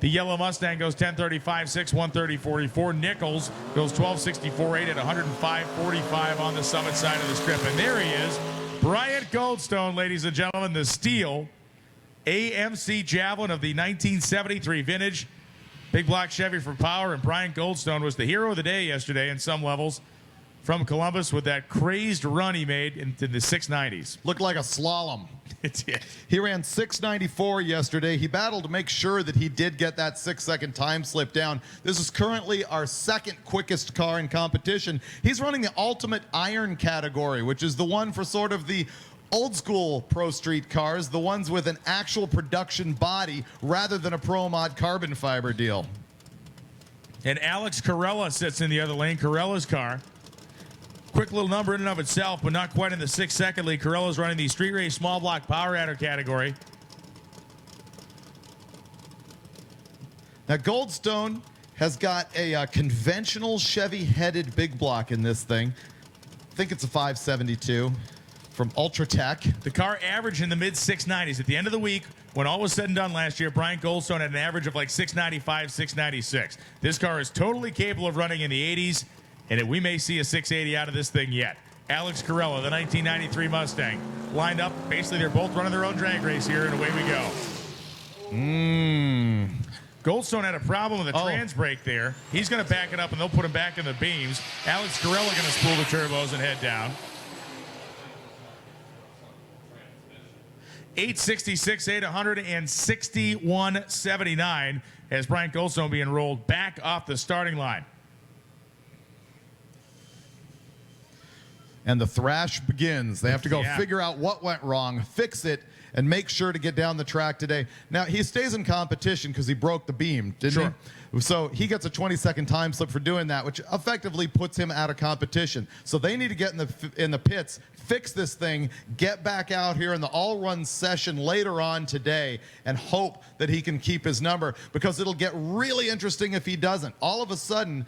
the yellow Mustang, goes 10:35.6, 130.44. Nichols goes 12:64.8 at 105.45 on the Summit side of the strip. And there he is, Bryant Goldstone, ladies and gentlemen, the steel AMC Javelin of the 1973 vintage. Big block Chevy for power, and Bryant Goldstone was the hero of the day yesterday in some levels from Columbus with that crazed run he made into the 690s. Looked like a slalom. It's it. He ran 694 yesterday. He battled to make sure that he did get that 6-second time slip down. This is currently our second quickest car in competition. He's running the Ultimate Iron category, which is the one for sort of the old school Pro Street cars, the ones with an actual production body rather than a Pro Mod carbon fiber deal. And Alex Carella sits in the other lane, Carella's car. Quick little number in and of itself, but not quite in the 6-second lead. Carella's running the street race small block power adder category. Now, Goldstone has got a conventional Chevy-headed big block in this thing. I think it's a 572 from Ultratech. The car averaged in the mid 690s. At the end of the week, when all was said and done last year, Bryant Goldstone had an average of like 695, 696. This car is totally capable of running in the 80s, and we may see a 680 out of this thing yet. Alex Carella, the 1993 Mustang, lined up. Basically, they're both running their own drag race here, and away we go. Goldstone had a problem with a trans brake there. He's going to back it up, and they'll put him back in the beams. Alex Carella going to spool the turbos and head down. 866, 161.79 as Bryant Goldstone being rolled back off the starting line. And the thrash begins. They have to go Yeah. figure out what went wrong, fix it, and make sure to get down the track today. Now, he stays in competition because he broke the beam, didn't he? So he gets a 20-second time slip for doing that, which effectively puts him out of competition. So they need to get in the pits, fix this thing, get back out here in the all-run session later on today, and hope that he can keep his number, because it'll get really interesting if he doesn't. All of a sudden,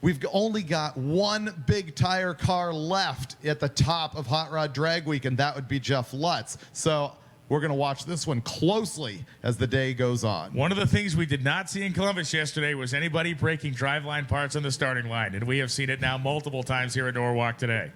we've only got one big tire car left at the top of Hot Rod Drag Week, and that would be Jeff Lutz. So we're going to watch this one closely as the day goes on. One of the things we did not see in Columbus yesterday was anybody breaking driveline parts on the starting line, and we have seen it now multiple times here at Norwalk today.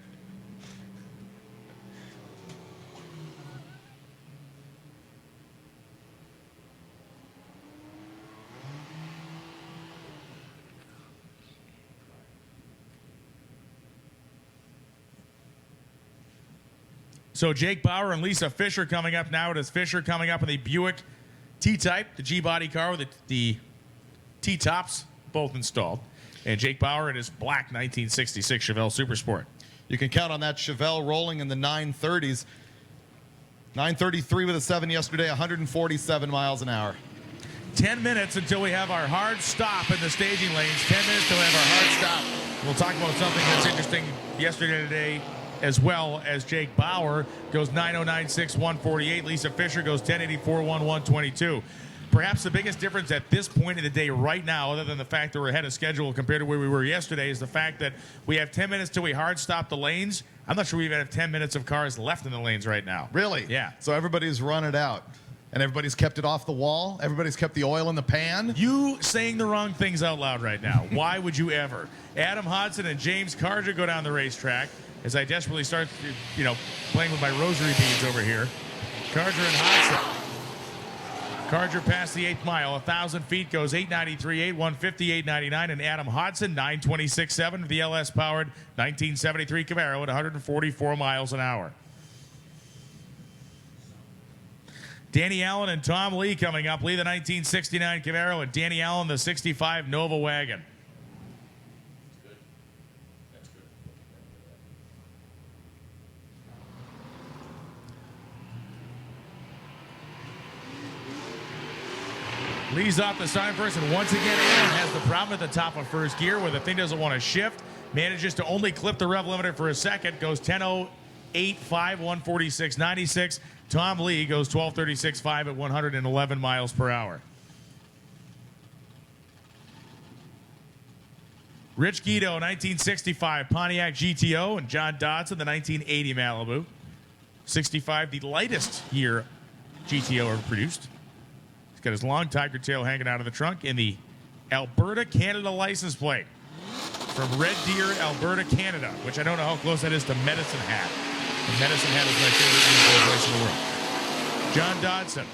So Jake Bauer and Lisa Fisher coming up now. It is Fisher coming up in the Buick T-Type, the G-body car with the T-tops both installed. And Jake Bauer in his black 1966 Chevelle Super Sport. You can count on that Chevelle rolling in the 930s. 933 with a 7 yesterday, 147 miles an hour. 10 minutes until we have our hard stop in the staging lanes. 10 minutes till we have our hard stop. We'll talk about something that's interesting yesterday and today, as well as Jake Bauer goes 909.6, 148. Lisa Fisher goes 1084.1, 122. Perhaps the biggest difference at this point in the day right now, other than the fact that we're ahead of schedule compared to where we were yesterday, is the fact that we have 10 minutes till we hard stop the lanes. I'm not sure we even have 10 minutes of cars left in the lanes right now. Really? Yeah. So everybody's run it out. And everybody's kept it off the wall. Everybody's kept the oil in the pan. You saying the wrong things out loud right now. Why would you ever? Adam Hodson and James Carger go down the racetrack as I desperately start, playing with my rosary beads over here. Carger and Hodson. Carger past the 8th mile, 1,000 feet, goes 893.8, 158.99, and Adam Hodson 926.7 of the LS-powered 1973 Camaro at 144 miles an hour. Danny Allen and Tom Lee coming up. Lee the 1969 Camaro and Danny Allen the 65 Nova wagon. Lee's off the starting first, and once again, Allen has the problem at the top of first gear where the thing doesn't want to shift. Manages to only clip the rev limiter for a second. Goes 10.08.5, 146.96. Tom Lee goes 12.36.5 at 111 miles per hour. Rich Guido, 1965 Pontiac GTO, and John Dodson, the 1980 Malibu. 65, the lightest year GTO ever produced. He's got his long tiger tail hanging out of the trunk in the Alberta, Canada license plate from Red Deer, Alberta, Canada, which I don't know how close that is to Medicine Hat. The Medicine Hat is my favorite place in the world. John Dodson,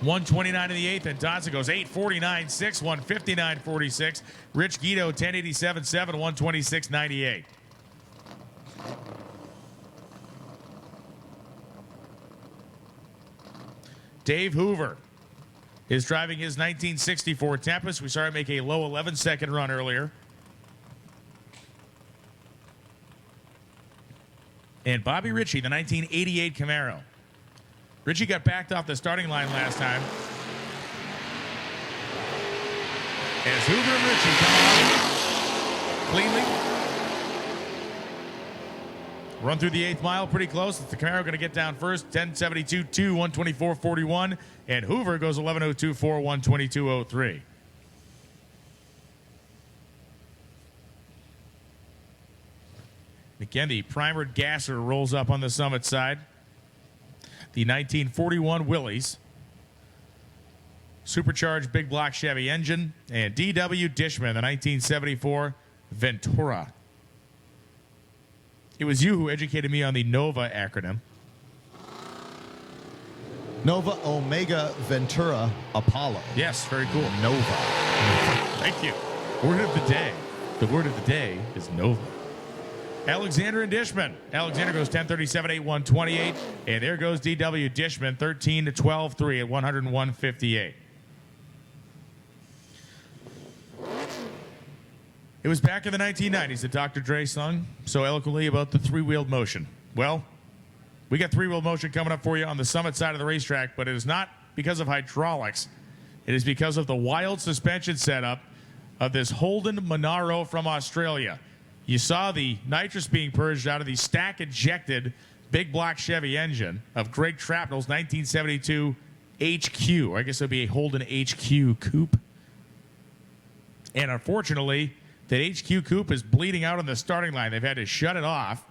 129 in the 8th, and Dodson goes 849.6, 159.46. Rich Guido, 1087.7, 126.98. Dave Hoover is driving his 1964 Tempest. We saw him make a low 11-second run earlier. And Bobby Ritchie, the 1988 Camaro. Ritchie got backed off the starting line last time. As Hoover and Ritchie come on cleanly. Run through the 8th mile pretty close. It's the Camaro going to get down first. 10.72.2, 124.41. And Hoover goes 11.02.4, 122.03. Again, the primered gasser rolls up on the Summit side. The 1941 Willys. Supercharged big block Chevy engine. And D.W. Dishman, the 1974 Ventura. It was you who educated me on the NOVA acronym. Nova Omega Ventura Apollo. Yes, very cool. Nova. Thank you. Word of the day. The word of the day is Nova. Alexander and Dishman. Alexander goes 10:37.8, 128. And there goes D.W. Dishman, 13-12.3 at 101.58. It was back in the 1990s that Dr. Dre sung so eloquently about the three-wheeled motion. Well, We got three-wheel motion coming up for you on the Summit side of the racetrack, but it is not because of hydraulics. It is because of the wild suspension setup of this Holden Monaro from Australia. You saw the nitrous being purged out of the stack-injected big block Chevy engine of Greg Trapnell's 1972 HQ. I guess it would be a Holden HQ coupe. And unfortunately, that HQ coupe is bleeding out on the starting line. They've had to shut it off.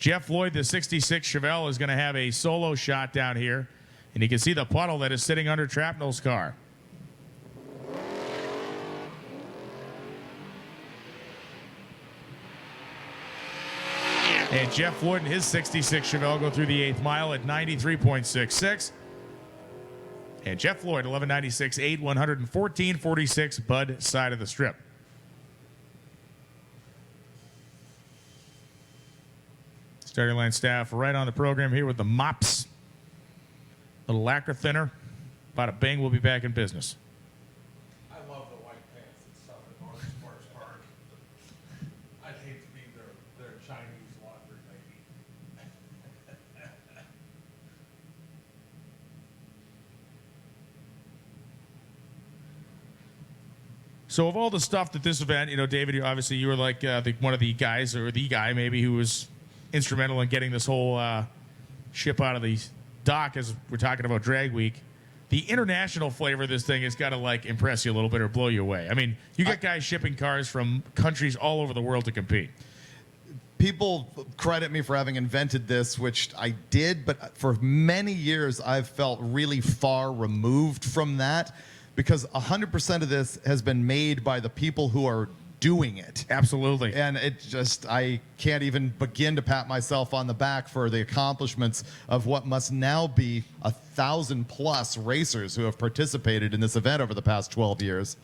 Jeff Lloyd, the 66 Chevelle, is going to have a solo shot down here. And you can see the puddle that is sitting under Trapnell's car. And Jeff Floyd and his 66 Chevelle go through the 8th mile at 93.66. And Jeff Floyd, 1196.8, 114.46, Bud side of the strip. Starting line staff right on the program here with the mops. Little lacquer thinner. Bada bing, we'll be back in business. I love the white pants and stuff at Orange Sports Park. I'd hate to be their Chinese laundry lady. So of all the stuff that this event, David, you were like one of the guys, or the guy maybe, who was instrumental in getting this whole ship out of the dock as we're talking about Drag Week. The international flavor of this thing has got to impress you a little bit or blow you away. I mean, you got guys shipping cars from countries all over the world to compete. People credit me for having invented this, which I did, but for many years I've felt really far removed from that, because 100% of this has been made by the people who are doing it. Absolutely. And I can't even begin to pat myself on the back for the accomplishments of what must now be 1,000+ racers who have participated in this event over the past 12 years.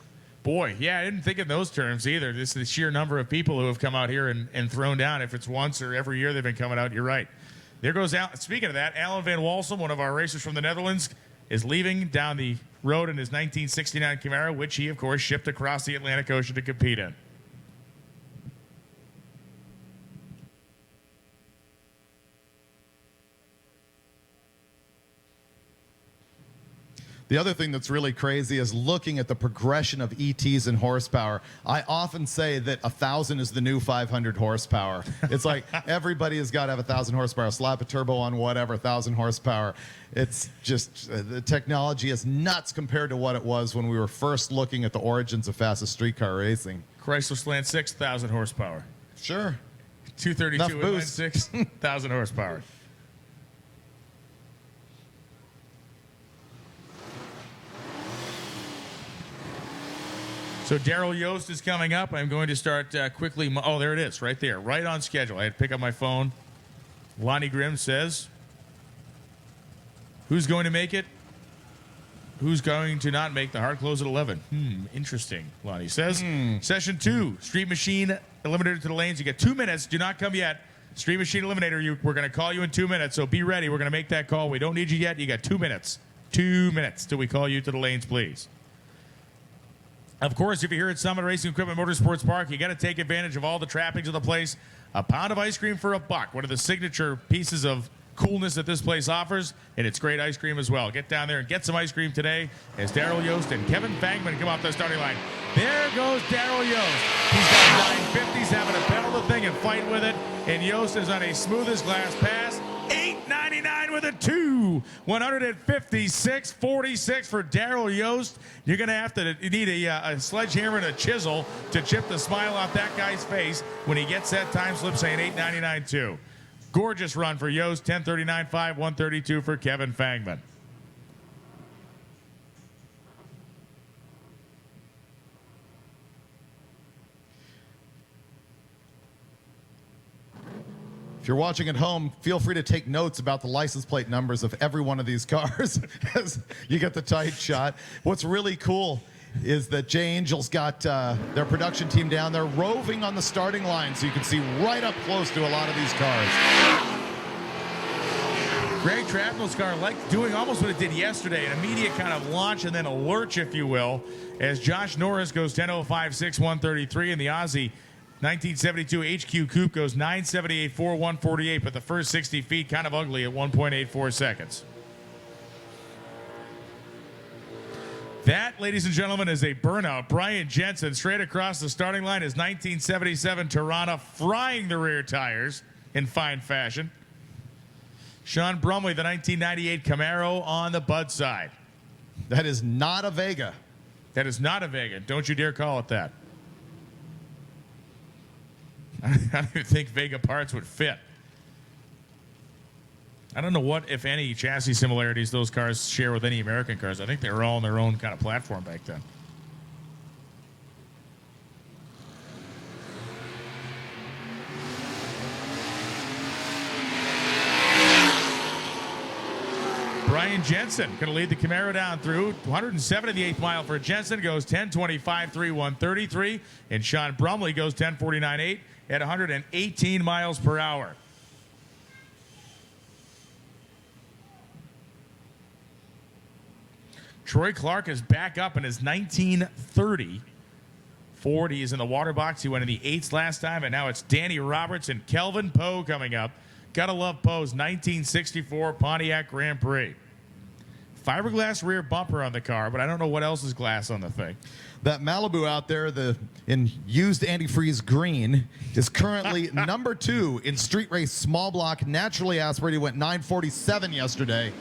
Boy, yeah, I didn't think in those terms either. This is the sheer number of people who have come out here and thrown down. If it's once or every year they've been coming out, you're right. There goes Al. Speaking of that, Alan Van Walsum, one of our racers from the Netherlands, is leaving down the road in his 1969 Camaro, which he, of course, shipped across the Atlantic Ocean to compete in. The other thing that's really crazy is looking at the progression of ETs and horsepower. I often say that 1,000 is the new 500 horsepower. It's like everybody has got to have 1,000 horsepower. Slap a turbo on whatever, 1,000 horsepower. It's just, the technology is nuts compared to what it was when we were first looking at the origins of fastest streetcar racing. Chrysler Slant 6,000 horsepower. Sure. 232 Enough and boost. 6,000 horsepower. So Daryl Yost is coming up. I'm going to start quickly. Oh, there it is, right there, right on schedule. I had to pick up my phone. Lonnie Grimm says, who's going to make it? Who's going to not make the hard close at 11? Interesting, Lonnie says. Session 2, Street Machine Eliminator to the lanes. You get 2 minutes. Do not come yet. Street Machine Eliminator, we're going to call you in 2 minutes, so be ready. We're going to make that call. We don't need you yet. You got 2 minutes. 2 minutes till we call you to the lanes, please. Of course, if you're here at Summit Racing Equipment Motorsports Park, you got to take advantage of all the trappings of the place. A pound of ice cream for $1. One of the signature pieces of coolness that this place offers, and it's great ice cream as well. Get down there and get some ice cream today as Daryl Yost and Kevin Fangman come off the starting line. There goes Daryl Yost. He's got 950s, having to pedal the thing and fight with it, and Yost is on a smooth as glass pass. 899 with a 2. 156.46 for Daryl Yost. You're going to have to need a sledgehammer and a chisel to chip the smile off that guy's face when he gets that time slip saying 899.2. Gorgeous run for Yost. 1039.5, 132 for Kevin Fangman. If you're watching at home, feel free to take notes about the license plate numbers of every one of these cars as you get the tight shot. What's really cool is that Jay Angel's got their production team down there roving on the starting line so you can see right up close to a lot of these cars. Greg Trapnell's car doing almost what it did yesterday, an immediate kind of launch and then a lurch, if you will, as Josh Norris goes 10.05.6, 133, and the Aussie 1972 HQ Coupe goes 978.4, 148, but the first 60 feet kind of ugly at 1.84 seconds. That, ladies and gentlemen, is a burnout. Brian Jensen straight across the starting line is 1977 Tirana, frying the rear tires in fine fashion. Sean Brumley, the 1998 Camaro on the Bud side. That is not a Vega. That is not a Vega. Don't you dare call it that. I don't even think Vega parts would fit. I don't know what, if any, chassis similarities those cars share with any American cars. I think they were all on their own kind of platform back then. Brian Jensen going to lead the Camaro down through 107 of the 8th mile for Jensen, goes 10:25.3, 133, and Sean Brumley goes 10:49.8 at 118 miles per hour. Troy Clark is back up in his 1930 Ford. He is in the water box. He went in the 8s last time, and now it's Danny Roberts and Kelvin Poe coming up. Gotta love Poe's 1964 Pontiac Grand Prix. Fiberglass rear bumper on the car, but I don't know what else is glass on the thing. That Malibu out there, in used antifreeze green, is currently number 2 in street race small block, naturally aspirated. Went 947 yesterday.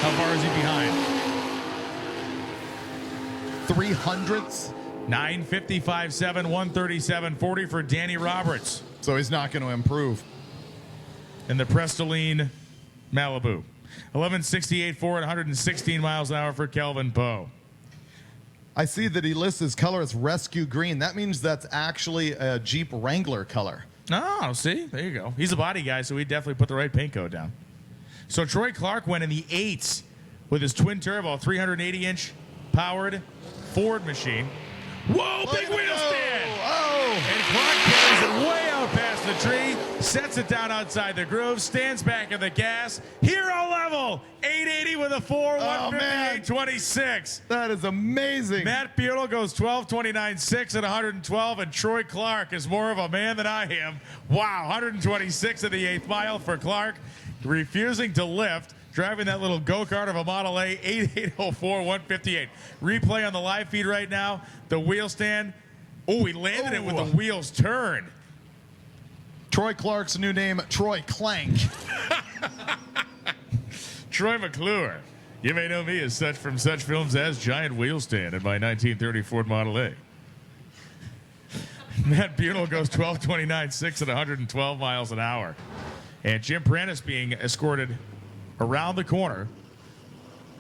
How far is he behind? 300ths. 9:55.7, 137.40 for Danny Roberts So he's not going to improve. in the Prestoline Malibu. 11:68.4 at 116 miles an hour for Kelvin Poe. I see that he lists his color as rescue green. That means that's actually a Jeep Wrangler color. Oh, see? There you go. He's a body guy, so he definitely put the right paint code down. So Troy Clark went in the 8s with his twin turbo, 380-inch powered Ford machine. Whoa, big wheel stand! Oh! And Clark carries it way out past the tree, sets it down outside the groove, stands back at the gas. Hero level, 880 with a 4, Oh, man. 158.26. That is amazing. Matt Buell goes 12:29.6 at 112, and Troy Clark is more of a man than I am. Wow, 126 at the 8th mile for Clark, refusing to lift. Driving that little go-kart of a Model A, 8804, 158. Replay on the live feed right now. The wheel stand. Oh, he landed it with the wheels turned. Troy Clark's new name, Troy Clank. Troy McClure. You may know me as such from such films as Giant Wheel Stand in my 1930 Ford Model A. Matt Buell goes 12:29.6 at 112 miles an hour. And Jim Prentice being escorted around the corner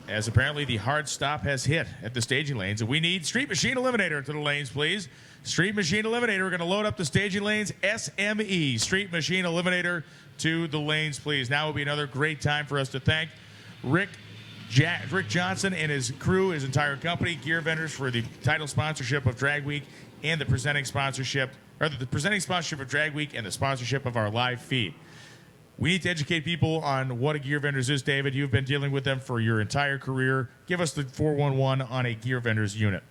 as apparently the hard stop has hit at the staging lanes. And we need Street Machine Eliminator to the lanes, please. Street Machine Eliminator, we're going to load up the staging lanes. SME, Street Machine Eliminator to the lanes, please. Now will be another great time for us to thank Rick Johnson and his crew, his entire company, Gear Vendors, for the title sponsorship of Drag Week and the presenting sponsorship of Drag Week and the sponsorship of our live feed. We need to educate people on what a Gear Vendors is, David. You've been dealing with them for your entire career. Give us the 411 on a Gear Vendors unit.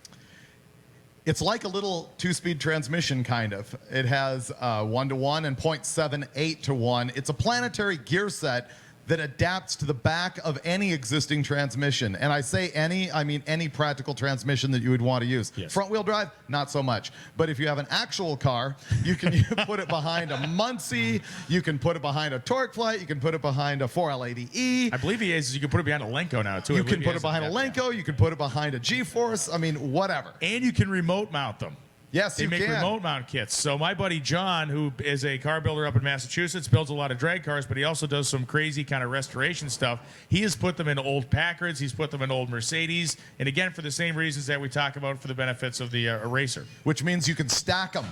It's like a little 2-speed transmission, kind of. It has 1-to-1 and 0.78-to-1. It's a planetary gear set that adapts to the back of any existing transmission. And I say any, I mean any practical transmission that you would want to use. Yes. Front-wheel drive, not so much. But if you have an actual car, you can put it behind a Muncie, you can put it behind a Torque Flight, you can put it behind a 4L80E. I believe he is. You can put it behind a Lenco now, too. You can put it behind a Lenco, you can put it behind a G-Force, I mean, whatever. And you can remote mount them. Yes, They you make can. remote mount kits. So my buddy John, who is a car builder up in Massachusetts, builds a lot of drag cars, but he also does some crazy kind of restoration stuff. He has put them in old Packards. He's put them in old Mercedes. And again, for the same reasons that we talk about for the benefits of the eraser. Which means you can stack them.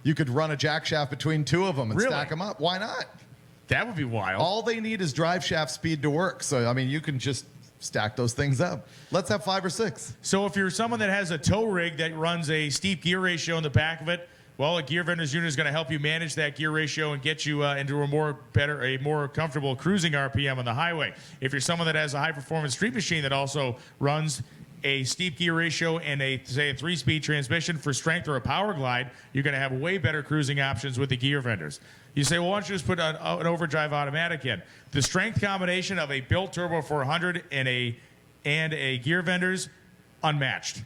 You could run a jack shaft between 2 of them and Really? stack them up. Why not? That would be wild. All they need is drive shaft speed to work. So, I mean, you can just stack those things up. Let's have 5 or 6. So if you're someone that has a tow rig that runs a steep gear ratio in the back of it, well, a Gear Vendors unit is going to help you manage that gear ratio and get you into a more comfortable cruising RPM on the highway. If you're someone that has a high-performance street machine that also runs a steep gear ratio and a 3-speed transmission for strength or a power glide, you're going to have way better cruising options with the gear vendors. You say, well, why don't you just put an overdrive automatic in? The strength combination of a built Turbo 400 and a gear vendors, unmatched.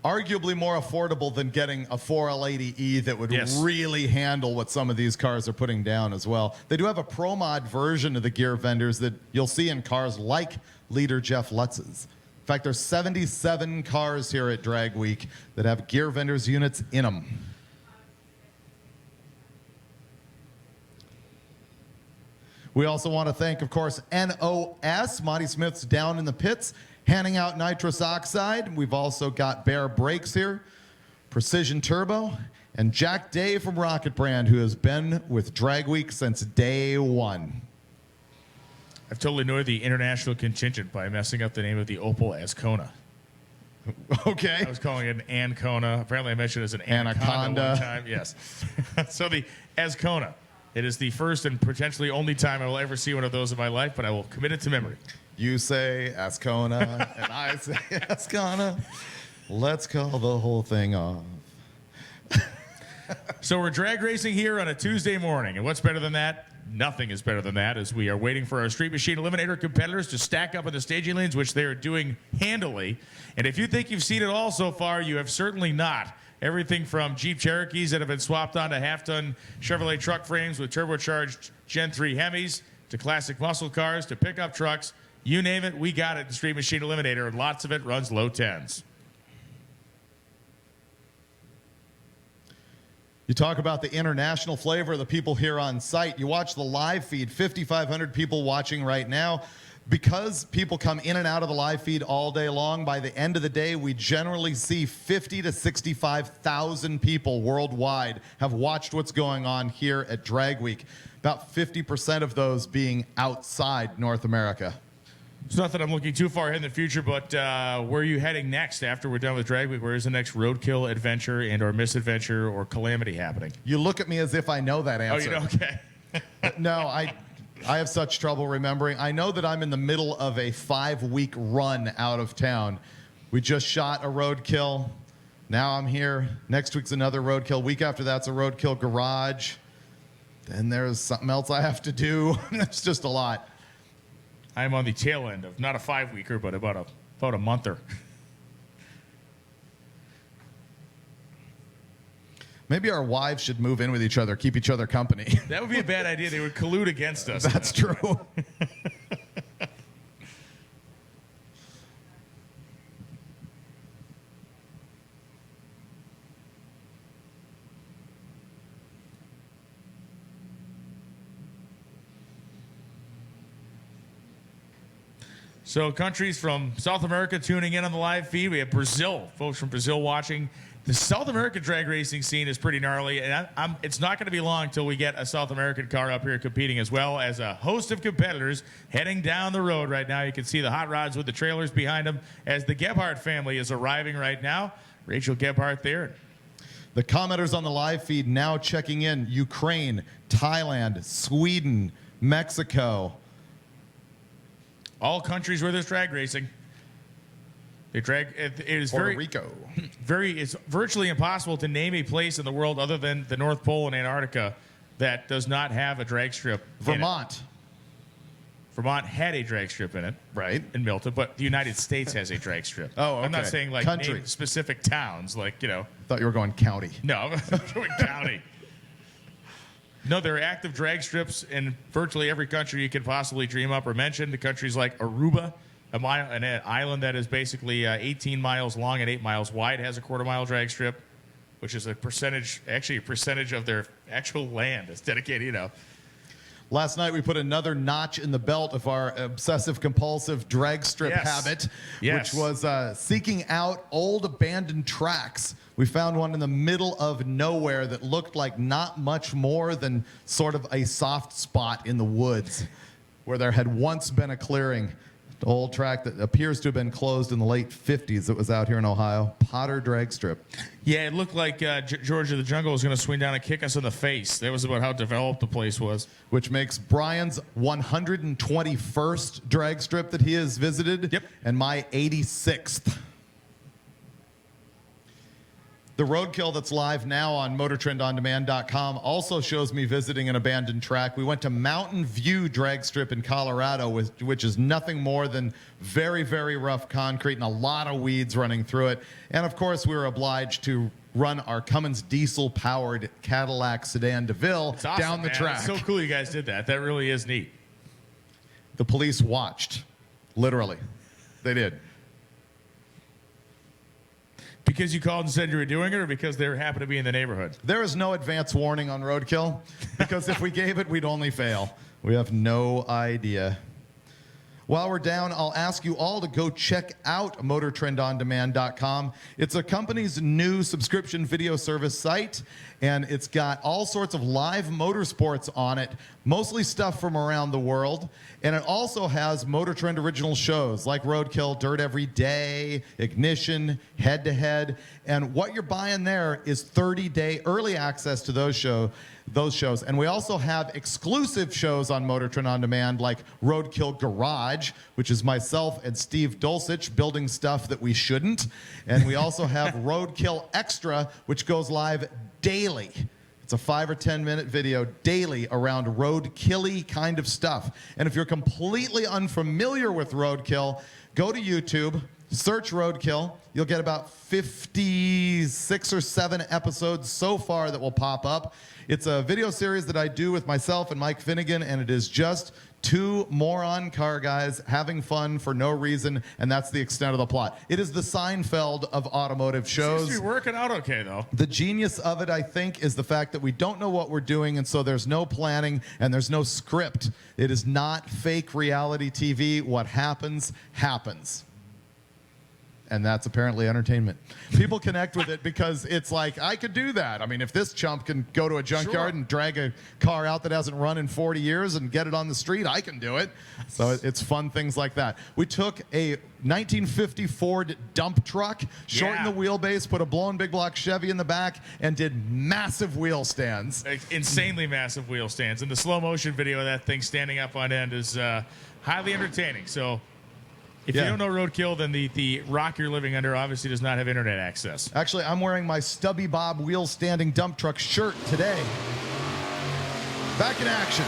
Arguably more affordable than getting a 4L80E that would Yes. really handle what some of these cars are putting down as well. They do have a Pro Mod version of the gear vendors that you'll see in cars like leader Jeff Lutz's. In fact, there's 77 cars here at Drag Week that have gear vendors units in them. We also want to thank, of course, NOS. Monty Smith's down in the pits, handing out nitrous oxide. We've also got Bear Brakes here, Precision Turbo, and Jack Day from Rocket Brand, who has been with Drag Week since day one. I've totally annoyed the international contingent by messing up the name of the Opel Ascona. Okay. I was calling it an Ancona. Apparently, I mentioned it as an Anaconda. one time. Yes. So the Ascona. It is the first and potentially only time I will ever see one of those in my life, but I will commit it to memory. You say Ascona, and I say Ascona. Let's call the whole thing off. So we're drag racing here on a Tuesday morning, and what's better than that? Nothing is better than that, as we are waiting for our Street Machine Eliminator competitors to stack up in the staging lanes, which they are doing handily. And if you think you've seen it all so far, you have certainly not. Everything from Jeep Cherokees that have been swapped onto half-ton Chevrolet truck frames with turbocharged Gen 3 Hemis, to classic muscle cars, to pickup trucks. You name it, we got it in Street Machine Eliminator, and lots of it runs low 10s. You talk about the international flavor of the people here on site. You watch the live feed, 5,500 people watching right now. Because people come in and out of the live feed all day long, by the end of the day, we generally see 50 to 65,000 people worldwide have watched what's going on here at Drag Week. About 50% of those being outside North America. It's not that I'm looking too far ahead in the future, but where are you heading next after we're done with Drag Week? Where is the next roadkill, adventure, and or misadventure or calamity happening? You look at me as if I know that answer. Oh, you know, okay. No, I have such trouble remembering. I know that I'm in the middle of a 5-week run out of town. We just shot a roadkill. Now I'm here. Next week's another roadkill. Week after that's a roadkill garage. Then there's something else I have to do. It's just a lot. I'm on the tail end of not a 5-weeker, but about a monther. Maybe our wives should move in with each other, keep each other company. That would be a bad idea. They would collude against us. That's true. So countries from South America tuning in on the live feed. We have Brazil, folks from Brazil watching. The South American drag racing scene is pretty gnarly, and it's not going to be long until we get a South American car up here competing, as well as a host of competitors heading down the road right now. You can see the hot rods with the trailers behind them as the Gebhardt family is arriving right now. Rachel Gebhardt there. The commenters on the live feed now checking in. Ukraine, Thailand, Sweden, Mexico. All countries where there's drag racing. They drag. It is Puerto Rico. It's virtually impossible to name a place in the world other than the North Pole and Antarctica that does not have a drag strip. Vermont. Vermont had a drag strip in it, Right. in Milton, but the United States has a drag strip. Oh, I'm not okay. saying like Country. name specific towns, like Thought you were going county. No, I'm doing county. No, there are active drag strips in virtually every country you can possibly dream up or mention. The countries like Aruba, an island that is basically 18 miles long and 8 miles wide, has a quarter-mile drag strip, which is a percentage of their actual land that's dedicated, Last night we put another notch in the belt of our obsessive-compulsive drag strip Yes. habit, Yes. which was seeking out old abandoned tracks. We found one in the middle of nowhere that looked like not much more than sort of a soft spot in the woods where there had once been a clearing. The old track that appears to have been closed in the late 50s. It was out here in Ohio. Potter Drag Strip. Yeah, it looked like George of the Jungle was going to swing down and kick us in the face. That was about how developed the place was. Which makes Brian's 121st drag strip that he has visited. Yep. And my 86th. The roadkill that's live now on MotorTrendOnDemand.com also shows me visiting an abandoned track. We went to Mountain View Drag Strip in Colorado, which is nothing more than very, very rough concrete and a lot of weeds running through it. And of course, we were obliged to run our Cummins diesel-powered Cadillac sedan DeVille It's awesome, down the man. track. It's so cool you guys did that. That really is neat. The police watched, literally. They did. Because you called and said you were doing it, or because they happened to be in the neighborhood? There is no advance warning on roadkill because if we gave it, we'd only fail. We have no idea. While we're down, I'll ask you all to go check out MotorTrendOnDemand.com. It's a company's new subscription video service site, and it's got all sorts of live motorsports on it, mostly stuff from around the world. And it also has Motor Trend original shows like Roadkill, Dirt Every Day, Ignition, Head to Head. And what you're buying there is 30-day early access to those shows. And we also have exclusive shows on Motor Trend On Demand like Roadkill Garage, which is myself and Steve Dulcich building stuff that we shouldn't. And we also have Roadkill Extra, which goes live daily. It's a 5 or 10 minute video daily around roadkill-y kind of stuff. And if you're completely unfamiliar with Roadkill, go to YouTube, search Roadkill. You'll get about 56 or 7 episodes so far that will pop up. It's a video series that I do with myself and Mike Finnegan, and it is just two moron car guys having fun for no reason, and that's the extent of the plot. It is the Seinfeld of automotive shows. Seems to be working out okay, though. The genius of it, I think, is the fact that we don't know what we're doing, and so there's no planning and there's no script. It is not fake reality TV. What happens, happens. And that's apparently entertainment. People connect with it because it's like, I could do that. I mean, if this chump can go to a junkyard and drag a car out that hasn't run in 40 years and get it on the street, I can do it. So it's fun things like that. We took a 1950 Ford dump truck, shortened the wheelbase, put a blown big block Chevy in the back, and did massive wheel stands. Insanely massive wheel stands. And the slow motion video of that thing standing up on end is highly entertaining. So if you don't know Roadkill, then the rock you're living under obviously does not have internet access. Actually, I'm wearing my Stubby Bob wheel standing dump truck shirt today. Back in action.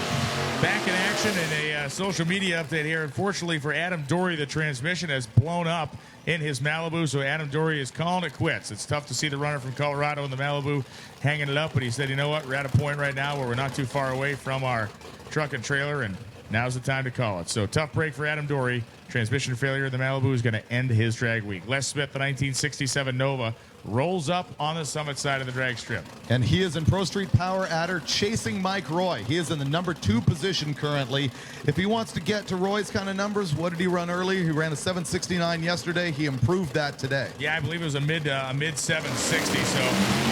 Back in action in a social media update here. Unfortunately for Adam Dory, the transmission has blown up in his Malibu, so Adam Dory is calling it quits. It's tough to see the runner from Colorado in the Malibu hanging it up, but he said, you know what, we're at a point right now where we're not too far away from our truck and trailer, and now's the time to call it. So tough break for Adam Dory. Transmission failure in the Malibu is going to end his drag week. Les Smith, the 1967 Nova, rolls up on the Summit side of the drag strip. And he is in Pro Street Power Adder chasing Mike Roy. He is in the number 2 position currently. If he wants to get to Roy's kind of numbers, what did he run earlier? He ran a 769 yesterday. He improved that today. Yeah, I believe it was a mid 760. So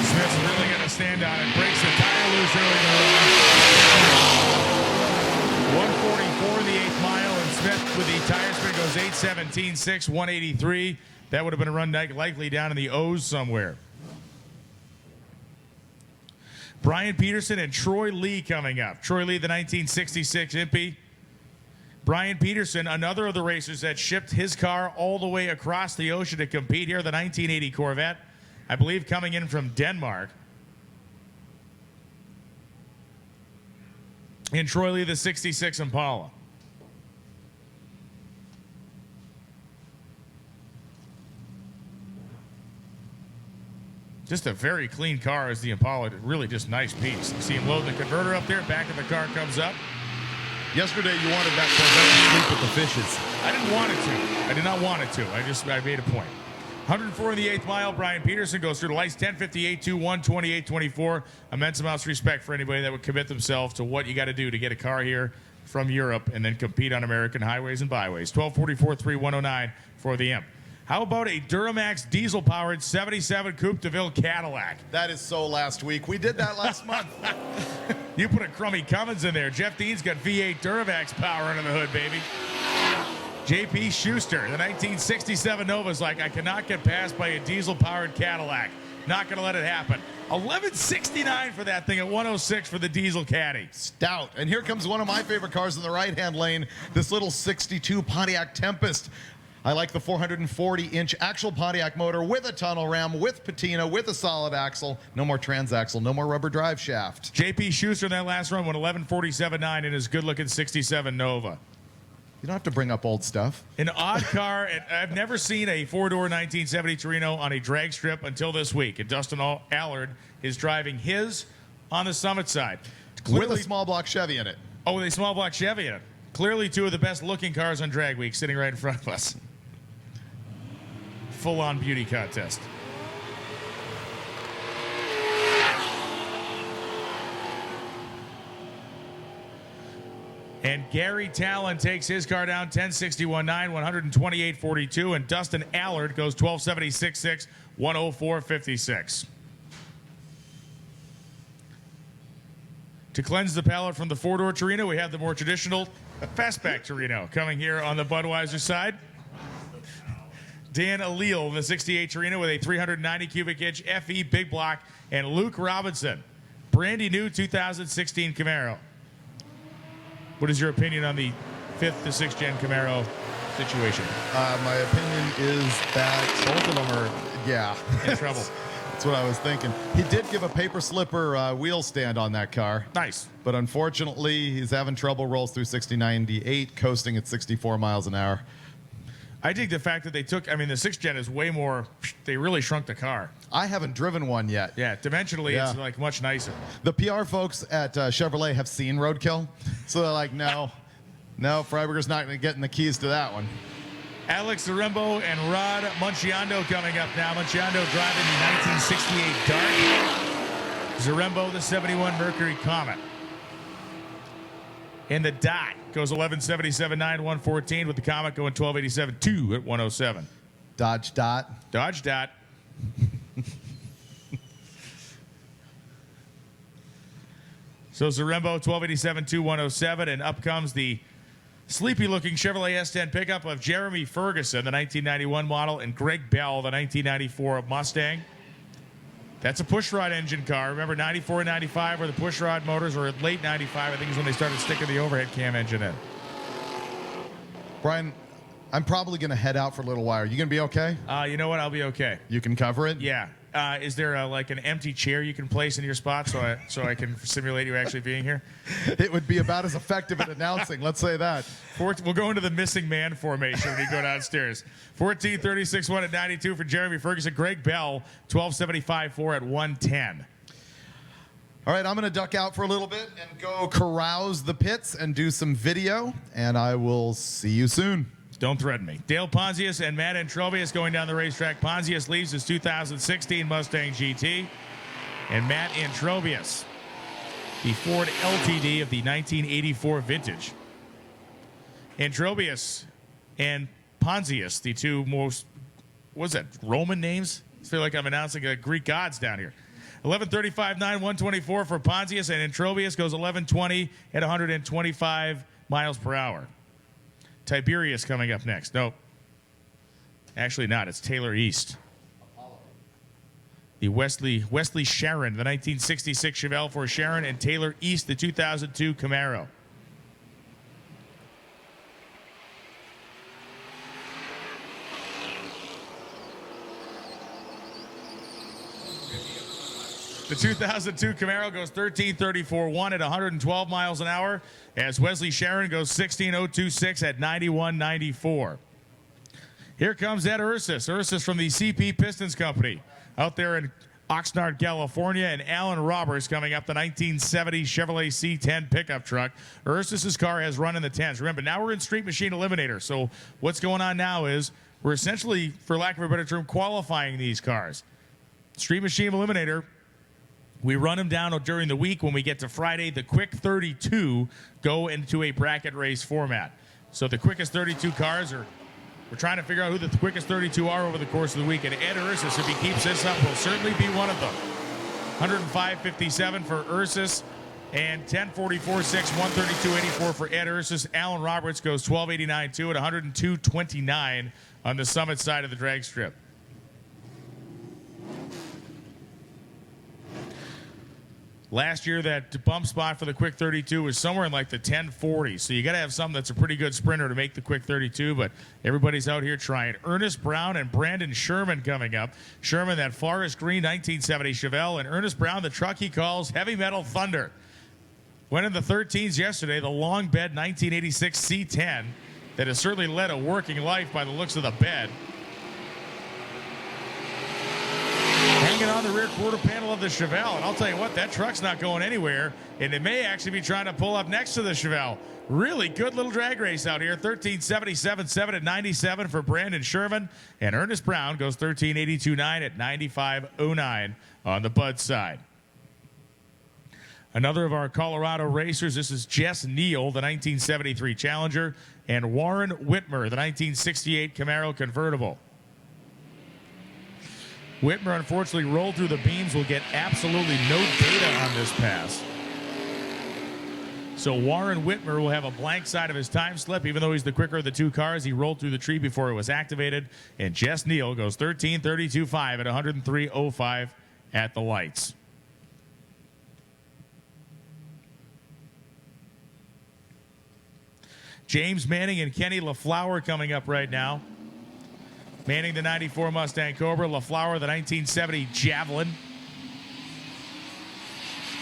Smith's really going to stand on it. Breaks the tire loose early in the run. 144 in the 8th mile, and Smith with the tire spin goes 8:17.6, 183. That would have been a run likely down in the O's somewhere. Brian Peterson and Troy Lee coming up. Troy Lee, the 1966 Impy. Brian Peterson, another of the racers that shipped his car all the way across the ocean to compete here, the 1980 Corvette. I believe coming in from Denmark. And Troy Lee, the 66 Impala. Just a very clean car as the Impala. Really just nice piece. You see him loading the converter up there. Back of the car comes up. Yesterday you wanted that Corvette to sleep with the fishes. I didn't want it to. I did not want it to. I made a point. 104 in the 8th mile. Brian Peterson goes through the lights. 10:58.21, 28:24. Immense amounts of respect for anybody that would commit themselves to what you got to do to get a car here from Europe and then compete on American highways and byways. 12:44.3, for the Imp. How about a Duramax diesel-powered 77 Coupe de Ville Cadillac? That is so last week. We did that last month. You put a crummy Cummins in there. Jeff Dean's got V8 Duramax power under the hood, baby. JP Schuster, the 1967 Nova's like, I cannot get passed by a diesel-powered Cadillac. Not going to let it happen. 1169 for that thing at 106 for the diesel caddy. Stout. And here comes one of my favorite cars in the right-hand lane, this little 62 Pontiac Tempest. I like the 440-inch actual Pontiac motor with a tunnel ram, with patina, with a solid axle. No more transaxle, no more rubber drive shaft. JP Schuster in that last run went 1147.9 in his good-looking 67 Nova. You don't have to bring up old stuff. An odd car, and I've never seen a four-door 1970 Torino on a drag strip until this week. And Dustin Allard is driving his on the Summit side. With a small block Chevy in it. Oh, with a small block Chevy in it. Clearly two of the best-looking cars on Drag Week sitting right in front of us. Full-on beauty contest. And Gary Talon takes his car down 1061.9, 128.42, and Dustin Allard goes 1276.6, 104.56. To cleanse the palate from the four-door Torino, we have the more traditional fastback Torino coming here on the Budweiser side. Dan Alleel, the 68 Torino with a 390 cubic inch FE big block, and Luke Robinson, brandy new 2016 Camaro. What is your opinion on the 5th to 6th gen Camaro situation? My opinion is that both of them are, yeah. In trouble. That's what I was thinking. He did give a paper slipper wheel stand on that car. Nice. But unfortunately, he's having trouble, rolls through 60-98, coasting at 64 miles an hour. I dig the fact that they took, I mean, the 6th gen is way more, they really shrunk the car. I haven't driven one yet. Yeah, dimensionally, Yeah. it's like much nicer. The PR folks at Chevrolet have seen Roadkill, so they're like, no, Freiberger's not going to get in the keys to that one. Alex Zarembo and Rod Munciando coming up now. Munciando driving the 1968 Dart. Zarembo, the 71 Mercury Comet. And the Dot goes 1177.9, 114, with the Comet going 1287.2 at 107. Dodge Dot. Dodge Dot. So Zarembo 1287.2, 107, and up comes the sleepy-looking Chevrolet S10 pickup of Jeremy Ferguson, the 1991 model, and Greg Bell, the 1994 Mustang. That's a pushrod engine car. Remember, 94 and 95 were the pushrod motors, or late 95, I think, is when they started sticking the overhead cam engine in. Brian, I'm probably going to head out for a little while. Are you going to be okay? You know what? I'll be okay. You can cover it? Yeah. Is there like an empty chair you can place in your spot so I can simulate you actually being here? It would be about as effective at announcing, let's say that. We'll go into the missing man formation when you go downstairs. 14:36.1 at 92 for Jeremy Ferguson. Greg Bell, 12:75.4 at 110. All right, I'm going to duck out for a little bit and go carouse the pits and do some video, and I will see you soon. Don't threaten me. Dale Ponzius and Matt Entrobius going down the racetrack. Ponzius leaves his 2016 Mustang GT. And Matt Entrobius, the Ford LTD of the 1984 vintage. Entrobius and Ponzius, the two most, what's that, Roman names? I feel like I'm announcing Greek gods down here. 11:35.9, 124 for Ponzius, and Entrobius goes 11:20 at 125 miles per hour. Tiberius coming up next. Nope. Actually not. It's Taylor East. The Wesley Sharon, the 1966 Chevelle for Sharon, and Taylor East, the 2002 Camaro. The 2002 Camaro goes 13:34.1 at 112 miles an hour, as Wesley Sharon goes 16:026 at 91.94. Here comes Ed Ursus. Ursus from the CP Pistons Company out there in Oxnard, California, and Alan Roberts coming up the 1970 Chevrolet C10 pickup truck. Ursus's car has run in the 10s. Remember, now we're in Street Machine Eliminator, so what's going on now is we're essentially, for lack of a better term, qualifying these cars. Street Machine Eliminator, we run them down during the week. When we get to Friday, the quick 32 go into a bracket race format. So the quickest 32 cars are, we're trying to figure out who the quickest 32 are over the course of the week. And Ed Ursus, if he keeps this up, will certainly be one of them. 105.57 for Ursus And 10:44.6, 132.84 for Ed Ursus. Alan Roberts goes 12.89.2 at 102.29 on the Summit side of the drag strip. Last year, that bump spot for the quick 32 was somewhere in like the 1040. So you got to have something that's a pretty good sprinter to make the quick 32, but everybody's out here trying. Ernest Brown and Brandon Sherman coming up. Sherman, that forest green 1970 Chevelle, and Ernest Brown, the truck he calls Heavy Metal Thunder. Went in the 13s yesterday, the long bed 1986 C10 that has certainly led a working life by the looks of the bed. Hanging on the rear quarter panel of the Chevelle, and I'll tell you what, that truck's not going anywhere, and it may actually be trying to pull up next to the Chevelle. Really good little drag race out here. 13.77.7 at 97 for Brandon Sherman, and Ernest Brown goes 13.82.9 at 95.09 on the Bud side. Another of our Colorado racers, this is Jess Neal, the 1973 Challenger, and Warren Whitmer, the 1968 Camaro convertible. Whitmer unfortunately rolled through the beams, will get absolutely no data on this pass. So Warren Whitmer will have a blank side of his time slip, even though he's the quicker of the two cars. He rolled through the tree before it was activated. And Jess Neal goes 13.32.5 at 103.05 at the lights. James Manning and Kenny LaFleur coming up right now. Manning, the 94 Mustang Cobra. LaFleur, the 1970 Javelin.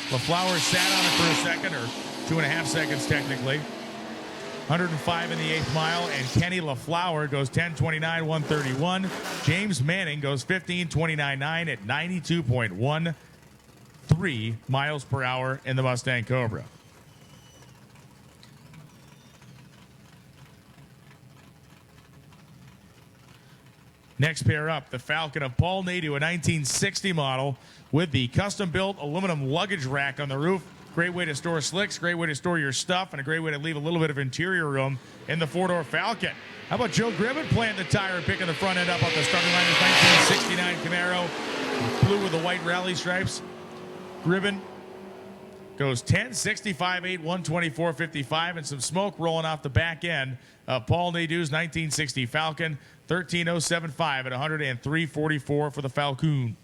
LaFleur sat on it for a second, or 2.5 seconds technically. 105 in the 8th mile, and Kenny LaFleur goes 10.29, 131. James Manning goes 15.29.9 at 92.13 miles per hour in the Mustang Cobra. Next pair up, the Falcon of Paul Nadeau, a 1960 model with the custom-built aluminum luggage rack on the roof. Great way to store slicks, great way to store your stuff, and a great way to leave a little bit of interior room in the four-door Falcon. How about Joe Gribbon planting the tire and picking the front end up off the starting line? His 1969 Camaro, blue with the white rally stripes. Gribbon goes 10.65.8, 124.55, and some smoke rolling off the back end of Paul Nadeau's 1960 Falcon. 13.075 at 103.44 for the Falcon.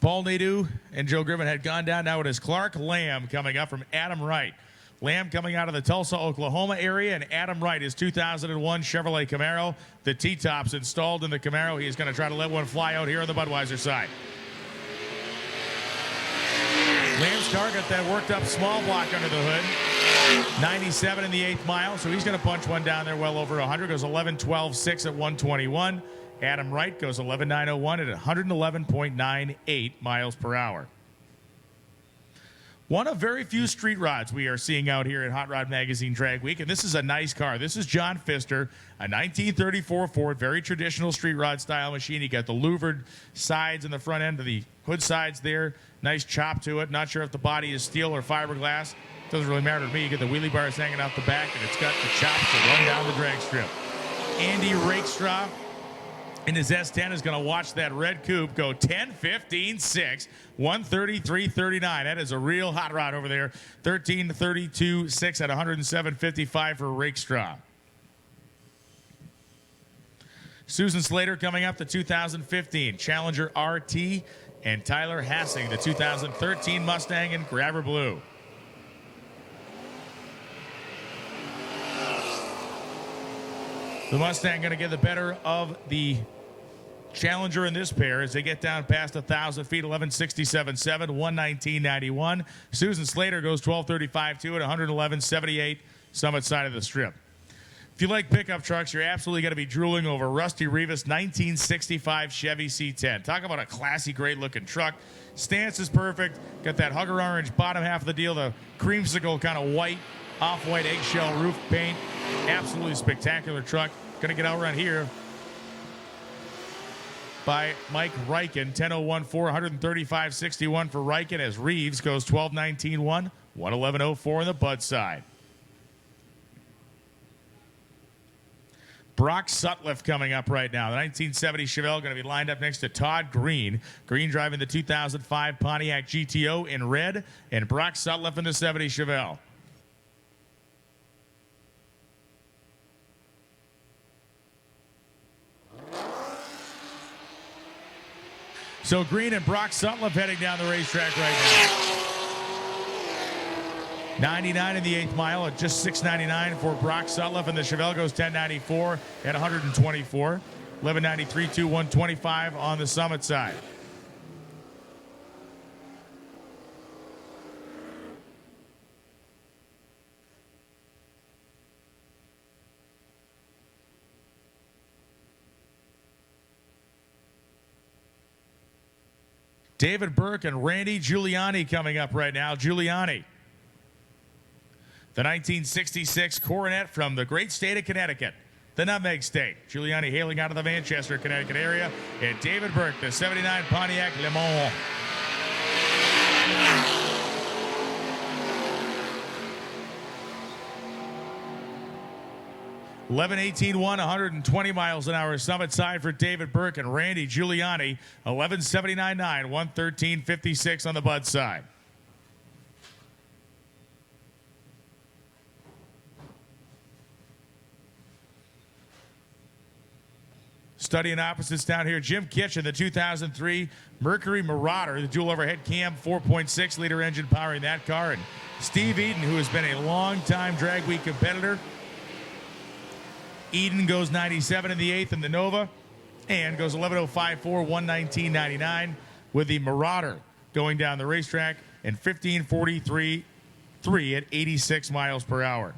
Paul Nadeau and Joe Gribbon had gone down. Now it is Clark Lamb coming up from Adam Wright. Lamb coming out of the Tulsa, Oklahoma area, and Adam Wright, his 2001 Chevrolet Camaro. The T-tops installed in the Camaro. He's going to try to let one fly out here on the Budweiser side. Lamb's car got that worked up small block under the hood. 97 in the 8th mile, so he's going to punch one down there well over 100. Goes 11.12.6 at 121. Adam Wright goes 11.901 at 111.98 miles per hour. One of very few street rods we are seeing out here at Hot Rod Magazine Drag Week, and this is a nice car. This is John Pfister, a 1934 Ford, very traditional street rod style machine. You got the louvered sides in the front end of the hood sides there. Nice chop to it. Not sure if the body is steel or fiberglass. Doesn't really matter to me. You get the wheelie bars hanging out the back, and it's got the chops to run down the drag strip. Andy Rakestraw in his S10 is going to watch that red coupe go 10.15.6, 133.39. That is a real hot rod over there. 13.32.6 at 107.55 for Rakestraw. Susan Slater coming up, the 2015 Challenger RT, and Tyler Hassing, the 2013 Mustang in Grabber Blue. The Mustang going to get the better of the Challenger in this pair as they get down past 1,000 feet, 11.67.7, 119.91. Susan Slater goes 12.35.2 at 111.78, Summit side of the strip. If you like pickup trucks, you're absolutely going to be drooling over Rusty Rivas 1965 Chevy C10. Talk about a classy, great-looking truck. Stance is perfect. Got that hugger orange bottom half of the deal, the creamsicle kind of white, off-white eggshell roof paint. Absolutely spectacular truck. Going to get out right here by Mike Riken. 10.014, 135.61 for Riken as Reeves goes 12.19.1, 111.04 on the Bud side. Brock Sutliff coming up right now. The 1970 Chevelle going to be lined up next to Todd Green. Green driving the 2005 Pontiac GTO in red, and Brock Sutliff in the 70 Chevelle. So Green and Brock Sutliff heading down the racetrack right now. 99 in the 8th mile at just 6.99 for Brock Sutliff, and the Chevelle goes 10.94 at 124. 11.93 to 125 on the Summit side. David Burke and Randy Giuliani coming up right now. Giuliani, the 1966 Coronet from the great state of Connecticut, the Nutmeg State. Giuliani hailing out of the Manchester, Connecticut area. And David Burke, the 79 Pontiac Le Mans. (11:18.1), 120 miles an hour Summit side for David Burke and Randy Giuliani. 11:79.9, 113.56 on the Bud side. Studying opposites down here. Jim Kitchen, the 2003 Mercury Marauder, the dual overhead cam, 4.6 liter engine powering that car. And Steve Eden, who has been a long-time drag week competitor. Eden goes 97 in the 8th in the Nova and goes 11.054, 119.99 with the Marauder going down the racetrack and 15.43.3 at 86 miles per hour.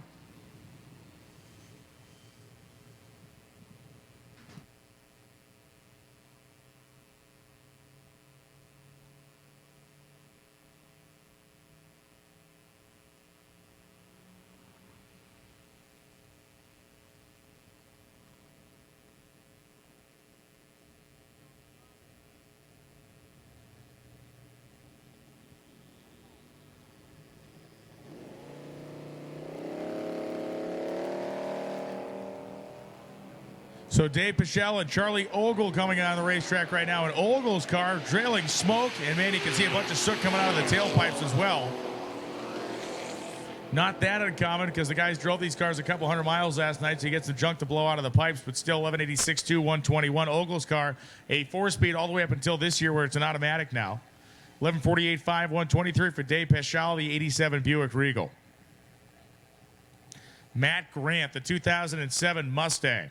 So Dave Pichelle and Charlie Ogle coming on the racetrack right now. And Ogle's car trailing smoke. And man, you can see a bunch of soot coming out of the tailpipes as well. Not that uncommon because the guys drove these cars a couple hundred miles last night, so you get some junk to blow out of the pipes, but still 1186.2, 121. Ogle's car, a 4-speed all the way up until this year where it's an automatic now. 1148.5, 123 for Dave Pichelle, the 87 Buick Regal. Matt Grant, the 2007 Mustang.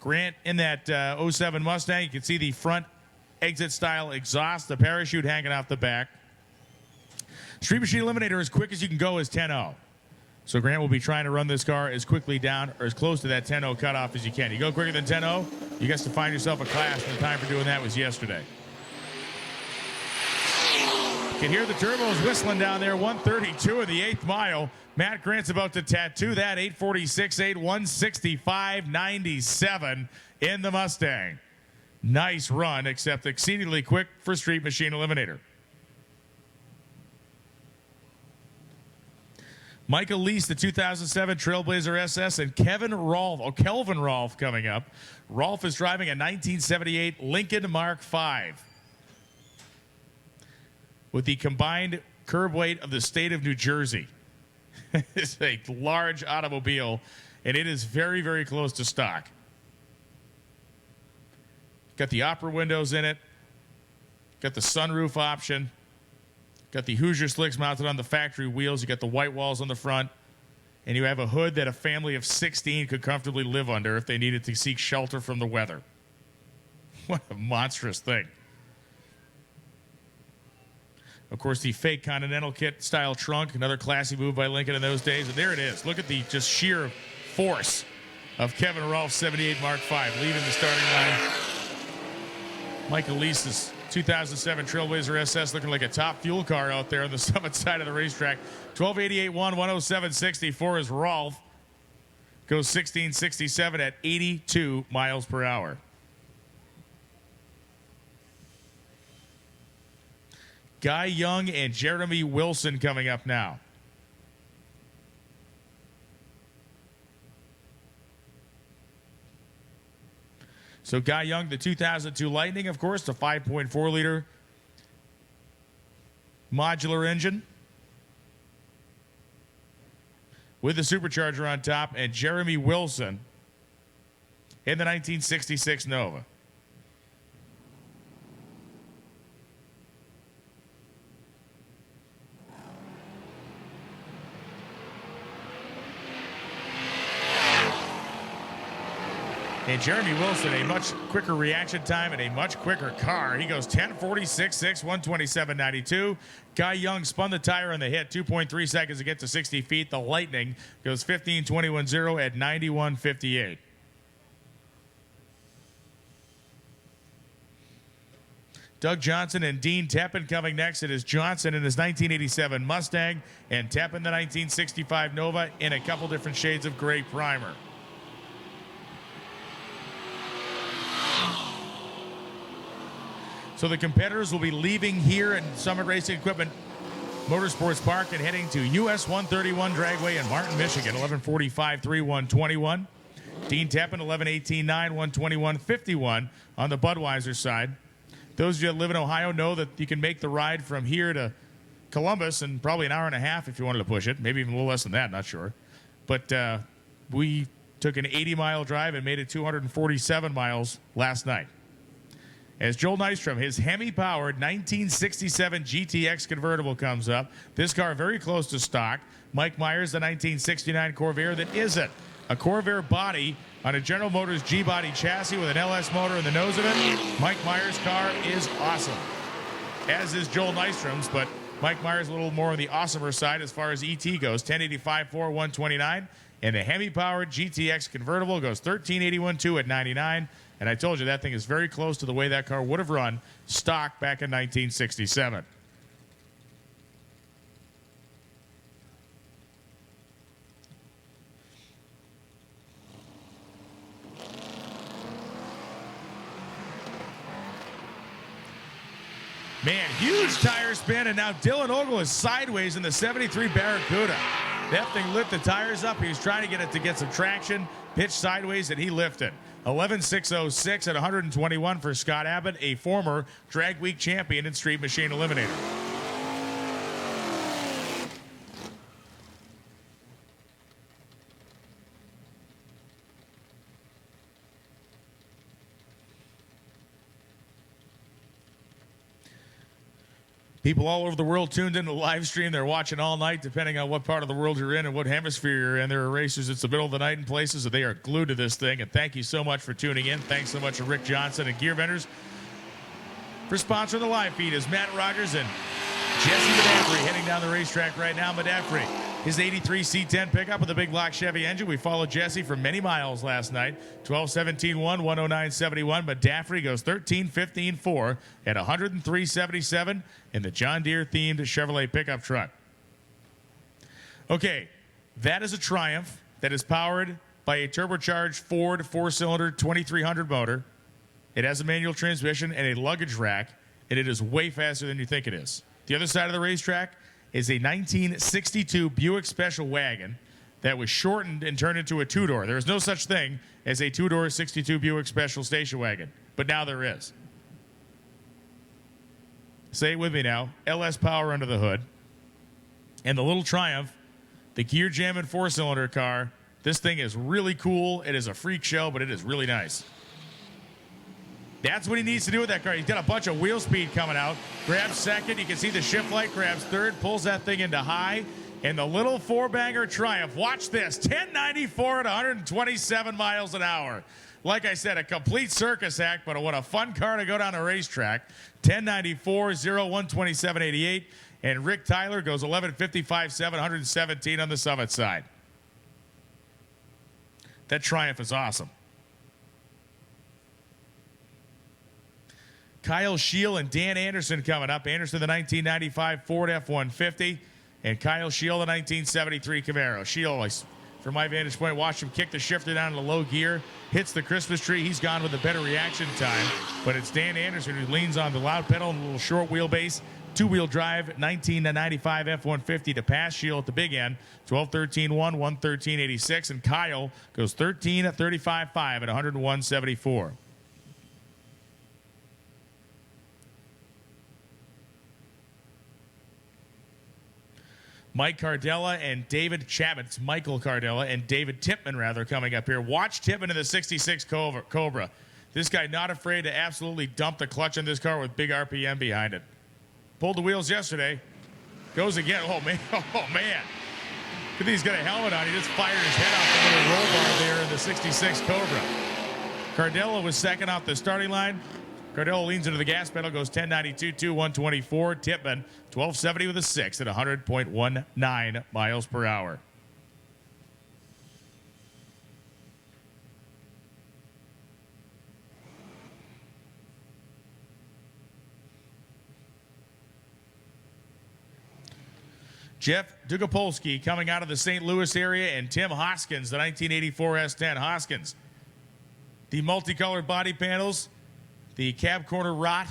Grant in that 07 Mustang. You can see the front exit style exhaust, the parachute hanging off the back. Street Machine Eliminator, as quick as you can go, is 10.0. So Grant will be trying to run this car as quickly down or as close to that 10.0 cutoff as you can. You go quicker than 10.0, you got to find yourself a class, and the time for doing that was yesterday. You can hear the turbos whistling down there. 132 of the 8th mile. Matt Grant's about to tattoo that. 846.8, 165.97 in the Mustang. Nice run, except exceedingly quick for Street Machine Eliminator. Michael Lease, the 2007 Trailblazer SS, and Kelvin Rolfe coming up. Rolfe is driving a 1978 Lincoln Mark V. With the combined curb weight of the state of New Jersey. It's a large automobile, and it is very, very close to stock. Got the opera windows in it. Got the sunroof option. Got the Hoosier slicks mounted on the factory wheels. You got the white walls on the front. And you have a hood that a family of 16 could comfortably live under if they needed to seek shelter from the weather. What a monstrous thing. Of course, the fake Continental kit style trunk, another classy move by Lincoln in those days. And there it is. Look at the just sheer force of Kelvin Rolfe's 78 Mark V leaving the starting line. Michael Lease's 2007 Trailblazer SS looking like a top fuel car out there on the Summit side of the racetrack. 1288.1, 107.64 is Rolfe. Goes 16.67 at 82 miles per hour. Guy Young and Jeremy Wilson coming up now. So Guy Young, the 2002 Lightning, of course, the 5.4 liter modular engine with the supercharger on top, and Jeremy Wilson in the 1966 Nova. And Jeremy Wilson, a much quicker reaction time and a much quicker car. He goes 10:46.6, 127.92. Guy Young spun the tire on the hit, 2.3 seconds to get to 60 feet. The Lightning goes 15:21.0 at 91.58. Doug Johnson and Dean Teppen coming next. It is Johnson in his 1987 Mustang and Teppen the 1965 Nova in a couple different shades of gray primer. So the competitors will be leaving here at Summit Racing Equipment Motorsports Park and heading to US 131 Dragway in Martin, Michigan, 11:45.3, 121. Dean Teppen, 11:18.9, 121.51 on the Budweiser side. Those of you that live in Ohio know that you can make the ride from here to Columbus in probably an hour and a half if you wanted to push it, maybe even a little less than that, not sure. But we took an 80-mile drive and made it 247 miles last night. As Joel Nystrom, his Hemi-powered 1967 GTX convertible comes up. This car very close to stock. Mike Myers, the 1969 Corvair that isn't. A Corvair body on a General Motors G-body chassis with an LS motor in the nose of it. Mike Myers' car is awesome, as is Joel Nystrom's, but Mike Myers a little more on the awesomer side as far as ET goes. 1085.4, 129. And the Hemi-powered GTX convertible goes 1381.2 at 99. And I told you that thing is very close to the way that car would have run stock back in 1967. Man, huge tire spin, and now Dylan Ogle is sideways in the 73 Barracuda. That thing lit the tires up. He was trying to get it to get some traction, pitch sideways, and he lifted. 11.606 at 121 for Scott Abbott, a former Drag Week champion and Street Machine Eliminator. People all over the world tuned into the live stream. They're watching all night, depending on what part of the world you're in and what hemisphere you're in. There are racers, it's the middle of the night in places, so they are glued to this thing. And thank you so much for tuning in. Thanks so much to Rick Johnson and Gear Vendors for sponsoring the live feed. Is Matt Rogers and Jesse Medafrey heading down the racetrack right now. Medafrey, his 83 C10 pickup with a big block Chevy engine. We followed Jesse for many miles last night. 12:17.1, 109.71. Medafrey goes 13:15.4 at 103.77 in the John Deere themed Chevrolet pickup truck. Okay, that is a Triumph that is powered by a turbocharged Ford 4-cylinder 2300 motor. It has a manual transmission and a luggage rack, and it is way faster than you think it is. The other side of the racetrack is a 1962 Buick Special Wagon that was shortened and turned into a two-door. There is no such thing as a two-door 62 Buick Special station wagon, but now there is. Say it with me now. LS power under the hood. And the little Triumph, the gear jamming 4-cylinder car. This thing is really cool. It is a freak show, but it is really nice. That's what he needs to do with that car. He's got a bunch of wheel speed coming out. Grabs second. You can see the shift light. Grabs third. Pulls that thing into high. And the little four-banger Triumph. Watch this. 1094 at 127 miles an hour. Like I said, a complete circus act, but what a fun car to go down a racetrack. 1094, 127.88. And Rick Tyler goes 11.55.7, 117 on the Summit side. That Triumph is awesome. Kyle Scheel and Dan Anderson coming up. Anderson, the 1995 Ford F-150, and Kyle Scheel, the 1973 Camaro. Scheel, from my vantage point, watched him kick the shifter down to low gear, hits the Christmas tree. He's gone with a better reaction time, but it's Dan Anderson who leans on the loud pedal and a little short wheelbase, two-wheel drive, 1995 F-150 to pass Scheel at the big end, 12.13.1, 113.86, and Kyle goes 13.35.5 at 101.74. Mike Cardella and David Chapman. It's Michael Cardella and David Tipman, rather, coming up here. Watch Tipman in the 66 Cobra. This guy not afraid to absolutely dump the clutch on this car with big RPM behind it. Pulled the wheels yesterday. Goes again. Oh, man. Oh, man. Good thing he's got a helmet on. He just fired his head off the little roll bar there in the 66 Cobra. Cardella was second off the starting line. Cardella leans into the gas pedal, goes 1092, 124. Tipman, 1270 with a 6 at 100.19 miles per hour. Jeff Dugopolsky coming out of the St. Louis area, and Tim Hoskins, the 1984 S10. Hoskins, the multicolored body panels, the cab corner rot,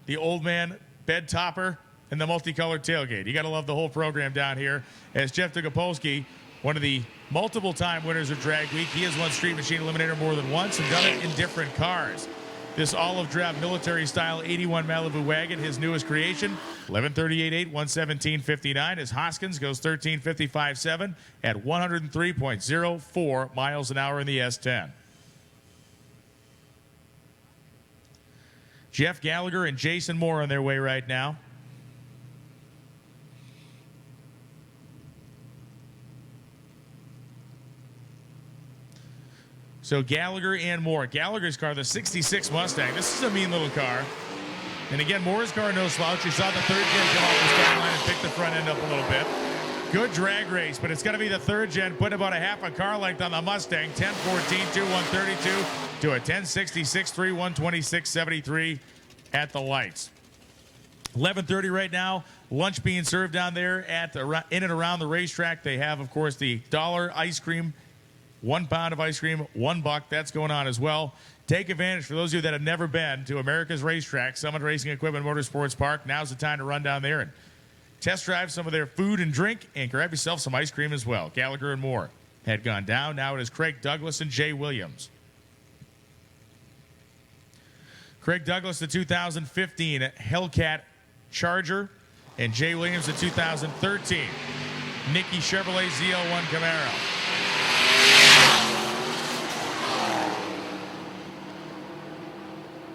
the old man bed topper, and the multicolored tailgate. You got to love the whole program down here. As Jeff Dugopolsky, one of the multiple-time winners of Drag Week, he has won Street Machine Eliminator more than once and done it in different cars. This olive drab military-style 81 Malibu wagon, his newest creation, 1138.8, 117.59, as Hoskins goes 1355.7 at 103.04 miles an hour in the S10. Jeff Gallagher and Jason Moore on their way right now. So Gallagher and Moore. Gallagher's car, the 66 Mustang. This is a mean little car. And again, Moore's car, no slouch. You saw the third gen come off the starting line and pick the front end up a little bit. Good drag race, but it's going to be the third gen, putting about a half a car length on the Mustang. 1014, 2, 132 to a 1066, 3, 126.73 at the lights. 11:30 right now. Lunch being served down there at in and around the racetrack. They have, of course, the $1 ice cream. 1 pound of ice cream, $1. That's going on as well. Take advantage, for those of you that have never been to America's Racetrack, Summit Racing Equipment Motorsports Park. Now's the time to run down there and test drive some of their food and drink and grab yourself some ice cream as well. Gallagher and Moore had gone down. Now it is Craig Douglas and Jay Williams. Craig Douglas, the 2015 Hellcat Charger, and Jay Williams, the 2013 Nicky Chevrolet ZL1 Camaro.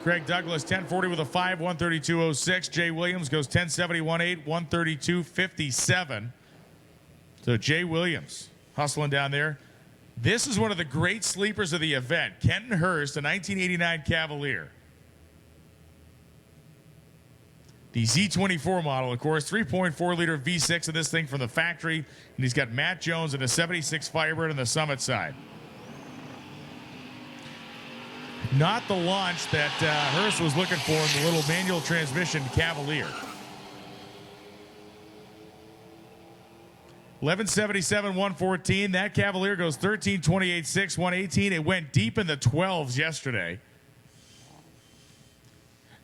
Craig Douglas, 1040 with a 5, 132.06. Jay Williams goes 1071.8, 132.57. So Jay Williams hustling down there. This is one of the great sleepers of the event. Kenton Hurst, a 1989 Cavalier. The Z24 model, of course, 3.4 liter V6 of this thing from the factory. And he's got Matt Jones and a 76 Firebird on the Summit side. Not the launch that Hurst was looking for in the little manual transmission Cavalier. 1177, 114. That Cavalier goes 1328.6, 118. It went deep in the 12s yesterday.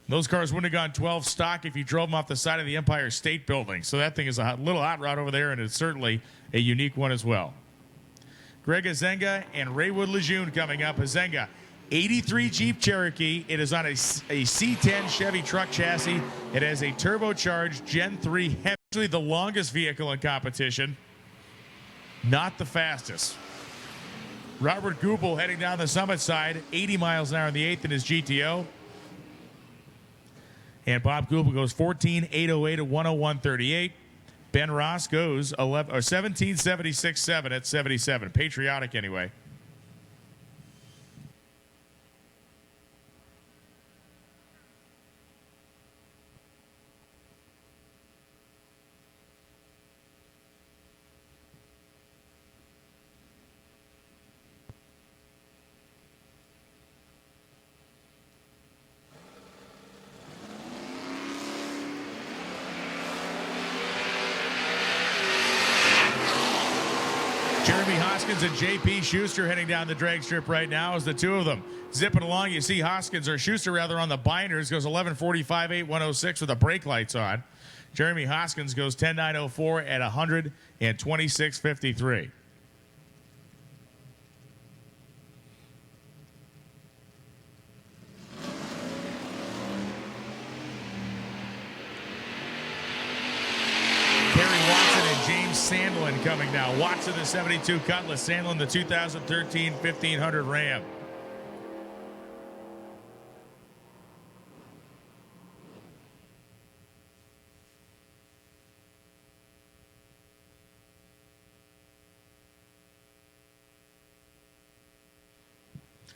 Those cars wouldn't have gone 12 stock if you drove them off the side of the Empire State Building. So that thing is a little hot rod over there, and it's certainly a unique one as well. Greg Azenga and Raywood Lejeune coming up. Azenga, 83 Jeep Cherokee. It is on a C10 Chevy truck chassis. It has a turbocharged Gen 3 Hemi. Actually the longest vehicle in competition, not the fastest. Robert Goupel heading down the Summit side, 80 miles an hour in the 8th in his GTO. And Bob Goupel goes 14.808 at 101.38. Ben Ross goes 17.76.7 at 77. Patriotic anyway. Jeremy Hoskins and J.P. Schuster heading down the drag strip right now as the two of them zipping along. You see Hoskins, or Schuster rather, on the binders, goes 11:45.8, 106 with the brake lights on. Jeremy Hoskins goes 10.904 at 126.53. Kerry Watson and James Sandlin coming now. Watson the 72 Cutlass, Sandlin the 2013 1500 Ram.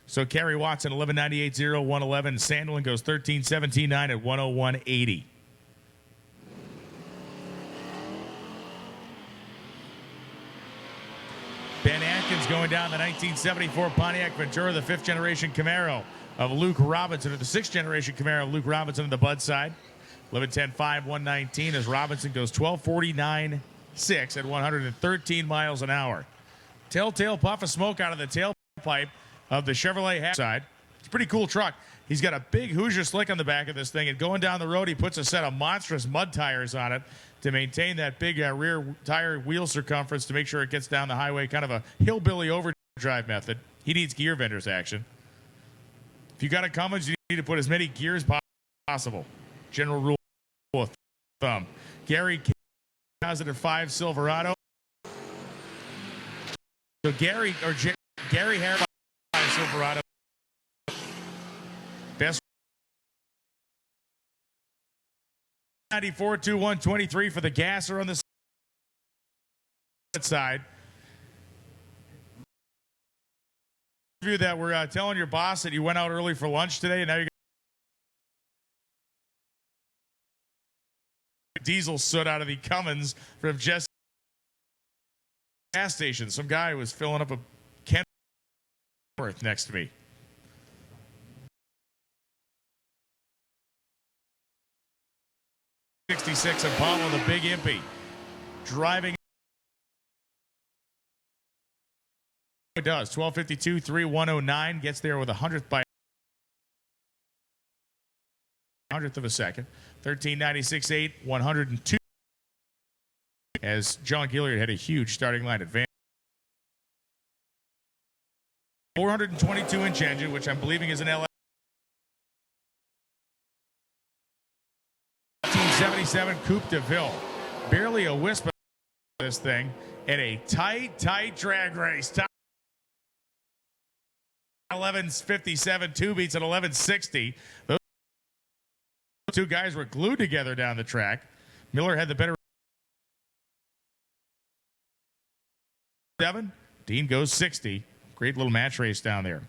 So Kerry Watson 1198.0 111. Sandlin goes 1317.9 at 101.80. Ben Atkins going down the 1974 Pontiac Ventura, the 5th generation Camaro of Luke Robinson, or the 6th generation Camaro of Luke Robinson on the Bud side. 11:10.5 119 as Robinson goes 12:49.6 at 113 miles an hour. Telltale puff of smoke out of the tailpipe of the Chevrolet side. It's a pretty cool truck. He's got a big Hoosier slick on the back of this thing, and going down the road, he puts a set of monstrous mud tires on it to maintain that big rear tire wheel circumference to make sure it gets down the highway, kind of a hillbilly overdrive method. He needs gear vendors action. If you got a Cummins, you need to put as many gears possible. General rule of thumb. Gary positive 5 Silverado. So Gary Harris Silverado. Best 94.21 for the gasser on the side. You that we're telling your boss that you went out early for lunch today, and now you're diesel soot out of the Cummins from Jesse gas station. Some guy was filling up a Kenworth next to me. '66 and Apollo, the big impy, driving. It does 12:52 3:109 gets there with 100th by 100th of a second. 13:96.8 102 as John Gilliard had a huge starting line advance. 422-inch engine, which I'm believing is an LS. 1977 Coupe de Ville. Barely a wisp of this thing in a tight drag race. 11:57, 2 beats at 11:60. Those two guys were glued together down the track. Miller had the better 7. Dean goes 60. Great little match race down there.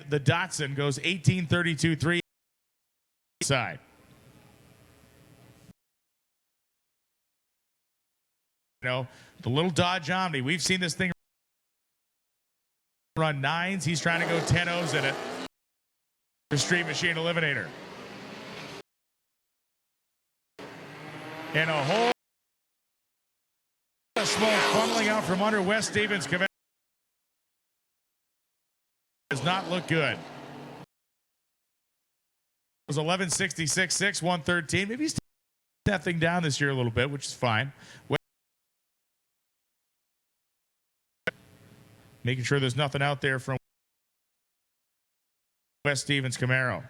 The Datsun goes 18:32.3 side. You know, the little Dodge Omni. We've seen this thing run 9s. He's trying to go 10-0s in it. The Street Machine Eliminator. And a whole lot of smoke funneling out from under Wes Stevens' command. Does not look good. It was 11:66.6 113. Maybe he's taking that thing down this year a little bit, which is fine. Making sure there's nothing out there from Wes Stevens' Camaro.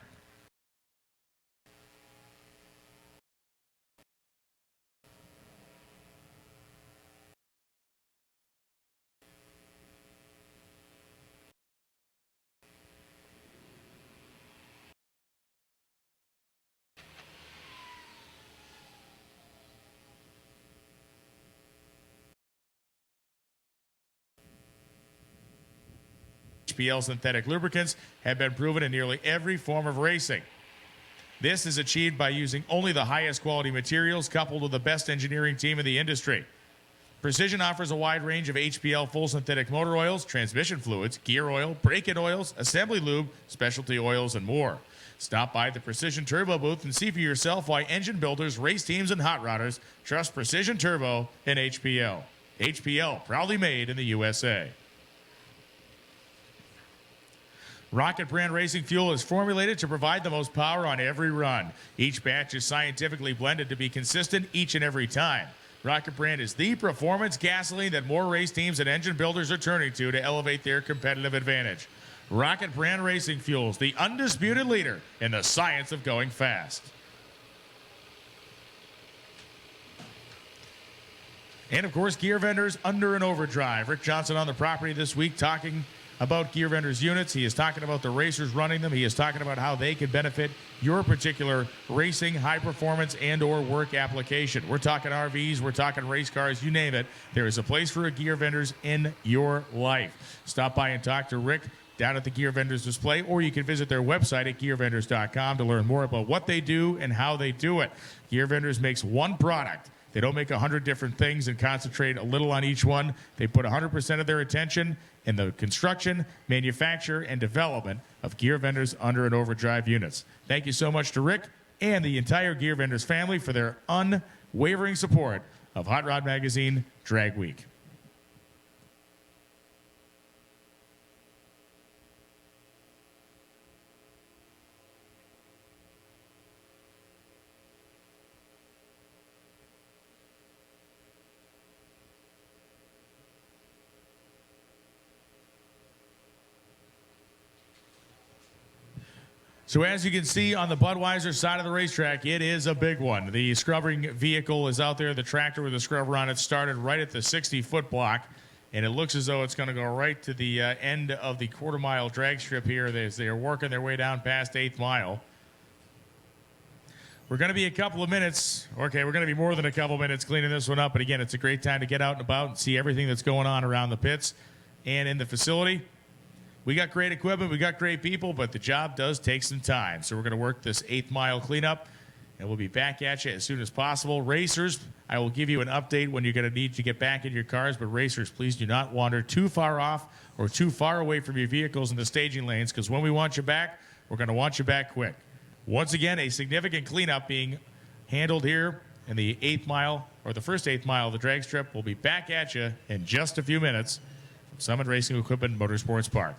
HPL synthetic lubricants have been proven in nearly every form of racing. This is achieved by using only the highest quality materials coupled with the best engineering team in the industry. Precision offers a wide range of HPL full synthetic motor oils, transmission fluids, gear oil, brake-in oils, assembly lube, specialty oils, and more. Stop by the Precision Turbo booth and see for yourself why engine builders, race teams, and hot rodders trust Precision Turbo and HPL. HPL, proudly made in the USA. Rocket brand racing fuel is formulated to provide the most power on every run. Each batch is scientifically blended to be consistent each and every time. Rocket brand is the performance gasoline that more race teams and engine builders are turning to elevate their competitive advantage. Rocket brand racing fuels, the undisputed leader in the science of going fast. And of course, Gear Vendors Under and Overdrive. Rick Johnson on the property this week talking about Gear Vendors units. He is talking about the racers running them. He is talking about how they could benefit your particular racing, high performance, and or work application. We're talking RVs, we're talking race cars, you name it. There is a place for a Gear Vendors in your life. Stop by and talk to Rick down at the Gear Vendors display, or you can visit their website at gearvendors.com to learn more about what they do and how they do it. Gear Vendors makes one product. They don't make 100 different things and concentrate a little on each one. They put 100% of their attention in the construction, manufacture, and development of Gear Vendors Under and Overdrive units. Thank you so much to Rick and the entire Gear Vendors family for their unwavering support of Hot Rod Magazine Drag Week. So as you can see on the Budweiser side of the racetrack, it is a big one. The scrubbing vehicle is out there. The tractor with the scrubber on it started right at the 60-foot block, and it looks as though it's going to go right to the end of the quarter-mile drag strip here as they are working their way down past 8th mile. We're going to be a couple of minutes. Okay, we're going to be more than a couple minutes cleaning this one up. But again, it's a great time to get out and about and see everything that's going on around the pits and in the facility. We got great equipment, we got great people, but the job does take some time. So we're going to work this 8th mile cleanup, and we'll be back at you as soon as possible. Racers, I will give you an update when you're going to need to get back in your cars, but racers, please do not wander too far off or too far away from your vehicles in the staging lanes, because when we want you back, we're going to want you back quick. Once again, a significant cleanup being handled here in the 8th mile, or the first 8th mile of the drag strip. We'll be back at you in just a few minutes from Summit Racing Equipment Motorsports Park.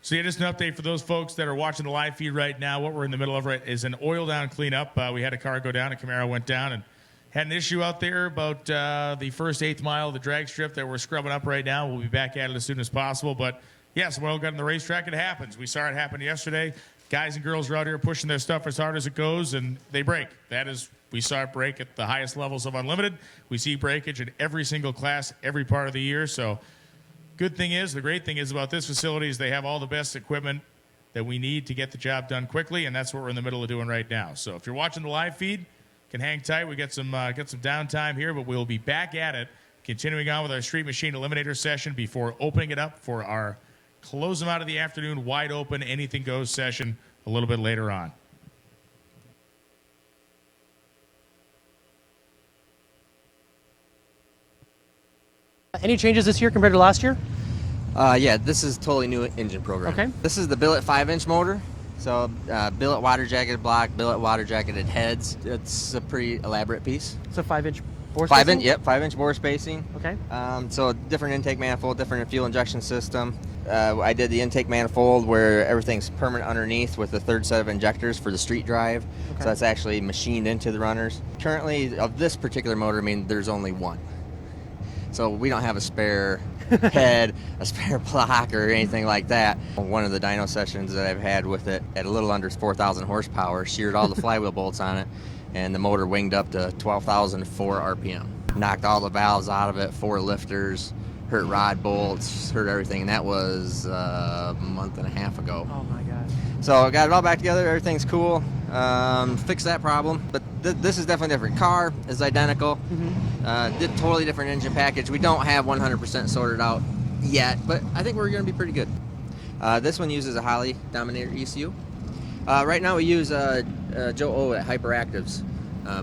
So yeah, just an update for those folks that are watching the live feed right now. What we're in the middle of is an oil down cleanup. We had a car go down, a Camaro went down, and had an issue out there about the first 8th mile of the drag strip that we're scrubbing up right now. We'll be back at it as soon as possible. But yeah, some oil got in the racetrack. It happens. We saw it happen yesterday. Guys and girls are out here pushing their stuff as hard as it goes, and they break. That is, we saw it break at the highest levels of Unlimited. We see breakage in every single class, every part of the year. So good thing is, the great thing is about this facility is they have all the best equipment that we need to get the job done quickly, and that's what we're in the middle of doing right now. So if you're watching the live feed, can hang tight. We get some downtime here, but we'll be back at it, continuing on with our Street Machine Eliminator session before opening it up for our close them out of the afternoon wide open anything goes session a little bit later on. Any changes this year compared to last year? Yeah, this is a totally new engine program. Okay. This is the billet 5-inch motor. So billet water jacketed block, billet water jacketed heads. It's a pretty elaborate piece. So 5-inch bore 5 spacing? inch, yep, 5-inch bore spacing. Okay. So different intake manifold, different fuel injection system. I did the intake manifold where everything's permanent underneath with the third set of injectors for the street drive. Okay. So that's actually machined into the runners. Currently, of this particular motor, I mean, there's only one. So we don't have a spare head, a spare block, or anything like that. One of the dyno sessions that I've had with it at a little under 4,000 horsepower, sheared all the flywheel bolts on it, and the motor winged up to 12,004 RPM. Knocked all the valves out of it, 4 lifters, hurt rod bolts, hurt everything, and that was a month and a half ago. Oh my God. So I got it all back together, everything's cool, fixed that problem, but this is definitely different. Car is identical, totally different engine package. We don't have 100% sorted out yet, but I think we're gonna be pretty good. This one uses a Holley Dominator ECU. Right now we use Joe O at Hyperactive's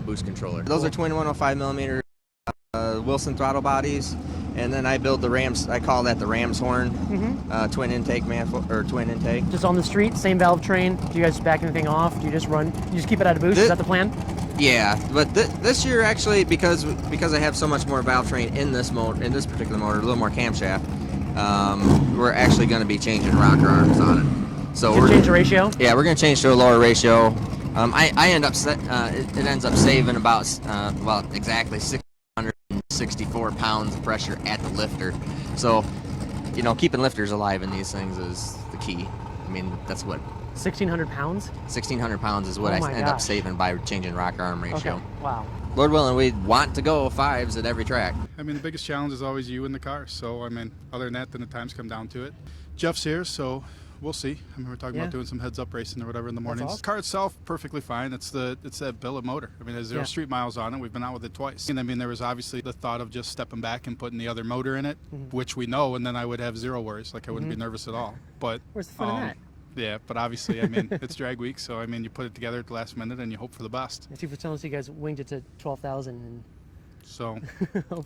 boost controller. Those are twin 105mm Wilson throttle bodies. And then I build the Rams. I call that the Ram's horn, twin intake manifold or twin intake. Just on the street, same valve train. Do you guys back anything off? Do you just run? You just keep it at a boost? Is that the plan? Yeah, but this year actually, because I have so much more valve train in this particular motor, a little more camshaft, we're actually going to be changing rocker arms on it. So We're change the ratio. Yeah, we're going to change to a lower ratio. I end up it ends up saving about exactly 664 pounds of pressure at the lifter. So, keeping lifters alive in these things is the key. I mean, that's what 1,600 pounds? 1,600 pounds is what Oh I my end up gosh. saving by changing rocker arm ratio. Okay. Wow. Lord willing, we want to go 5s at every track. I mean, the biggest challenge is always you in the car. So, I mean, other than that, then the times come down to it. Jeff's here, so we'll see. I mean, we're talking about doing some heads-up racing or whatever in the mornings. awesome. The car itself, perfectly fine. It's that billet motor. I mean, there's 0 street miles on it. We've been out with it twice. And I mean, there was obviously the thought of just stepping back and putting the other motor in it, which we know, and then I would have 0 worries. Like, I wouldn't be nervous at all. But Where's the fun in that? yeah, but obviously, I mean, it's drag week, so I mean, you put it together at the last minute and you hope for the best. I see for telling us you guys winged it to 12,000 and So,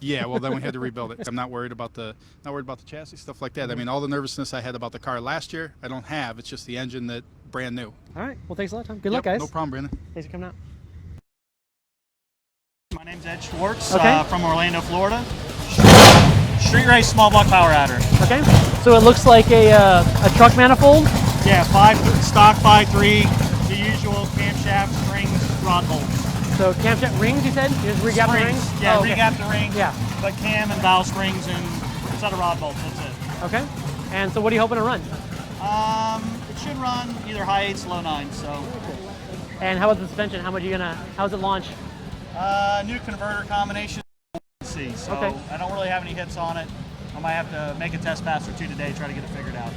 yeah, well, then we had to rebuild it. I'm not worried about the chassis, stuff like that. I mean, all the nervousness I had about the car last year, I don't have. It's just the engine that brand new. All right. Well, thanks a lot, Tom. Good luck, guys. No problem, Brandon. Thanks for coming out. My name's Ed Schwartz Okay. from Orlando, Florida. Street race small block power adder. Okay. So it looks like a truck manifold. Yeah, stock 5.3, the usual camshaft, springs, rod bolts. So camshaft rings, you said? You just rig out the Springs. rings? Yeah, Oh, rig okay. out the ring. Yeah. But cam and valve springs and a set of rod bolts. That's it. Okay. And so what are you hoping to run? It should run either high 8s, low 9s. So And how about the suspension? How's it launch? new converter combination. See. So Okay. I don't really have any hits on it. I might have to make a test pass or 2 today, try to get it figured out.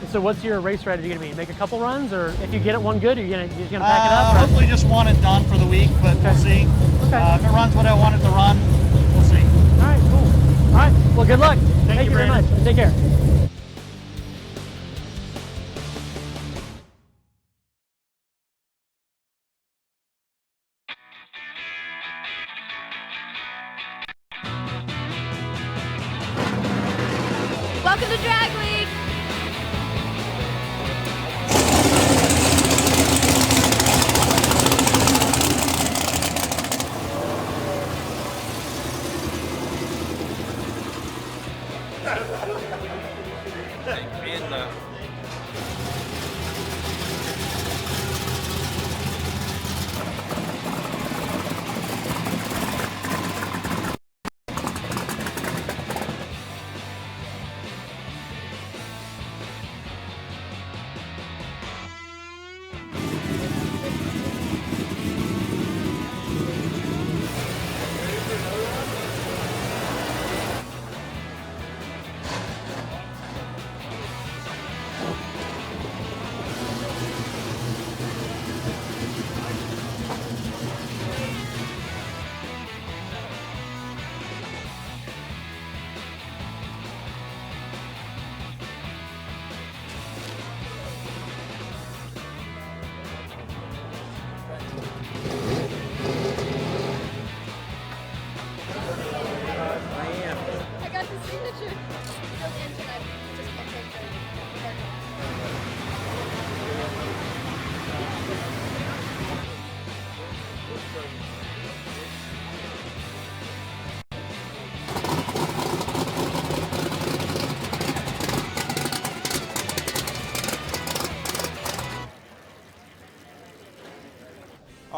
So what's your race strategy going to be? Make a couple runs, or if you get it one good, you're just going to pack it up? Or? Hopefully just want it done for the week, but we'll see. Okay. If it runs what I want it to run, we'll see. All right, cool. All right, well, good luck. Thank you, you very much. Brandon. Take care. Welcome to Drag Week!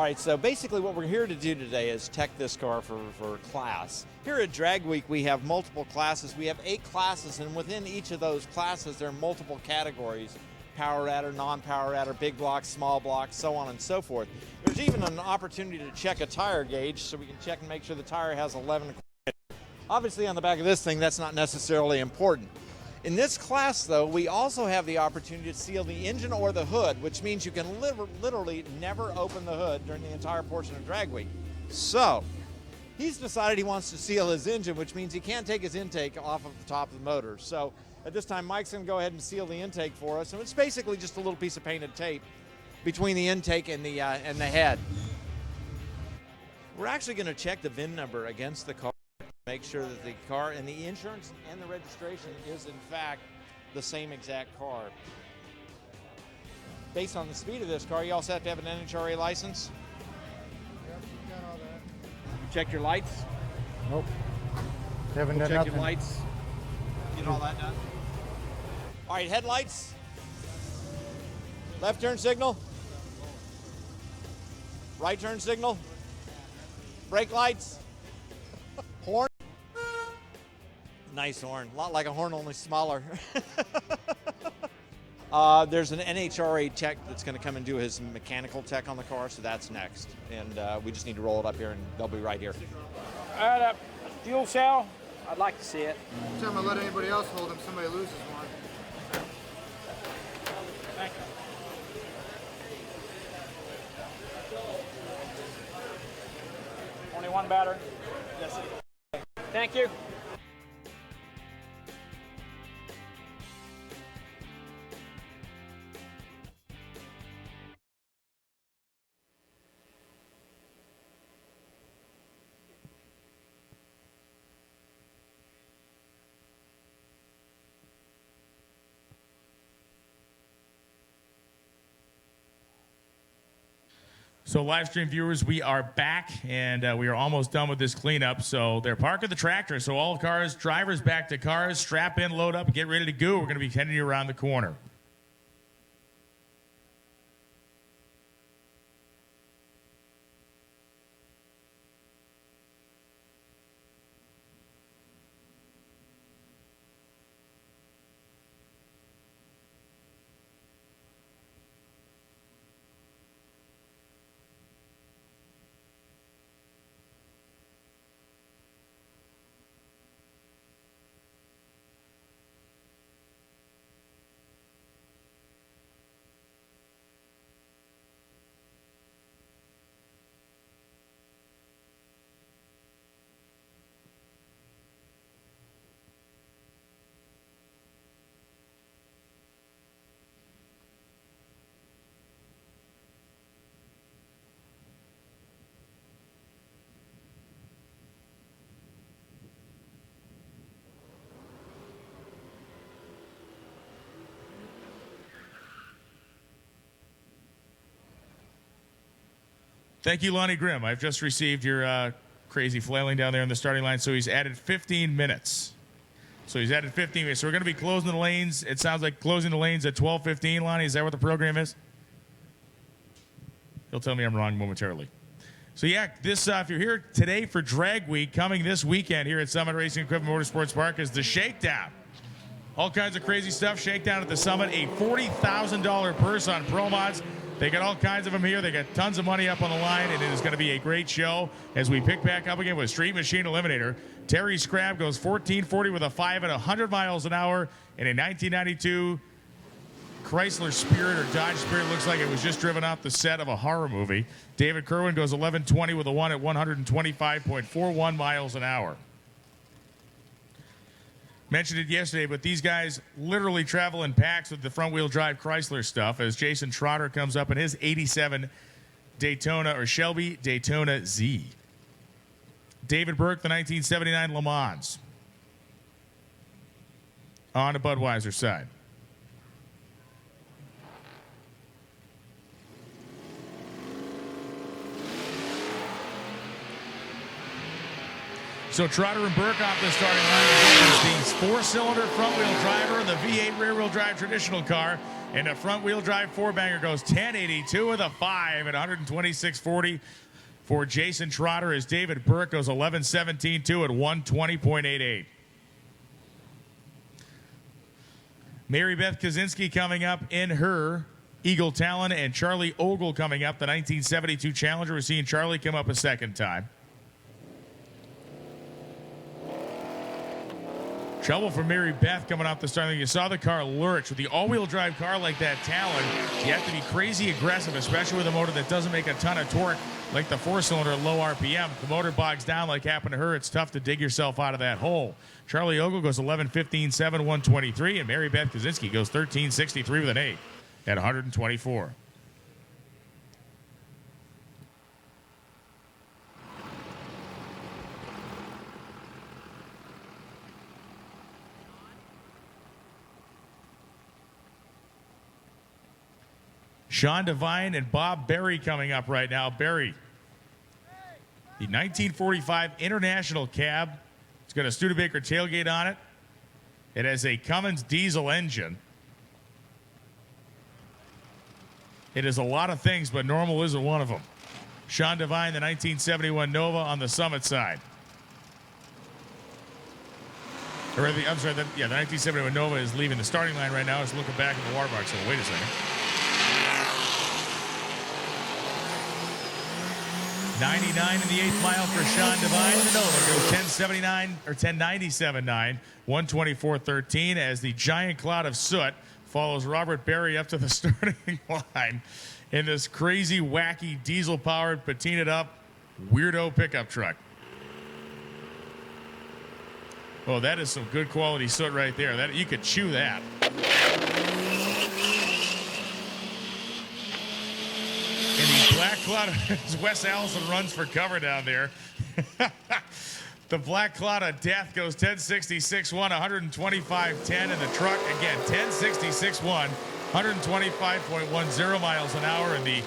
right, so basically what we're here to do today is tech this car for class. Here at Drag Week we have multiple classes. We have 8 classes, and within each of those classes there are multiple categories. Power adder, non-power adder, big blocks, small blocks, so on and so forth. There's even an opportunity to check a tire gauge so we can check and make sure the tire has 11. Obviously on the back of this thing that's not necessarily important. In this class though, we also have the opportunity to seal the engine or the hood, which means you can literally never open the hood during the entire portion of Drag Week. So, he's decided he wants to seal his engine, which means he can't take his intake off of the top of the motor. So, at this time, Mike's going to go ahead and seal the intake for us, and it's basically just a little piece of painted tape between the intake and the head. We're actually going to check the VIN number against the car, make sure that the car and the insurance and the registration is in fact the same exact car. Based on the speed of this car, you also have to have an NHRA license. Yep, you've done all that. You checked your lights? Nope. Haven't done Check nothing. your lights. Get all that done. All right, headlights. Left turn signal. Right turn signal. Brake lights. Horn. Nice horn. A lot like a horn, only smaller. There's an NHRA tech that's going to come and do his mechanical tech on the car, so that's next. And we just need to roll it up here, and they'll be right here. All right, fuel cell. I'd like to see it. Tell him to let anybody else hold him. Somebody loses one. Thank you. Only one battery? Yes, sir. Thank you. So live stream viewers, we are back, and we are almost done with this cleanup. So they're parking the tractor. So all cars, drivers back to cars, strap in, load up, and get ready to go. We're going to be heading you around the corner. Thank you, Lonnie Grimm. I've just received your crazy flailing down there in the starting line. So he's added 15 minutes. So he's added 15 minutes. So we're going to be closing the lanes. It sounds like closing the lanes at 12:15, Lonnie. Is that what the program is? He'll tell me I'm wrong momentarily. So yeah, this if you're here today for Drag Week, coming this weekend here at Summit Racing Equipment Motorsports Park is the Shakedown. All kinds of crazy stuff. Shakedown at the Summit. A $40,000 purse on Pro Mods. They got all kinds of them here. They got tons of money up on the line, and it is going to be a great show as we pick back up again with Street Machine Eliminator. Terry Scrab goes 1440 with a 5 at 100 miles an hour in a 1992 Chrysler Spirit or Dodge Spirit. Looks like it was just driven off the set of a horror movie. David Kerwin goes 1120 with a 1 at 125.41 miles an hour. Mentioned it yesterday, but these guys literally travel in packs with the front-wheel drive Chrysler stuff as Jason Trotter comes up in his 87 Daytona or Shelby Daytona Z. David Burke, the 1979 Le Mans on the Budweiser side. So Trotter and Burke off the starting line. The 4-cylinder front-wheel driver and the V8 rear-wheel drive traditional car. And the front-wheel drive four-banger goes 1082 with a 5 at 126.40 for Jason Trotter as David Burke goes 1117.2 at 120.88. Mary Beth Kaczynski coming up in her Eagle Talon, and Charlie Ogle coming up, the 1972 Challenger. We're seeing Charlie come up a second time. Trouble for Mary Beth coming off the starting. You saw the car lurch. With the all-wheel drive car like that Talon, you have to be crazy aggressive, especially with a motor that doesn't make a ton of torque like the four-cylinder at low RPM. If the motor bogs down like happened to her, it's tough to dig yourself out of that hole. Charlie Ogle goes 11:15.7, 123, and Mary Beth Kaczynski goes 13:63 with an 8 at 124. Sean Devine and Bob Berry coming up right now. Berry, the 1945 International cab. It's got a Studebaker tailgate on it. It has a Cummins diesel engine. It is a lot of things, but normal isn't one of them. Sean Devine, the 1971 Nova on the Summit side. I'm sorry, the 1971 Nova is leaving the starting line right now. It's looking back in the water box, so wait a second. 99 in the 8th mile for Sean Devine. The Nova goes 1079 or 1097.9, 124.13 as the giant cloud of soot follows Robert Berry up to the starting line in this crazy, wacky, diesel-powered, patinaed up, weirdo pickup truck. Oh, that is some good quality soot right there. That you could chew that. In the black cloud, as Wes Allison runs for cover down there. The black cloud of death goes 1066.1, 125.10, and the truck again 1066.1, 125.10 miles an hour, and the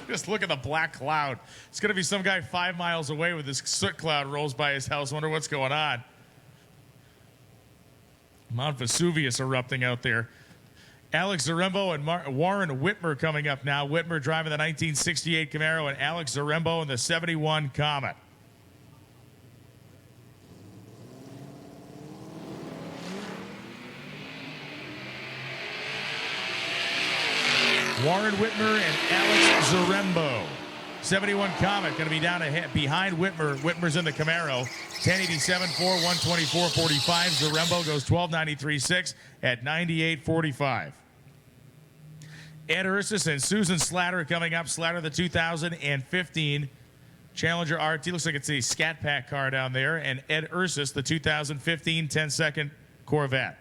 just look at the black cloud. It's going to be some guy 5 miles away with this soot cloud rolls by his house. Wonder what's going on. Mount Vesuvius erupting out there. Alex Zarembo and Warren Whitmer coming up now. Whitmer driving the 1968 Camaro and Alex Zarembo in the 71 Comet. Warren Whitmer and Alex Zarembo. 71 Comet going to be down ahead behind Whitmer. Whitmer's in the Camaro. 1087.4, 124.45. Zarembo goes 1293.6 at 98.45. Ed Ursus and Susan Slatter coming up. Slatter, the 2015 Challenger RT. Looks like it's a Scat Pack car down there. And Ed Ursus, the 2015 10-second Corvette.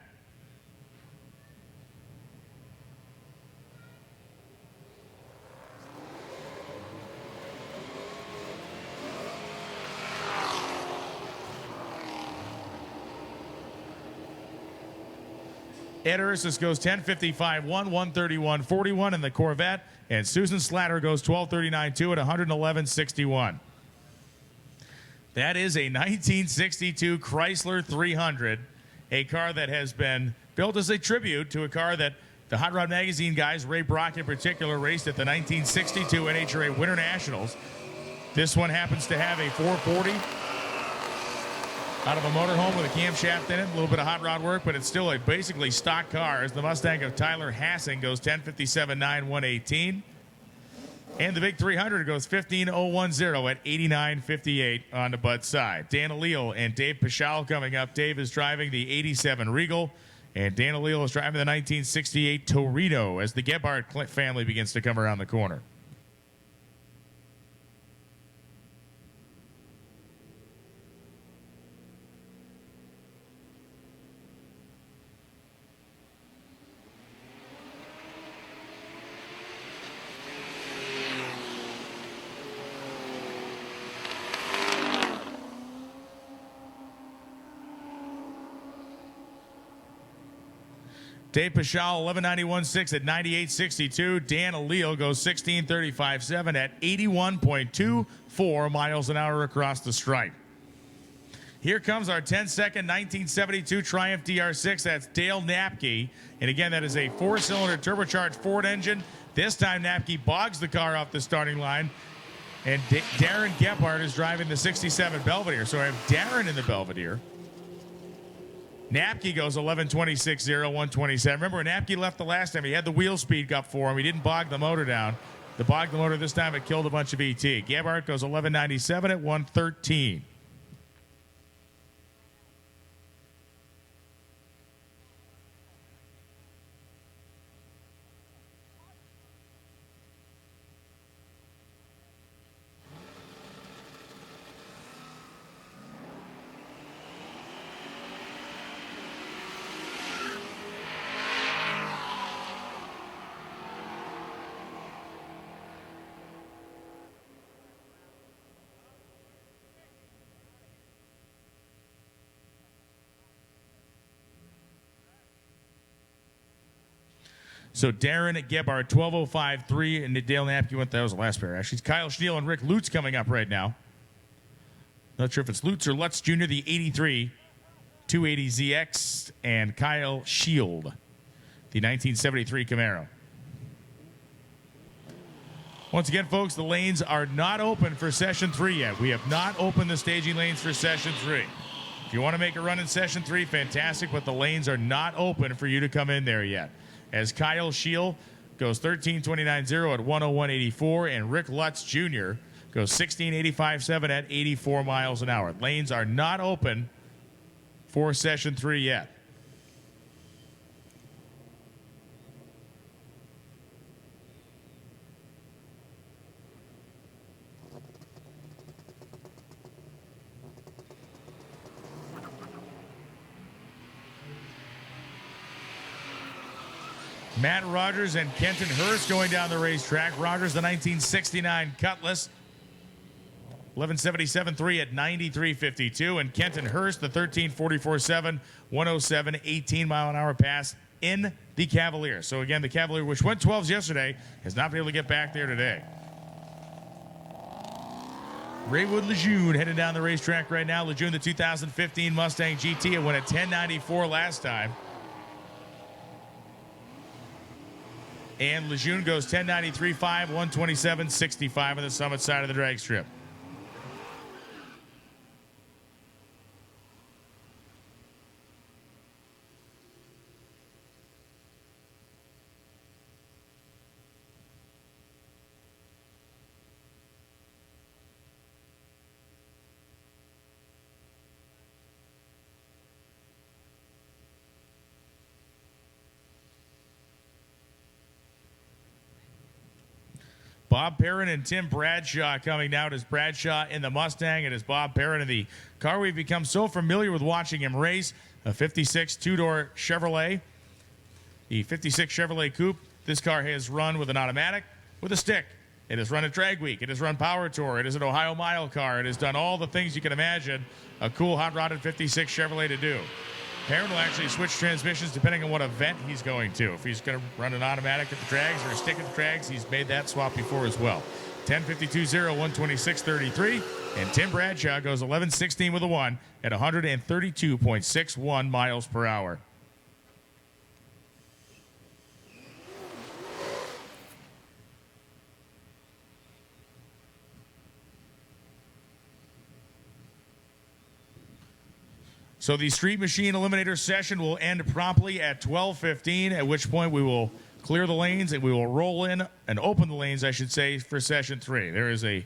Ed Ursus goes 10:55.1, 131.41 in the Corvette, and Susan Slatter goes 12:39.2 at 111.61. That is a 1962 Chrysler 300, a car that has been built as a tribute to a car that the Hot Rod Magazine guys, Ray Brock in particular, raced at the 1962 NHRA Winter Nationals. This one happens to have a 440. Out of a motorhome with a camshaft in it, a little bit of hot rod work, but it's still a basically stock car. As the Mustang of Tyler Hassing goes 10:57.9, 118. And the big 300 goes 15:010 at 89.58 on the Bud side. Dan Aleel and Dave Pichal coming up. Dave is driving the 87 Regal, and Dan Aleel is driving the 1968 Torito as the Gebhardt family begins to come around the corner. Dave Pichal, 1191.6 at 98.62. Dan Aleel goes 16:35.7 at 81.24 miles an hour across the stripe. Here comes our 10-second 1972 Triumph DR6. That's Dale Napke. And again, that is a 4-cylinder turbocharged Ford engine. This time, Napke bogs the car off the starting line. And Darren Gebhardt is driving the 67 Belvedere. So I have Darren in the Belvedere. Napke goes 11.26.0, 127. Remember, when Napke left the last time, he had the wheel speed up for him. He didn't bog the motor down. The bog the motor this time, it killed a bunch of ET. Gebhardt goes 11.97 at 113. So Darren Gebhardt, 12.05.3, and Dale Napke went. That was the last pair, actually. It's Kyle Steele and Rick Lutz coming up right now. Not sure if it's Lutz or Lutz Jr., the 83, 280ZX, and Kyle Shield, the 1973 Camaro. Once again, folks, the lanes are not open for Session 3 yet. We have not opened the staging lanes for Session 3. If you want to make a run in Session 3, fantastic, but the lanes are not open for you to come in there yet. As Kyle Shield goes 13.29.0 at 101.84, and Rick Lutz Jr. goes 16.85.7 at 84 miles an hour. Lanes are not open for Session 3 yet. Matt Rogers and Kenton Hurst going down the racetrack. Rogers, the 1969 Cutlass, 11.77.3 at 93.52. And Kenton Hurst, the 13.44.7, 107, 18-mile-an-hour pass in the Cavalier. So, again, the Cavalier, which went 12s yesterday, has not been able to get back there today. Raywood Lejeune headed down the racetrack right now. Lejeune, the 2015 Mustang GT, it went at 10.94 last time. And Lejeune goes 10.93.5, 127.65 on the Summit side of the drag strip. Bob Perrin and Tim Bradshaw coming down. As Bradshaw in the Mustang, and as Bob Perrin in the car we've become so familiar with watching him race, a 56 two-door Chevrolet. The 56 Chevrolet Coupe, this car has run with an automatic, with a stick. It has run at Drag Week. It has run Power Tour. It is an Ohio Mile car. It has done all the things you can imagine a cool hot-rodded 56 Chevrolet to do. Perrin will actually switch transmissions depending on what event he's going to. If he's going to run an automatic at the drags or a stick at the drags, he's made that swap before as well. 10.52.0, 126.33, and Tim Bradshaw goes 11.16 with a 1 at 132.61 miles per hour. So the Street Machine Eliminator session will end promptly at 12:15, at which point we will clear the lanes and we will roll in and open the lanes, I should say, for session 3. There is a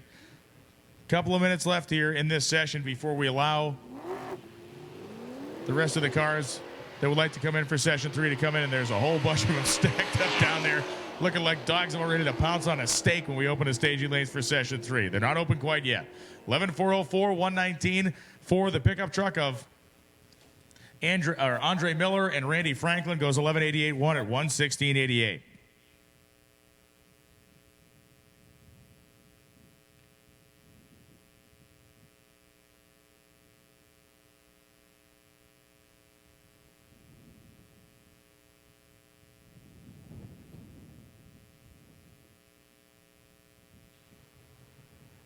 couple of minutes left here in this session before we allow the rest of the cars that would like to come in for session 3 to come in, and there's a whole bunch of them stacked up down there looking like dogs that are ready to pounce on a steak when we open the staging lanes for session 3. They're not open quite yet. 11.404, 119 for the pickup truck of Andre Miller, and Randy Franklin goes 11.88.1 at 116.88.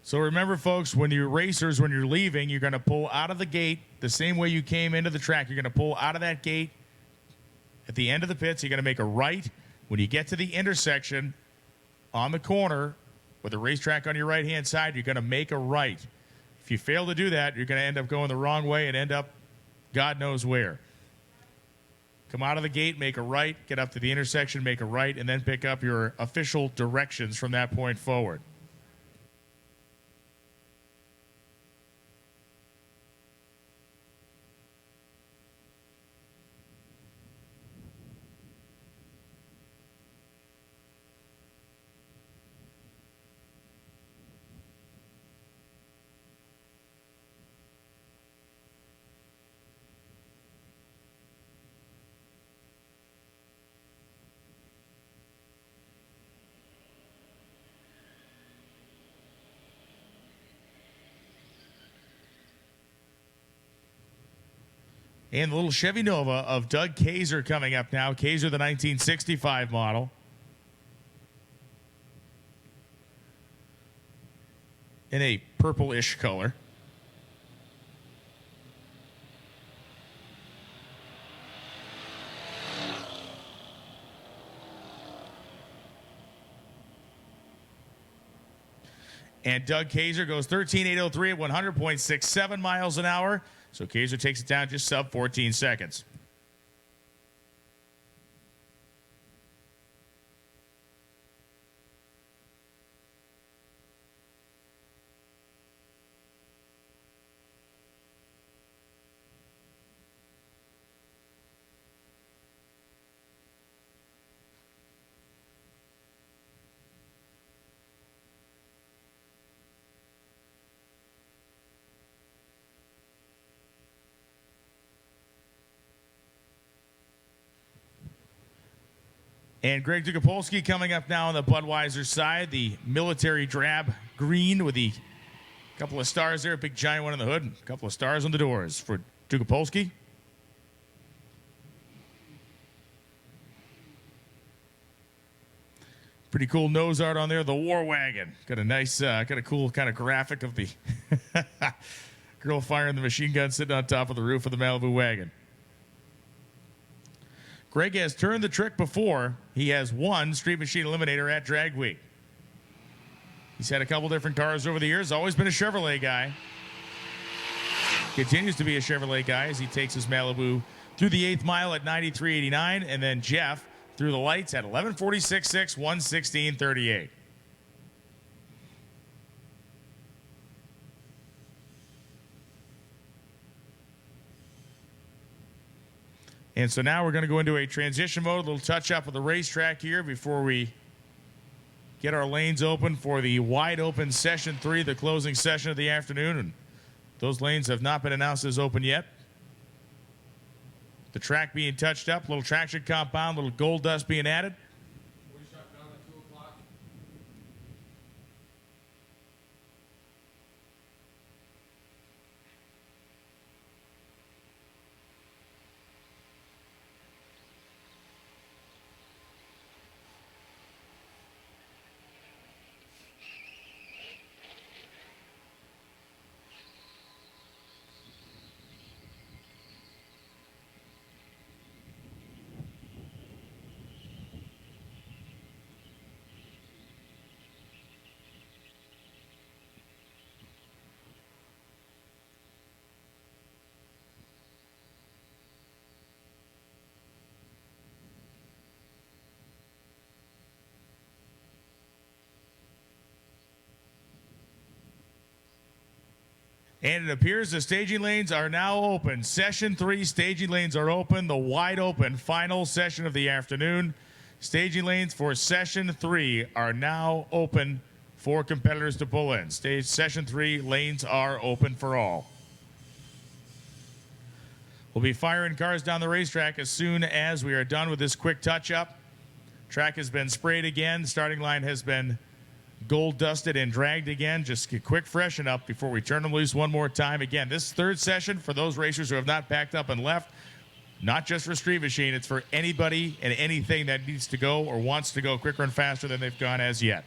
So remember, folks, when you're racers, when you're leaving, you're going to pull out of the gate the same way you came into the track. You're going to pull out of that gate at the end of the pits. You're going to make a right. When you get to the intersection on the corner with the racetrack on your right-hand side, you're going to make a right. If you fail to do that, you're going to end up going the wrong way and end up God knows where. Come out of the gate, make a right, get up to the intersection, make a right, and then pick up your official directions from that point forward. And the little Chevy Nova of Doug Kaiser coming up now. Kaiser, the 1965 model. In a purple-ish color. And Doug Kaiser goes 13.803 at 100.67 miles an hour. So Kaiser takes it down just sub 14 seconds. And Greg Dukopolsky coming up now on the Budweiser side, the military drab green with the couple of stars there, a big giant one on the hood, and a couple of stars on the doors for Dukopolsky. Pretty cool nose art on there, the War Wagon. Got a nice, got a cool kind of graphic of the girl firing the machine gun sitting on top of the roof of the Malibu wagon. Greg has turned the trick before. He has won Street Machine Eliminator at Drag Week. He's had a couple different cars over the years. Always been a Chevrolet guy. Continues to be a Chevrolet guy as he takes his Malibu through the 8th mile at 93.89. And then Jeff through the lights at 11:46.6, 1:16.38. And so now we're going to go into a transition mode, a little touch-up of the racetrack here before we get our lanes open for the wide-open Session 3, the closing session of the afternoon. And those lanes have not been announced as open yet. The track being touched up, little traction compound, little gold dust being added. We shut down at 2 o'clock. And it appears the staging lanes are now open. Session 3 staging lanes are open. The wide open final session of the afternoon. Staging lanes for Session 3 are now open for competitors to pull in. Session 3 lanes are open for all. We'll be firing cars down the racetrack as soon as we are done with this quick touch-up. Track has been sprayed again. Starting line has been gold dusted and dragged again. Just a quick freshen up before we turn them loose one more time. Again, this third session for those racers who have not packed up and left, not just for Street Machine, it's for anybody and anything that needs to go or wants to go quicker and faster than they've gone as yet.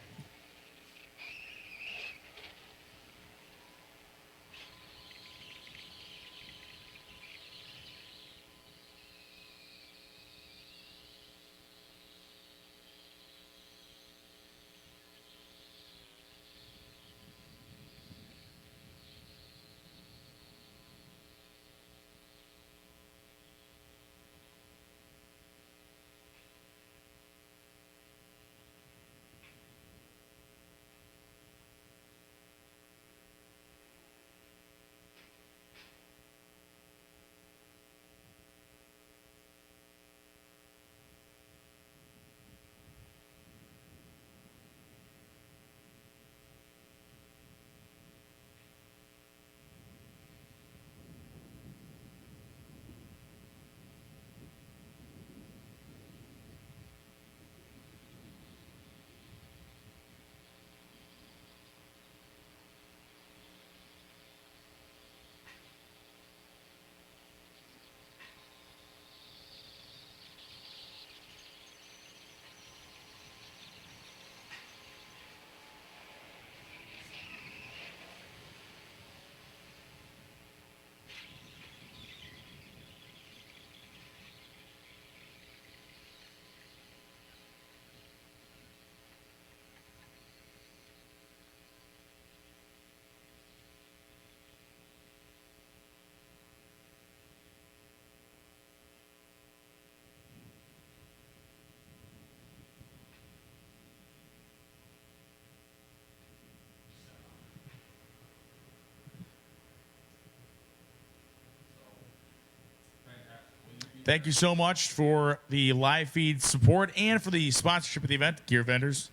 Thank you so much for the live feed support and for the sponsorship of the event. Gear Vendors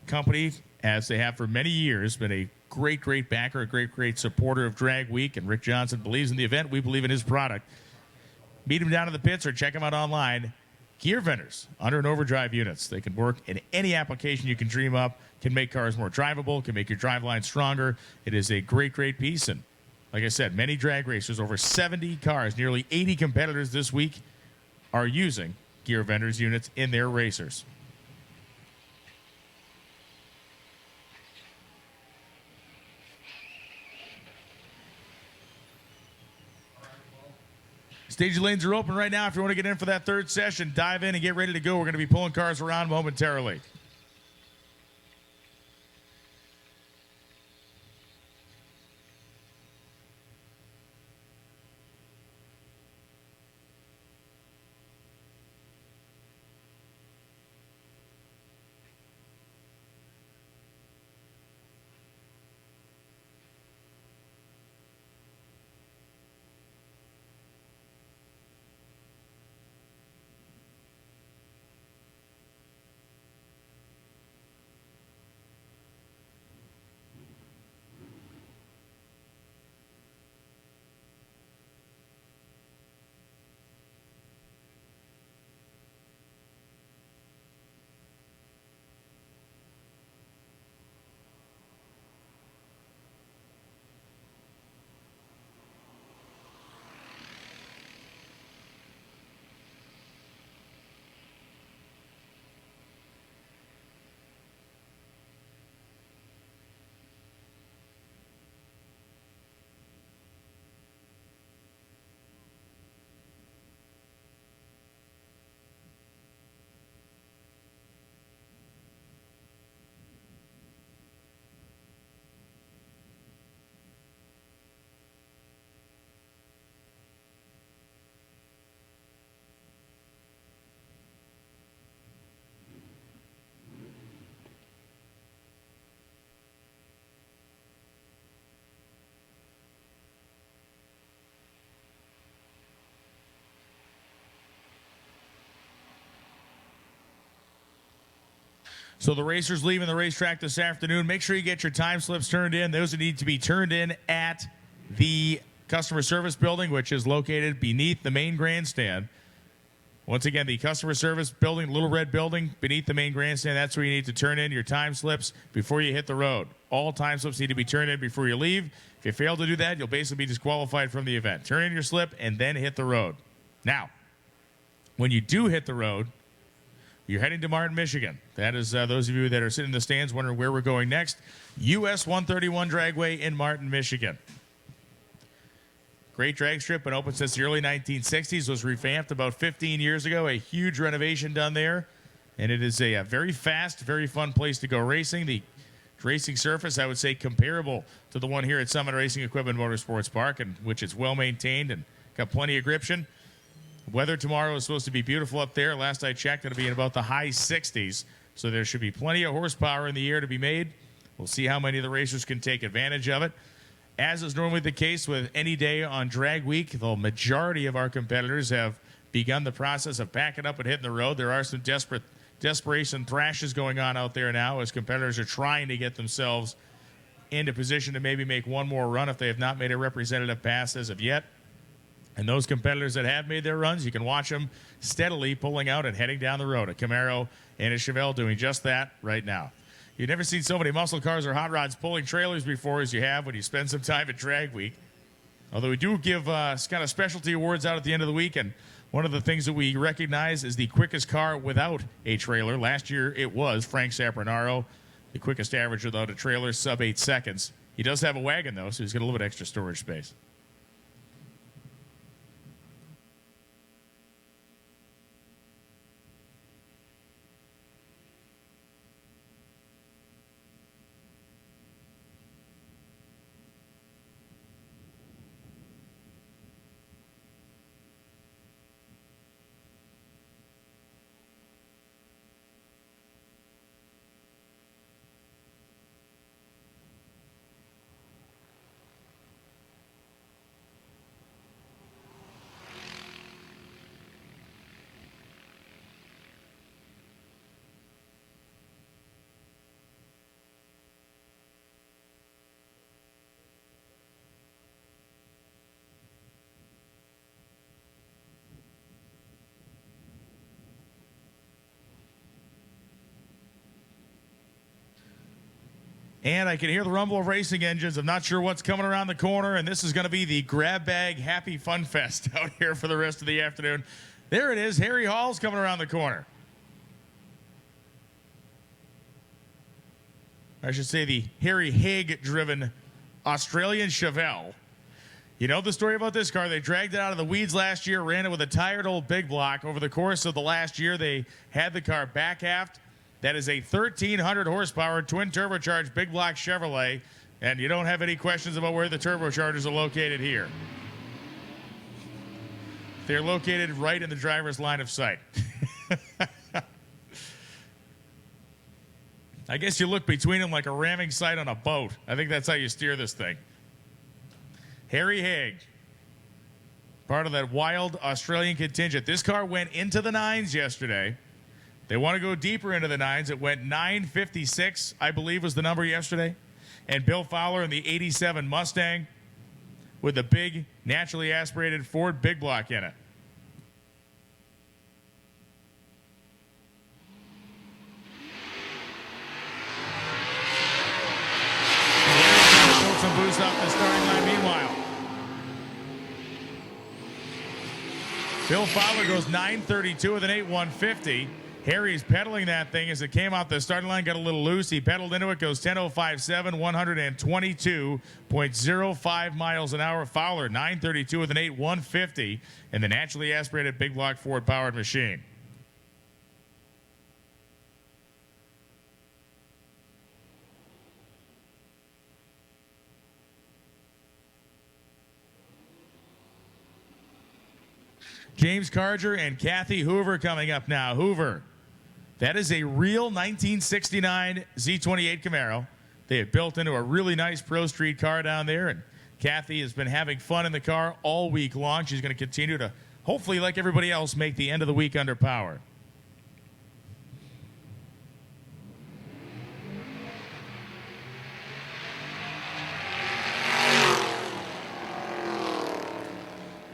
Company, as they have for many years, been a great, great backer, a great, great supporter of Drag Week. And Rick Johnson believes in the event. We believe in his product. Meet him down in the pits or check him out online. Gear Vendors, under and overdrive units. They can work in any application you can dream up, can make cars more drivable, can make your drive line stronger. It is a great, great piece. And like I said, many drag racers, over 70 cars, nearly 80 competitors this week are using Gear Vendors units in their racers. Stage lanes are open right now. If you want to get in for that third session, dive in and get ready to go. We're going to be pulling cars around momentarily. So the racers leaving the racetrack this afternoon. Make sure you get your time slips turned in. Those need to be turned in at the customer service building, which is located beneath the main grandstand. Once again, the customer service building, Little Red Building, beneath the main grandstand. That's where you need to turn in your time slips before you hit the road. All time slips need to be turned in before you leave. If you fail to do that, you'll basically be disqualified from the event. Turn in your slip and then hit the road. Now, when you do hit the road, you're heading to Martin, Michigan. That is those of you that are sitting in the stands wondering where we're going next. US 131 Dragway in Martin, Michigan. Great drag strip, been open since the early 1960s. Was revamped about 15 years ago. A huge renovation done there. And it is a very fast, very fun place to go racing. The racing surface, I would say, comparable to the one here at Summit Racing Equipment Motorsports Park, and which is well maintained and got plenty of gription. Weather tomorrow is supposed to be beautiful up there. Last I checked, it'll be in about the high 60s. So there should be plenty of horsepower in the air to be made. We'll see how many of the racers can take advantage of it. As is normally the case with any day on Drag Week, the majority of our competitors have begun the process of backing up and hitting the road. There are some desperation thrashes going on out there now as competitors are trying to get themselves into position to maybe make one more run if they have not made a representative pass as of yet. And those competitors that have made their runs, you can watch them steadily pulling out and heading down the road. A Camaro and a Chevelle doing just that right now. You've never seen so many muscle cars or hot rods pulling trailers before as you have when you spend some time at Drag Week. Although we do give kind of specialty awards out at the end of the week, and one of the things that we recognize is the quickest car without a trailer. Last year it was Frank Sapronaro, the quickest average without a trailer, sub 8 seconds. He does have a wagon, though, so he's got a little bit extra storage space. And I can hear the rumble of racing engines. I'm not sure what's coming around the corner, and this is going to be the Grab Bag Happy Fun Fest out here for the rest of the afternoon. There it is. Harry Hall's coming around the corner. I should say the Harry Haig-driven Australian Chevelle. You know the story about this car. They dragged it out of the weeds last year, ran it with a tired old big block. Over the course of the last year, they had the car back aft. That is a 1,300 horsepower twin turbocharged big block Chevrolet, and you don't have any questions about where the turbochargers are located here. They're located right in the driver's line of sight. I guess you look between them like a ramming sight on a boat. I think that's how you steer this thing. Harry Haig, part of that wild Australian contingent. This car went into the nines yesterday. They want to go deeper into the nines. It went 956, I believe was the number yesterday. And Bill Fowler in the 87 Mustang with the big, naturally aspirated Ford big block in it. Some boost off the starting line meanwhile. Bill Fowler goes 932 with an 8,150. Harry's pedaling that thing as it came out the starting line, got a little loose. He pedaled into it, goes 10,057, 122.05 miles an hour. Fowler 932 with an 8,150 in the naturally aspirated big block Ford powered machine. James Carger and Kathy Hoover coming up now. Hoover, that is a real 1969 Z28 Camaro. They have built into a really nice Pro Street car down there, and Kathy has been having fun in the car all week long. She's going to continue to, hopefully like everybody else, make the end of the week under power.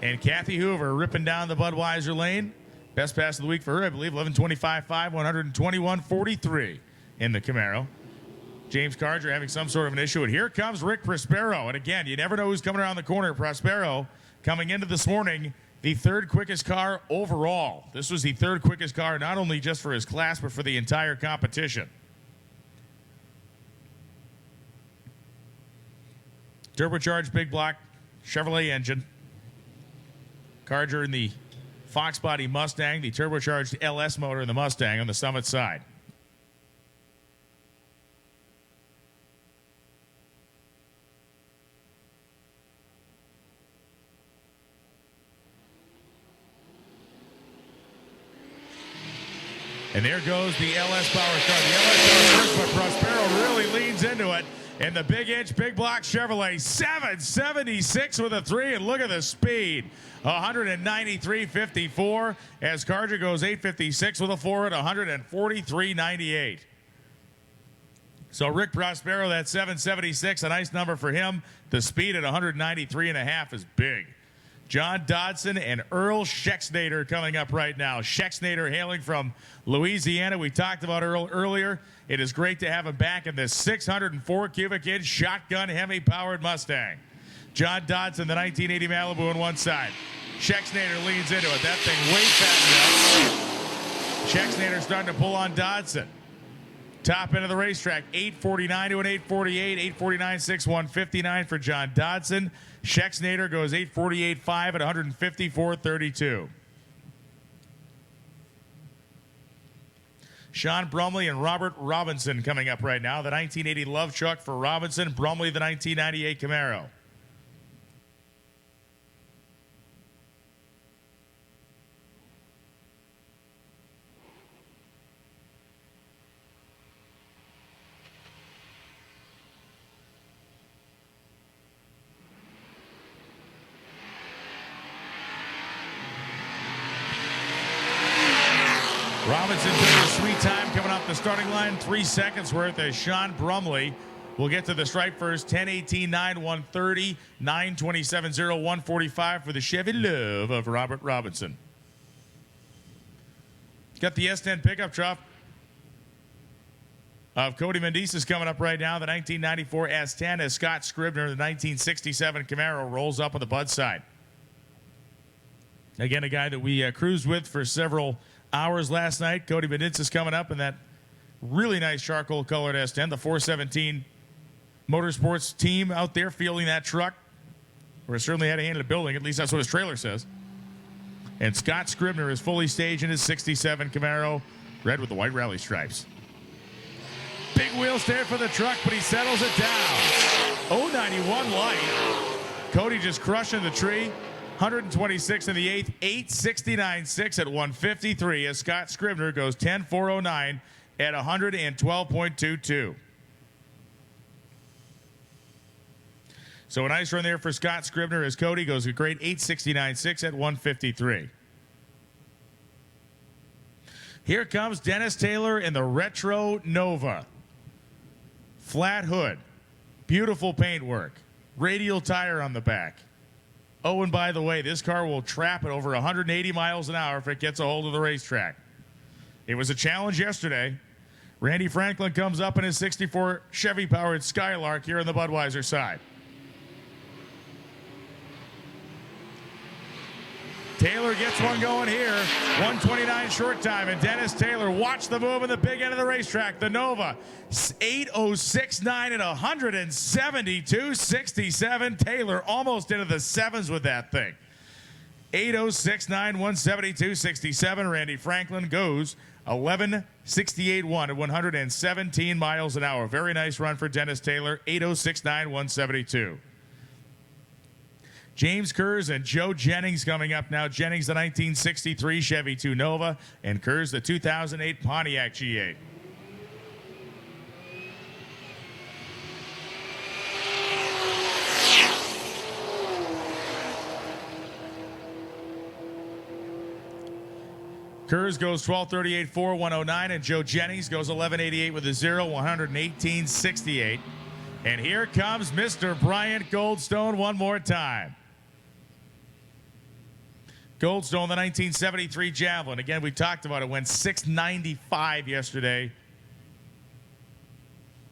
And Kathy Hoover ripping down the Budweiser lane. Best pass of the week for her, I believe, 11:25.5, 121.43 in the Camaro. James Carger having some sort of an issue. And here comes Rick Prospero. And again, you never know who's coming around the corner. Prospero coming into this morning, the third quickest car overall. This was the third quickest car, not only just for his class, but for the entire competition. Turbocharged big block Chevrolet engine. Carger in the Fox Body Mustang, the turbocharged LS motor in the Mustang on the Summit side. And there goes the LS power car. The LS power first, but Prospero really leans into it. And the big inch, big block Chevrolet, 776 with a 3, and look at the speed. 193.54 as Carger goes 856 with a 4 at 143.98. So Rick Prospero, that 776, a nice number for him. The speed at 193.5 is big. John Dodson and Earl Schexnader coming up right now. Schexnader hailing from Louisiana. We talked about Earl earlier. It is great to have him back in this 604 cubic inch shotgun Hemi-powered Mustang. John Dodson, the 1980 Malibu on one side. Schexnader leans into it. That thing way fast enough. Schexnader starting to pull on Dodson. Top end of the racetrack, 849 to an 848, 849.6, 159 for John Dodson. Schexnader goes 848.5 at 154.32. Sean Brumley and Robert Robinson coming up right now. The 1980 Love Truck for Robinson. Brumley, the 1998 Camaro. Robinson took a sweet time coming off the starting line. 3 seconds worth as Sean Brumley will get to the stripe first. 10:18.9, 130, 9:27.0, 145 for the Chevy Love of Robert Robinson. Got the S10 pickup truck. of Cody Mendices coming up right now. The 1994 S10 as Scott Scribner, the 1967 Camaro, rolls up on the Bud side. Again, a guy that we cruised with for several hours last night. Cody Mendices coming up in that really nice charcoal colored S10. The 417 Motorsports team out there fielding that truck. Or certainly had a hand in the building. At least that's what his trailer says. And Scott Scribner is fully staged in his 67 Camaro, red with the white rally stripes. Big wheel stare for the truck, but he settles it down. 091 light. Cody just crushing the tree. 126 in the eighth, 869.6 at 153 as Scott Scribner goes 10.409 at 112.22. So a nice run there for Scott Scribner as Cody goes a great 869.6 at 153. Here comes Dennis Taylor in the Retro Nova. Flat hood, beautiful paintwork, radial tire on the back. Oh, and by the way, this car will trap at over 180 miles an hour if it gets a hold of the racetrack. It was a challenge yesterday. Randy Franklin comes up in his 64 Chevy-powered Skylark here on the Budweiser side. Taylor gets one going here. 129 short time. And Dennis Taylor, watch the move in the big end of the racetrack. The Nova, 8.069 at 172.67. Taylor almost into the sevens with that thing. 8.069, 172.67. Randy Franklin goes 11.68.1 at 117 miles an hour. Very nice run for Dennis Taylor. 8.069, 172. James Kurz and Joe Jennings coming up now. Jennings, the 1963 Chevy 2 Nova, and Kurz, the 2008 Pontiac G8. Kurz goes 12.38.4, 109, and Joe Jennings goes 11.88 with a 0, 118.68. And here comes Mr. Bryant Goldstone one more time. Goldstone, the 1973 Javelin. Again, we talked about it. Went 695 yesterday.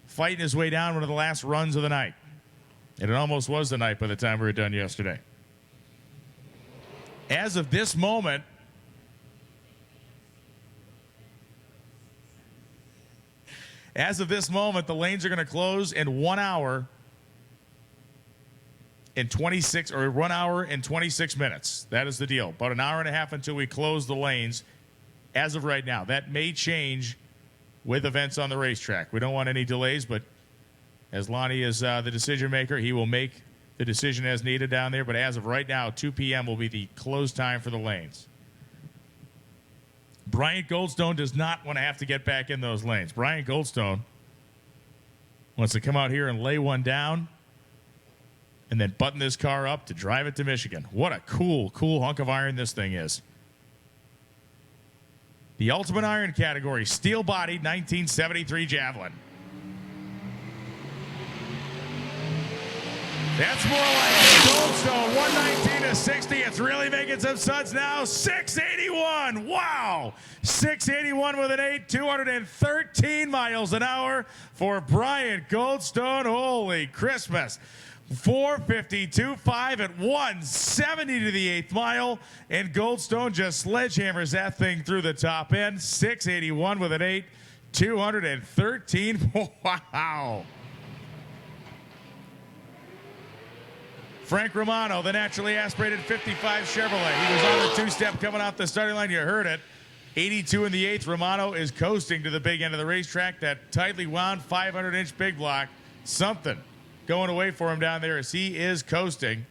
Fighting his way down one of the last runs of the night. And it almost was the night by the time we were done yesterday. As of this moment, the lanes are going to close in 1 hour and 26 or 1 hour and 26 minutes. That is the deal. About an hour and a half until we close the lanes as of right now. That may change with events on the racetrack. We don't want any delays, but as Lonnie is the decision maker, he will make the decision as needed down there. But as of right now, 2 p.m. will be the close time for the lanes. Bryant Goldstone does not want to have to get back in those lanes. Bryant Goldstone wants to come out here and lay one down and then button this car up to drive it to Michigan. What a cool hunk of iron this thing is. The Ultimate Iron category, steel-bodied 1973 Javelin. That's more like Goldstone, 119-60. It's really making some suds now. 681, wow. 681 with an 8, 213 miles an hour for Bryant Goldstone. Holy Christmas. 452.5 at 170 to the 8th mile, and Goldstone just sledgehammers that thing through the top end. 681 with an 8, 213. Wow. Frank Romano, the naturally aspirated 55 Chevrolet. He was on the two-step coming off the starting line. You heard it. 82 in the 8th. Romano is coasting to the big end of the racetrack. That tightly wound 500-inch big block. Something going away for him down there as he is coasting.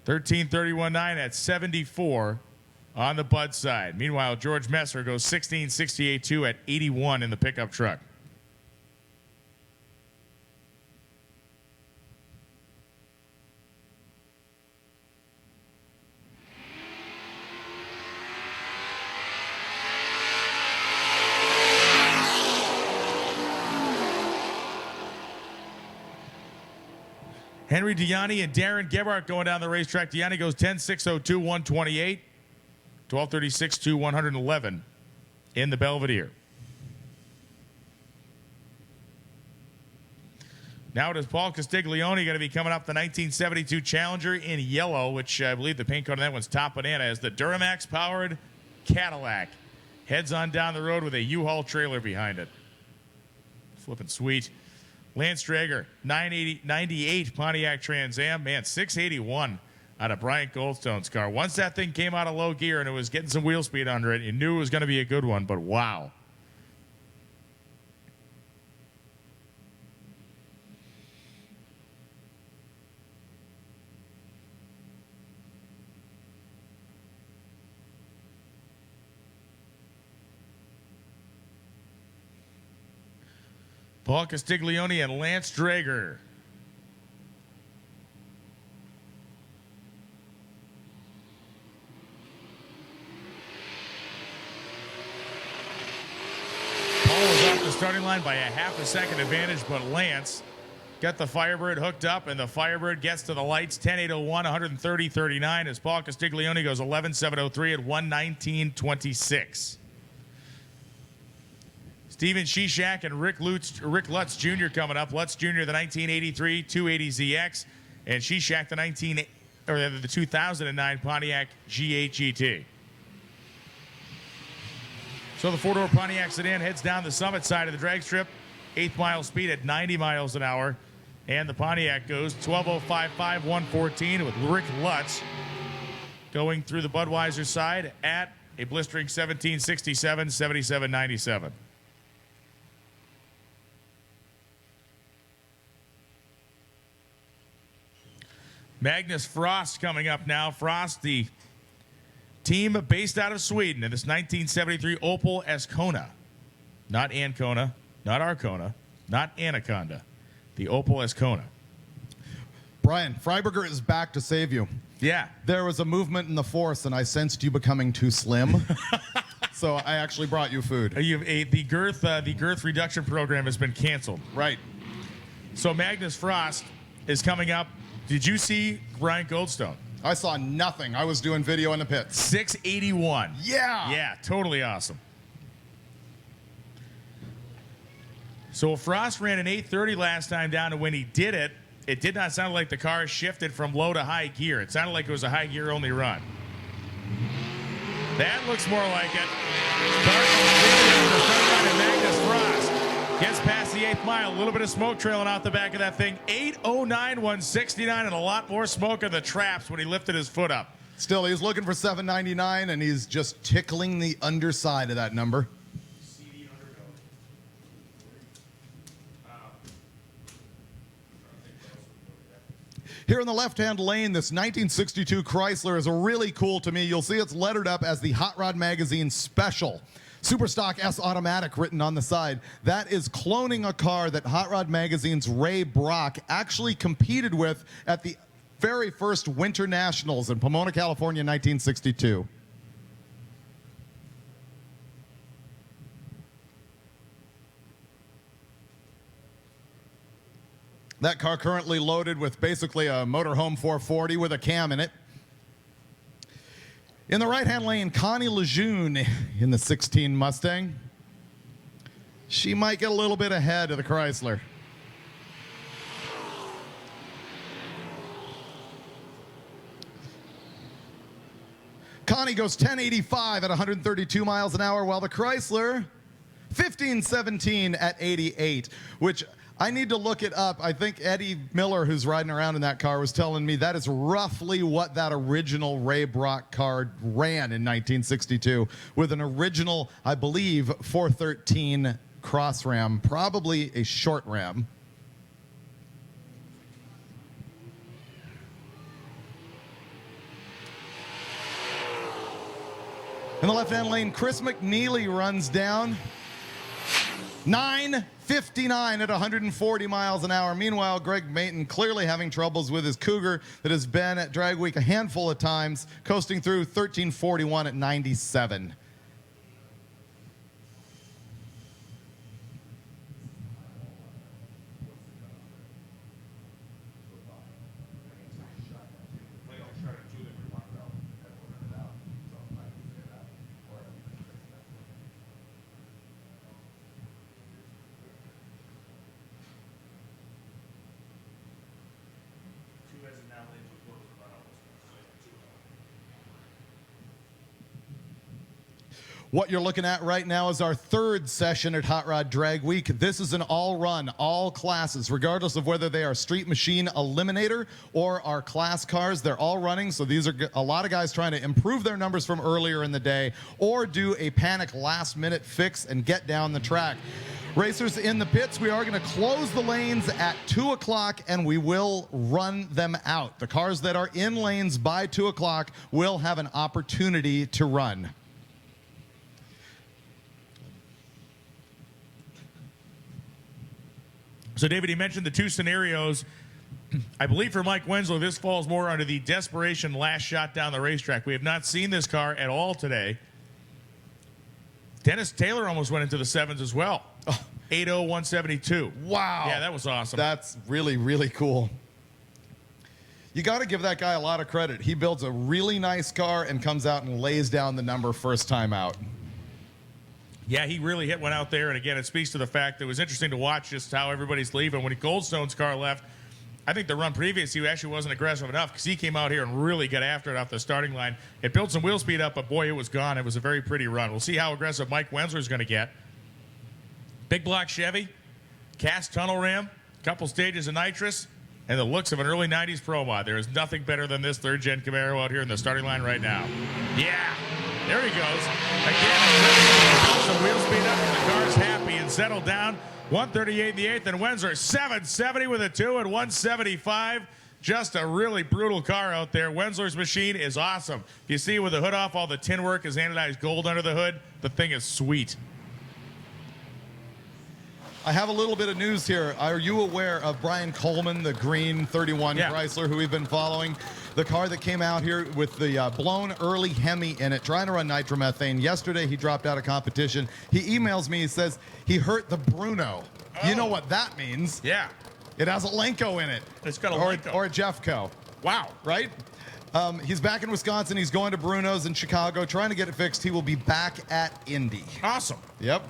13.31.9 at 74 on the Bud side. Meanwhile, George Messer goes 16.68.2 at 81 in the pickup truck. Henry Diani and Darren Gebhardt going down the racetrack. Diani goes 10.602, 128. 12.36 to 111 in the Belvedere. Now it is Paul Castiglione going to be coming up the 1972 Challenger in yellow, which I believe the paint code on that one's top banana, as the Duramax-powered Cadillac heads on down the road with a U-Haul trailer behind it. Flipping sweet. Lance Drager, 98 Pontiac Trans Am. Man, 681 out of Bryant Goldstone's car. Once that thing came out of low gear and it was getting some wheel speed under it, you knew it was going to be a good one, but wow. Paul Castiglione and Lance Drager. Paul was off the starting line by a half a second advantage, but Lance got the Firebird hooked up, and the Firebird gets to the lights. 10.801, 130.39 as Paul Castiglione goes 11.703 at 119.26. Steven Shishak and Rick Lutz Jr. coming up. Lutz Jr. the 1983 280ZX, and Shishak the 2009 Pontiac GHET. So the four-door Pontiac sedan heads down the summit side of the drag strip, 8th mile speed at 90 miles an hour, and the Pontiac goes 12.055 114 with Rick Lutz going through the Budweiser side at a blistering 17.67 77.97. Magnus Frost coming up now. Frost, the team based out of Sweden in this 1973 Opel Ascona. Not Ancona, not Arcona, not Anaconda. The Opel Ascona. Brian, Freiberger is back to save you. Yeah. There was a movement in the force, and I sensed you becoming too slim. So I actually brought you food. The girth reduction program has been canceled. Right. So Magnus Frost is coming up. Did you see Brian Goldstone? I saw nothing. I was doing video in the pits. 681. Yeah. Yeah, totally awesome. So Frost ran an 830 last time down, and when he did it, it did not sound like the car shifted from low to high gear. It sounded like it was a high gear only run. That looks more like it. Magnus Frost gets past the 8th mile. A little bit of smoke trailing out the back of that thing. 8:09, 169, and a lot more smoke in the traps when he lifted his foot up. Still, he's looking for 799, and he's just tickling the underside of that number. Here in the left-hand lane, this 1962 Chrysler is really cool to me. You'll see it's lettered up as the Hot Rod Magazine Special. Superstock S Automatic written on the side. That is cloning a car that Hot Rod Magazine's Ray Brock actually competed with at the very first Winter Nationals in Pomona, California, 1962. That car currently loaded with basically a motorhome 440 with a cam in it. In the right-hand lane, Connie Lejeune in the 16 Mustang. She might get a little bit ahead of the Chrysler. Connie goes 1085 at 132 miles an hour, while the Chrysler 1517 at 88, which I need to look it up. I think Eddie Miller, who's riding around in that car, was telling me that is roughly what that original Ray Brock car ran in 1962 with an original, I believe, 413 cross ram, probably a short ram. In the left-hand lane, Chris McNeely runs down. 9:59 at 140 miles an hour. Meanwhile, Greg Mayton clearly having troubles with his Cougar that has been at Drag Week a handful of times, coasting through 13:41 at 97. What you're looking at right now is our third session at Hot Rod Drag Week. This is an all-run, all classes, regardless of whether they are Street Machine Eliminator or our class cars. They're all running, so these are a lot of guys trying to improve their numbers from earlier in the day or do a panic last-minute fix and get down the track. Racers in the pits, we are going to close the lanes at 2 o'clock and we will run them out. The cars that are in lanes by 2 o'clock will have an opportunity to run. So, David, he mentioned the two scenarios. I believe for Mike Winslow, this falls more under the desperation last shot down the racetrack. We have not seen this car at all today. Dennis Taylor almost went into the sevens as well. 80172. Wow. Yeah, that was awesome. That's really, really cool. You got to give that guy a lot of credit. He builds a really nice car and comes out and lays down the number first time out. Yeah, he really hit one out there. And again, it speaks to the fact that it was interesting to watch just how everybody's leaving. When Goldstone's car left, I think the run previous, he actually wasn't aggressive enough because he came out here and really got after it off the starting line. It built some wheel speed up, but boy, it was gone. It was a very pretty run. We'll see how aggressive Mike Wensler's going to get. Big block Chevy, cast tunnel ram, couple stages of nitrous, and the looks of an early 90s Pro Mod. There is nothing better than this third-gen Camaro out here in the starting line right now. Yeah, there he goes. Again, some wheel speed up, and the car's happy and settled down. 138 in the 8th, and Wensler 770 with a 2 and 175. Just a really brutal car out there. Wensler's machine is awesome. You see with the hood off, all the tin work is anodized gold under the hood. The thing is sweet. I have a little bit of news here. Are you aware of Brian Coleman, the green 31 Chrysler, who we've been following? The car that came out here with the blown early Hemi in it, trying to run nitromethane. Yesterday, he dropped out of competition. He emails me. He says he hurt the Bruno. You know what that means. Yeah. It has a Lenko in it. It's got a Lenko. Or a Jeffco. Wow. Right? He's back in Wisconsin. He's going to Bruno's in Chicago, trying to get it fixed. He will be back at Indy. Awesome. Yep.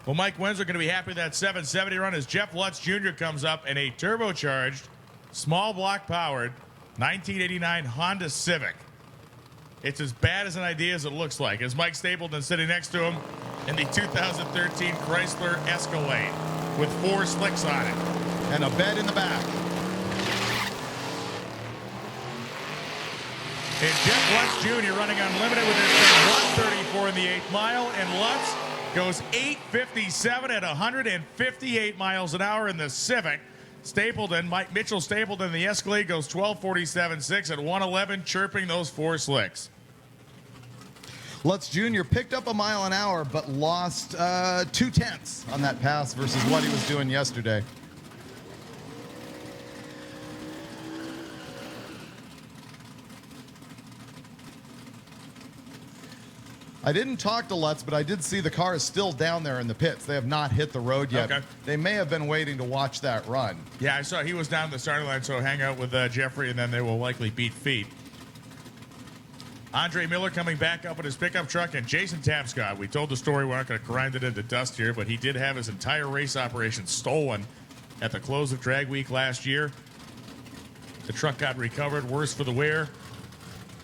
Well, Mike Wensler going to be happy with that 770 run as Jeff Lutz Jr. comes up in a turbocharged, small block powered 1989 Honda Civic. It's as bad as an idea as it looks like. As Mike Stapleton sitting next to him in the 2013 Chrysler Escalade with 4 slicks on it. And a bed in the back. And Jeff Lutz Jr. running unlimited with his thing 134 in the 8th mile, and Lutz goes 857 at 158 miles an hour in the Civic. Stapleton, Mike Mitchell Stapleton in the Escalade goes 1247.6 at 111, chirping those 4 slicks. Lutz Jr. picked up a mile an hour, but lost 0.2 on that pass versus what he was doing yesterday. I didn't talk to Lutz, but I did see the car is still down there in the pits. They have not hit the road yet. Okay. They may have been waiting to watch that run. Yeah, I saw he was down the starting line, so hang out with Jeffrey, and then they will likely beat feet. Andre Miller coming back up in his pickup truck, and Jason Tapscott. We told the story. We're not going to grind it into dust here, but he did have his entire race operation stolen at the close of Drag Week last year. The truck got recovered, worse for the wear.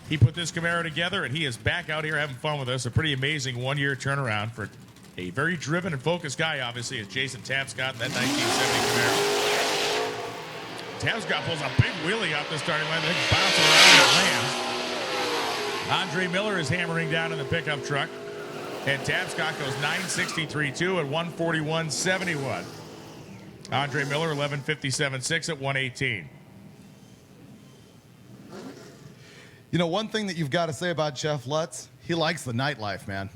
He put this Camaro together, and he is back out here having fun with us. A pretty amazing one-year turnaround for a very driven and focused guy, obviously, is Jason Tapscott in that 1970 Camaro. Tapscott pulls a big wheelie off the starting line. The thing bounces around and lands. Andre Miller is hammering down in the pickup truck, and Tapscott goes 963.2 at 141.71. Andre Miller 1157.6 at 118. You know, one thing that you've got to say about Jeff Lutz, he likes the nightlife, man.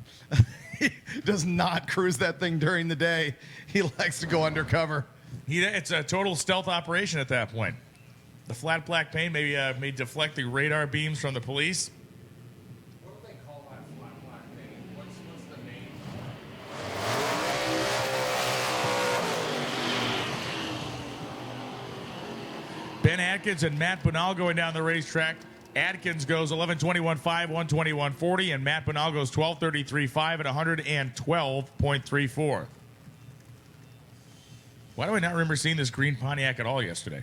He does not cruise that thing during the day. He likes to go undercover. It's a total stealth operation at that point. The flat black paint may deflect the radar beams from the police. What do they call that flat black paint? What's the name? Ben Atkins and Matt Bonal going down the racetrack. Atkins goes 11:21.5, 121.40, and Matt Bonal goes 12:33.5 at 112.34. Why do I not remember seeing this green Pontiac at all yesterday?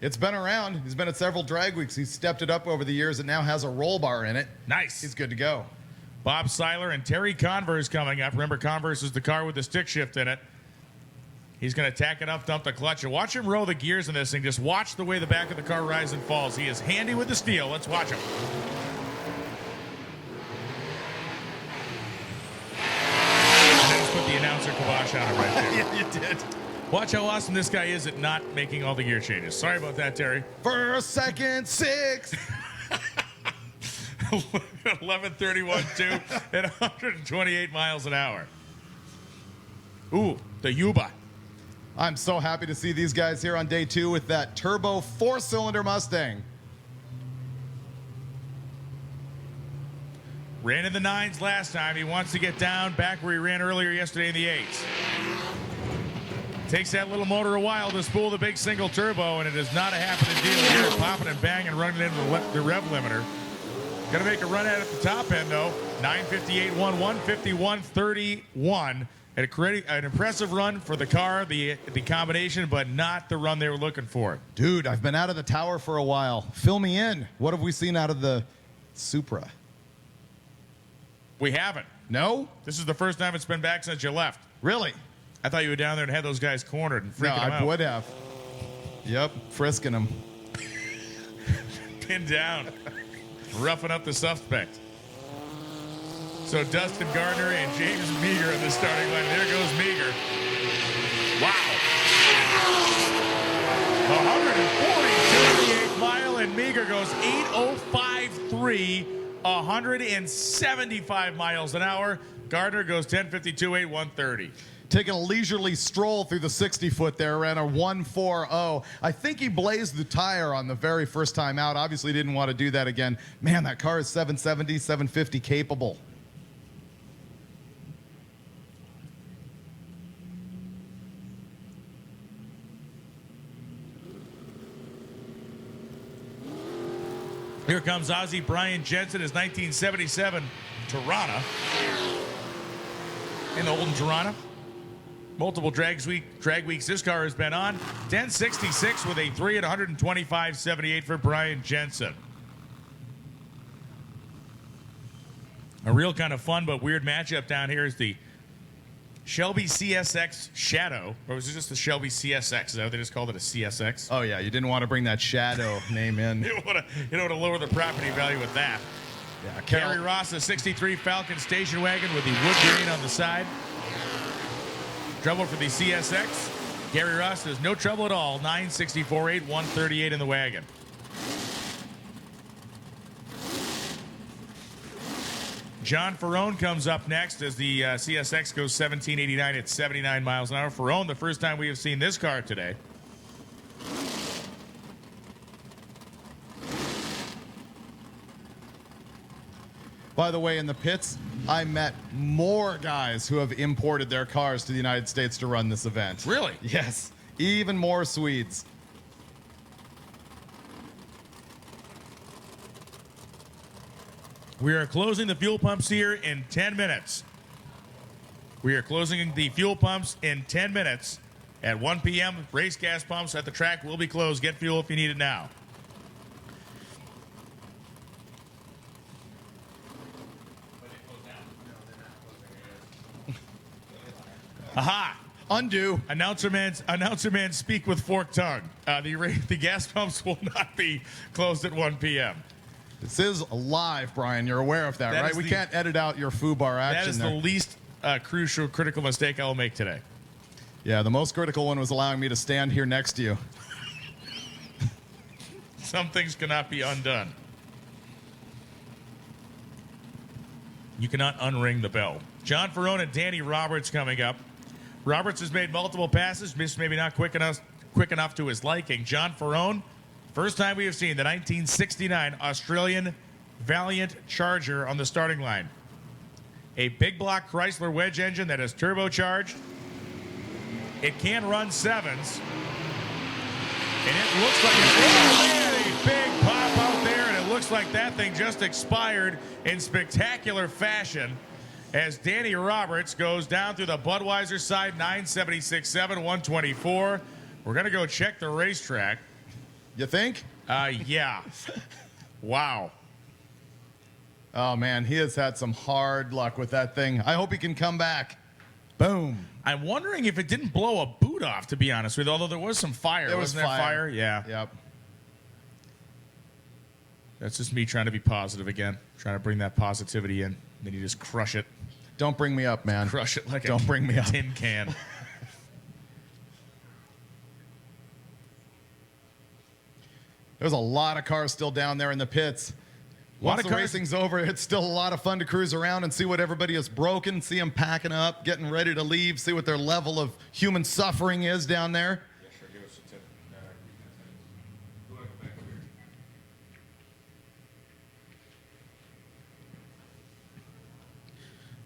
It's been around. He's been at several drag weeks. He's stepped it up over the years and now has a roll bar in it. Nice. He's good to go. Bob Seiler and Terry Converse coming up. Remember, Converse is the car with the stick shift in it. He's going to tack it up, dump the clutch, and watch him roll the gears in this thing. Just watch the way the back of the car rises and falls. He is handy with the steel. Let's watch him. And then just put the announcer kibosh on it right there. Yeah, you did. Watch how awesome this guy is at not making all the gear changes. Sorry about that, Terry. First, second, sixth. 11:31.2 at 128 miles an hour. Ooh, the Yuba. I'm so happy to see these guys here on day 2 with that turbo 4-cylinder Mustang. Ran in the 9s last time. He wants to get down back where he ran earlier yesterday in the 8s. Takes that little motor a while to spool the big single turbo, and it is not a happening deal here. Popping and banging, running into the rev limiter. Gonna make a run at it at the top end, though. 9:58.1, 1:51.31. An impressive run for the car, the combination, but not the run they were looking for. Dude, I've been out of the tower for a while. Fill me in. What have we seen out of the Supra? We haven't. No? This is the first time it's been back since you left. Really? I thought you were down there and had those guys cornered and No, freaking them out. I would have. Yep, frisking them. Pinned down. Roughing up the suspect. So Dustin Gardner and James Meager in the starting line. There goes Meager. Wow. 140 mile, and Meager goes 8:05.3, 175 miles an hour. Gardner goes 10:52.8, 130. Taking a leisurely stroll through the 60-foot there, ran a 1.40. I think he blazed the tire on the very first time out. Obviously didn't want to do that again. Man, that car is 770, 750 capable. Here comes Ozzie Brian Jensen, his 1977 Tirana. In the Holden Tirana. Multiple drag weeks this car has been on. 1066 with a 3 at 125.78 for Brian Jensen. A real kind of fun but weird matchup down here is the Shelby CSX Shadow. Or was it just the Shelby CSX? Is that what they just called it, a CSX? Oh, yeah, you didn't want to bring that Shadow name in. You don't want to lower the property value with that. Yeah, Gary Ross, a 63 Falcon station wagon with the wood grain on the side. Trouble for the CSX. Gary Ross has no trouble at all. 964.8, 138 in the wagon. John Ferrone comes up next as the CSX goes 1789 at 79 miles an hour. Ferrone, the first time we have seen this car today. By the way, in the pits, I met more guys who have imported their cars to the United States to run this event. Really? Yes. Even more Swedes. We are closing the fuel pumps here in 10 minutes. We are closing the fuel pumps in 10 minutes. At 1 p.m., race gas pumps at the track will be closed. Get fuel if you need it now. Aha! Undo. Announcer man, speak with forked tongue. The gas pumps will not be closed at 1 p.m. This is live, Brian. You're aware of that, That right? is We the- can't edit out your FUBAR action That is there. the least critical mistake I will make today. Yeah, the most critical one was allowing me to stand here next to you. Some things cannot be undone. You cannot unring the bell. John Ferrone and Danny Roberts coming up. Roberts has made multiple passes, missed maybe not quick enough to his liking. John Ferrone, first time we have seen the 1969 Australian Valiant Charger on the starting line. A big block Chrysler wedge engine that is turbocharged. It can run 7s. And it looks like a big pop out there, and it looks like that thing just expired in spectacular fashion as Danny Roberts goes down through the Budweiser side, 976.7, 124. We're going to go check the racetrack. You think? Yeah. Wow. Oh, man, he has had some hard luck with that thing. I hope he can come back. Boom. I'm wondering if it didn't blow a boot off, to be honest with you, although there was some fire. There was Wasn't there fire? Yeah. Yep. That's just me trying to be positive again, trying to bring that positivity in. Then you just crush it. Don't bring me up, man. Crush it like Don't bring me up. tin can. There's a lot of cars still down there in the pits. Lot Once of the cars- racing's over, it's still a lot of fun to cruise around and see what everybody has broken, see them packing up, getting ready to leave, see what their level of human suffering is down there.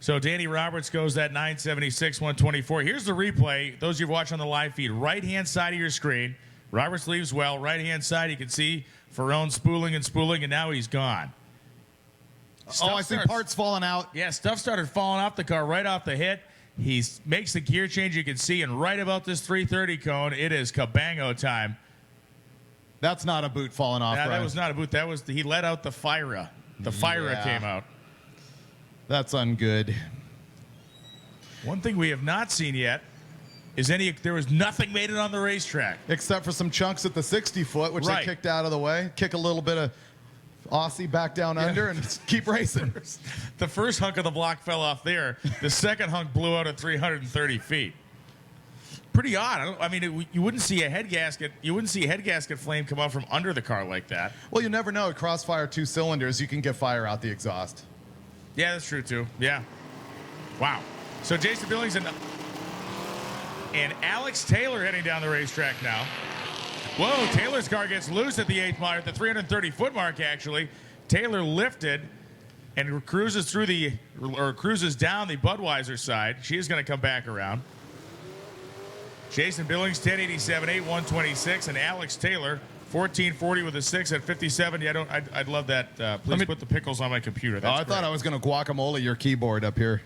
So Danny Roberts goes that 976, 124. Here's the replay. Those of you who watch on the live feed, right-hand side of your screen. Roberts leaves well. Right-hand side, you can see Ferrone spooling, and now he's gone. Oh, I see parts falling out. Yeah, stuff started falling off the car right off the hit. He makes the gear change, you can see, and right about this 330 cone, it is cabango time. That's not a boot falling off, That right? was not a boot. That was he let out the Fira. The Fira Yeah. came out. That's ungood. One thing we have not seen yet is there was nothing made it on the racetrack. Except for some chunks at the 60-foot, which Right. they kicked out of the way. Kick a little bit of Aussie back down under and just keep racing. The first hunk of the block fell off there. The second hunk blew out at 330 feet. Pretty odd. You wouldn't see a head gasket. You wouldn't see a head gasket flame come out from under the car like that. Well, you never know. At Crossfire 2 cylinders, you can get fire out the exhaust. Yeah, that's true too. Yeah. Wow. So Jason Billings and Alex Taylor heading down the racetrack now. Whoa, Taylor's car gets loose at the 8th mile, at the 330-foot mark, actually. Taylor lifted and cruises cruises down the Budweiser side. She is going to come back around. Jason Billings, 1087.8, 126, and Alex Taylor, 1440 with a 6 at 57. Yeah, I'd love that. Please put the pickles on my computer. That's I thought I was going to guacamole your keyboard up here.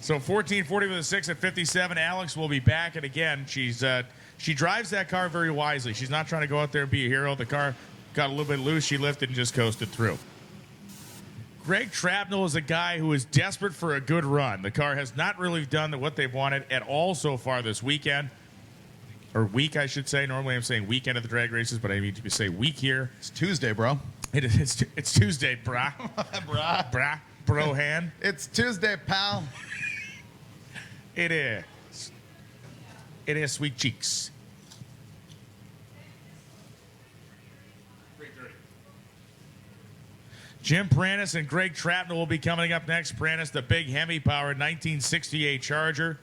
So 1440 with a 6 at 57. Alex will be back, and again, she drives that car very wisely. She's not trying to go out there and be a hero. The car got a little bit loose. She lifted and just coasted through. Greg Trapnell is a guy who is desperate for a good run. The car has not really done what they've wanted at all so far this weekend. Or week, I should say. Normally I'm saying weekend at the drag races, but I need to say week here. It's Tuesday, bro. It's Tuesday, brah. Brah. Brohan. It's Tuesday, pal. It is. It is, sweet cheeks. Jim Pranis and Greg Trapnell will be coming up next. Pranis, the big Hemi-powered 1968 Charger.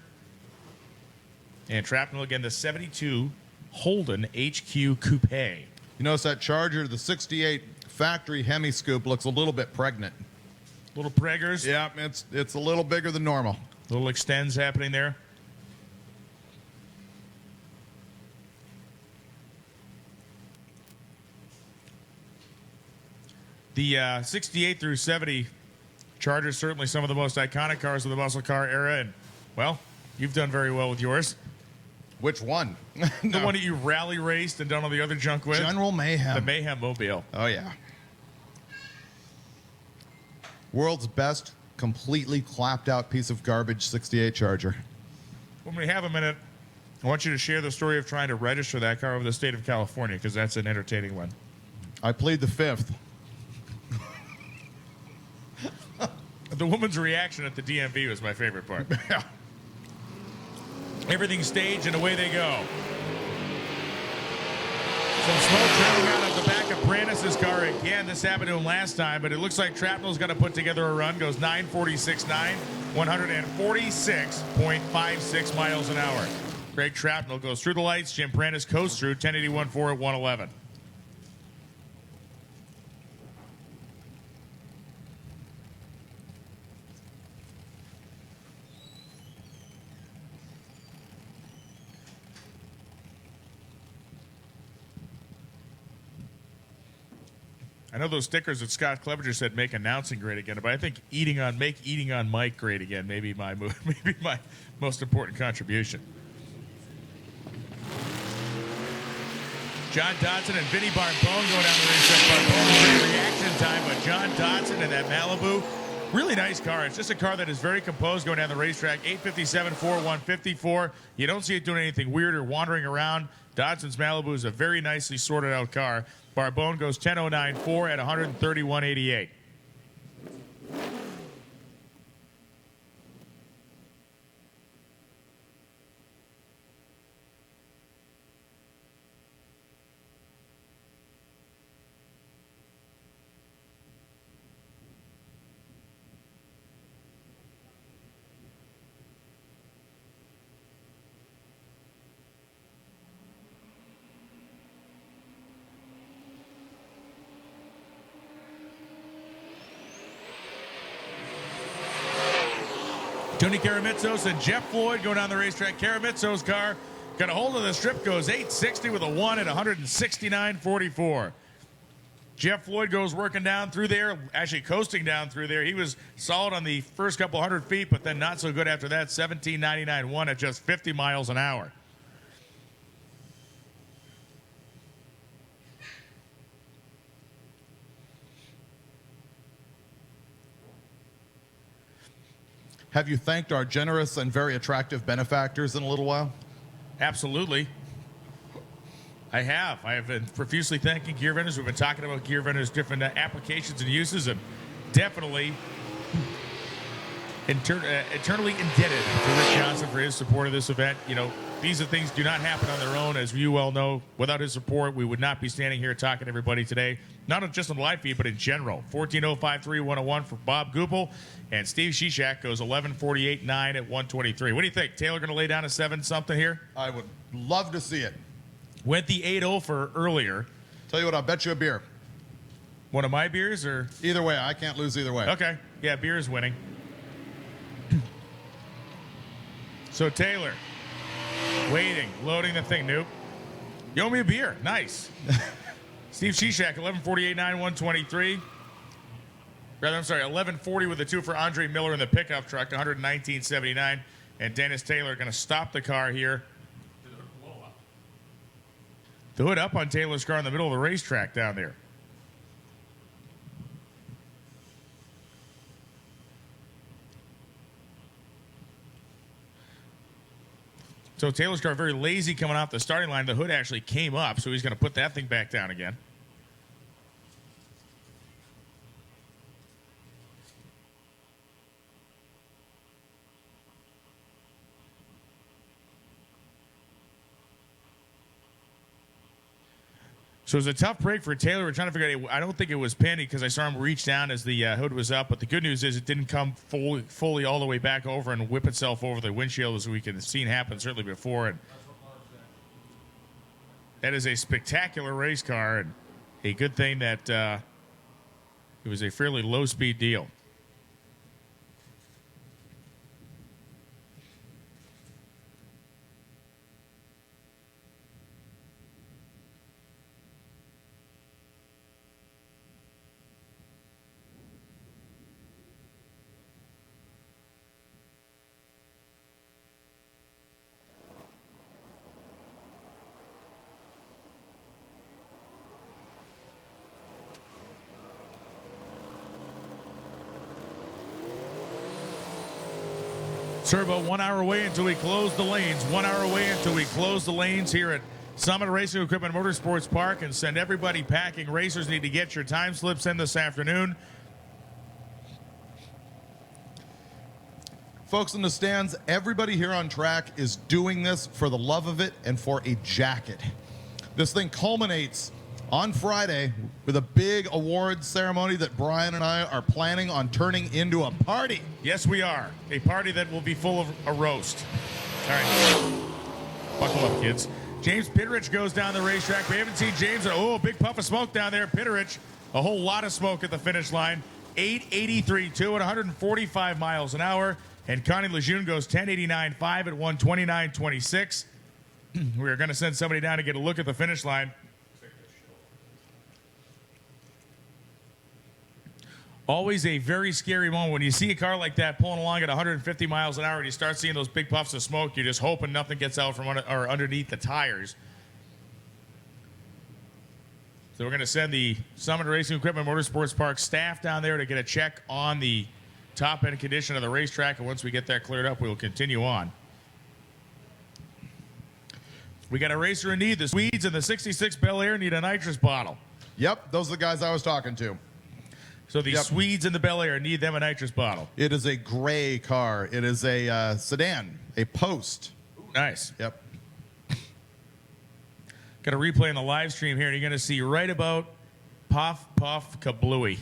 And Trapnell, again, the 72 Holden HQ Coupe. You notice that Charger, the 68 factory Hemi scoop, looks a little bit pregnant. Little preggers. Yeah, it's a little bigger than normal. Little extends happening there. The 68 through 70 Charger is certainly some of the most iconic cars of the muscle car era. And, well, you've done very well with yours. Which one? The one that you rally raced and done all the other junk with? General Mayhem. The Mayhem Mobile. Oh, yeah. World's best, completely clapped out piece of garbage 68 Charger. When we have a minute, I want you to share the story of trying to register that car over the state of California, because that's an entertaining one. I plead the fifth. The woman's reaction at the DMV was my favorite part. Everything's staged and away they go. Some smoke trailing out of the back of Pranis' car again. This happened to him last time, but it looks like Trapnell's got to put together a run. Goes 9:46.9, 146.56 miles an hour. Greg Trapnell goes through the lights. Jim Pranis coasts through 1081.4 at 111. I know those stickers that Scott Clevenger said make announcing great again, but I think make eating on Mike great again. Maybe my most important contribution. John Dodson and Vinny Barbone going down the racetrack. Barbone with reaction time, but John Dodson and that Malibu, really nice car. It's just a car that is very composed going down the racetrack. 857, 154. You don't see it doing anything weird or wandering around. Dodson's Malibu is a very nicely sorted out car. Barbone goes 10.09.4 at 131.88. Tony Karamitsos and Jeff Floyd go down the racetrack. Karamitsos' car got a hold of the strip, goes 860 with a 1 at 169.44. Jeff Floyd goes working down through there, actually coasting down through there. He was solid on the first couple hundred feet, but then not so good after that. 17.99.1 at just 50 miles an hour. Have you thanked our generous and very attractive benefactors in a little while? Absolutely. I have. I have been profusely thanking gear vendors. We've been talking about gear vendors' different applications and uses, and definitely eternally indebted to Rick Johnson for his support of this event. You know, these are things do not happen on their own, as you well know. Without his support, we would not be standing here talking to everybody today, not just on the live feed, but in general. 14.053.101 for Bob Goupel, and Steve Shishak goes 11.48.9 at 123. What do you think? Taylor going to lay down a 7-something here? I would love to see it. Went the 8-0 for earlier. Tell you what, I'll bet you a beer. One of my beers, or? Either way, I can't lose either way. Okay. Yeah, beer is winning. So Taylor, waiting, loading the thing. Nope. You owe me a beer. Nice. Steve Shishak, 11.48.9, 123. Rather, I'm sorry, 11.40 with the 2 for Andre Miller in the pickup truck, 119.79. And Dennis Taylor going to stop the car here. The hood up on Taylor's car in the middle of the racetrack down there. So Taylor's car very lazy coming off the starting line. The hood actually came up, so he's going to put that thing back down again. So it was a tough break for Taylor. We're trying to figure out, I don't think it was pinned because I saw him reach down as the hood was up. But the good news is it didn't come fully all the way back over and whip itself over the windshield, as we can have seen happen certainly before. And that is a spectacular race car, and a good thing that it was a fairly low-speed deal. Turbo 1 hour away until we close the lanes. 1 hour away until we close the lanes here at Summit Racing Equipment Motorsports Park, and send everybody packing. Racers need to get your time slips in this afternoon. Folks in the stands, everybody here on track is doing this for the love of it and for a jacket. This thing culminates on Friday with a big awards ceremony that Brian and I are planning on turning into a party. Yes, we are. A party that will be full of a roast. All right. Buckle up, kids. James Pitterich goes down the racetrack. We haven't seen James. Oh, big puff of smoke down there. Pitterich, a whole lot of smoke at the finish line. 8.83.2 at 145 miles an hour. And Connie Lejeune goes 10.89.5 at 129.26. We're going to send somebody down to get a look at the finish line. Always a very scary moment when you see a car like that pulling along at 150 miles an hour and you start seeing those big puffs of smoke. You're just hoping nothing gets out from underneath the tires. So we're going to send the Summit Racing Equipment Motorsports Park staff down there to get a check on the top end condition of the racetrack. And once we get that cleared up, we will continue on. We got a racer in need. The Swedes in the 66 Bel Air need a nitrous bottle. Yep, those are the guys I was talking to. So the Swedes in the Bel Air need them a nitrous bottle. It is a gray car. It is a sedan, a Post. Ooh, nice. Yep. Got a replay on the live stream here, and you're going to see right about Puff, Puff, Kablooey.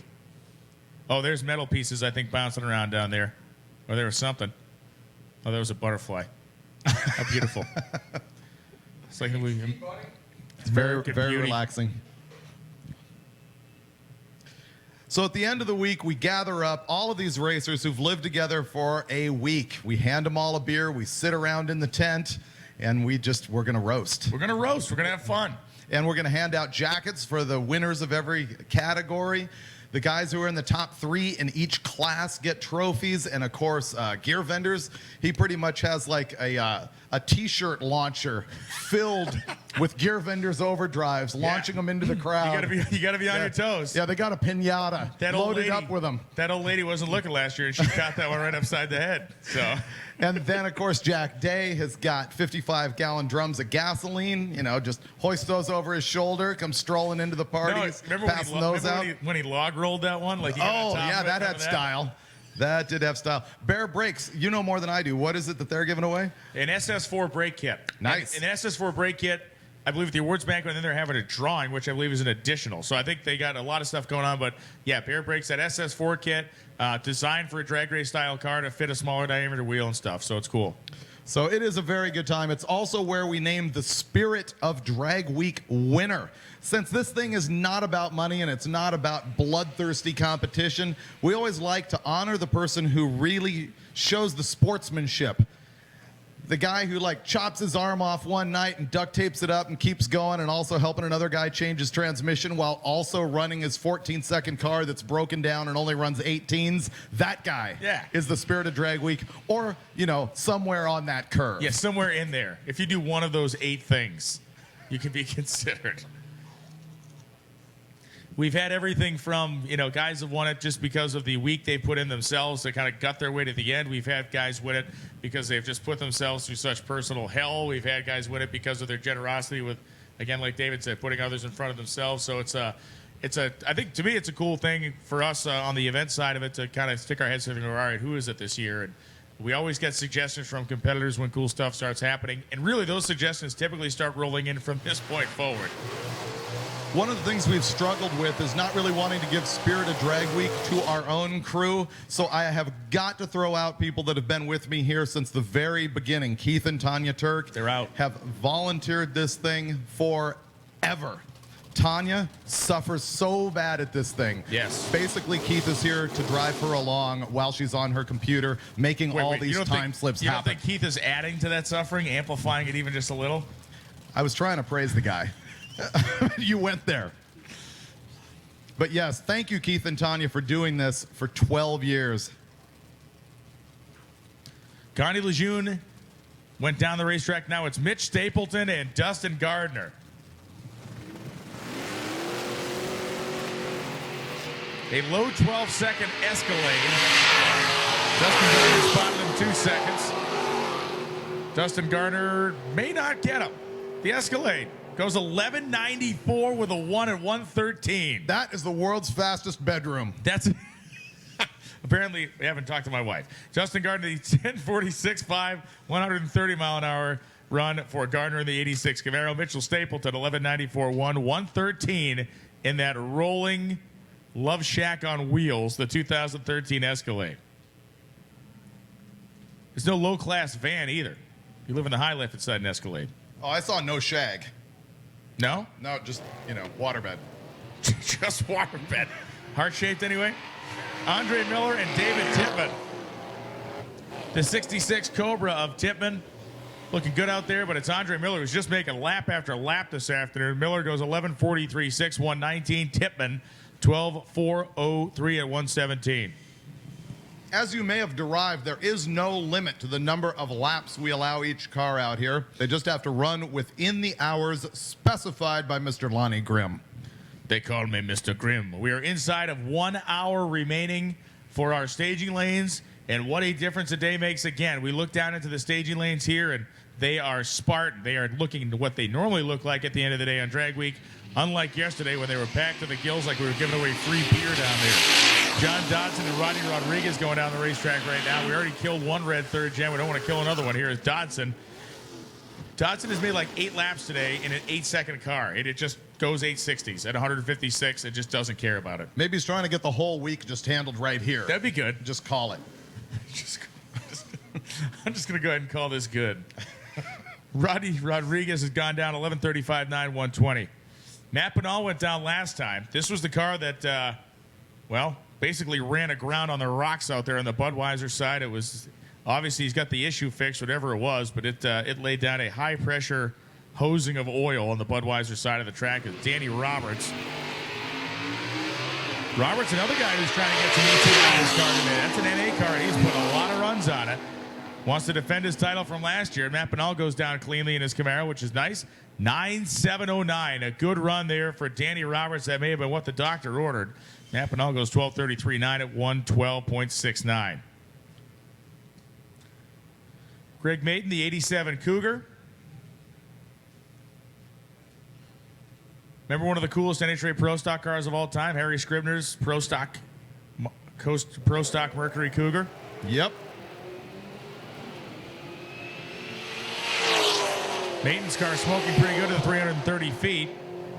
Oh, there's metal pieces, I think, bouncing around down there. Or there was something. Oh, there was a butterfly. How beautiful. It's like it's very relaxing. So at the end of the week, we gather up all of these racers who've lived together for a week. We hand them all a beer. We sit around in the tent. And we're going to roast. We're going to roast. We're going to have fun. And we're going to hand out jackets for the winners of every category. The guys who are in the top 3 in each class get trophies. And, of course, gear vendors. He pretty much has like a T-shirt launcher filled with gear vendors' overdrives, launching them into the crowd. You got to be on your toes. Yeah, they got a pinata loaded up with them. That old lady wasn't looking last year, and she caught that one right upside the head. So. And then, of course, Jack Day has got 55-gallon drums of gasoline. You know, just hoist those over his shoulder, come strolling into the parties, passing those out. When he log rolled that one? Like that had style. That did have style. Bear Brakes, you know more than I do. What is it that they're giving away? An SS4 brake kit. Nice. An SS4 brake kit. I believe at the awards banquet, and then they're having a drawing, which I believe is an additional. So I think they got a lot of stuff going on. But, yeah, Bear Brakes, that SS4 kit, designed for a drag race style car to fit a smaller diameter wheel and stuff. So it's cool. So it is a very good time. It's also where we named the Spirit of Drag Week winner. Since this thing is not about money and it's not about bloodthirsty competition, we always like to honor the person who really shows the sportsmanship. The guy who like chops his arm off one night and duct tapes it up and keeps going, and also helping another guy change his transmission while also running his 14-second car that's broken down and only runs 18s. That guy is the Spirit of Drag Week, or, you know, somewhere on that curve. Yeah, somewhere in there. If you do one of those 8 things, you can be considered. We've had everything from, you know, guys have won it just because of the week they put in themselves to kind of gut their way to the end. We've had guys win it because they've just put themselves through such personal hell. We've had guys win it because of their generosity with, again, like David said, putting others in front of themselves. So I think to me, it's a cool thing for us on the event side of it to kind of stick our heads in and go, all right, who is it this year? And we always get suggestions from competitors when cool stuff starts happening. And really, those suggestions typically start rolling in from this point forward. One of the things we've struggled with is not really wanting to give Spirit of Drag Week to our own crew. So I have got to throw out people that have been with me here since the very beginning. Keith and Tanya Turk. They're out. Have volunteered this thing forever. Tanya suffers so bad at this thing. Yes. Basically, Keith is here to drive her along while she's on her computer, making all these time slips happen. You don't think Keith is adding to that suffering, amplifying it even just a little? I was trying to praise the guy. You went there. But yes, thank you, Keith and Tanya, for doing this for 12 years. Connie Lejeune went down the racetrack. Now it's Mitch Stapleton and Dustin Gardner. A low 12-second Escalade. Dustin Gardner spotted him 2 seconds. Dustin Gardner may not get him. The Escalade goes 11.94 with a 1 at 1:13. That is the world's fastest bedroom. That's apparently, we haven't talked to my wife. Justin Gardner, the 10.46.5, 130 mile an hour run for Gardner in the 86 Camaro. Mitchell Stapleton, 11.94, 1:13 in that rolling Love Shack on wheels, the 2013 Escalade. There's no low-class van either. You live in the high life inside an Escalade. Oh, I saw no shag. No? No, just, waterbed. Just waterbed. Heart-shaped anyway? Andre Miller and David Tippmann. The 66 Cobra of Tippmann. Looking good out there, but it's Andre Miller who's just making lap after lap this afternoon. Miller goes 11.43.6, 119. Tippmann, 12.403 at 117. As you may have derived, there is no limit to the number of laps we allow each car out here. They just have to run within the hours specified by Mr. Lonnie Grimm. They call me Mr. Grimm. We are inside of 1 hour remaining for our staging lanes, and what a difference a day makes. Again, we look down into the staging lanes here, and they are Spartan. They are looking to what they normally look like at the end of the day on Drag Week, unlike yesterday when they were packed to the gills like we were giving away free beer down there. John Dodson and Rodney Rodriguez going down the racetrack right now. We already killed one red third gen. We don't want to kill another one. Here is Dodson. Dodson has made like 8 laps today in an 8-second car. It just goes 860s at 156. It just doesn't care about it. Maybe he's trying to get the whole week just handled right here. That'd be good. Just call it. I'm just going to go ahead and call this good. Rodney Rodriguez has gone down 11:35.9 120. Matt Pinal went down last time. This was the car that, basically ran aground on the rocks out there on the Budweiser side. It was obviously he's got the issue fixed, whatever it was, but it laid down a high-pressure hosing of oil on the Budweiser side of the track. It's Danny Roberts. Roberts, another guy who's trying to get some ET out of his car today. That's an NA car, and he's put a lot of runs on it. Wants to defend his title from last year. Matt Pinal goes down cleanly in his Camaro, which is nice. 9.709, a good run there for Danny Roberts. That may have been what the doctor ordered. Matt Pinal goes 12.33.9 at 112.69. Greg Maiden, the 87 Cougar. Remember one of the coolest NHRA Pro Stock cars of all time, Harry Scribner's Pro Stock Mercury Cougar? Yep. Maiden's car smoking pretty good at 330 feet.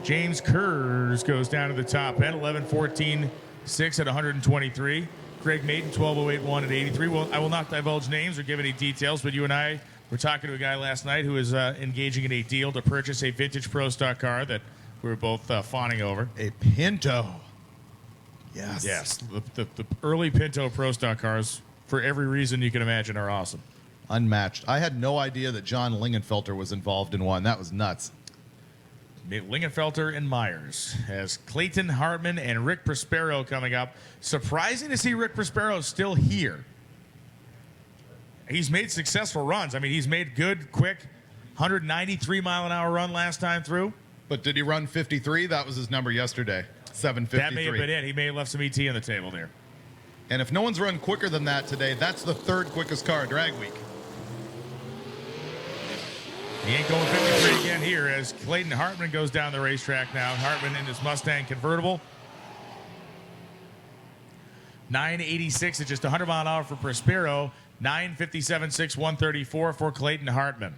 James Kurz goes down to the top end, 11.14.6 at 123. Greg Maiden, 12.08.1 at 83. Well, I will not divulge names or give any details, but you and I were talking to a guy last night who is engaging in a deal to purchase a vintage Pro Stock car that we were both fawning over. A Pinto. Yes. Yes. The early Pinto Pro Stock cars, for every reason you can imagine, are awesome. Unmatched. I had no idea that John Lingenfelter was involved in one. That was nuts. Lingenfelter and Myers has Clayton Hartman and Rick Prospero coming up. Surprising to see Rick Prospero still here. He's made successful runs. I mean, he's made good, quick, 193-mile-an-hour run last time through. But did he run 53? That was his number yesterday. 7:53. That may have been it. He may have left some ET on the table there. And if no one's run quicker than that today, that's the 3rd quickest car drag week. He ain't going 53 again here as Clayton Hartman goes down the racetrack now. Hartman in his Mustang convertible. 986 at just 100 mile an hour for Prospero. 957.6, 134 for Clayton Hartman.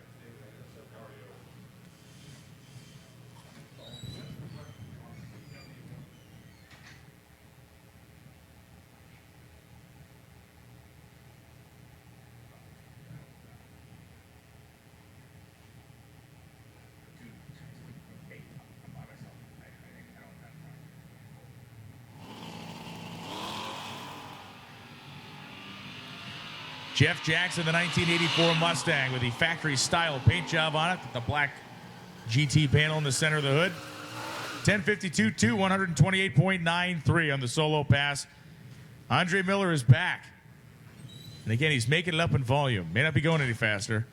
Jeff Jackson, the 1984 Mustang with the factory-style paint job on it, the black GT panel in the center of the hood. 1052.2, 128.93 on the solo pass. Andre Miller is back. And again, he's making it up in volume. May not be going any faster.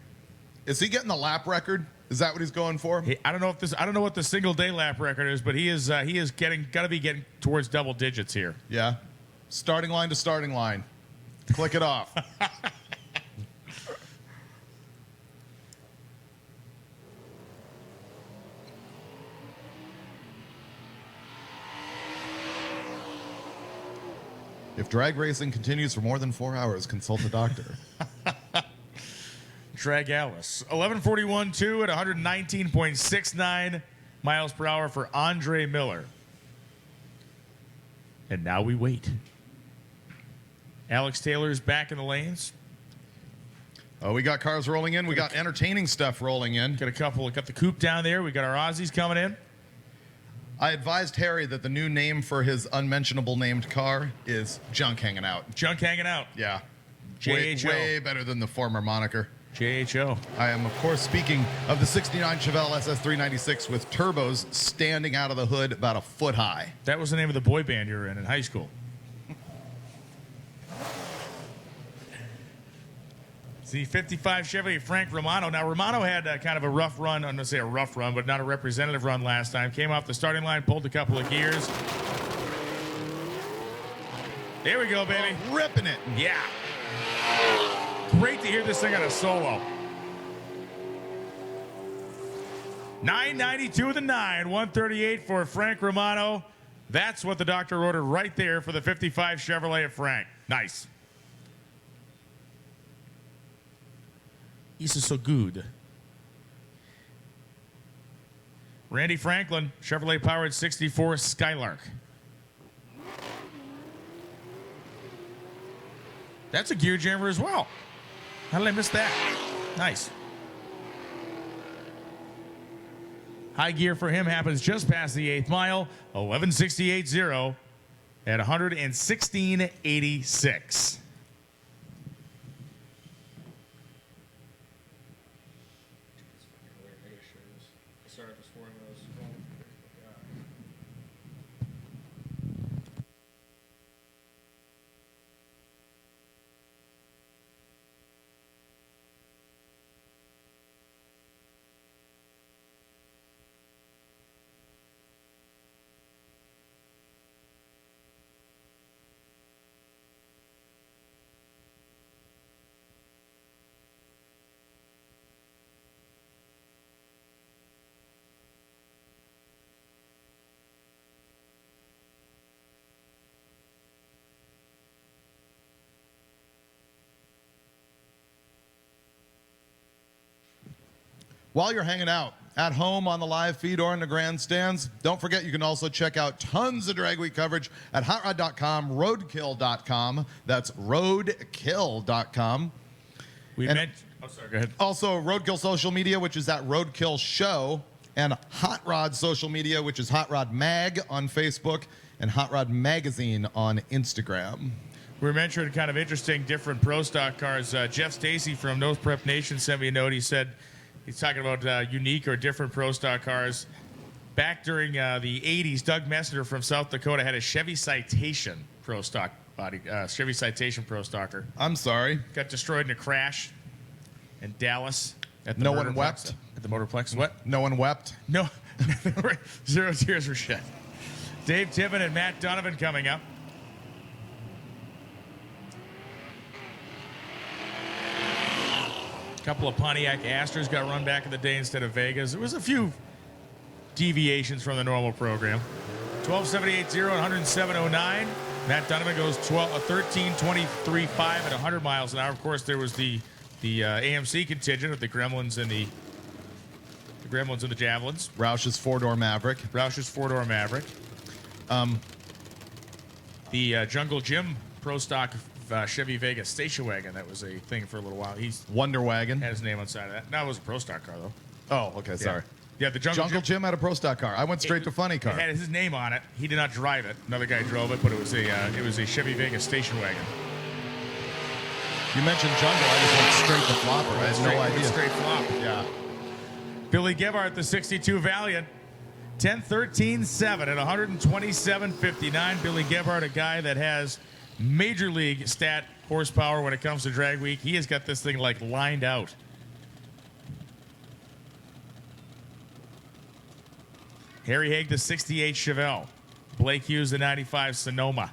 Is he getting the lap record? Is that what he's going for? I don't know what the single day lap record is, but he is got to be getting towards double digits here. Yeah. Starting line to starting line. Click it off. If drag racing continues for more than 4 hours, consult a doctor. Drag Alice. 11:41.2 at 119.69 miles per hour for Andre Miller. And now we wait. Alex Taylor's back in the lanes. Oh, we got cars rolling in. We got entertaining stuff rolling in. Got a couple. Got the coupe down there. We got our Aussies coming in. I advised Harry that the new name for his unmentionable named car is Junk Hanging Out. Junk Hanging Out. Yeah. JHO. Way better than the former moniker. JHO. I am, of course, speaking of the 69 Chevelle SS396 with turbos standing out of the hood about a foot high. That was the name of the boy band you were in high school. It's the 55 Chevrolet Frank Romano. Now, Romano had kind of a rough run. I'm going to say a rough run, but not a representative run last time. Came off the starting line, pulled a couple of gears. There we go, baby. Oh, ripping it. Yeah. Great to hear this thing on a solo. 992 the 9, 138 for Frank Romano. That's what the doctor ordered right there for the 55 Chevrolet of Frank. Nice. This is so good. Randy Franklin, Chevrolet powered 64 Skylark. That's a gear jammer as well. How did I miss that? Nice. High gear for him happens just past the 8th mile, 11.68.0 at 116.86. While you're hanging out at home on the live feed or in the grandstands, don't forget you can also check out tons of Drag Week coverage at hotrod.com, roadkill.com. That's roadkill.com. Oh, sorry, go ahead. Also, Roadkill social media, which is at Roadkill Show, and Hot Rod social media, which is Hot Rod Mag on Facebook and Hot Rod Magazine on Instagram. We mentioned kind of interesting, different pro stock cars. Jeff Stacy from Nose Prep Nation sent me a note. He said he's talking about unique or different pro stock cars. Back during the 80s, Doug Messner from South Dakota had a Chevy Citation pro stock body, Chevy Citation pro stocker. I'm sorry. Got destroyed in a crash in Dallas. At the No one Motorplex. wept? At the Motorplex. What? No one wept? No. 0 tears were shed. Dave Tibbin and Matt Donovan coming up. A couple of Pontiac Astros got run back in the day instead of Vegas. There was a few deviations from the normal program. 12.78.0 and 107.09. Matt Donovan goes 13.23.5 at 100 miles an hour. Of course, there was the AMC contingent of the Gremlins and the Gremlins and the Javelins. Roush's four-door Maverick. Roush's four-door Maverick. The Jungle Jim Pro Stock Chevy Vega station wagon. That was a thing for a little while. He's Wonder Wagon. had his name on the side of that. No, it was a Pro Stock car though. Oh, okay, sorry. Yeah, the Jungle Jim had a Pro Stock car. I went straight to funny car. It had his name on it. He did not drive it. Another guy drove it, but it was a Chevy Vega station wagon. You mentioned Jungle. I just went straight to flopper. I had no idea. Straight flop. Yeah. Billy Gebhardt, the 62 Valiant. 10-13-7 at 127.59. Billy Gebhardt, a guy that has major league stat horsepower when it comes to drag week. He has got this thing like lined out. Harry Haig, the 68 Chevelle. Blake Hughes, the 95 Sonoma.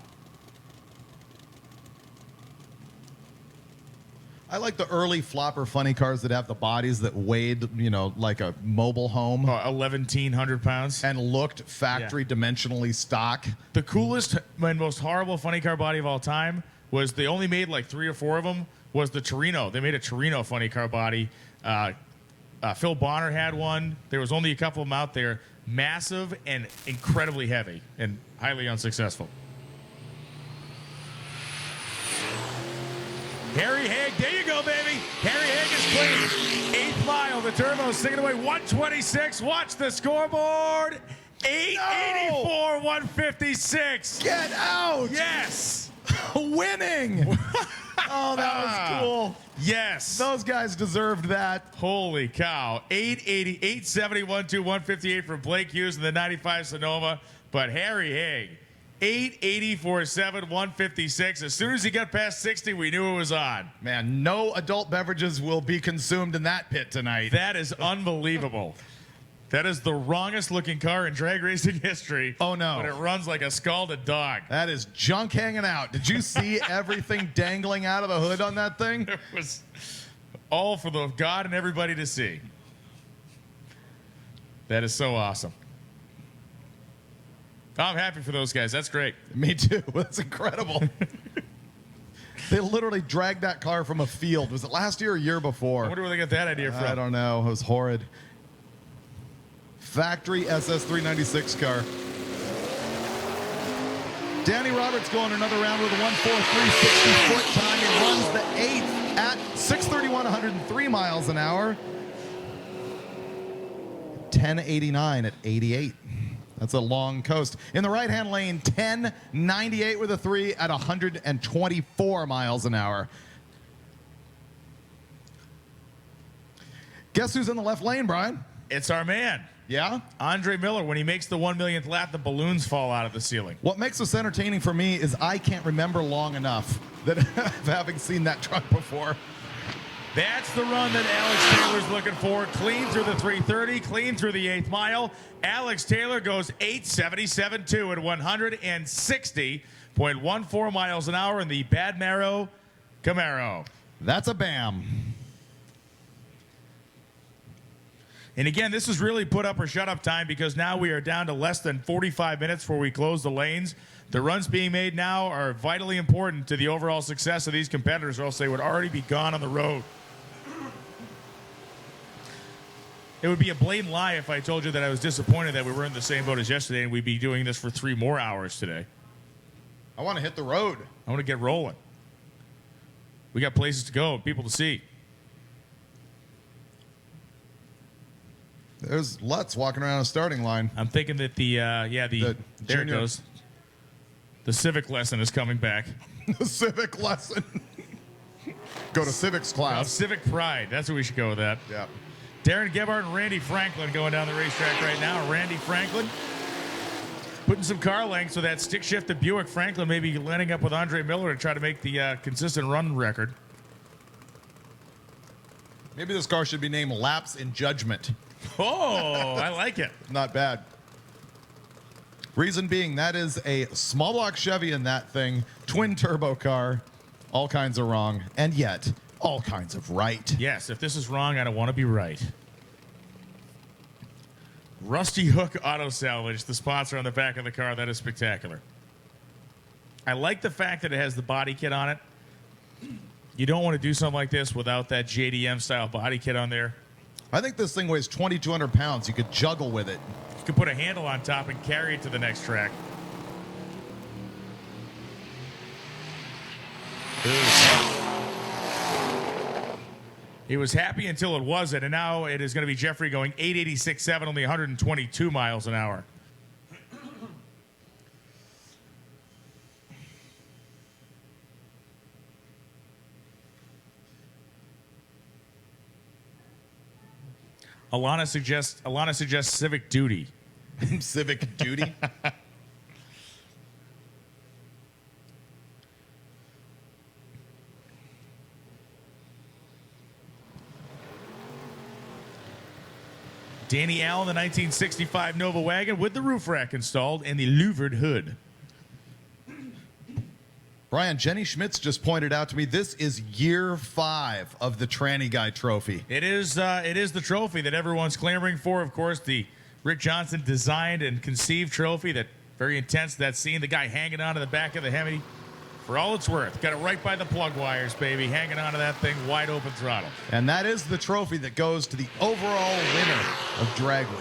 I like the early flopper funny cars that have the bodies that weighed, like a mobile home. 1,100 pounds. And looked factory dimensionally stock. The coolest and most horrible funny car body of all time was they only made like 3 or 4 of them, was the Torino. They made a Torino funny car body. Phil Bonner had one. There was only a couple of them out there. Massive and incredibly heavy and highly unsuccessful. Harry Haig, there you go, baby. Harry Haig is clean. 8th mile, the turbo sticking away, 126. Watch the scoreboard. 884, 156. Get out! Yes. Winning! Oh, that was cool. Yes. Those guys deserved that. Holy cow. 880, 871 to 158 for Blake Hughes and the 95 Sonoma. But Harry Haig, 884.7, 156. As soon as he got past 60, we knew it was on. Man, no adult beverages will be consumed in that pit tonight. That is unbelievable. That is the wrongest looking car in drag racing history. Oh, no. But it runs like a scalded dog. That is junk hanging out. Did you see everything dangling out of the hood on that thing? It was all for the God and everybody to see. That is so awesome. I'm happy for those guys. That's great. Me too. That's incredible. They literally dragged that car from a field. Was it last year or year before? I wonder where they got that idea from. I don't know. It was horrid. Factory SS396 car. Danny Roberts going another round with a 1:43.60 foot time. He runs the 8th at 6:31, 103 miles an hour. 10:89 at 88. That's a long coast. In the right-hand lane, 10:98 with a 3 at 124 miles an hour. Guess who's in the left lane, Brian? It's our man. Yeah? Andre Miller. When he makes the 1 millionth lap, the balloons fall out of the ceiling. What makes this entertaining for me is I can't remember long enough that of having seen that truck before. That's the run that Alex Taylor's looking for. Clean through the 330, clean through the 8th mile. Alex Taylor goes 8:77.2 at 160.14 miles an hour in the Bad Marrow Camaro. That's a BAM. And again, this is really put up or shut up time because now we are down to less than 45 minutes before we close the lanes. The runs being made now are vitally important to the overall success of these competitors, or else they would already be gone on the road. It would be a blatant lie if I told you that I was disappointed that we were in the same boat as yesterday and we'd be doing this for 3 more hours today. I want to hit the road. I want to get rolling. We got places to go, people to see. There's Lutz walking around a starting line. I'm thinking that there it goes. The civic lesson is coming back. The civic lesson. Go to civics class. Civic pride. That's what we should go with that. Yeah. Darren Gebhardt and Randy Franklin going down the racetrack right now. Randy Franklin putting some car lengths with that stick-shifted Buick. Franklin maybe lining up with Andre Miller to try to make the consistent run record. Maybe this car should be named Laps in Judgment. Oh, I like it. Not bad. Reason being, that is a small block Chevy in that thing, twin turbo car, all kinds of wrong, and yet all kinds of right. Yes, if this is wrong, I don't want to be right. Rusty Hook Auto Salvage, the sponsor on the back of the car. That is spectacular. I like the fact that it has the body kit on it. You don't want to do something like this without that JDM style body kit on there. I think this thing weighs 2,200 pounds. You could juggle with it. You could put a handle on top and carry it to the next track. He was happy until it wasn't, and now it is going to be Jeffrey going 886.7, only 122 miles an hour. Alana suggests civic duty. Civic duty? Danny Allen, the 1965 Nova wagon with the roof rack installed and the louvered hood. Brian, Jenny Schmitz just pointed out to me this is year 5 of the Tranny Guy Trophy. It is the trophy that everyone's clamoring for. Of course, the Rick Johnson designed and conceived trophy. That very intense. That scene, the guy hanging onto the back of the Hemi, for all it's worth. Got it right by the plug wires, baby. Hanging onto that thing, wide open throttle. And that is the trophy that goes to the overall winner of Drag Week.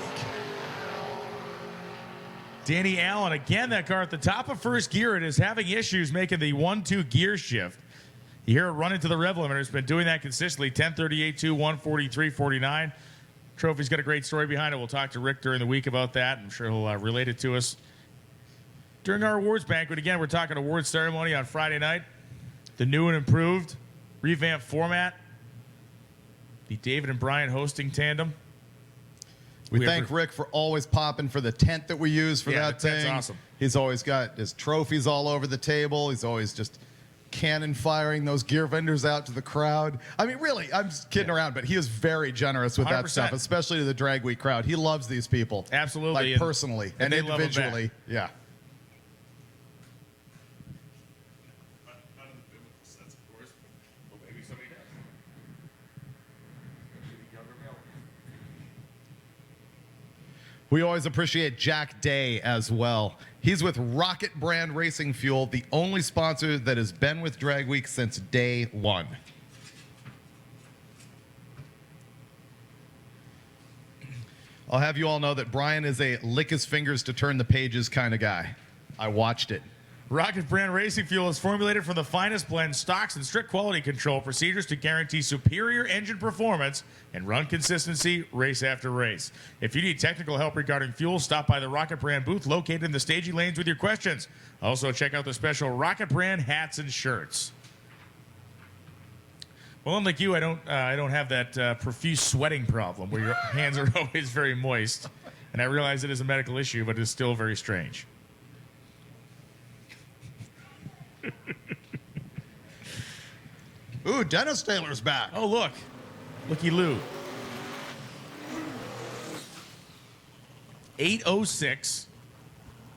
Danny Allen, again, that car at the top of first gear. It is having issues making the 1-2 gear shift. You hear it run into the rev limiter. It's been doing that consistently. 1038.2, 143.49. Trophy's got a great story behind it. We'll talk to Rick during the week about that. I'm sure he'll relate it to us during our awards banquet. Again, we're talking awards ceremony on Friday night. The new and improved revamped format. The David and Brian hosting tandem. We thank Rick for always popping for the tent that we use for that the tent's thing. awesome. He's always got his trophies all over the table. He's always just cannon firing those gear vendors out to the crowd. I mean, really, I'm just kidding around, but he is very generous with that 100%. stuff, especially to the Drag Week crowd. He loves these people. Absolutely. Like And- personally and and they love him individually. back. Yeah. We always appreciate Jack Day as well. He's with Rocket Brand Racing Fuel, the only sponsor that has been with Drag Week since day one. I'll have you all know that Brian is a lick his fingers to turn the pages kind of guy. I watched it. Rocket Brand Racing Fuel is formulated from the finest blend, stocks, and strict quality control procedures to guarantee superior engine performance and run consistency race after race. If you need technical help regarding fuel, stop by the Rocket Brand booth located in the staging lanes with your questions. Also, check out the special Rocket Brand hats and shirts. Well, unlike you, I don't have that profuse sweating problem where your hands are always very moist. And I realize it is a medical issue, but it's still very strange. Ooh, Dennis Taylor's back. Oh, look. Looky Lou. 806,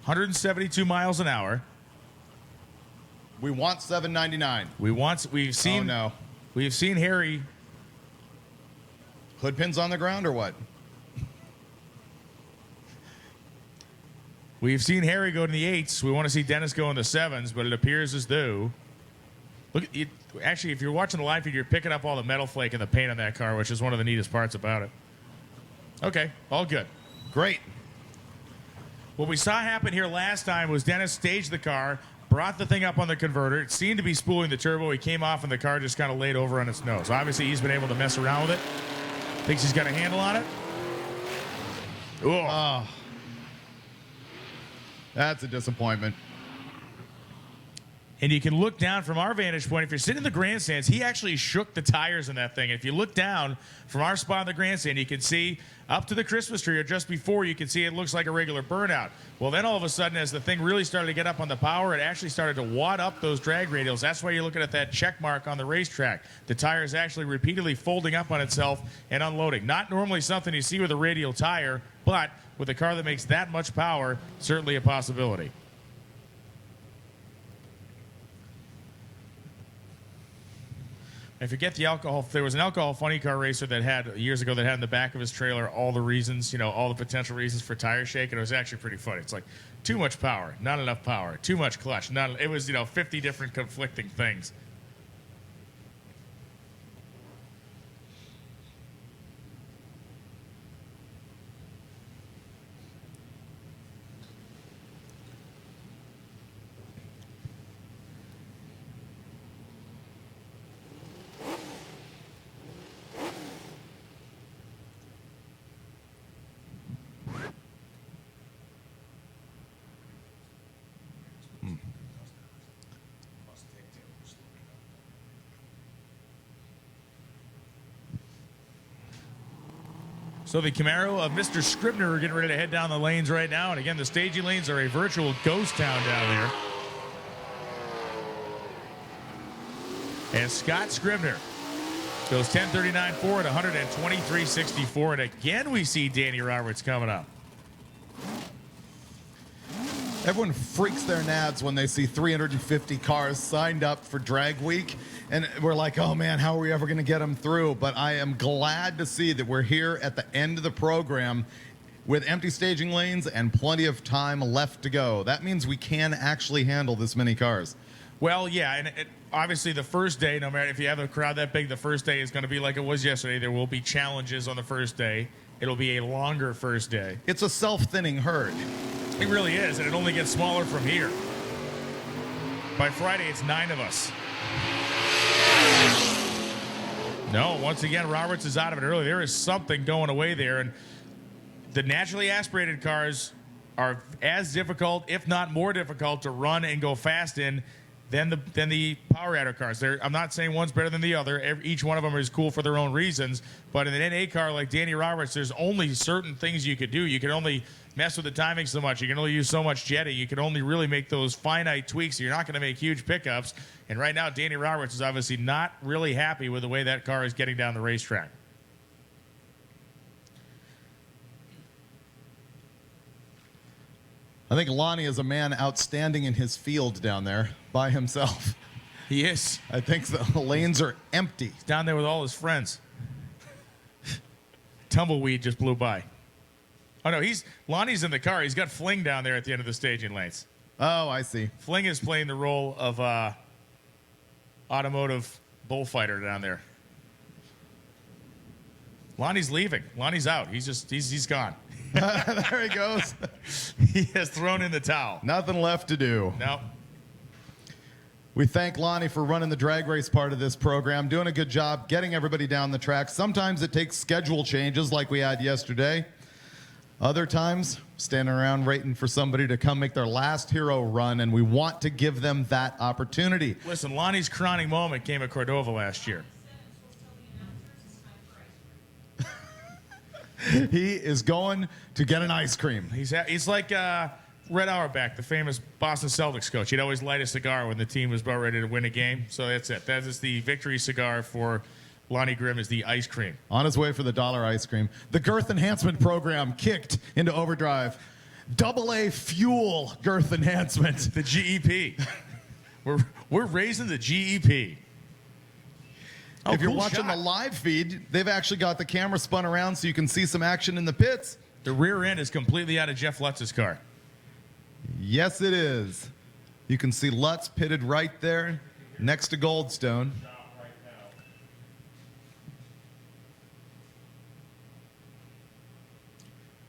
172 miles an hour. We want $7.99. We've seen Oh, no. We've seen Harry. Hood pins on the ground or what? We've seen Harry go to the 8s. We want to see Dennis go in the 7s, but it appears as though. Look, actually, if you're watching the live feed, you're picking up all the metal flake and the paint on that car, which is one of the neatest parts about it. Okay, all good. Great. What we saw happen here last time was Dennis staged the car, brought the thing up on the converter. It seemed to be spooling the turbo. He came off, and the car just kind of laid over on its nose. Obviously, he's been able to mess around with it. Thinks he's got a handle on it. Oh. That's a disappointment. And you can look down from our vantage point. If you're sitting in the grandstands, he actually shook the tires in that thing. If you look down from our spot in the grandstand, you can see up to the Christmas tree, or just before, you can see it looks like a regular burnout. Well, then all of a sudden, as the thing really started to get up on the power, it actually started to wad up those drag radials. That's why you're looking at that check mark on the racetrack. The tire is actually repeatedly folding up on itself and unloading. Not normally something you see with a radial tire, but with a car that makes that much power, certainly a possibility. I forget the alcohol. There was an alcohol funny car racer that had years ago that had in the back of his trailer all the reasons, all the potential reasons for tire shake, and it was actually pretty funny. It's like too much power, not enough power, too much clutch, it was 50 different conflicting things. So the Camaro of Mr. Scribner are getting ready to head down the lanes right now. And again, the staging lanes are a virtual ghost town down there. And Scott Scribner goes 10:39 forward, 123.64. And again, we see Danny Roberts coming up. Everyone freaks their nads when they see 350 cars signed up for Drag Week. And we're like, oh man, how are we ever going to get them through? But I am glad to see that we're here at the end of the program with empty staging lanes and plenty of time left to go. That means we can actually handle this many cars. Well, yeah, and obviously the first day, no matter if you have a crowd that big, the first day is going to be like it was yesterday. There will be challenges on the first day. It'll be a longer first day. It's a self-thinning herd. It really is, and it only gets smaller from here. By Friday, it's 9 of us. No, once again, Roberts is out of it early. There is something going away there, and the naturally aspirated cars are as difficult, if not more difficult, to run and go fast in than the Power Adder cars. I'm not saying one's better than the other. Each one of them is cool for their own reasons. But in an NA car like Danny Roberts, there's only certain things you could do. You can only mess with the timing so much. You can only use so much jetting. You can only really make those finite tweaks. You're not going to make huge pickups. And right now, Danny Roberts is obviously not really happy with the way that car is getting down the racetrack. I think Lonnie is a man outstanding in his field down there by himself. He is. I think the lanes are empty. He's down there with all his friends. Tumbleweed just blew by. Oh, no, Lonnie's in the car. He's got Fling down there at the end of the staging lanes. Oh, I see. Fling is playing the role of automotive bullfighter down there. Lonnie's leaving. Lonnie's out. He's gone. There he goes. He has thrown in the towel. Nothing left to do. Nope. We thank Lonnie for running the drag race part of this program, doing a good job getting everybody down the track. Sometimes it takes schedule changes like we had yesterday. Other times, standing around waiting for somebody to come make their last hero run, and we want to give them that opportunity. Listen, Lonnie's crowning moment came at Cordova last year. He is going to get an ice cream. He's like Red Auerbach, the famous Boston Celtics coach. He'd always light a cigar when the team was about ready to win a game. So that's it. That is the victory cigar for Lonnie Grimm, is the ice cream. On his way for the dollar ice cream. The girth enhancement program kicked into overdrive. AA fuel girth enhancement. The GEP. We're raising the GEP. Oh, if you're cool watching shot. the live feed, they've actually got the camera spun around so you can see some action in the pits. The rear end is completely out of Jeff Lutz's car. Yes, it is. You can see Lutz pitted right there next to Goldstone.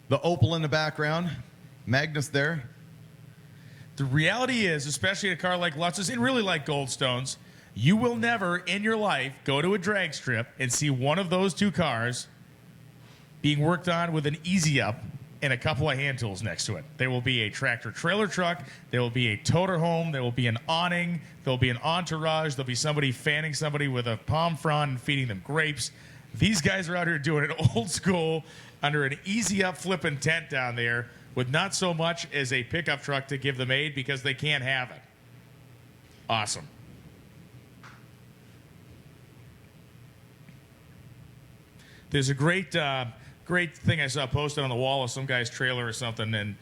The Opel in the background. Magnus there. The reality is, especially a car like Lutz's, and really like Goldstone's, you will never in your life go to a drag strip and see one of those two cars being worked on with an easy up and a couple of hand tools next to it. There will be a tractor trailer truck, there will be a toter home, there will be an awning, there will be an entourage, there'll be somebody fanning somebody with a palm frond and feeding them grapes. These guys are out here doing it old school under an easy up flipping tent down there with not so much as a pickup truck to give them aid because they can't have it. Awesome. There's a great thing I saw posted on the wall of some guy's trailer or something, and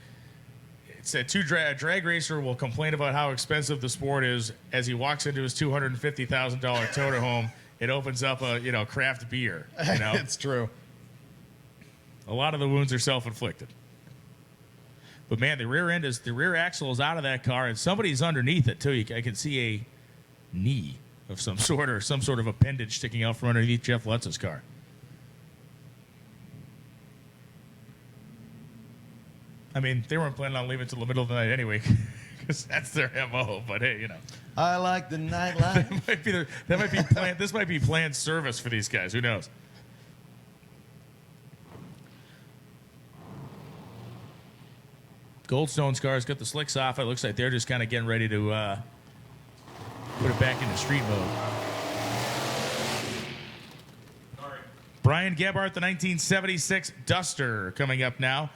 it said a drag racer will complain about how expensive the sport is as he walks into his $250,000 toter home. It opens up a craft beer. It's true. A lot of the wounds are self-inflicted. But man, the rear axle is out of that car, and somebody's underneath it too. I can see a knee of some sort or some sort of appendage sticking out from underneath Jeff Lutz's car. I mean, they weren't planning on leaving until the middle of the night anyway, because that's their MO. But hey, I like the nightlife. This might be planned service for these guys. Who knows? Goldstone's car's got the slicks off. It looks like they're just kind of getting ready to put it back into street mode. Brian Gebhardt, the 1976 Duster, coming up now.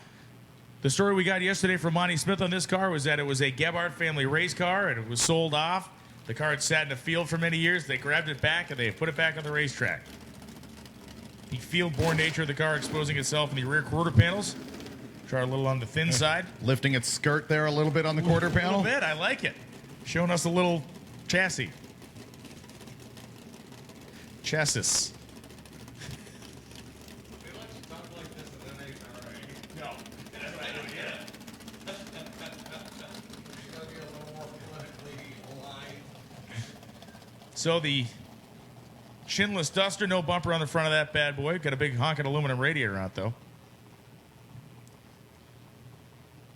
The story we got yesterday from Monty Smith on this car was that it was a Gebhardt family race car, and it was sold off. The car had sat in the field for many years. They grabbed it back, and they put it back on the racetrack. The field-borne nature of the car exposing itself in the rear quarter panels. Try a little on the thin side. Lifting its skirt there a little bit on the quarter panel. A little bit. I like it. Showing us a little chassis. Chassis. So the chinless Duster, no bumper on the front of that bad boy. Got a big honking aluminum radiator on it, though.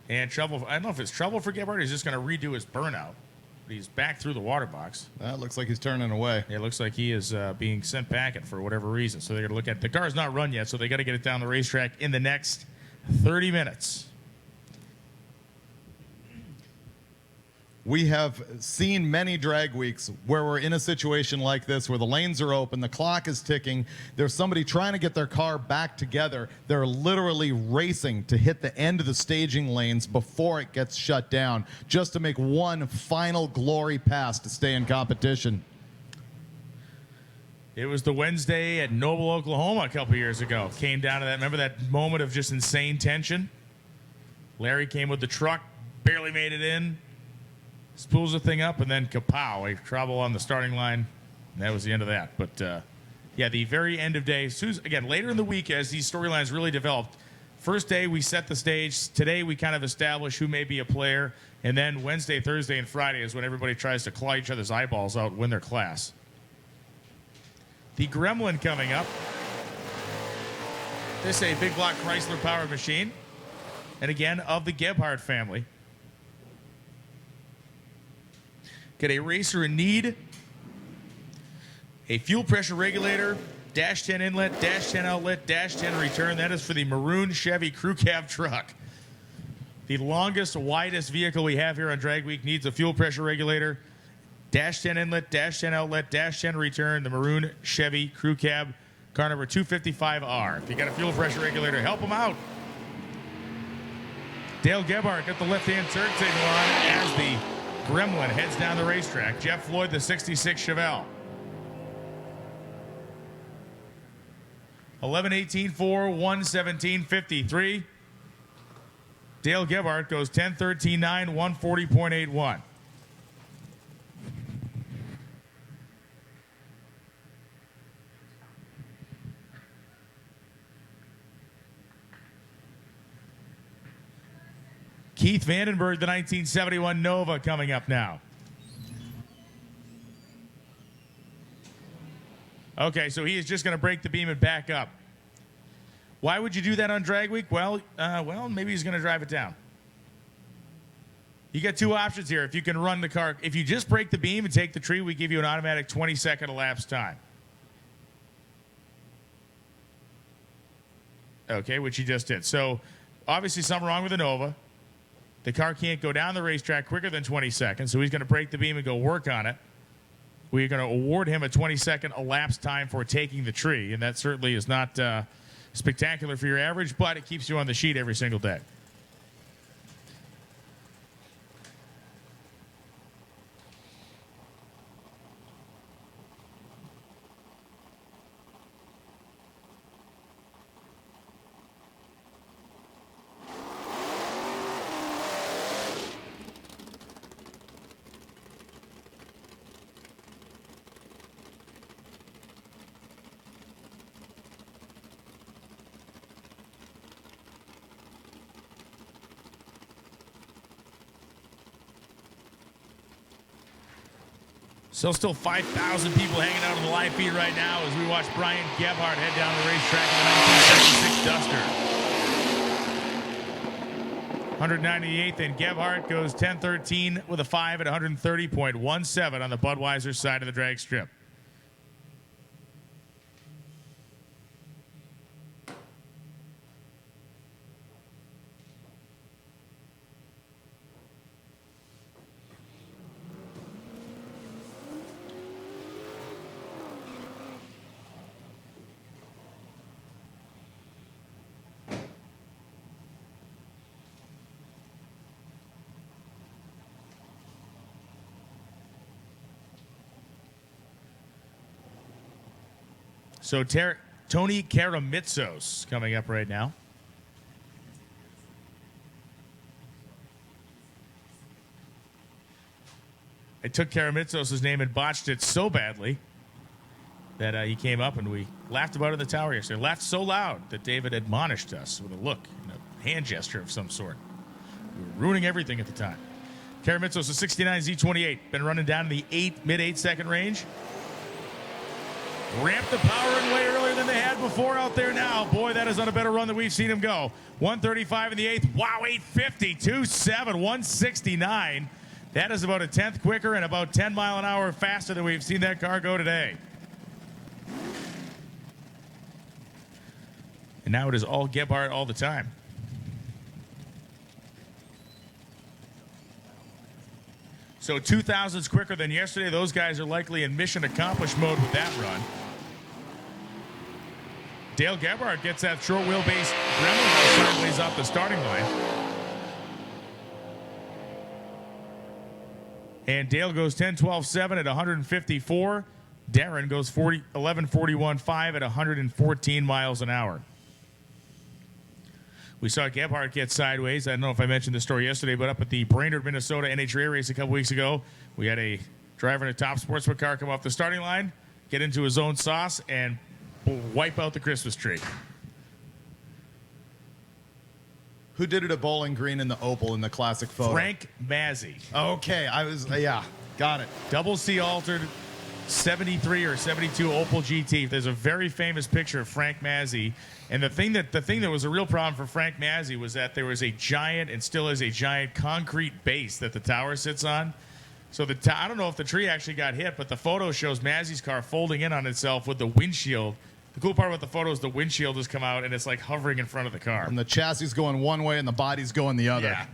And trouble, I don't know if it's trouble for Gebhardt. He's just going to redo his burnout. But he's back through the water box. That looks like he's turning away. It looks like he is being sent packing for whatever reason. So they're going to look at the car's not run yet, so they got to get it down the racetrack in the next 30 minutes. We have seen many drag weeks where we're in a situation like this, where the lanes are open, the clock is ticking, there's somebody trying to get their car back together. They're literally racing to hit the end of the staging lanes before it gets shut down, just to make one final glory pass to stay in competition. It was the Wednesday at Noble, Oklahoma a couple years ago. Came down to that. Remember that moment of just insane tension? Larry came with the truck, barely made it in, spools the thing up, and then kapow, a trouble on the starting line. And that was the end of that. But, yeah, the very end of day. Again, later in the week, as these storylines really developed, first day we set the stage. Today we kind of establish who may be a player. And then Wednesday, Thursday, and Friday is when everybody tries to claw each other's eyeballs out, win their class. The Gremlin coming up. This is a big block Chrysler powered machine. And again, of the Gebhardt family. Get a racer in need. A fuel pressure regulator, dash 10 inlet, dash 10 outlet, dash 10 return. That is for the maroon Chevy crew cab truck. The longest, widest vehicle we have here on Drag Week needs a fuel pressure regulator. Dash 10 inlet, dash 10 outlet, dash 10 return, the maroon Chevy crew cab, car number 255R. If you got a fuel pressure regulator, help them out. Dale Gebhardt got the left-hand turn signal on as the Gremlin heads down the racetrack. Jeff Floyd, the 66 Chevelle. 11:18.4, 1:17.53. Dale Gebhardt goes 10:13.9, 1:40.81. Keith Vandenberg, the 1971 Nova, coming up now. Okay, so he is just going to break the beam and back up. Why would you do that on Drag Week? Well, maybe he's going to drive it down. You got two options here. If you can run the car, if you just break the beam and take the tree, we give you an automatic 20-second elapsed time. Okay, which he just did. So, obviously something wrong with the Nova. The car can't go down the racetrack quicker than 20 seconds, so he's going to break the beam and go work on it. We're going to award him a 20-second elapsed time for taking the tree, and that certainly is not spectacular for your average, but it keeps you on the sheet every single day. So still 5,000 people hanging out on the live feed right now as we watch Brian Gebhardt head down the racetrack in the 1976 Duster. 198th, and Gebhardt goes 10:13 with a 5 at 130.17 on the Budweiser side of the drag strip. So Tony Karamitsos coming up right now. I took Karamitsos' name and botched it so badly that he came up and we laughed about it in the tower yesterday. Laughed so loud that David admonished us with a look and a hand gesture of some sort. We were ruining everything at the time. Karamitsos, a 69 Z28, been running down in the mid 8 second range. Ramped the power in way earlier than they had before out there now. Boy, that is on a better run than we've seen him go. 135 in the 8th. Wow, 850, 2.7, 169. That is about a 10th quicker and about 10 mile an hour faster than we've seen that car go today. And now it is all Gebhardt all the time. So 2,000s quicker than yesterday. Those guys are likely in mission accomplished mode with that run. Dale Gebhardt gets that short wheelbase Gremlin sideways off the starting line. And Dale goes 10-12-7 at 154. Darren goes 11-41-5 at 114 miles an hour. We saw Gebhardt get sideways. I don't know if I mentioned this story yesterday, but up at the Brainerd, Minnesota NHRA race a couple weeks ago, we had a driver in a top sportsman car come off the starting line, get into his own sauce, and wipe out the Christmas tree. Who did it at Bowling Green in the Opal in the classic photo? Frank Mazzi. Okay, yeah, got it. Double C altered 73 or 72 Opel GT. There's a very famous picture of Frank Mazzi. And the thing that was a real problem for Frank Mazzi was that there was a giant, and still is a giant, concrete base that the tower sits on. So I don't know if the tree actually got hit, but the photo shows Mazzi's car folding in on itself with the windshield. The cool part about the photo is the windshield has come out and it's like hovering in front of the car. And the chassis is going one way and the body's going the other. Yeah.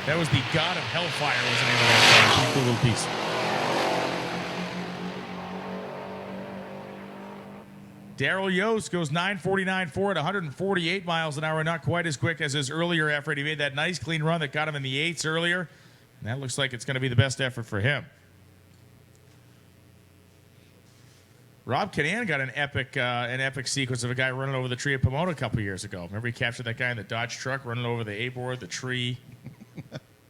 That was the God of Hellfire was the name of that car. Cool little piece. Daryl Yost goes 9:49.4 at 148 miles an hour. Not quite as quick as his earlier effort. He made that nice clean run that got him in the 8s earlier. And that looks like it's going to be the best effort for him. Rob Kinnan got an epic sequence of a guy running over the tree at Pomona a couple years ago. Remember he captured that guy in the Dodge truck running over the A-board, the tree.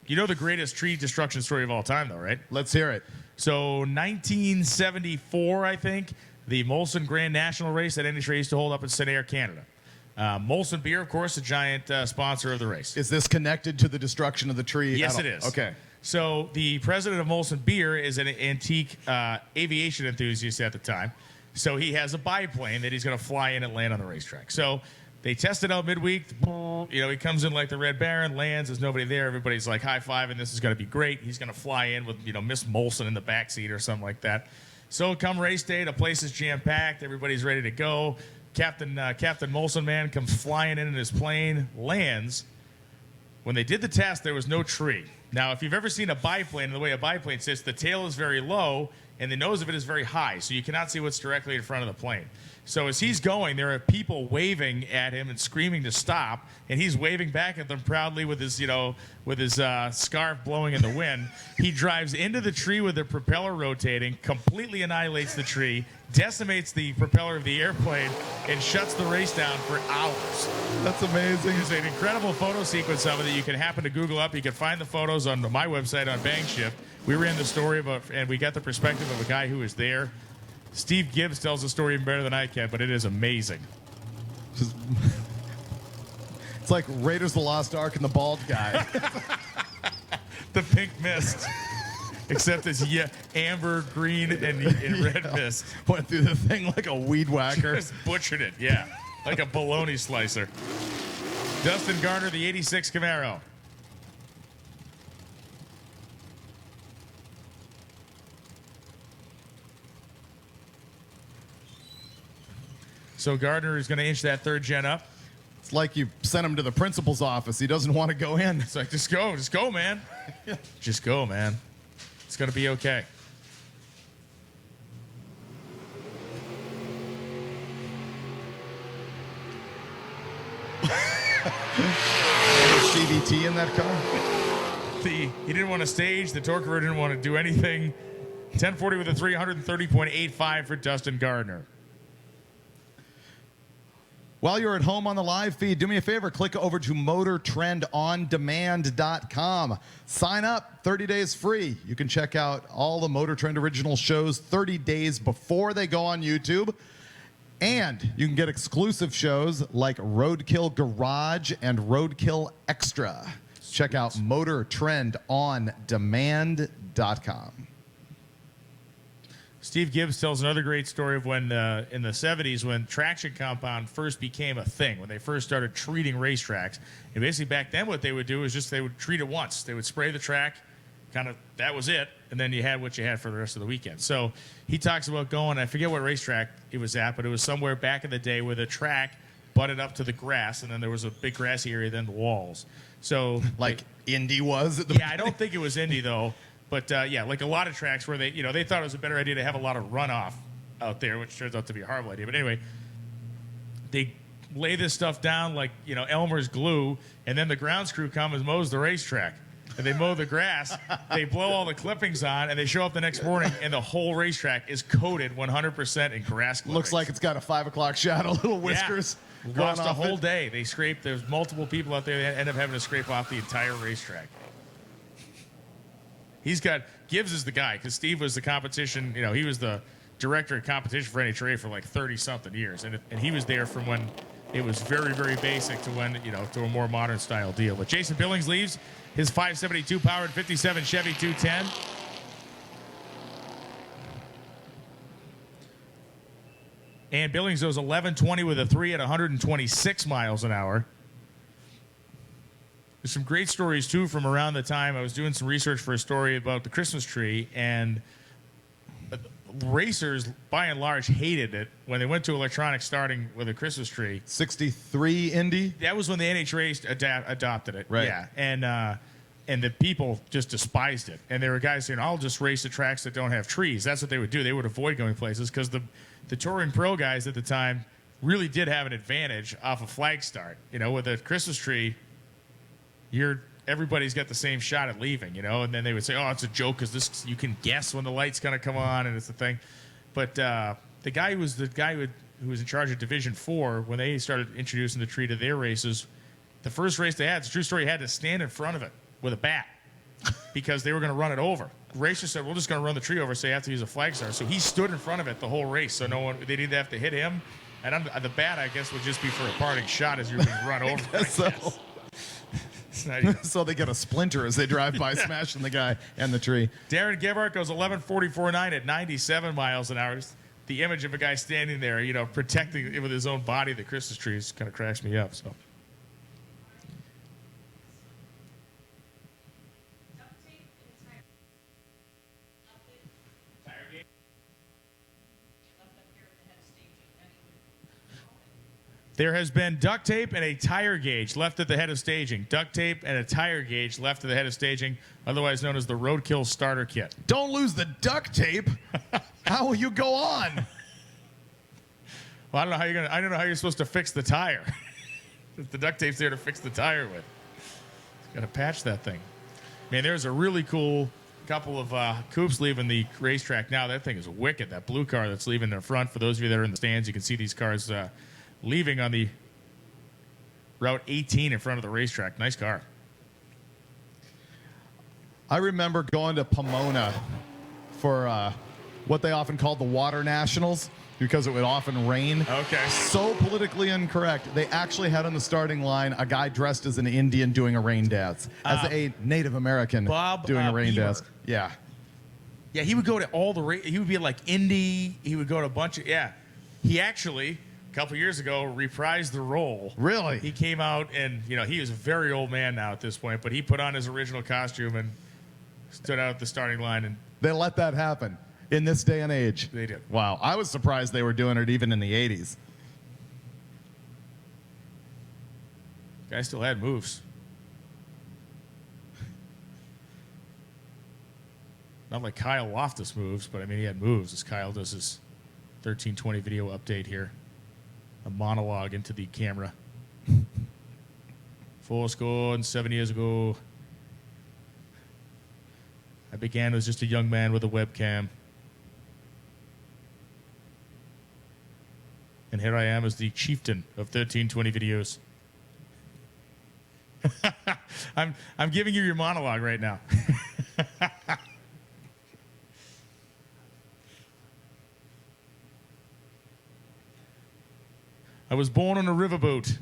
You know the greatest tree destruction story of all time, though, right? Let's hear it. So 1974, I think, the Molson Grand National race that NHRA used to hold up in St. Air, Canada. Molson Beer, of course, a giant sponsor of the race. Is this connected to the destruction of the tree? Yes, it is. Okay. So the president of Molson Beer is an antique aviation enthusiast at the time. So he has a biplane that he's going to fly in and land on the racetrack. So they test it out midweek. You know, he comes in like the Red Baron, lands, there's nobody there. Everybody's like high-fiving. This is going to be great. He's going to fly in with, Miss Molson in the backseat or something like that. So come race day, the place is jam-packed. Everybody's ready to go. Captain Molson man comes flying in his plane, lands. When they did the test, there was no tree. Now, if you've ever seen a biplane, the way a biplane sits, the tail is very low and the nose of it is very high, so you cannot see what's directly in front of the plane. So as he's going, there are people waving at him and screaming to stop, and he's waving back at them proudly with his, scarf blowing in the wind. He drives into the tree with the propeller rotating, completely annihilates the tree, decimates the propeller of the airplane, and shuts the race down for hours. That's amazing. There's an incredible photo sequence of it that you can happen to Google up. You can find the photos on my website on Bang Shift. We ran the story and we got the perspective of a guy who was there. Steve Gibbs tells the story even better than I can, but it is amazing. It's like Raiders of the Lost Ark and the bald guy. The pink mist. Except it's amber, green, and red mist. Went through the thing like a weed whacker. Just butchered it, yeah. Like a bologna slicer. Dustin Gardner, the 86 Camaro. So Gardner is going to inch that third gen up. It's like you sent him to the principal's office. He doesn't want to go in. It's like, just go, man. Just go, man. It's going to be okay. CVT in that car? He didn't want to stage. The Torquever didn't want to do anything. 1040 with a 330.85 for Dustin Gardner. While you're at home on the live feed, do me a favor, click over to MotorTrendOnDemand.com. Sign up, 30 days free. You can check out all the Motor Trend original shows 30 days before they go on YouTube. And you can get exclusive shows like Roadkill Garage and Roadkill Extra. Check out MotorTrendOnDemand.com. Steve Gibbs tells another great story of when in the 70s when traction compound first became a thing, when they first started treating racetracks. And basically back then what they would do is just they would treat it once. They would spray the track, kind of that was it, and then you had what you had for the rest of the weekend. So he talks about going, I forget what racetrack it was at, but it was somewhere back in the day where the track butted up to the grass, and then there was a big grassy area, then the walls. So Like Indy was at the yeah, I don't think it was Indy though, but yeah, like a lot of tracks where they thought it was a better idea to have a lot of runoff out there, which turns out to be a horrible idea. But anyway, they lay this stuff down like Elmer's glue, and then the grounds crew comes and mows the racetrack. And they mow the grass, they blow all the clippings on, and they show up the next morning, and the whole racetrack is coated 100% in grass clippings. Looks like it's got a 5 o'clock shadow, little whiskers. Yeah. growing Lost a off whole it. day. They scraped. There's multiple people out there that end up having to scrape off the entire racetrack. Gibbs is the guy, because Steve was the competition. He was the director of competition for NHRA for like 30-something years, and he was there from when it was very, very basic to when to a more modern style deal. But Jason Billings leaves his 572 powered 57 Chevy 210. And Billings goes 11:20 with a 3 at 126 miles an hour. There's some great stories too from around the time. I was doing some research for a story about the Christmas tree, and racers by and large hated it when they went to electronics starting with a Christmas tree. 63 Indy. That was when the NHRA adopted it. Right. Yeah, and the people just despised it. And there were guys saying, "I'll just race at tracks that don't have trees." That's what they would do. They would avoid going places because the touring pro guys at the time really did have an advantage off a flag start. With a Christmas tree, everybody's got the same shot at leaving, and then they would say, "Oh, it's a joke because you can guess when the light's going to come on," and it's the thing. But the guy who was in charge of Division 4, when they started introducing the tree to their races, the first race they had, it's a true story, had to stand in front of it with a bat because they were going to run it over. Racers said, "We're just going to run the tree over, so you have to use a flag star." So he stood in front of it the whole race, so they didn't have to hit him. And the bat, I guess, would just be for a parting shot as you're being run over. So they get a splinter as they drive by, smashing the guy and the tree. Darren Gebhardt goes 11:44.9 at 97 miles an hour. The image of a guy standing there, protecting it with his own body, the Christmas trees, kind of cracks me up. So. There has been duct tape and a tire gauge left at the head of staging. Duct tape and a tire gauge left at the head of staging, otherwise known as the Roadkill starter kit. Don't lose the duct tape. How will you go on? Well, I don't know how you're supposed to fix the tire. The duct tape's there to fix the tire with. Got to patch that thing. Man, there's a really cool couple of coupes leaving the racetrack now. That thing is wicked. That blue car that's leaving in front. For those of you that are in the stands, you can see these cars leaving on the Route 18 in front of the racetrack. Nice car. I remember going to Pomona for what they often called the Water Nationals because it would often rain. Okay. So politically incorrect. They actually had on the starting line a guy dressed as an Indian doing a rain dance, as a Native American doing a rain dance. Yeah. Yeah, he would go to all the he would be like Indy. He would go to a bunch of He actually a couple years ago reprised the role. Really? He came out and he was a very old man now at this point, but he put on his original costume and stood out at the starting line. And they let that happen in this day and age. They did. Wow, I was surprised they were doing it even in the 80s. Guy still had moves. Not like Kyle Loftus moves, but I mean he had moves as Kyle does his 1320 video update here. A monologue into the camera. Full score and 7 years ago. I began as just a young man with a webcam. And here I am as the chieftain of 1320 videos. I'm giving you your monologue right now. I was born on a riverboat.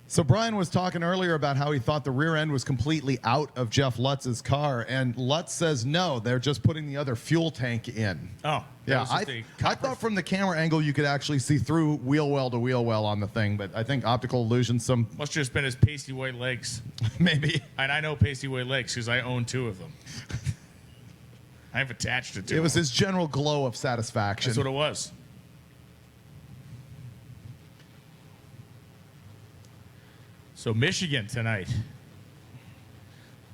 So Brian was talking earlier about how he thought the rear end was completely out of Jeff Lutz's car, and Lutz says no, they're just putting the other fuel tank in. Oh, yeah. I thought from the camera angle you could actually see through wheel well to wheel well on the thing, but I think optical illusion must just been his pasty white legs. Maybe. And I know pasty white legs because I own 2 of them. I've attached it to it was him. his general glow of satisfaction. That's what it was. So Michigan tonight.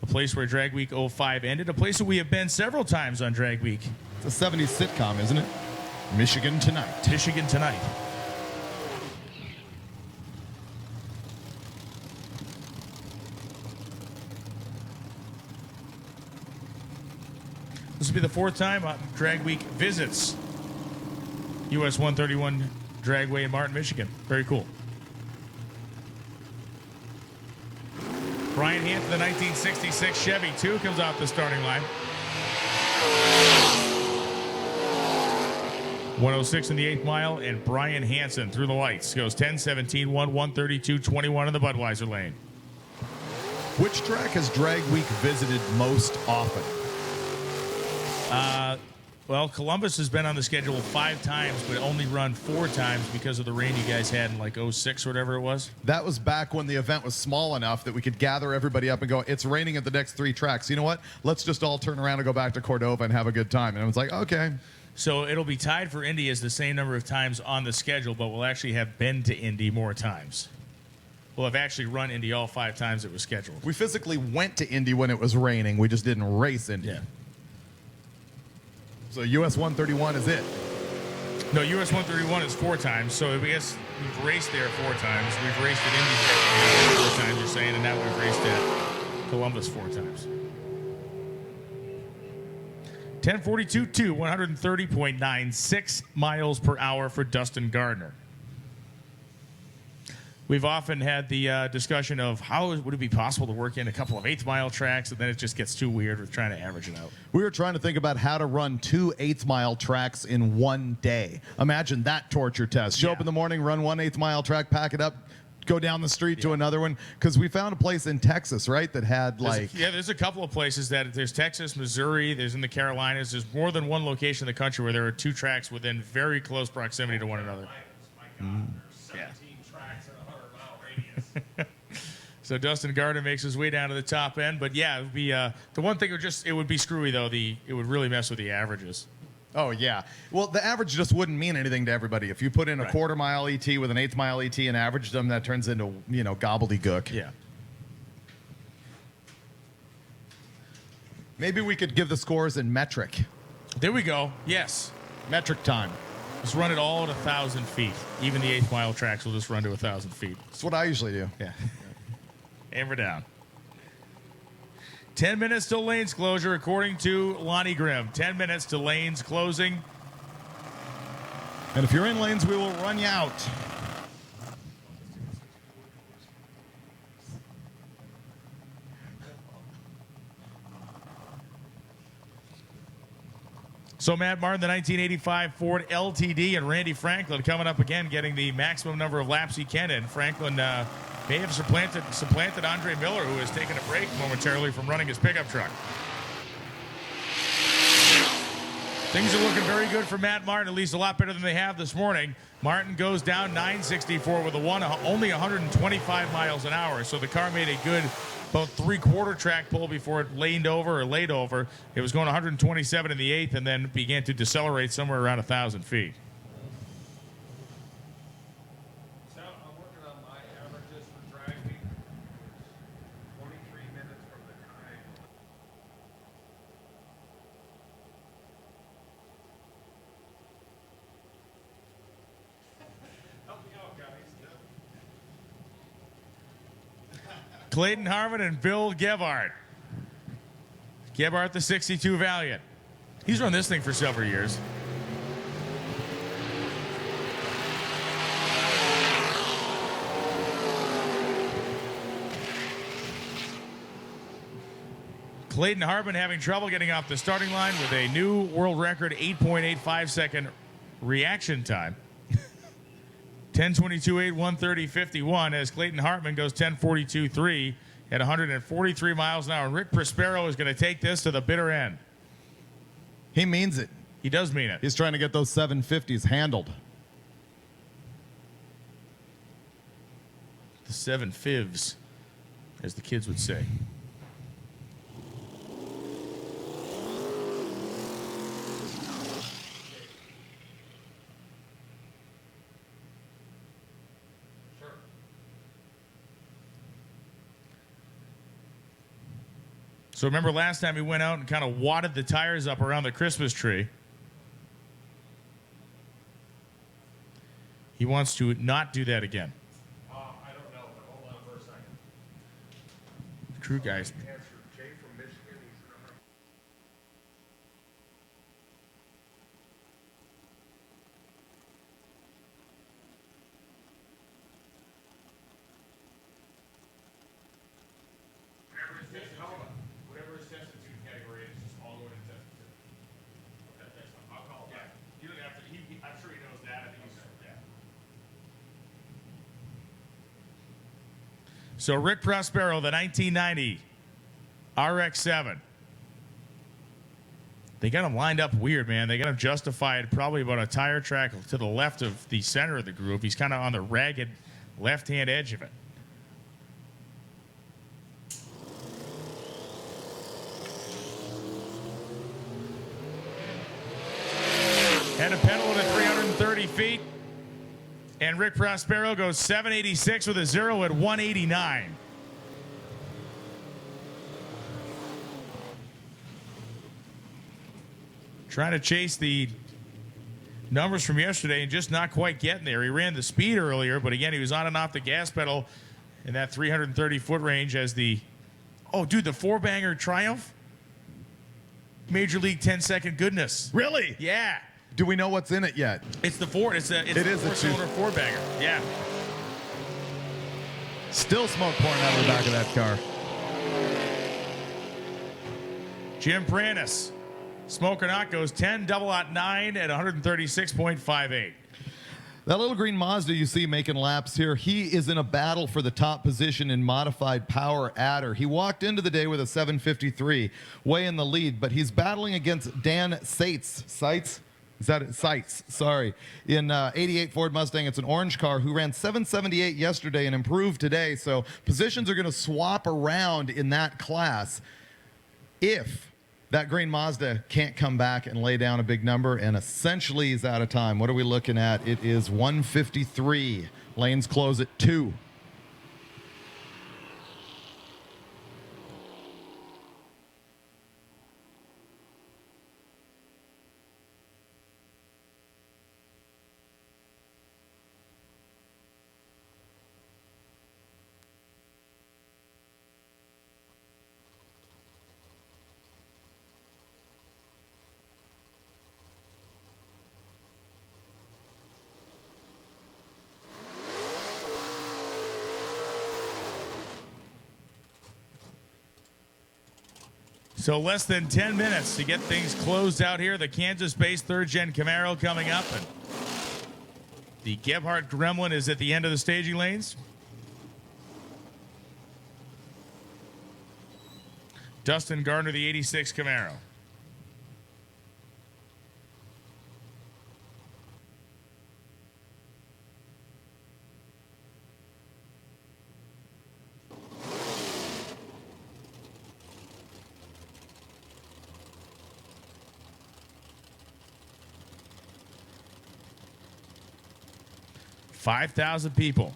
A place where Drag Week 05 ended. A place that we have been several times on Drag Week. It's a 70s sitcom, isn't it? Michigan Tonight. Michigan Tonight. This will be the fourth time Drag Week visits US 131 Dragway in Martin, Michigan. Very cool. Brian Hansen, the 1966 Chevy 2 comes off the starting line. 106 in the 8th mile, and Brian Hansen through the lights goes 10-17-1, 132-21 in the Budweiser lane. Which track has Drag Week visited most often? Well, Columbus has been on the schedule 5 times, but only run 4 times because of the rain you guys had in like 06 or whatever it was. That was back when the event was small enough that we could gather everybody up and go, it's raining at the next 3 tracks. You know what? Let's just all turn around and go back to Cordova and have a good time. And I was like, okay. So it'll be tied for Indy as the same number of times on the schedule, but we'll actually have been to Indy more times. We'll have actually run Indy all 5 times it was scheduled. We physically went to Indy when it was raining. We just didn't race Indy. Yeah. So US 131 is it. No, US 131 is 4 times. So I guess we've raced there 4 times. We've raced at Indy 4 times, you're saying, and now we've raced at Columbus 4 times. 10:42.2, 130.96 miles per hour for Dustin Gardner. We've often had the discussion of how would it be possible to work in a couple of 8th-mile tracks, and then it just gets too weird with trying to average it out. We were trying to think about how to run 2 8th-mile tracks in one day. Imagine that torture test. Show up in the morning, run 1 8th-mile track, pack it up, go down the street to another one. Because we found a place in Texas, right, that had like... There's a couple of places that there's Texas, Missouri, there's in the Carolinas. There's more than one location in the country where there are 2 tracks within very close proximity to one another. There's 17 tracks in a 100-mile radius. So Dustin Gardner makes his way down to the top end. But yeah, it would be the one thing it would be screwy though. It would really mess with the averages. Oh, yeah. Well, the average just wouldn't mean anything to everybody. If you put in a quarter-mile ET with an 8th-mile ET and average them, that turns into, gobbledygook. Yeah. Maybe we could give the scores in metric. There we go. Yes. Metric time. Just run it all at 1,000 feet. Even the 8th-mile tracks will just run to 1,000 feet. That's what I usually do. Yeah. And we're down. 10 minutes till lanes closure, according to Lonnie Grimm. 10 minutes to lanes closing. And if you're in lanes, we will run you out. So Matt Martin, the 1985 Ford LTD, and Randy Franklin coming up again, getting the maximum number of laps he can in. Franklin may have supplanted Andre Miller, who has taken a break momentarily from running his pickup truck. Things are looking very good for Matt Martin, at least a lot better than they have this morning. Martin goes down 964 with only 125 miles an hour, so the car made a good about 3/4 track pull before it laid over. It was going 127 in the 8th and then began to decelerate somewhere around 1,000 feet. So I'm working on my averages for drag week. 23 minutes from the time. Help me out, guys. Clayton Harmon and Bill Gebhardt. Gebhardt, the 62 Valiant. He's run this thing for several years. Clayton Harmon having trouble getting off the starting line with a new world record 8.85 second reaction time. 10:22.8, 130.51 as Clayton Hartman goes 10:42.3 at 143 miles an hour. And Rick Prospero is going to take this to the bitter end. He means it. He does mean it. He's trying to get those 750s handled. The 7 fivs, as the kids would say. So remember last time he went out and kind of wadded the tires up around the Christmas tree. He wants to not do that again. I don't know, but hold on for a second. Crew guys. Jay from Michigan, he's coming. Whatever his substitute category is, just all going in substitute. Okay, that's fine. I'll call him back. You don't have to, I'm sure he knows that. I think he's, yeah. So Rick Prospero, the 1990 RX-7. They got him lined up weird, man. They got him justified probably about a tire track to the left of the center of the groove. He's kind of on the ragged left-hand edge of it. Had a pedal at 330 feet. And Rick Prospero goes 786 with a 0 at 189. Trying to chase the numbers from yesterday and just not quite getting there. He ran the speed earlier, but again, he was on and off the gas pedal in that 330-foot range as the... Oh, dude, the four-banger Triumph? Major League 10-second goodness. Really? Yeah. Do we know what's in it yet? It's the Ford. It's the four-cylinder four-banger. Yeah. Still smoke pouring out of the back of that car. Jim Pranis, smoke or not, goes 10 double out 9 at 136.58. That little green Mazda you see making laps here, he is in a battle for the top position in modified power adder. He walked into the day with a 753, way in the lead, but he's battling against Dan Seitz. Is that it? Seitz, sorry. In 88 Ford Mustang, it's an orange car who ran 778 yesterday and improved today. So positions are going to swap around in that class if that green Mazda can't come back and lay down a big number, and essentially he's out of time. What are we looking at? It is 153. Lanes close at 2. So less than 10 minutes to get things closed out here. The Kansas-based third-gen Camaro coming up. And the Gebhardt Gremlin is at the end of the staging lanes. Dustin Gardner, the 86 Camaro. $5,000 people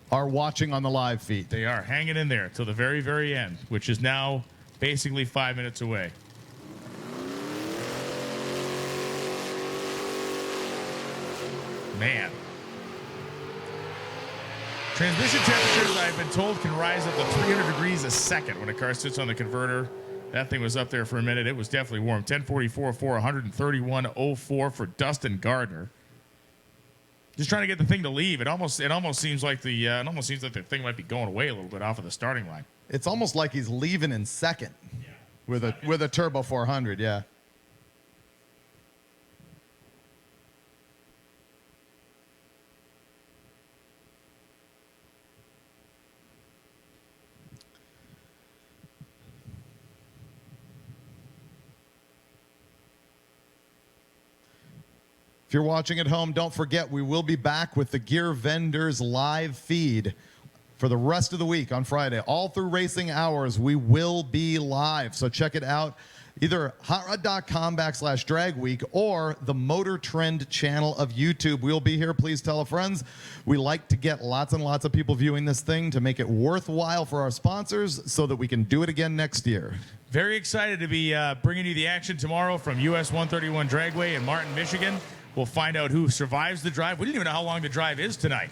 are watching on the live feed. They are hanging in there till the very, very end, which is now basically 5 minutes away. Man. Transmission temperatures, I've been told, can rise up to 300 degrees a second when a car sits on the converter. That thing was up there for a minute. It was definitely warm. 1044 for 131.04 for Dustin Gardner. Just trying to get the thing to leave. It almost seems like the thing might be going away a little bit off of the starting line. It's almost like he's leaving in second with a turbo 400. Yeah. If you're watching at home, don't forget we will be back with the Gear Vendors live feed for the rest of the week on Friday. All through racing hours, we will be live. So check it out either hotrod.com/drag week or the Motor Trend channel of YouTube. We'll be here. Please tell a friends. We like to get lots and lots of people viewing this thing to make it worthwhile for our sponsors so that we can do it again next year. Very excited to be bringing you the action tomorrow from US 131 Dragway in Martin, Michigan. We'll find out who survives the drive. We didn't even know how long the drive is tonight.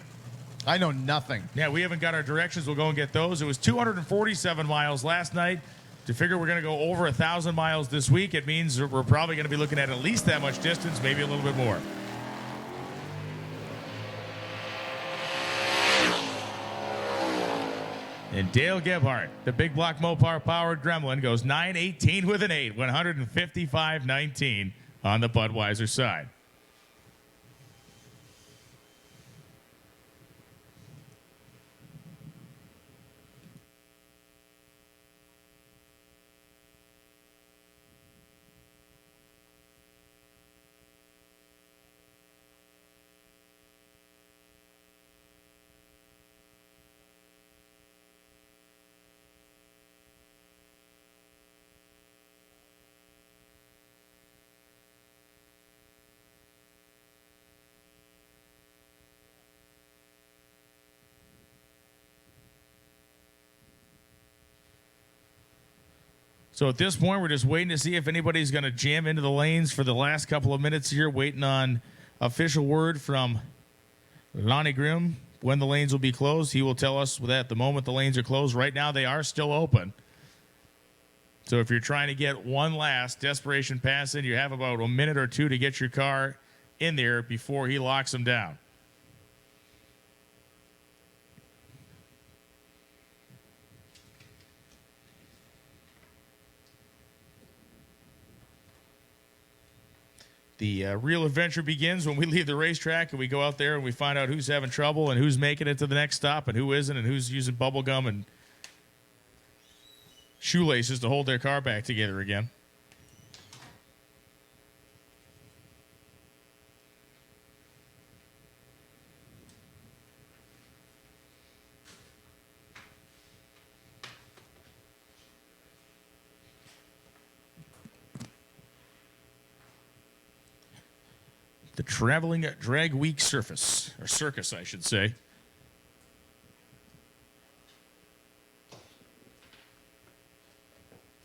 I know nothing. Yeah, we haven't got our directions. We'll go and get those. It was 247 miles last night. To figure we're going to go over 1,000 miles this week, it means we're probably going to be looking at least that much distance, maybe a little bit more. And Dale Gebhardt, the big block Mopar powered Gremlin, goes 9:18 with an 8, 155.19 on the Budweiser side. So at this point, we're just waiting to see if anybody's going to jam into the lanes for the last couple of minutes here, waiting on official word from Lonnie Grimm when the lanes will be closed. He will tell us that the moment the lanes are closed. Right now, they are still open. So if you're trying to get one last desperation pass in, you have about a minute or two to get your car in there before he locks them down. The real adventure begins when we leave the racetrack and we go out there and we find out who's having trouble and who's making it to the next stop and who isn't and who's using bubble gum and shoelaces to hold their car back together again. The traveling drag week circus, I should say.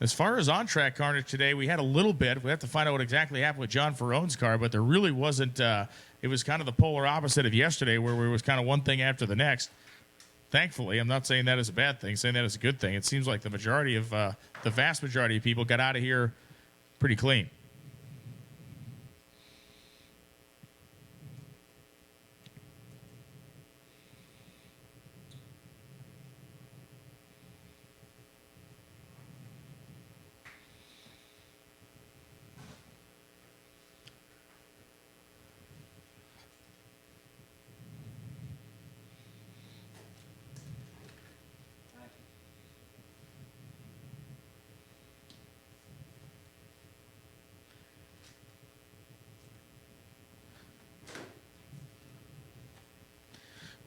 As far as on-track carnage today, we had a little bit. We have to find out what exactly happened with John Ferrone's car, but there really wasn't. It was kind of the polar opposite of yesterday, where it was kind of one thing after the next. Thankfully, I'm not saying that is a bad thing, saying that is a good thing. It seems like the vast majority of people got out of here pretty clean.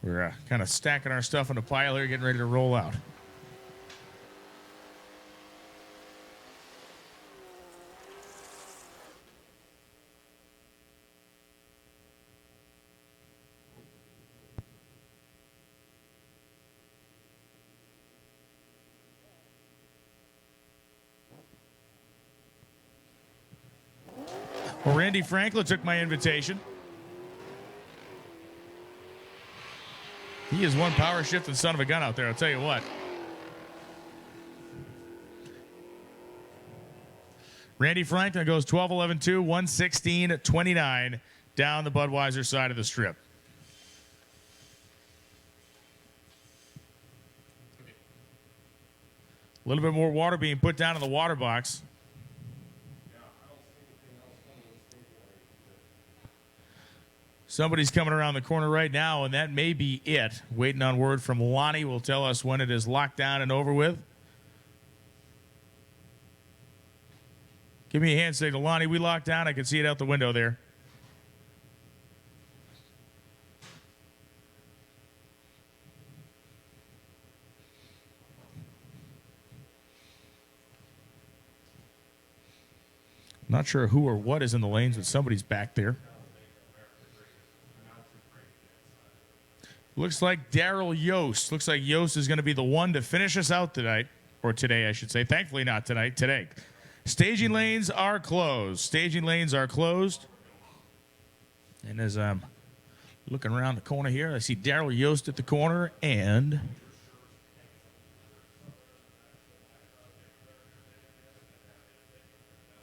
We're kind of stacking our stuff in a pile here, getting ready to roll out. Well, Randy Franklin took my invitation. He is one power shifting son of a gun out there, I'll tell you what. Randy Franklin goes 12-11-2, 116-29 down the Budweiser side of the strip. A little bit more water being put down in the water box. Somebody's coming around the corner right now, and that may be it. Waiting on word from Lonnie will tell us when it is locked down and over with. Give me a hand signal. Lonnie, we locked down. I can see it out the window there. Not sure who or what is in the lanes, but somebody's back there. Looks like Daryl Yost. Looks like Yost is going to be the one to finish us out tonight. Or today, I should say. Thankfully not tonight. Today. Staging lanes are closed. Staging lanes are closed. And as I'm looking around the corner here, I see Daryl Yost at the corner and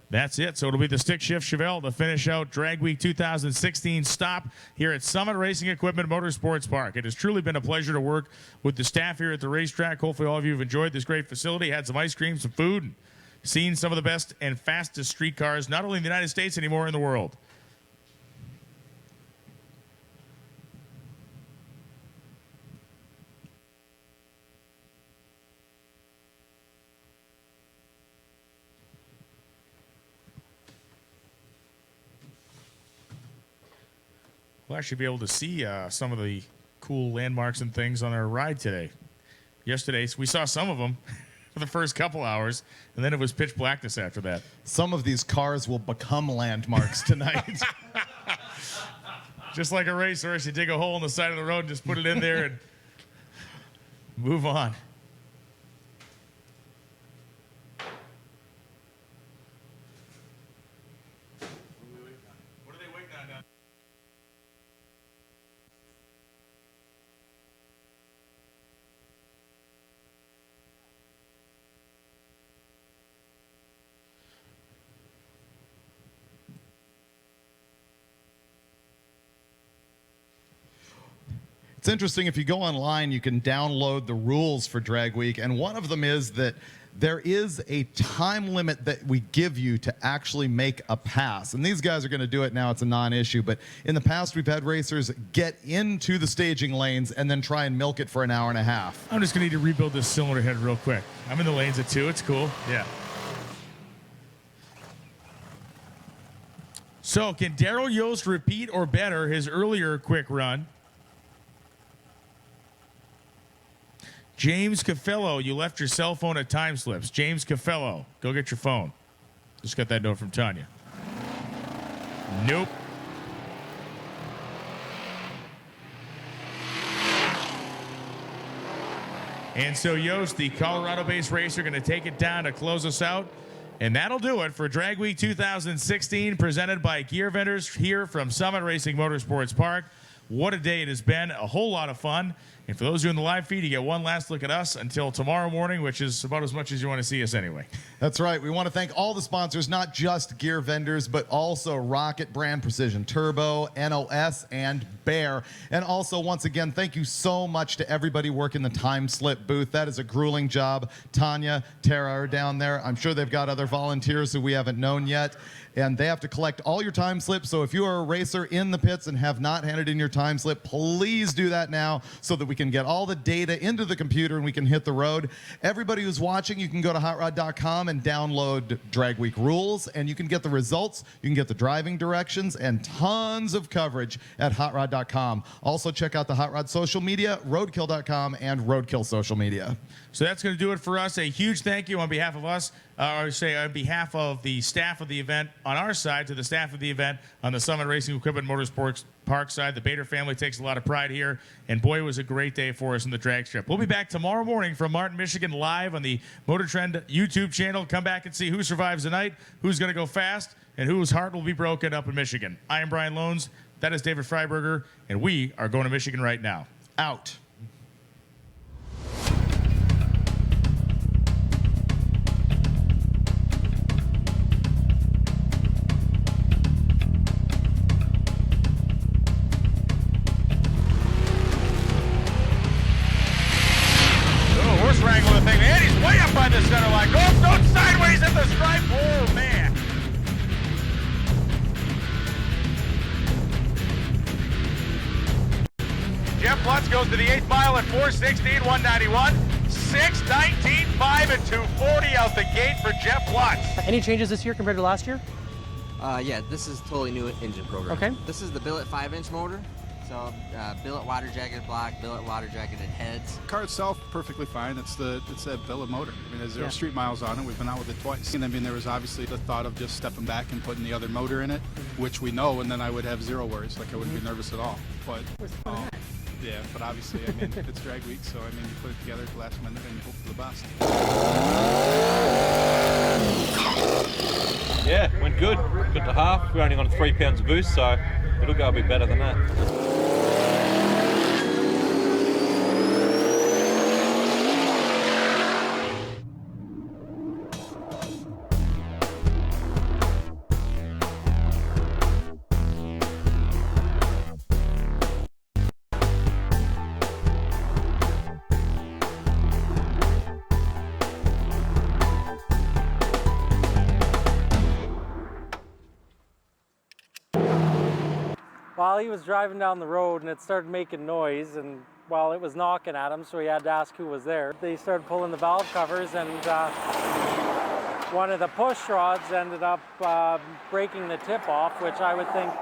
that's it. So it'll be the Stick Shift Chevelle to finish out Drag Week 2016 stop here at Summit Racing Equipment Motorsports Park. It has truly been a pleasure to work with the staff here at the racetrack. Hopefully all of you have enjoyed this great facility, had some ice cream, some food, and seen some of the best and fastest street cars, not only in the United States anymore, in the world. We'll actually be able to see some of the cool landmarks and things on our ride today. Yesterday, we saw some of them for the first couple hours, and then it was pitch blackness after that. Some of these cars will become landmarks tonight. Just like a racehorse, you dig a hole in the side of the road and just put it in there and move on. What are they waiting on now? It's interesting, if you go online, you can download the rules for Drag Week, and one of them is that there is a time limit that we give you to actually make a pass. And these guys are going to do it now. It's a non-issue. But in the past, we've had racers get into the staging lanes and then try and milk it for an hour and a half. I'm just going to need to rebuild this cylinder head real quick. I'm in the lanes at 2. It's cool. Yeah. So can Daryl Yost repeat or better his earlier quick run? James Caffello, you left your cell phone at Time Slips. James Caffello, go get your phone. Just got that note from Tanya. Nope. And so Yost, the Colorado-based racer, going to take it down to close us out. And that'll do it for Drag Week 2016, presented by Gear Vendors here from Summit Racing Motorsports Park. What a day it has been. A whole lot of fun. And for those of you in the live feed, you get one last look at us until tomorrow morning, which is about as much as you want to see us anyway. That's right. We want to thank all the sponsors, not just Gear Vendors, but also Rocket Brand Precision Turbo, NOS, and Bear. And also, once again, thank you so much to everybody working the Time Slip booth. That is a grueling job. Tanya, Tara are down there. I'm sure they've got other volunteers who we haven't known yet. And they have to collect all your time slips. So if you are a racer in the pits and have not handed in your time slip, please do that now so that we can get all the data into the computer and we can hit the road. Everybody who's watching, you can go to hotrod.com and download Drag Week rules, and you can get the results, you can get the driving directions, and tons of coverage at hotrod.com. Also check out the Hot Rod social media, roadkill.com, and Roadkill social media. So that's going to do it for us. A huge thank you on behalf of us, or say on behalf of the staff of the event on our side to the staff of the event on the Summit Racing Equipment Motorsports Park side. The Bader family takes a lot of pride here, and boy, it was a great day for us in the drag strip. We'll be back tomorrow morning from Martin, Michigan, live on the Motor Trend YouTube channel. Come back and see who survives the night, who's going to go fast, and whose heart will be broken up in Michigan. I am Brian Loans. That is David Freiberger, and we are going to Michigan right now. Out. Wrangling the thing, and he's way up by the center line. Goes sideways at the stripe. Oh, man. Jeff Lutz goes to the 8th mile at 4:16, 191. 6:19, 5 and 240 out the gate for Jeff Lutz. Any changes this year compared to last year? Yeah, this is totally new engine program. Okay. This is the billet 5-inch motor. So billet water jacketed block, billet water jacketed heads. The car itself, perfectly fine. It's that billet motor. I mean, there's 0 street miles on it. We've been out with it twice. And I mean, there was obviously the thought of just stepping back and putting the other motor in it, which we know, and then I would have 0 worries. Like I wouldn't be nervous at all. But yeah, but obviously, I mean, it's drag week, so I mean, you put it together at the last minute and you hope for the best. Yeah, went good. Good to half. We're only on 3 pounds of boost, so it'll go a bit better than that. Well, he was driving down the road and it started making noise, and well, it was knocking at him, so he had to ask who was there. They started pulling the valve covers, and one of the push rods ended up breaking the tip off, which I would think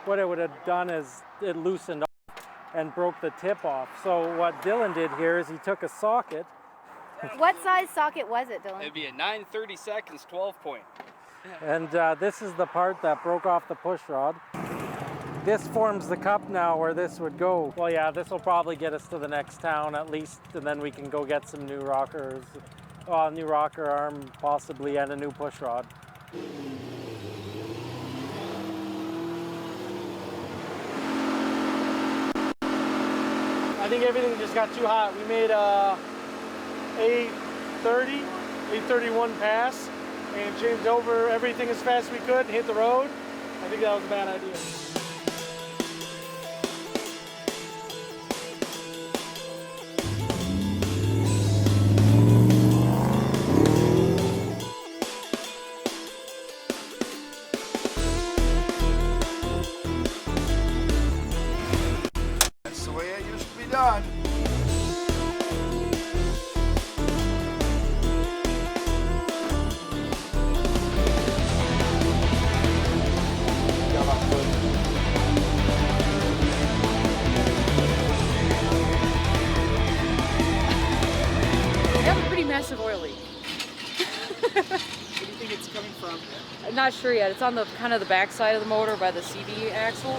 what it would have done is it loosened off and broke the tip off. So what Dylan did here is he took a socket. What size socket was it, Dylan? It'd be a 9/32 12-point. And this is the part that broke off the push rod. This forms the cup now where this would go. Well, yeah, this will probably get us to the next town at least, and then we can go get some new rockers. Well, a new rocker arm possibly, and a new push rod. I think everything just got too hot. We made a 831 pass and changed over everything as fast as we could and hit the road. I think that was a bad idea. That's the way it used to be done. We have a pretty massive oil leak. What do you think it's coming from? I'm not sure yet. It's on the kind of the back side of the motor by the CD axle.